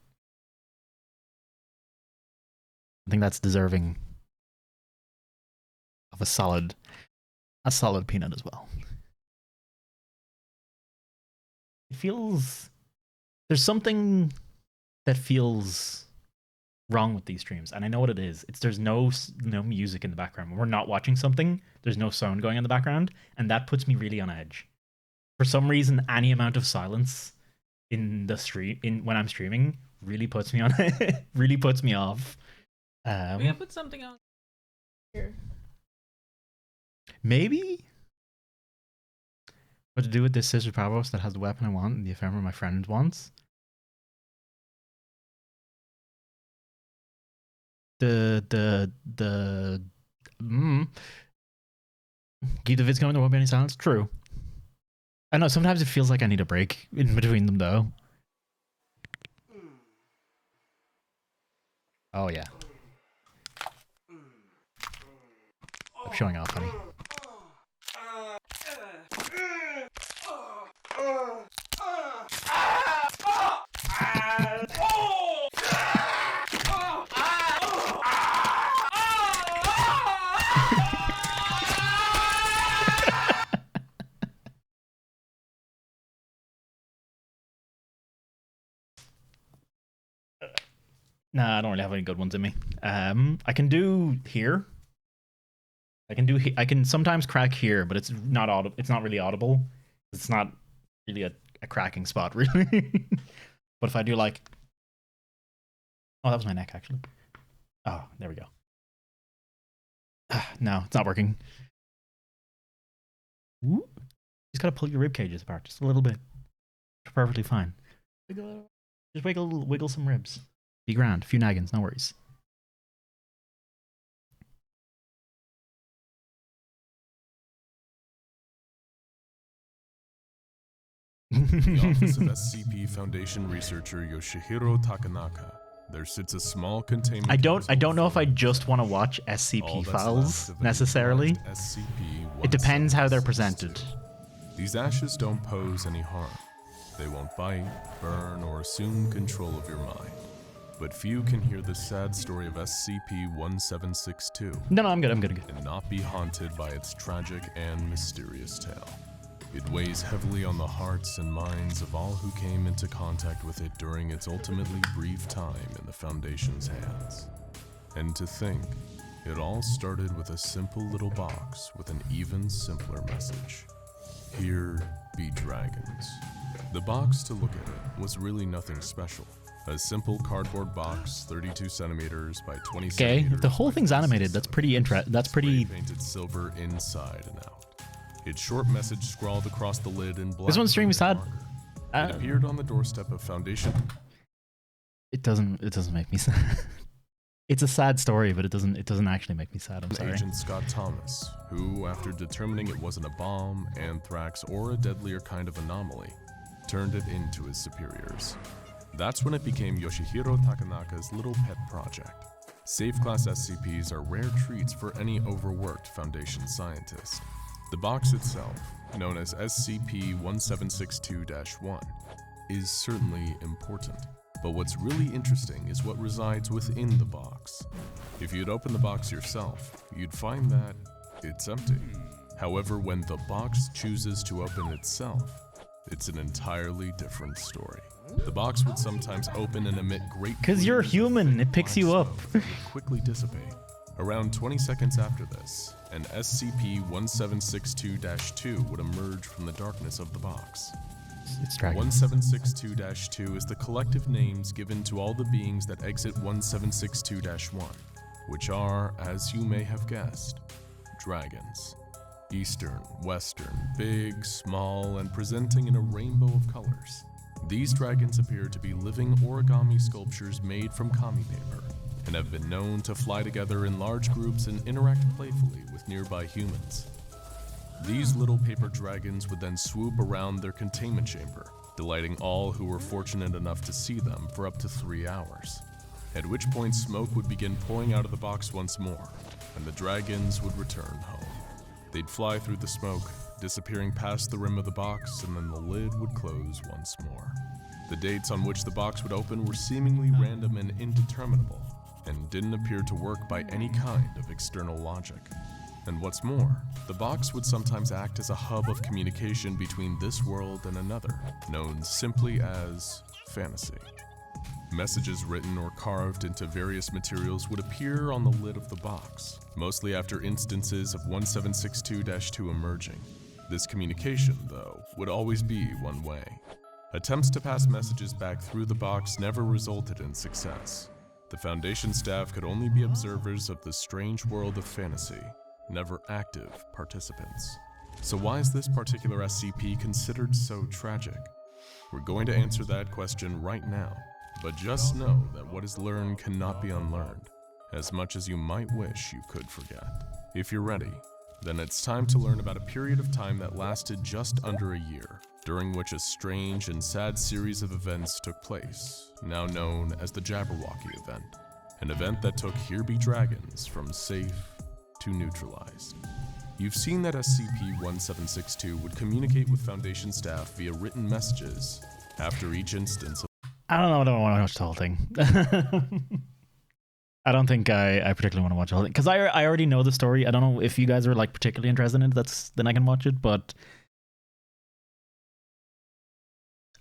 I think that's deserving of a solid peanut as well. It feels, there's something that feels wrong with these streams, and I know what it is. It's there's no music in the background. When we're not watching something, there's no sound going in the background, and that puts me really on edge. For some reason, any amount of silence in the when I'm streaming really puts me on really puts me off. We can put something on here. Maybe what to do with this Scissor Powerhouse that has the weapon I want and the ephemera my friend wants. Keep the vids going, there won't be any silence. True. I know, sometimes it feels like I need a break in between them though. Oh yeah. I'm showing off, honey. Nah, I don't really have any good ones in me. I can do here. I can sometimes crack here, but it's not audible. It's not really audible. It's not really a cracking spot, really. But if I do like, oh, that was my neck actually. Oh, there we go. No, it's not working. Ooh. Just gotta pull your rib cages apart just a little bit. Perfectly fine. Just wiggle some ribs. Be grand. A few naggins, no worries. The office of SCP Foundation researcher Yoshihiro Takanaka. There sits a small containment. I don't know if I just want to watch SCP files necessarily. It depends how they're presented. These ashes don't pose any harm. They won't bite, burn, or assume control of your mind. But few can hear the sad story of SCP-1762. No, I'm good. And not be haunted by its tragic and mysterious tale. It weighs heavily on the hearts and minds of all who came into contact with it during its ultimately brief time in the Foundation's hands. And to think, it all started with a simple little box with an even simpler message. Here be dragons. The box, to look at it, was really nothing special. A simple cardboard box, 32 centimeters by 20 centimeters. Okay, the whole thing's animated. That's pretty interesting. That's pretty painted silver inside and out. Its short message scrawled across the lid in black. This one's stream is sad. It appeared on the doorstep of Foundation. It doesn't make me sad. It's a sad story, but it doesn't actually make me sad. I'm sorry. Agent Scott Thomas, who, after determining it wasn't a bomb, anthrax, or a deadlier kind of anomaly, turned it into his superiors. That's when it became Yoshihiro Takanaka's little pet project. Safe-class SCPs are rare treats for any overworked Foundation scientist. The box itself, known as SCP-1762-1, is certainly important. But what's really interesting is what resides within the box. If you'd open the box yourself, you'd find that it's empty. However, when the box chooses to open itself, it's an entirely different story. The box would sometimes open and emit great... Because you're human, it picks you up. Would quickly dissipate. Around 20 seconds after this, an SCP-1762-2 would emerge from the darkness of the box. It's dragons. 1762-2 is the collective names given to all the beings that exit 1762-1, which are, as you may have guessed, dragons. Eastern, Western, big, small, and presenting in a rainbow of colors. These dragons appear to be living origami sculptures made from kami paper, and have been known to fly together in large groups and interact playfully with nearby humans. These little paper dragons would then swoop around their containment chamber, delighting all who were fortunate enough to see them for up to 3 hours. At which point smoke would begin pouring out of the box once more, and the dragons would return home. They'd fly through the smoke, disappearing past the rim of the box, and then the lid would close once more. The dates on which the box would open were seemingly random and indeterminable, and didn't appear to work by any kind of external logic. And what's more, the box would sometimes act as a hub of communication between this world and another, known simply as fantasy. Messages written or carved into various materials would appear on the lid of the box, mostly after instances of 1762-2 emerging. This communication, though, would always be one way. Attempts to pass messages back through the box never resulted in success. The Foundation staff could only be observers of the strange world of fantasy, never active participants. So why is this particular SCP considered so tragic? We're going to answer that question right now, but just know that what is learned cannot be unlearned, as much as you might wish you could forget. If you're ready, then it's time to learn about a period of time that lasted just under a year, during which a strange and sad series of events took place, now known as the Jabberwocky event, an event that took Here Be Dragons from safe to neutralized. You've seen that SCP-1762 would communicate with Foundation staff via written messages after each instance of— I don't know, I don't want to watch the whole thing. I don't think I particularly want to watch the whole thing, because I already know the story. I don't know if you guys are like particularly interested in it, then I can watch it, but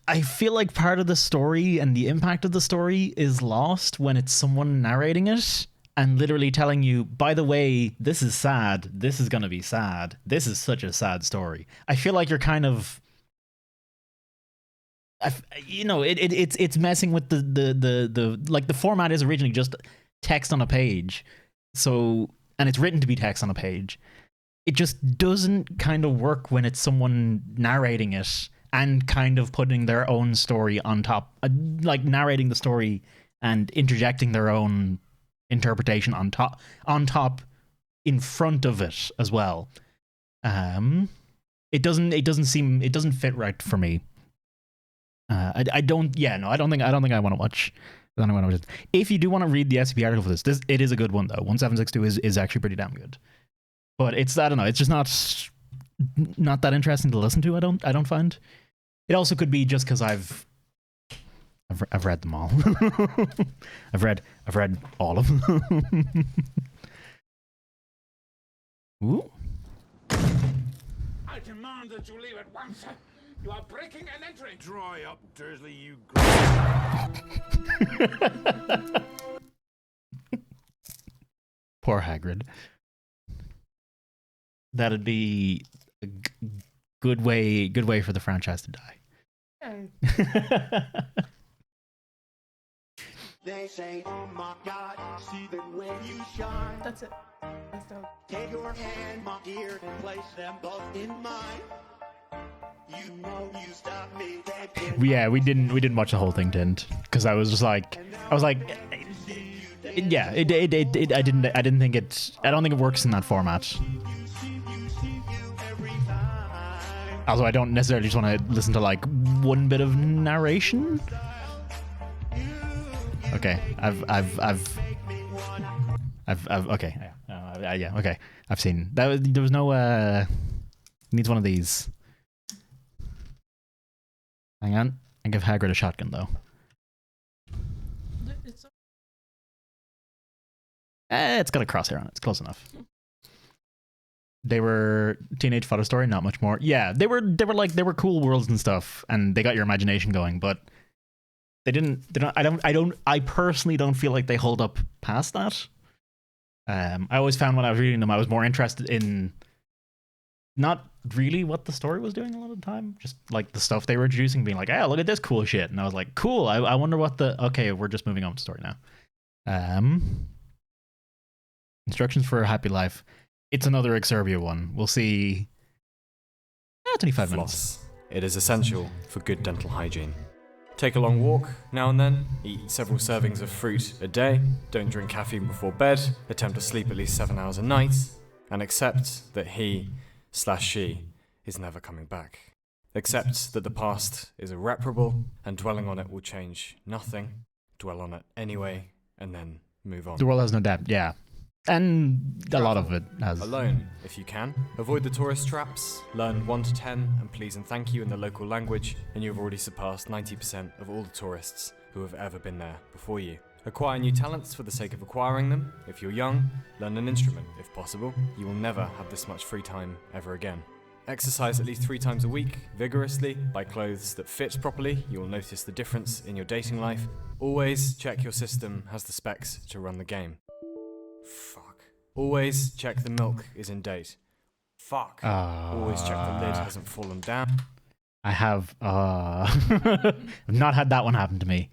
I feel like part of the story and the impact of the story is lost when it's someone narrating it and literally telling you, by the way, this is sad, this is going to be sad, this is such a sad story. I feel like you're kind of, it's messing with the format is originally just text on a page, so, and it's written to be text on a page. It just doesn't kind of work when it's someone narrating it and kind of putting their own story on top, like narrating the story and interjecting their own interpretation on top in front of it as well. It doesn't fit right for me. I don't think I want to watch. If you do want to read the SCP article for this, it is a good one though. 1762 is actually pretty damn good. But it's, I don't know, it's just not that interesting to listen to. I don't find. It also could be just because I've read them all. I've read all of them. Ooh. I demand that you leave at once. You are breaking and entering. Dry up, Dursley, you. Poor Hagrid. That'd be a good way for the franchise to die. They say, oh my God, see them when you shine. That's it. That's dope. Take your hand, my dear, and place them both in mine. You know you stopped me, baby. Yeah, we didn't watch the whole thing, because I was like, yeah, I don't think it works in that format. Although I don't necessarily just want to listen to like one bit of narration. Okay, I've okay, yeah, okay. I've seen that. There was no needs one of these. Hang on, I give Hagrid a shotgun though. It's got a crosshair on it. It's close enough. They were teenage photo story, not much more. Yeah, they were cool worlds and stuff, and they got your imagination going, but I personally don't feel like they hold up past that. I always found when I was reading them, I was more interested in not really what the story was doing a lot of the time, just like the stuff they were introducing, being like, "Hey, look at this cool shit," and I was like, "Cool." I wonder what the. Okay, we're just moving on to story now. Instructions for a happy life. It's another Exerbia one. We'll see. 25 minutes. It is essential for good dental hygiene. Take a long walk now and then. Eat several servings of fruit a day. Don't drink caffeine before bed. Attempt to sleep at least 7 hours a night. And accept that he/she is never coming back. Accept that the past is irreparable and dwelling on it will change nothing. Dwell on it anyway and then move on. The world has no depth, yeah. And a lot of it has. Alone, if you can. Avoid the tourist traps. Learn 1 to 10 and please and thank you in the local language, and you've already surpassed 90% of all the tourists who have ever been there before you. Acquire new talents for the sake of acquiring them. If you're young, learn an instrument, if possible. You will never have this much free time ever again. Exercise at least 3 times a week, vigorously, buy clothes that fit properly, you will notice the difference in your dating life. Always check your system has the specs to run the game. Fuck. Always check the milk is in date. Fuck. Always check the lid hasn't fallen down. I have I've not had that one happen to me.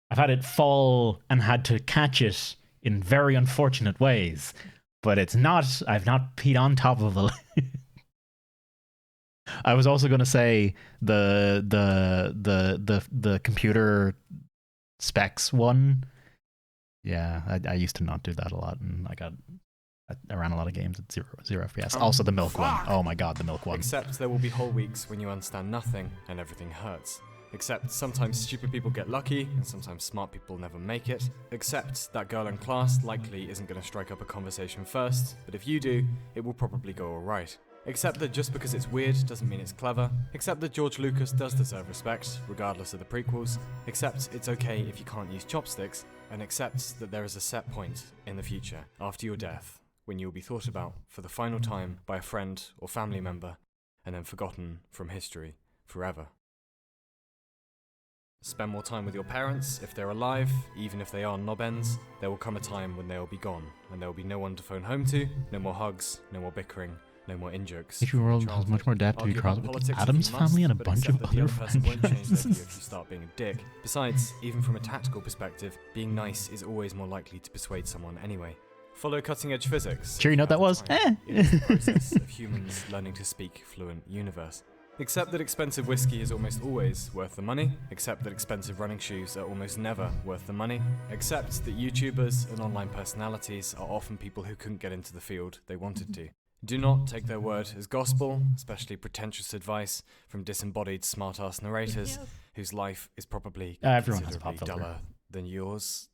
I've had it fall and had to catch it in very unfortunate ways, but I've not peed on top of the lid. I was also going to say the computer specs one. Yeah, I used to not do that a lot, and I ran a lot of games at zero FPS. Also the milk one. Oh my god, the milk one. Except there will be whole weeks when you understand nothing and everything hurts. Except sometimes stupid people get lucky, and sometimes smart people never make it. Except that girl in class likely isn't going to strike up a conversation first, but if you do, it will probably go alright. Except that just because it's weird doesn't mean it's clever. Except that George Lucas does deserve respect, regardless of the prequels. Except it's okay if you can't use chopsticks. And except that there is a set point in the future, after your death, when you will be thought about for the final time by a friend or family member, and then forgotten from history forever. Spend more time with your parents if they're alive, even if they are knobends. There will come a time when they will be gone, and there will be no one to phone home to, no more hugs, no more bickering, no more in-jokes. If your world has much more depth to be crossed with the Addams family and a bunch of other franchises. If you start being a dick. Besides, even from a tactical perspective, being nice is always more likely to persuade someone anyway. Follow cutting-edge physics. Sure you know what that was? It is the process of humans learning to speak fluent universe. Except that expensive whiskey is almost always worth the money. Except that expensive running shoes are almost never worth the money. Except that YouTubers and online personalities are often people who couldn't get into the field they wanted to. Do not take their word as gospel, especially pretentious advice from disembodied smart-ass narrators whose life is probably considerably duller than yours.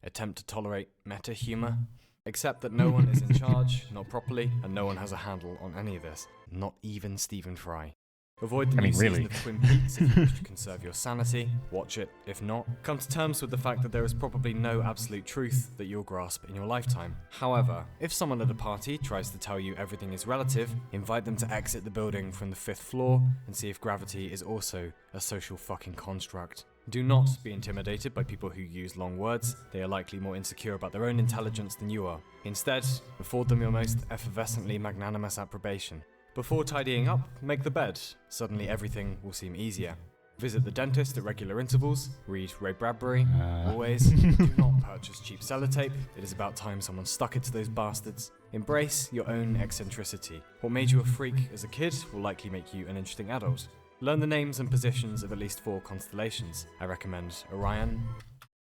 Attempt to tolerate meta-humor. Except that no one is in charge, not properly, and no one has a handle on any of this. Not even Stephen Fry. Avoid the new season of Twin Peaks if you wish to conserve your sanity. Watch it, if not. Come to terms with the fact that there is probably no absolute truth that you'll grasp in your lifetime. However, if someone at a party tries to tell you everything is relative, invite them to exit the building from the 5th floor and see if gravity is also a social fucking construct. Do not be intimidated by people who use long words. They are likely more insecure about their own intelligence than you are. Instead, afford them your most effervescently magnanimous approbation. Before tidying up, make the bed. Suddenly everything will seem easier. Visit the dentist at regular intervals. Read Ray Bradbury. Always. Do not purchase cheap sellotape. It is about time someone stuck it to those bastards. Embrace your own eccentricity. What made you a freak as a kid will likely make you an interesting adult. Learn the names and positions of at least 4 constellations. I recommend Orion.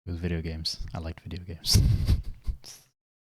It was video games. I liked video games.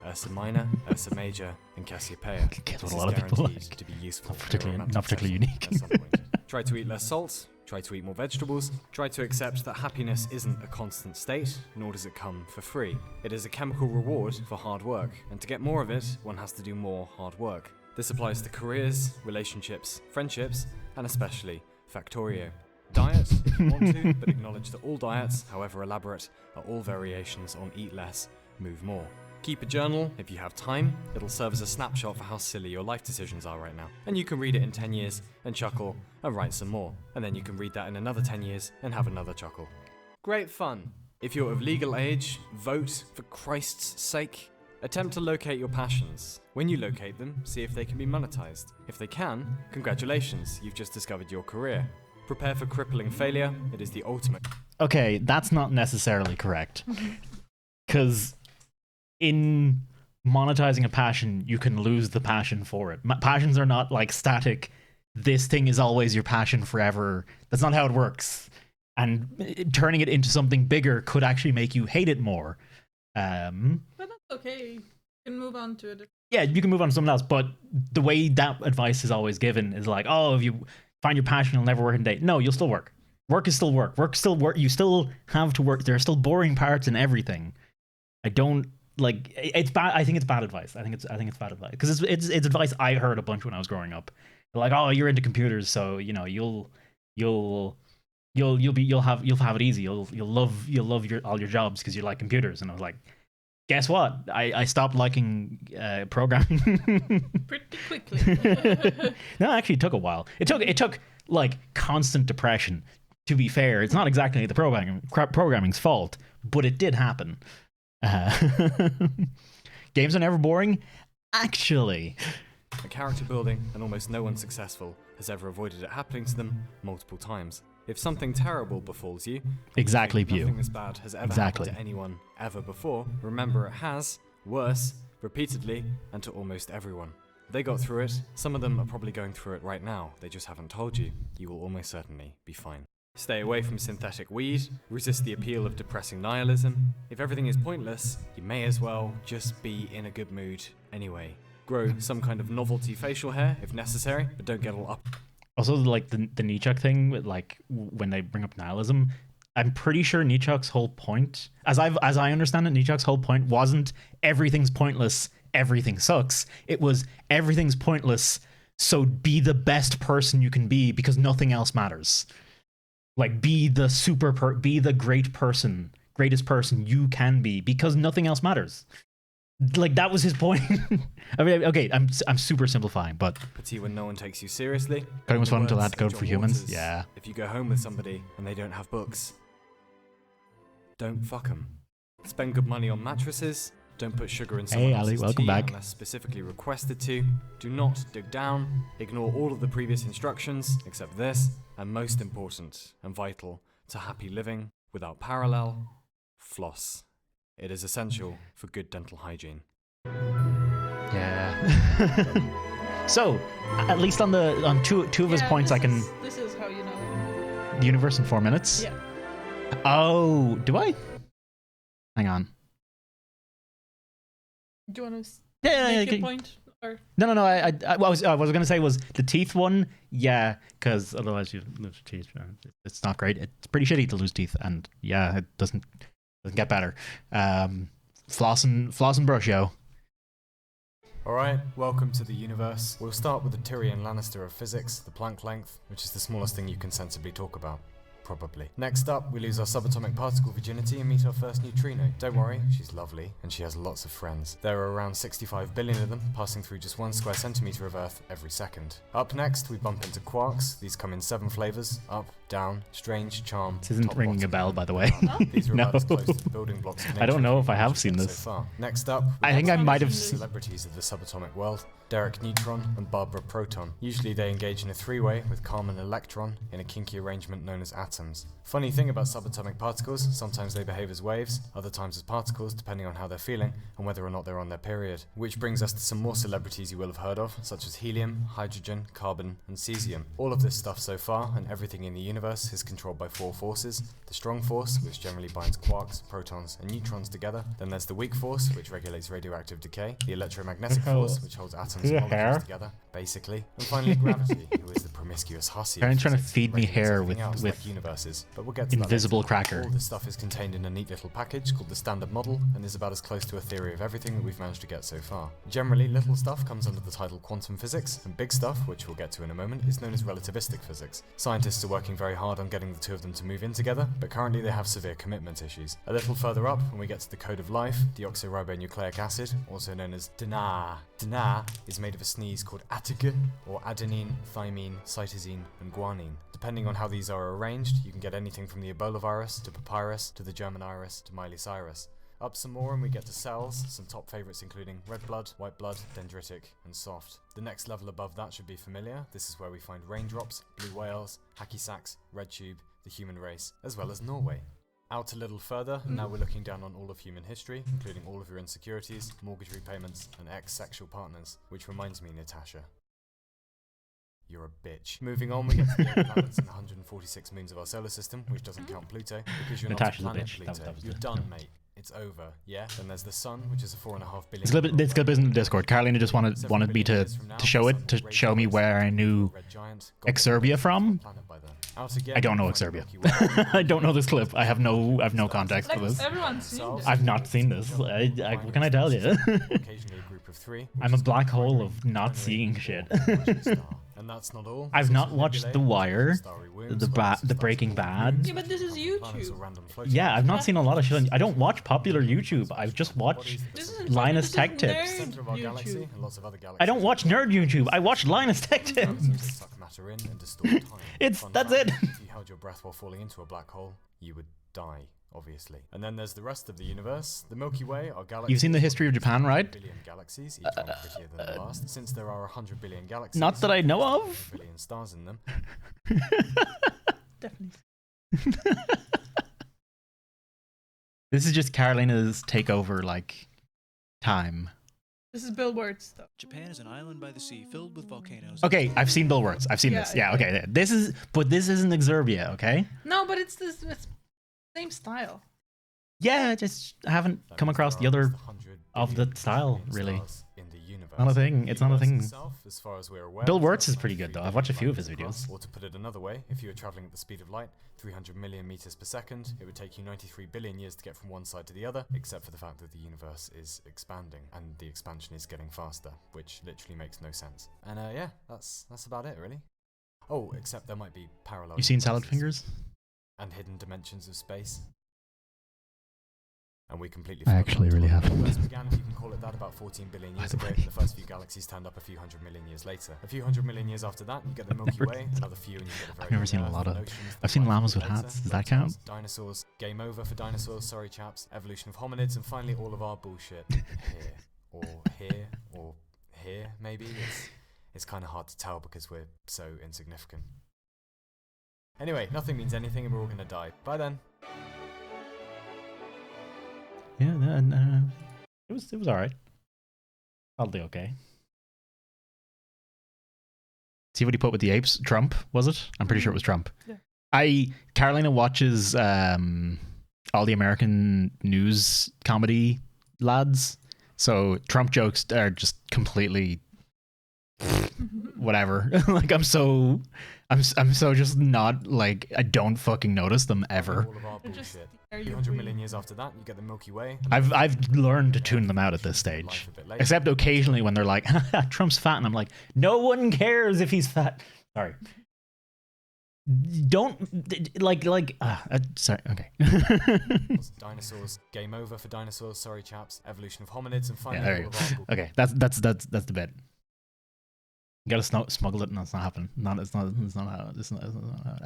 Ursa Minor, Ursa Major, and Cassiopeia. Guess what This a is lot of people guaranteed like. to be useful. Not particularly unique. At some point. Try to eat less salt. Try to eat more vegetables. Try to accept that happiness isn't a constant state, nor does it come for free. It is a chemical reward for hard work, and to get more of it, one has to do more hard work. This applies to careers, relationships, friendships, and especially Factorio. Diet, if you want to, but acknowledge that all diets, however elaborate, are all variations on eat less, move more. Keep a journal if you have time. It'll serve as a snapshot for how silly your life decisions are right now. And you can read it in 10 years and chuckle and write some more. And then you can read that in another 10 years and have another chuckle. Great fun. If you're of legal age, vote for Christ's sake. Attempt to locate your passions. When you locate them, see if they can be monetized. If they can, congratulations, you've just discovered your career. Prepare for crippling failure. It is the ultimate. Okay, that's not necessarily correct. Because in monetizing a passion, you can lose the passion for it. Passions are not like static. This thing is always your passion forever. That's not how it works. And turning it into something bigger could actually make you hate it more. But that's okay. You can move on to it. Yeah, you can move on to something else. But the way that advice is always given is like, oh, if you find your passion, you'll never work in a day. No, you'll still work. Work is still work. Work still work. You still have to work. There are still boring parts in everything. I don't like. It's bad. I think it's bad advice. I think it's bad advice because it's advice I heard a bunch when I was growing up. They're like, oh, you're into computers, so you know you'll have it easy. You'll love all your jobs because you like computers. And I was like, guess what? I stopped liking programming pretty quickly. No, actually, it took a while. It took like constant depression. To be fair, it's not exactly the programming's fault, but it did happen. Games are never boring. Actually, a character building, and almost no one successful has ever avoided it happening to them multiple times. If something terrible befalls you, exactly, Pew. Nothing as bad has ever happened to anyone ever before. Remember, it has, worse, repeatedly, and to almost everyone. They got through it. Some of them are probably going through it right now. They just haven't told you. You will almost certainly be fine. Stay away from synthetic weed. Resist the appeal of depressing nihilism. If everything is pointless, you may as well just be in a good mood anyway. Grow some kind of novelty facial hair if necessary, but don't get all up. Also, like the Nietzsche thing, with like when they bring up nihilism, I'm pretty sure Nietzsche's whole point, as I understand it, Nietzsche's whole point wasn't everything's pointless, everything sucks. It was everything's pointless, so be the best person you can be because nothing else matters. Like be the greatest person you can be because nothing else matters. Like that was his point. I mean, okay, I'm super simplifying, but Petty when no one takes you seriously. coding was fun until I had to code John for humans. Waters, Yeah. If you go home with somebody and they don't have books, don't fuck them. Spend good money on mattresses. Don't put sugar in someone Hey, Ali, else's welcome tea back. unless specifically requested to. Do not dig down. Ignore all of the previous instructions except this, and most important and vital to happy living without parallel, floss. It is essential for good dental hygiene. Yeah. So, at least on two of his points, This is how you know. the universe in 4 minutes. Yeah. Oh, do I? Hang on. Do you want to Yeah, make your okay. point? Or No. What I was gonna say was the teeth one. Yeah, because otherwise you lose your teeth. It's not great. It's pretty shitty to lose teeth, and yeah, it doesn't get better. Floss and brush, yo. Alright, welcome to the universe. We'll start with the Tyrion Lannister of physics, the Planck length, which is the smallest thing you can sensibly talk about. Probably. Next up, we lose our subatomic particle virginity and meet our first neutrino. Don't worry, she's lovely, and she has lots of friends. There are around 65 billion of them, passing through just 1 square centimetre of Earth every second. Up next, we bump into quarks. These come in 7 flavours: up, down, strange, charm. This isn't top, ringing a bottom, bell, and by the way. These are No. about as close to the building blocks of I don't nature know as if I we've have managed to seen get this. so far. Next up, I think I might have celebrities of the subatomic world. Derek Neutron and Barbara Proton. Usually they engage in a 3-way with Carmen Electron in a kinky arrangement known as atoms. Funny thing about subatomic particles, sometimes they behave as waves, other times as particles depending on how they're feeling and whether or not they're on their period. Which brings us to some more celebrities you will have heard of, such as helium, hydrogen, carbon and cesium. All of this stuff so far and everything in the universe is controlled by 4 forces. The strong force, which generally binds quarks, protons and neutrons together. Then there's the weak force, which regulates radioactive decay. The electromagnetic force, which holds atoms and molecules together, basically. And finally gravity, who is the promiscuous hussy. Parents trying to feed me hair with universes. But we'll get to that invisible later. cracker. All this stuff is contained in a neat little package called the Standard Model and is about as close to a theory of everything that we've managed to get so far. Generally, little stuff comes under the title quantum physics, and big stuff, which we'll get to in a moment, is known as relativistic physics. Scientists are working very hard on getting the two of them to move in together, but currently they have severe commitment issues. A little further up, when we get to the code of life, deoxyribonucleic acid, also known as DNA. DNA is made of a sneeze called ATG, or adenine, thymine, cytosine, and guanine. Depending on how these are arranged, you can get anything from the Ebola virus, to papyrus, to the German iris, to Miley-Cyrus. Up some more and we get to cells, some top favourites including red blood, white blood, dendritic, and soft. The next level above that should be familiar. This is where we find raindrops, blue whales, hacky sacks, red tube, the human race, as well as Norway. Out a little further, and now we're looking down on all of human history, including all of your insecurities, mortgage repayments, and ex-sexual partners. Which reminds me, Natasha, you're a bitch. Moving on, we get to the 8 planets and the 146 moons of our solar system, which doesn't count Pluto, because you're Natasha's a not a planet, bitch. Pluto. That was You're the- done, mate. It's over, yeah? Then there's the sun, which is a 4.5 billion... It's good business in the Discord. Carolina just wanted me to show me where I knew Exerbia from. I don't know Exerbia. I don't know this clip. I have no context for this. Everyone's seen this. I've not seen this. What can I tell you? I'm a black hole of not seeing shit. And that's not all. I've not watched The Wire. the Breaking Bad. Yeah, but this is YouTube. Yeah, I've not seen a lot of shit. I don't watch popular YouTube. I just watch Linus Tech Tips. I don't watch nerd YouTube. I watch Linus Tech Tips. That's it. If you held your breath while falling into a black hole, you would die, obviously. And then there's the rest of the universe. The Milky Way, our galaxy. You've seen the history of Japan, right? Billion galaxies, each one prettier than the last. Since there are 100 billion galaxies, Not that I know of. billion stars in them. Definitely. This is just Carolina's takeover, like, time. This is Bill Wurtz, though. Japan is an island by the sea filled with volcanoes. Okay, I've seen Bill Wurtz. I've seen this. Yeah, okay. This isn't Exerbia, okay? No, but it's same style. Yeah, just haven't come across the other of the style, really. Not a thing. It's not a thing. As far as we're aware, Bill Wurtz is pretty good, though. I've watched a few of his videos. Or to put it another way, if you were traveling at the speed of light, 300 million meters per second, it would take you 93 billion years to get from one side to the other, except for the fact that the universe is expanding, and the expansion is getting faster, which literally makes no sense. And yeah, that's about it, really. Oh, except there might be parallel. You seen Salad Fingers? And hidden dimensions of space. And we completely. I actually really haven't. The universe began, if you can call it that, about 14 billion years ago. The first few galaxies turned up a few 100 million years later. A few 100 million years after that, you get the Milky Way. Another few, and you get a very. I've never seen a lot of. I've seen llamas with hats. Does that count? Dinosaurs. Game over for dinosaurs. Sorry, chaps. Evolution of hominids, and finally all of our bullshit here, or here, or here. Maybe it's kind of hard to tell because we're so insignificant. Anyway, nothing means anything, and we're all gonna die. Bye then. Yeah, it was alright. Probably okay. See what he put with the apes? Trump, was it? I'm pretty sure it was Trump. Yeah. Carolina watches all the American news comedy lads, so Trump jokes are just completely whatever. Like I'm so just not like I don't fucking notice them ever. All of our bullshit. 200 million years after that, you get the Milky Way. I've learned to tune them out at this stage, except occasionally when they're like, "Trump's fat," and I'm like, "No one cares if he's fat." Sorry. Don't sorry. Okay. Dinosaurs. Game over for dinosaurs. Sorry, chaps. Evolution of hominids, and finally Yeah, all of our okay, that's the bit. You gotta smuggle it, and that's not happening. I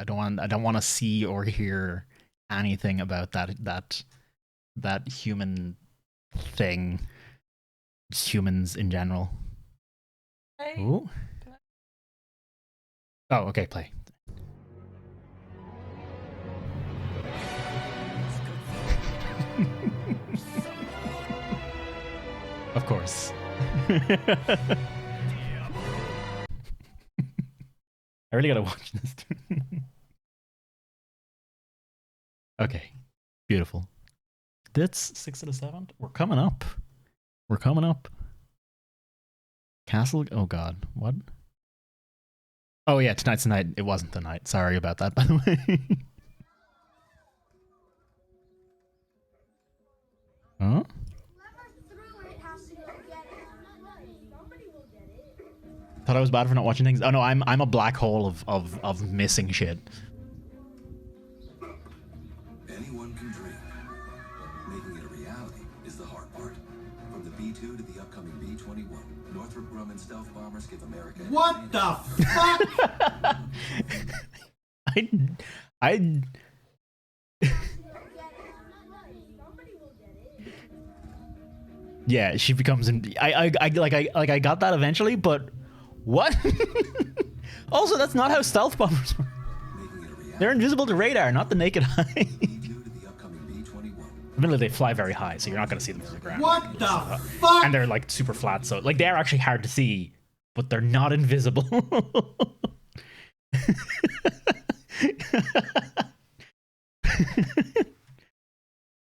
don't want to see or hear anything about that human thing. Humans in general. Hey. Ooh. Oh, okay, play. Of course. I really gotta watch this. Okay, beautiful. That's 6 out of 7. We're coming up. Castle. Oh God, what? Oh yeah, tonight's the night. It wasn't the night. Sorry about that, by the way. Huh? Thought I was bad for not watching things. Oh no, I'm a black hole of missing shit. Anyone can dream. Making it a reality is the hard part. From the B-2 to the upcoming B-21, Northrop Grumman stealth bombers give America. What the fuck? I Yeah, she becomes. I got that eventually, but what? Also, that's not how stealth bombers work. They're invisible to radar, not the naked eye. Admittedly, they fly very high, so you're not going to see them from the ground. What the fuck? And they're like super flat, so like they are actually hard to see, but they're not invisible.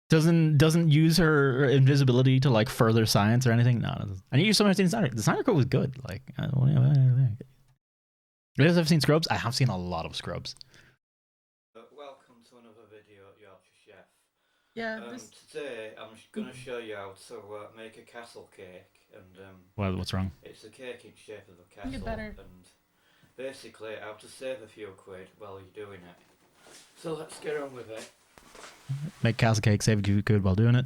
Doesn't use her invisibility to like further science or anything. No, I need you sometimes seen Snyder. The Snyder Code was good. Like, you guys have seen Scrubs? I have seen a lot of Scrubs. Welcome to another video at Yorkshire Chef. Yeah. Today I'm going to show you how to make a castle cake, and Well, what's wrong? It's a cake in shape of a Make it castle, better. and basically how to save a few quid while you're doing it. So let's get on with it. Make castle cake, save a few good while doing it.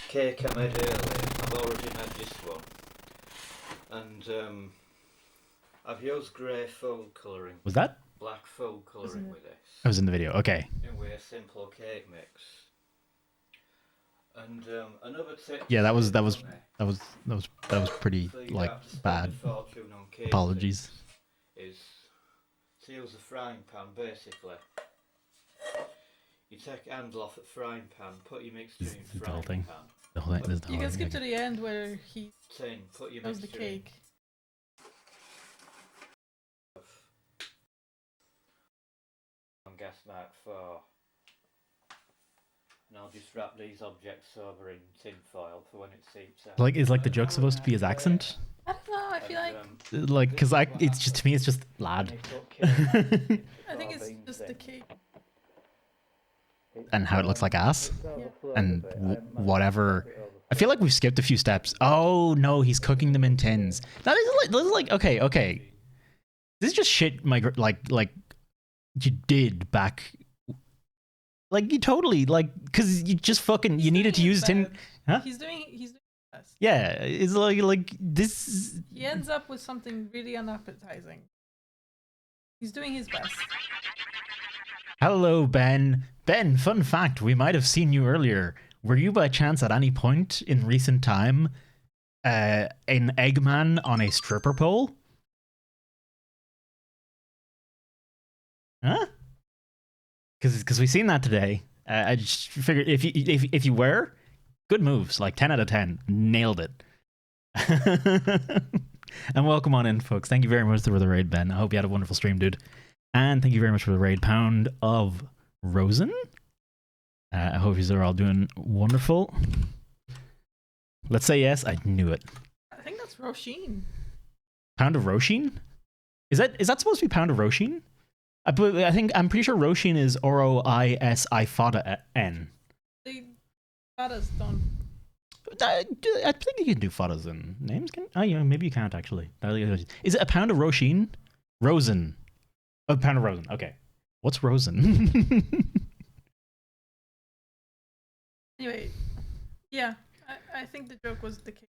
Cake I made earlier. I've already made this one. And I've used grey food colouring. Was that? Black food colouring with this. I was in the video. Okay. And with a simple cake mix. And another tip. Yeah, that was pretty So you like don't have to spend bad. a fortune on cake Apologies. Is to use a frying pan basically. You take handle off the frying pan, put your mixture in The whole frying thing. pan. The whole thing. This is the You whole can thing. skip to the end where he Tin, put your does the mixture in. cake. On gas mark 4. And I'll just wrap these objects over in tin foil for when it seeps out. Like, is like the joke supposed to be his accent? I don't know. I feel like Like, cause it's just to me, it's just lad. I think it's just the cake. And how it looks like ass, Yeah. and whatever. I feel like we've skipped a few steps. Oh no, he's cooking them in tins. That is like okay. This is just shit. Like you did back. Like you totally because you just fucking you needed to use tin. Huh? He's doing his best. Yeah, it's like this. He ends up with something really unappetizing. He's doing his best. Hello, Ben. Ben, fun fact, we might have seen you earlier. Were you by chance at any point in recent time an Eggman on a stripper pole? Huh? Because we seen that today. I just figured if you were, good moves, like 10 out of 10. Nailed it. And welcome on in, folks. Thank you very much for the raid, Ben. I hope you had a wonderful stream, dude. And thank you very much for the raid, Pound of Rosen. I hope you are all doing wonderful. Let's say yes. I knew it. I think that's Roshin. Pound of Roshin? Is that supposed to be Pound of Roshin? I'm pretty sure Roshin is Roisi-Fada-N. The fathers don't. I think you can do fathers in names. Oh yeah, maybe you can't actually. Is it a Pound of Roshin? Rosen. Oh, Pound of Rosen. Okay. What's Rosen? Anyway, yeah, I think the joke was the cake.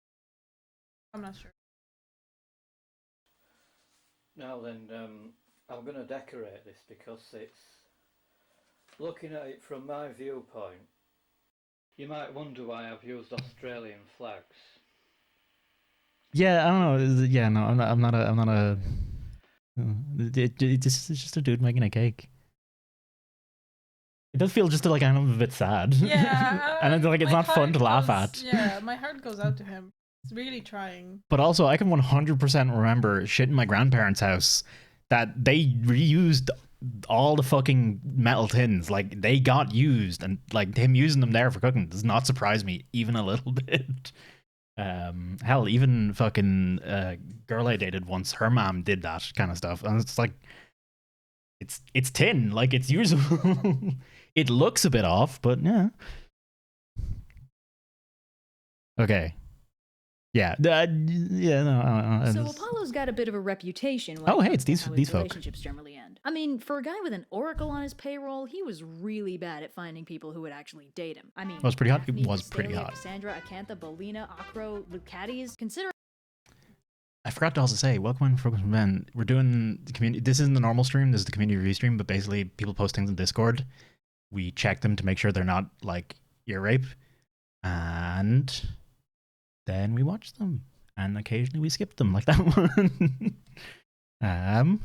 I'm not sure. Now then, I'm going to decorate this because it's looking at it from my viewpoint. You might wonder why I've used Australian flags. Yeah, I don't know. Yeah, no, I'm not a. It's just a dude making a cake. It does feel just like I'm a bit sad. Yeah, and it's like it's not fun to laugh at. Yeah, my heart goes out to him. He's really trying. But also, I can 100% remember shit in my grandparents' house that they reused all the fucking metal tins. Like they got used, and like him using them there for cooking does not surprise me even a little bit. Hell, even fucking girl I dated once, her mom did that kind of stuff, and it's like it's tin, like it's usable. It looks a bit off, but yeah. Okay. Yeah. Yeah. No. So Apollo's got a bit of a reputation. Oh, hey, it's these folk. Relationships generally end. I mean, for a guy with an oracle on his payroll, he was really bad at finding people who would actually date him. I mean, it was pretty hot. Daphne, It was pretty Castalia, hot. Cassandra, Acantha, Bolina, Acro, Lucades. Consider. I forgot to also say, welcome from Ben. We're doing the community. This isn't the normal stream. This is the community review stream. But basically, people post things in Discord. We check them to make sure they're not like ear rape, and then we watch them. And occasionally we skip them, like that one.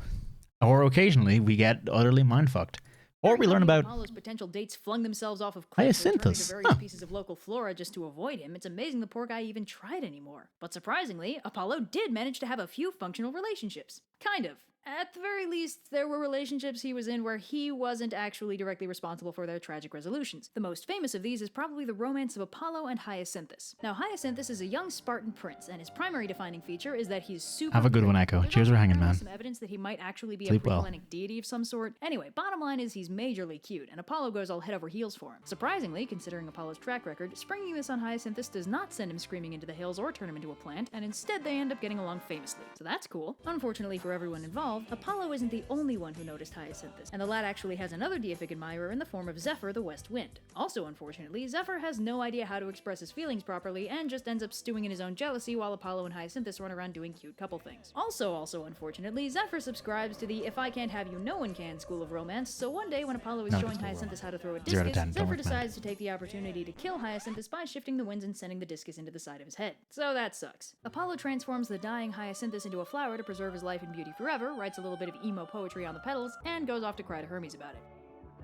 Or occasionally we get utterly mindfucked. Or we learn about Apollo's potential dates flung themselves off of cliffs, returning to various pieces of local flora just to avoid him. It's amazing the poor guy even tried anymore. But surprisingly, Apollo did manage to have a few functional relationships. Kind of. At the very least, there were relationships he was in where he wasn't actually directly responsible for their tragic resolutions. The most famous of these is probably the romance of Apollo and Hyacinthus. Now, Hyacinthus is a young Spartan prince, and his primary defining feature is that he's super... Have a good one, Echo. Cheers for hanging, man. Some evidence that he might actually be Sleep a well. pre-Hellenic deity of some sort. Anyway, bottom line is he's majorly cute, and Apollo goes all head over heels for him. Surprisingly, considering Apollo's track record, springing this on Hyacinthus does not send him screaming into the hills or turn him into a plant, and instead they end up getting along famously. So that's cool. Unfortunately for everyone involved, Apollo isn't the only one who noticed Hyacinthus, and the lad actually has another deific admirer in the form of Zephyr, the West Wind. Also, unfortunately, Zephyr has no idea how to express his feelings properly and just ends up stewing in his own jealousy while Apollo and Hyacinthus run around doing cute couple things. Also unfortunately, Zephyr subscribes to the if I can't have you no one can school of romance, so one day when Apollo is showing Hyacinthus how to throw a 0 to discus, 10, don't Zephyr work, man. decides to take the opportunity to kill Hyacinthus by shifting the winds and sending the discus into the side of his head. So that sucks. Apollo transforms the dying Hyacinthus into a flower to preserve his life and beauty forever, writes a little bit of emo poetry on the petals, and goes off to cry to Hermes about it.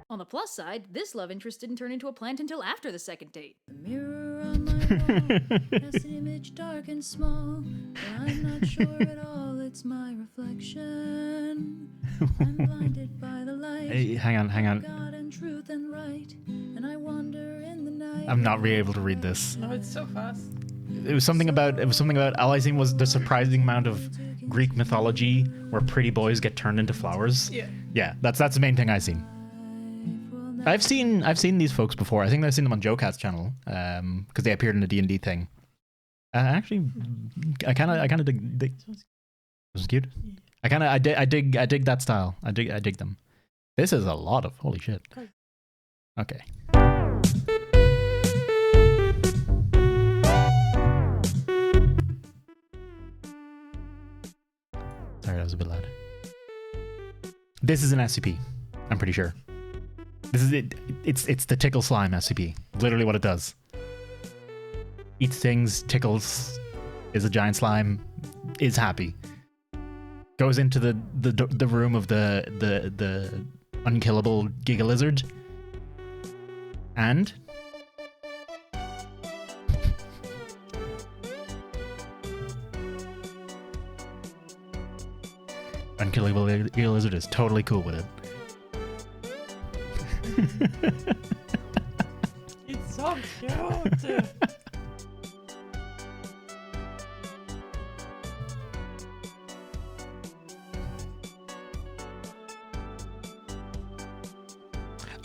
On the plus side, this love interest didn't turn into a plant until after the second date. The mirror on my wall has an image dark and small, but I'm not sure at all it's my reflection. I'm blinded by the light. Hey, hang on. God and truth and right, and I wander in the night. I'm not really able to read this. No, it's so fast. It was something about all I seen was the surprising amount of Greek mythology where pretty boys get turned into flowers. Yeah. That's the main thing I've seen. I've seen these folks before. I think I've seen them on Joe Cat's channel because they appeared in the D&D thing. Actually, I kind of dig. This is cute. I dig that style. I dig them. This is a lot of holy shit. Okay. Sorry, that was a bit loud. This is an SCP. I'm pretty sure. This is it. It's the tickle slime SCP. Literally what it does. Eats things, tickles, is a giant slime, is happy. Goes into the room of the unkillable Giga Lizard. And unkillable Giga Lizard is totally cool with it. It's so cute.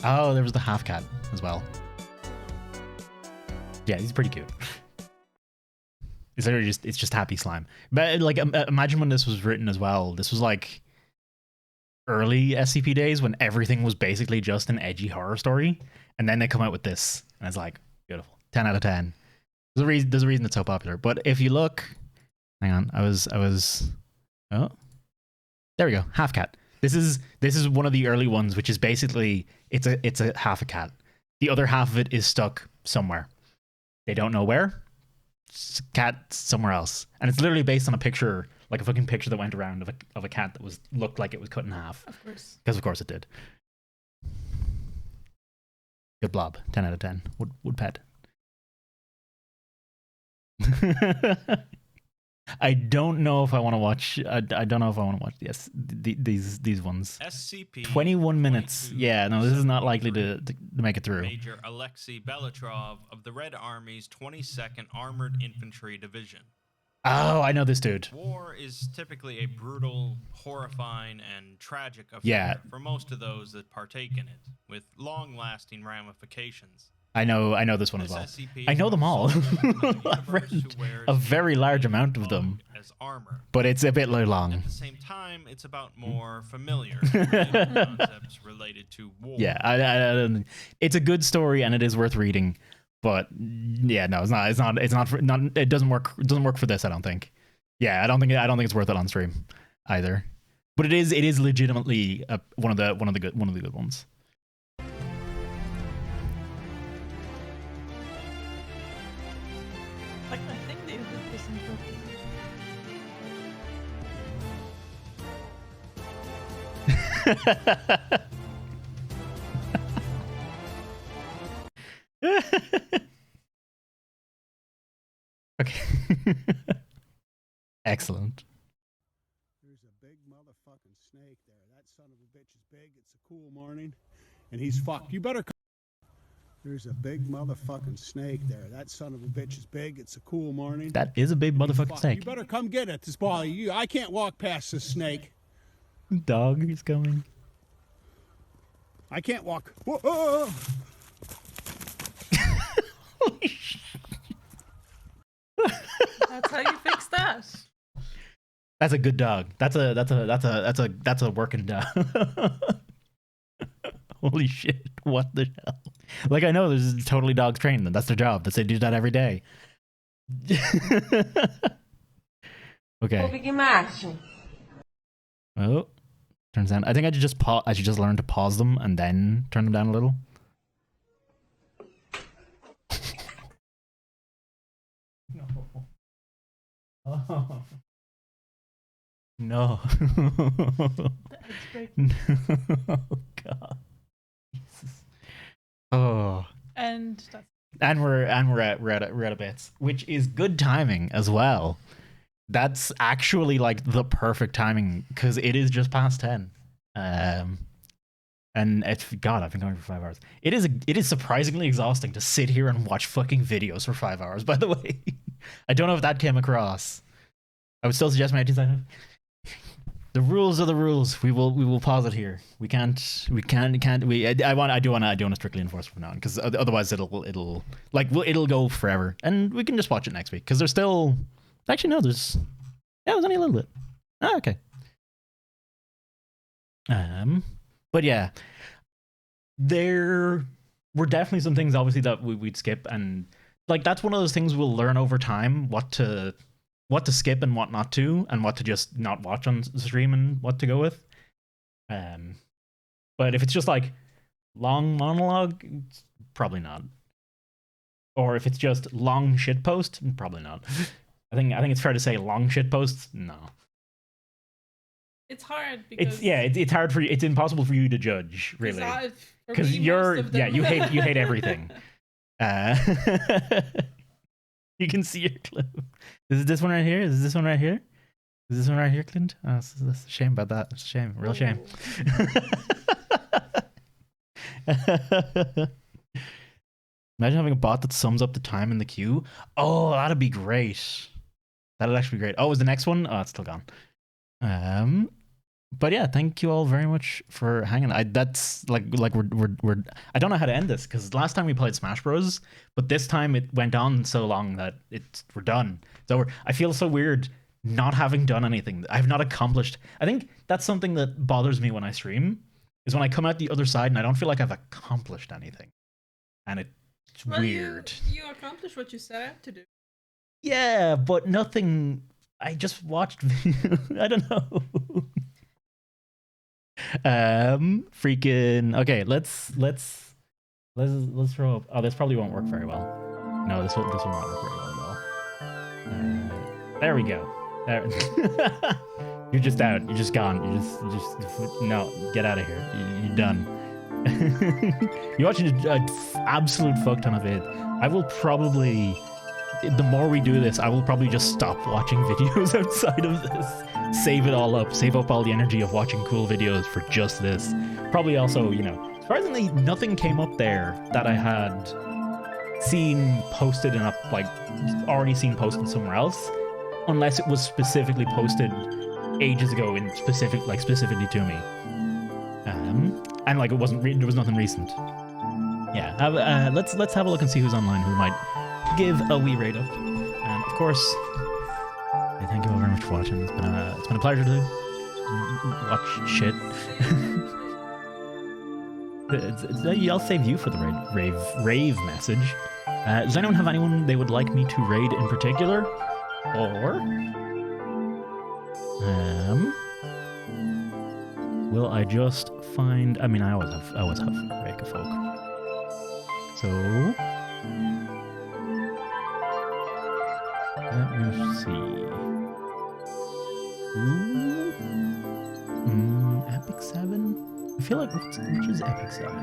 Oh, there was the half cat as well. Yeah, he's pretty cute. It's literally it's just happy slime. But like, imagine when this was written as well. This was like early SCP days when everything was basically just an edgy horror story, and then they come out with this, and it's like beautiful. 10 out of 10. There's a reason it's so popular. But if you look, hang on, I was. Oh, there we go. Half cat. This is one of the early ones, which is basically it's a half a cat. The other half of it is stuck somewhere. They don't know where. It's a cat somewhere else, and it's literally based on a picture, like a fucking picture that went around of a cat that looked like it was cut in half. Of course. Because of course it did. Good blob. 10 out of 10. Would pet. I don't know if I want to watch. I don't know if I want to watch these ones. SCP 21 minutes. Yeah, no, this is not likely to make it through. Major Alexei Belatrov of the Red Army's 22nd Armored Infantry Division. Oh, I know this dude. War is typically a brutal, horrifying, and tragic affair Yeah. for most of those that partake in it, with long-lasting ramifications. I know this one as This well. SCP I know them all. I've read a very large amount of them, but it's a bit long. At the same time, it's about more familiar concepts related to war. Yeah, I it's a good story and it is worth reading, but yeah, no, it's not. It doesn't work. It doesn't work for this. I don't think. Yeah, I don't think it's worth it on stream either. But it is legitimately one of the good ones. Like, I think they did this in Okay. Excellent. There's a big motherfucking there. That son of a bitch is big. It's a cool morning, and he's fucked. You better come. There's a big motherfucking snake there. That son of a bitch is big. It's a cool morning. That is a big motherfucking snake. You better come get it. This ball. I can't walk past this snake. Dog is coming. I can't walk. Whoa, whoa. That's how you fix that. That's a good dog. That's a working dog. Holy shit! What the hell? Like, I know there's totally dogs trained them. That's their job. They do that every day. Okay. Oh, turns down. I think I should just I should just learn to pause them and then turn them down a little. Oh. No. Oh God. Jesus. Oh. And that's we're at bits, which is good timing as well. That's actually like the perfect timing because it is just past 10. And it's God, I've been going for 5 hours. It is surprisingly exhausting to sit here and watch fucking videos for 5 hours, by the way. I don't know if that came across. I would still suggest my 18 The rules are the rules. We will pause it here. I do want to strictly enforce from now on because otherwise it'll go forever and we can just watch it next week because there's still actually no there's it was only a little bit. Oh, okay. But yeah, there were definitely some things obviously that we'd skip, and like that's one of those things we'll learn over time what to skip and what not to, and what to just not watch on stream and what to go with. But if it's just like long monologue, probably not. Or if it's just long shit post, probably not. I think it's fair to say long shit posts, no. It's hard because it's hard for you. It's impossible for you to judge, really, because you hate everything. You can see your clip. Is it this one right here? Is this one right here? Is this one right here, Clint? Oh, that's a shame about that. That's a shame. Real shame. Imagine having a bot that sums up the time in the queue. Oh, that'd be great. That'd actually be great. Oh, is the next one? Oh, it's still gone. But yeah, thank you all very much for hanging. That's like we're I don't know how to end this because last time we played Smash Bros, but this time it went on so long that we're done. So I feel so weird not having done anything. I've not accomplished. I think that's something that bothers me when I stream is when I come out the other side and I don't feel like I've accomplished anything, and it's weird. You accomplished what you set out to do. Yeah, but nothing. I just watched. I don't know. Freaking okay. Let's throw up. Oh, this probably won't work very well. No, this will not work very well at all. There we go. There. You're just out. You're just gone. You just no. Get out of here. You're done. You're watching an absolute fuck ton of it. I will probably. The more we do this, I will probably just stop watching videos outside of this. Save it all up. Save up all the energy of watching cool videos for just this. Probably also, surprisingly, nothing came up there that I had seen posted and already seen posted somewhere else, unless it was specifically posted ages ago and specifically to me. And there was nothing recent. Yeah. Let's have a look and see who's online who might give a wee rate up. And of course, thank you all very much for watching. It's been a pleasure to watch shit. I'll save you for the rave message. Does anyone have anyone they would like me to raid in particular? Or will I just find? I mean, I always have Rake of Folk. So let me see. Epic 7? I feel like which is Epic 7?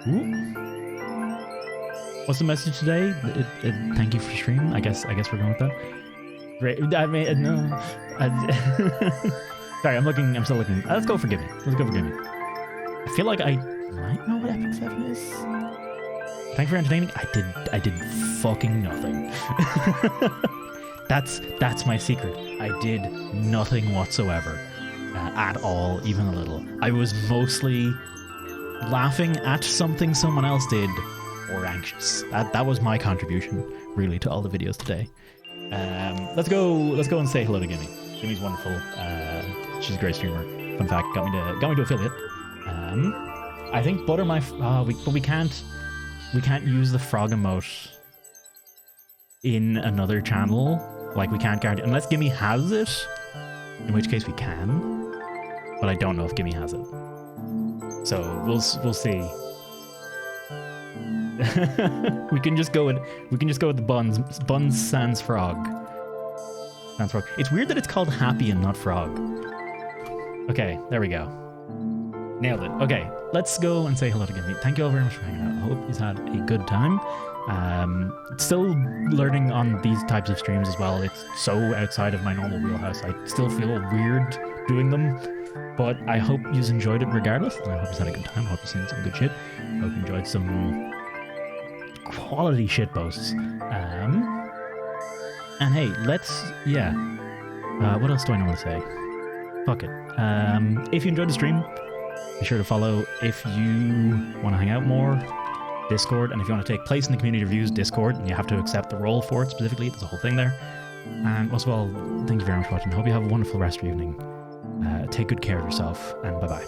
Ooh. What's the message today? Thank you for streaming. I guess we're going with that. I mean, no. Sorry, I'm still looking. Let's go forgive me. I feel like I might know what Epic 7 is. Thanks for entertaining. I did fucking nothing. That's my secret. I did nothing whatsoever. At all, even a little. I was mostly laughing at something someone else did, or anxious. That was my contribution, really, to all the videos today. Let's go and say hello to Gimme. Gimmy's wonderful. She's a great streamer. Fun fact, got me to affiliate. I think Butter My but we can't use the frog emote in another channel. Like, we can't guarantee unless Gimme has it, in which case we can. But I don't know if Gimme has it. So we'll see. we can just go with the Buns sans frog. Sans frog. It's weird that it's called Happy and not Frog. Okay, there we go. Nailed it. Okay, let's go and say hello to Gimme. Thank you all very much for hanging out. I hope you've had a good time. Still learning on these types of streams as well. It's so outside of my normal wheelhouse. I still feel weird doing them, but I hope you've enjoyed it regardless. I hope you've had a good time. I hope you've seen some good shit. I hope you enjoyed some quality shit posts. And hey, what else do I know to say? Fuck it. If you enjoyed the stream, be sure to follow if you want to hang out more. Discord, and if you want to take place in the community reviews Discord, and you have to accept the role for it specifically, there's a whole thing there. And most of all, thank you very much for watching. Hope you have a wonderful rest of your evening. Take good care of yourself, and bye-bye.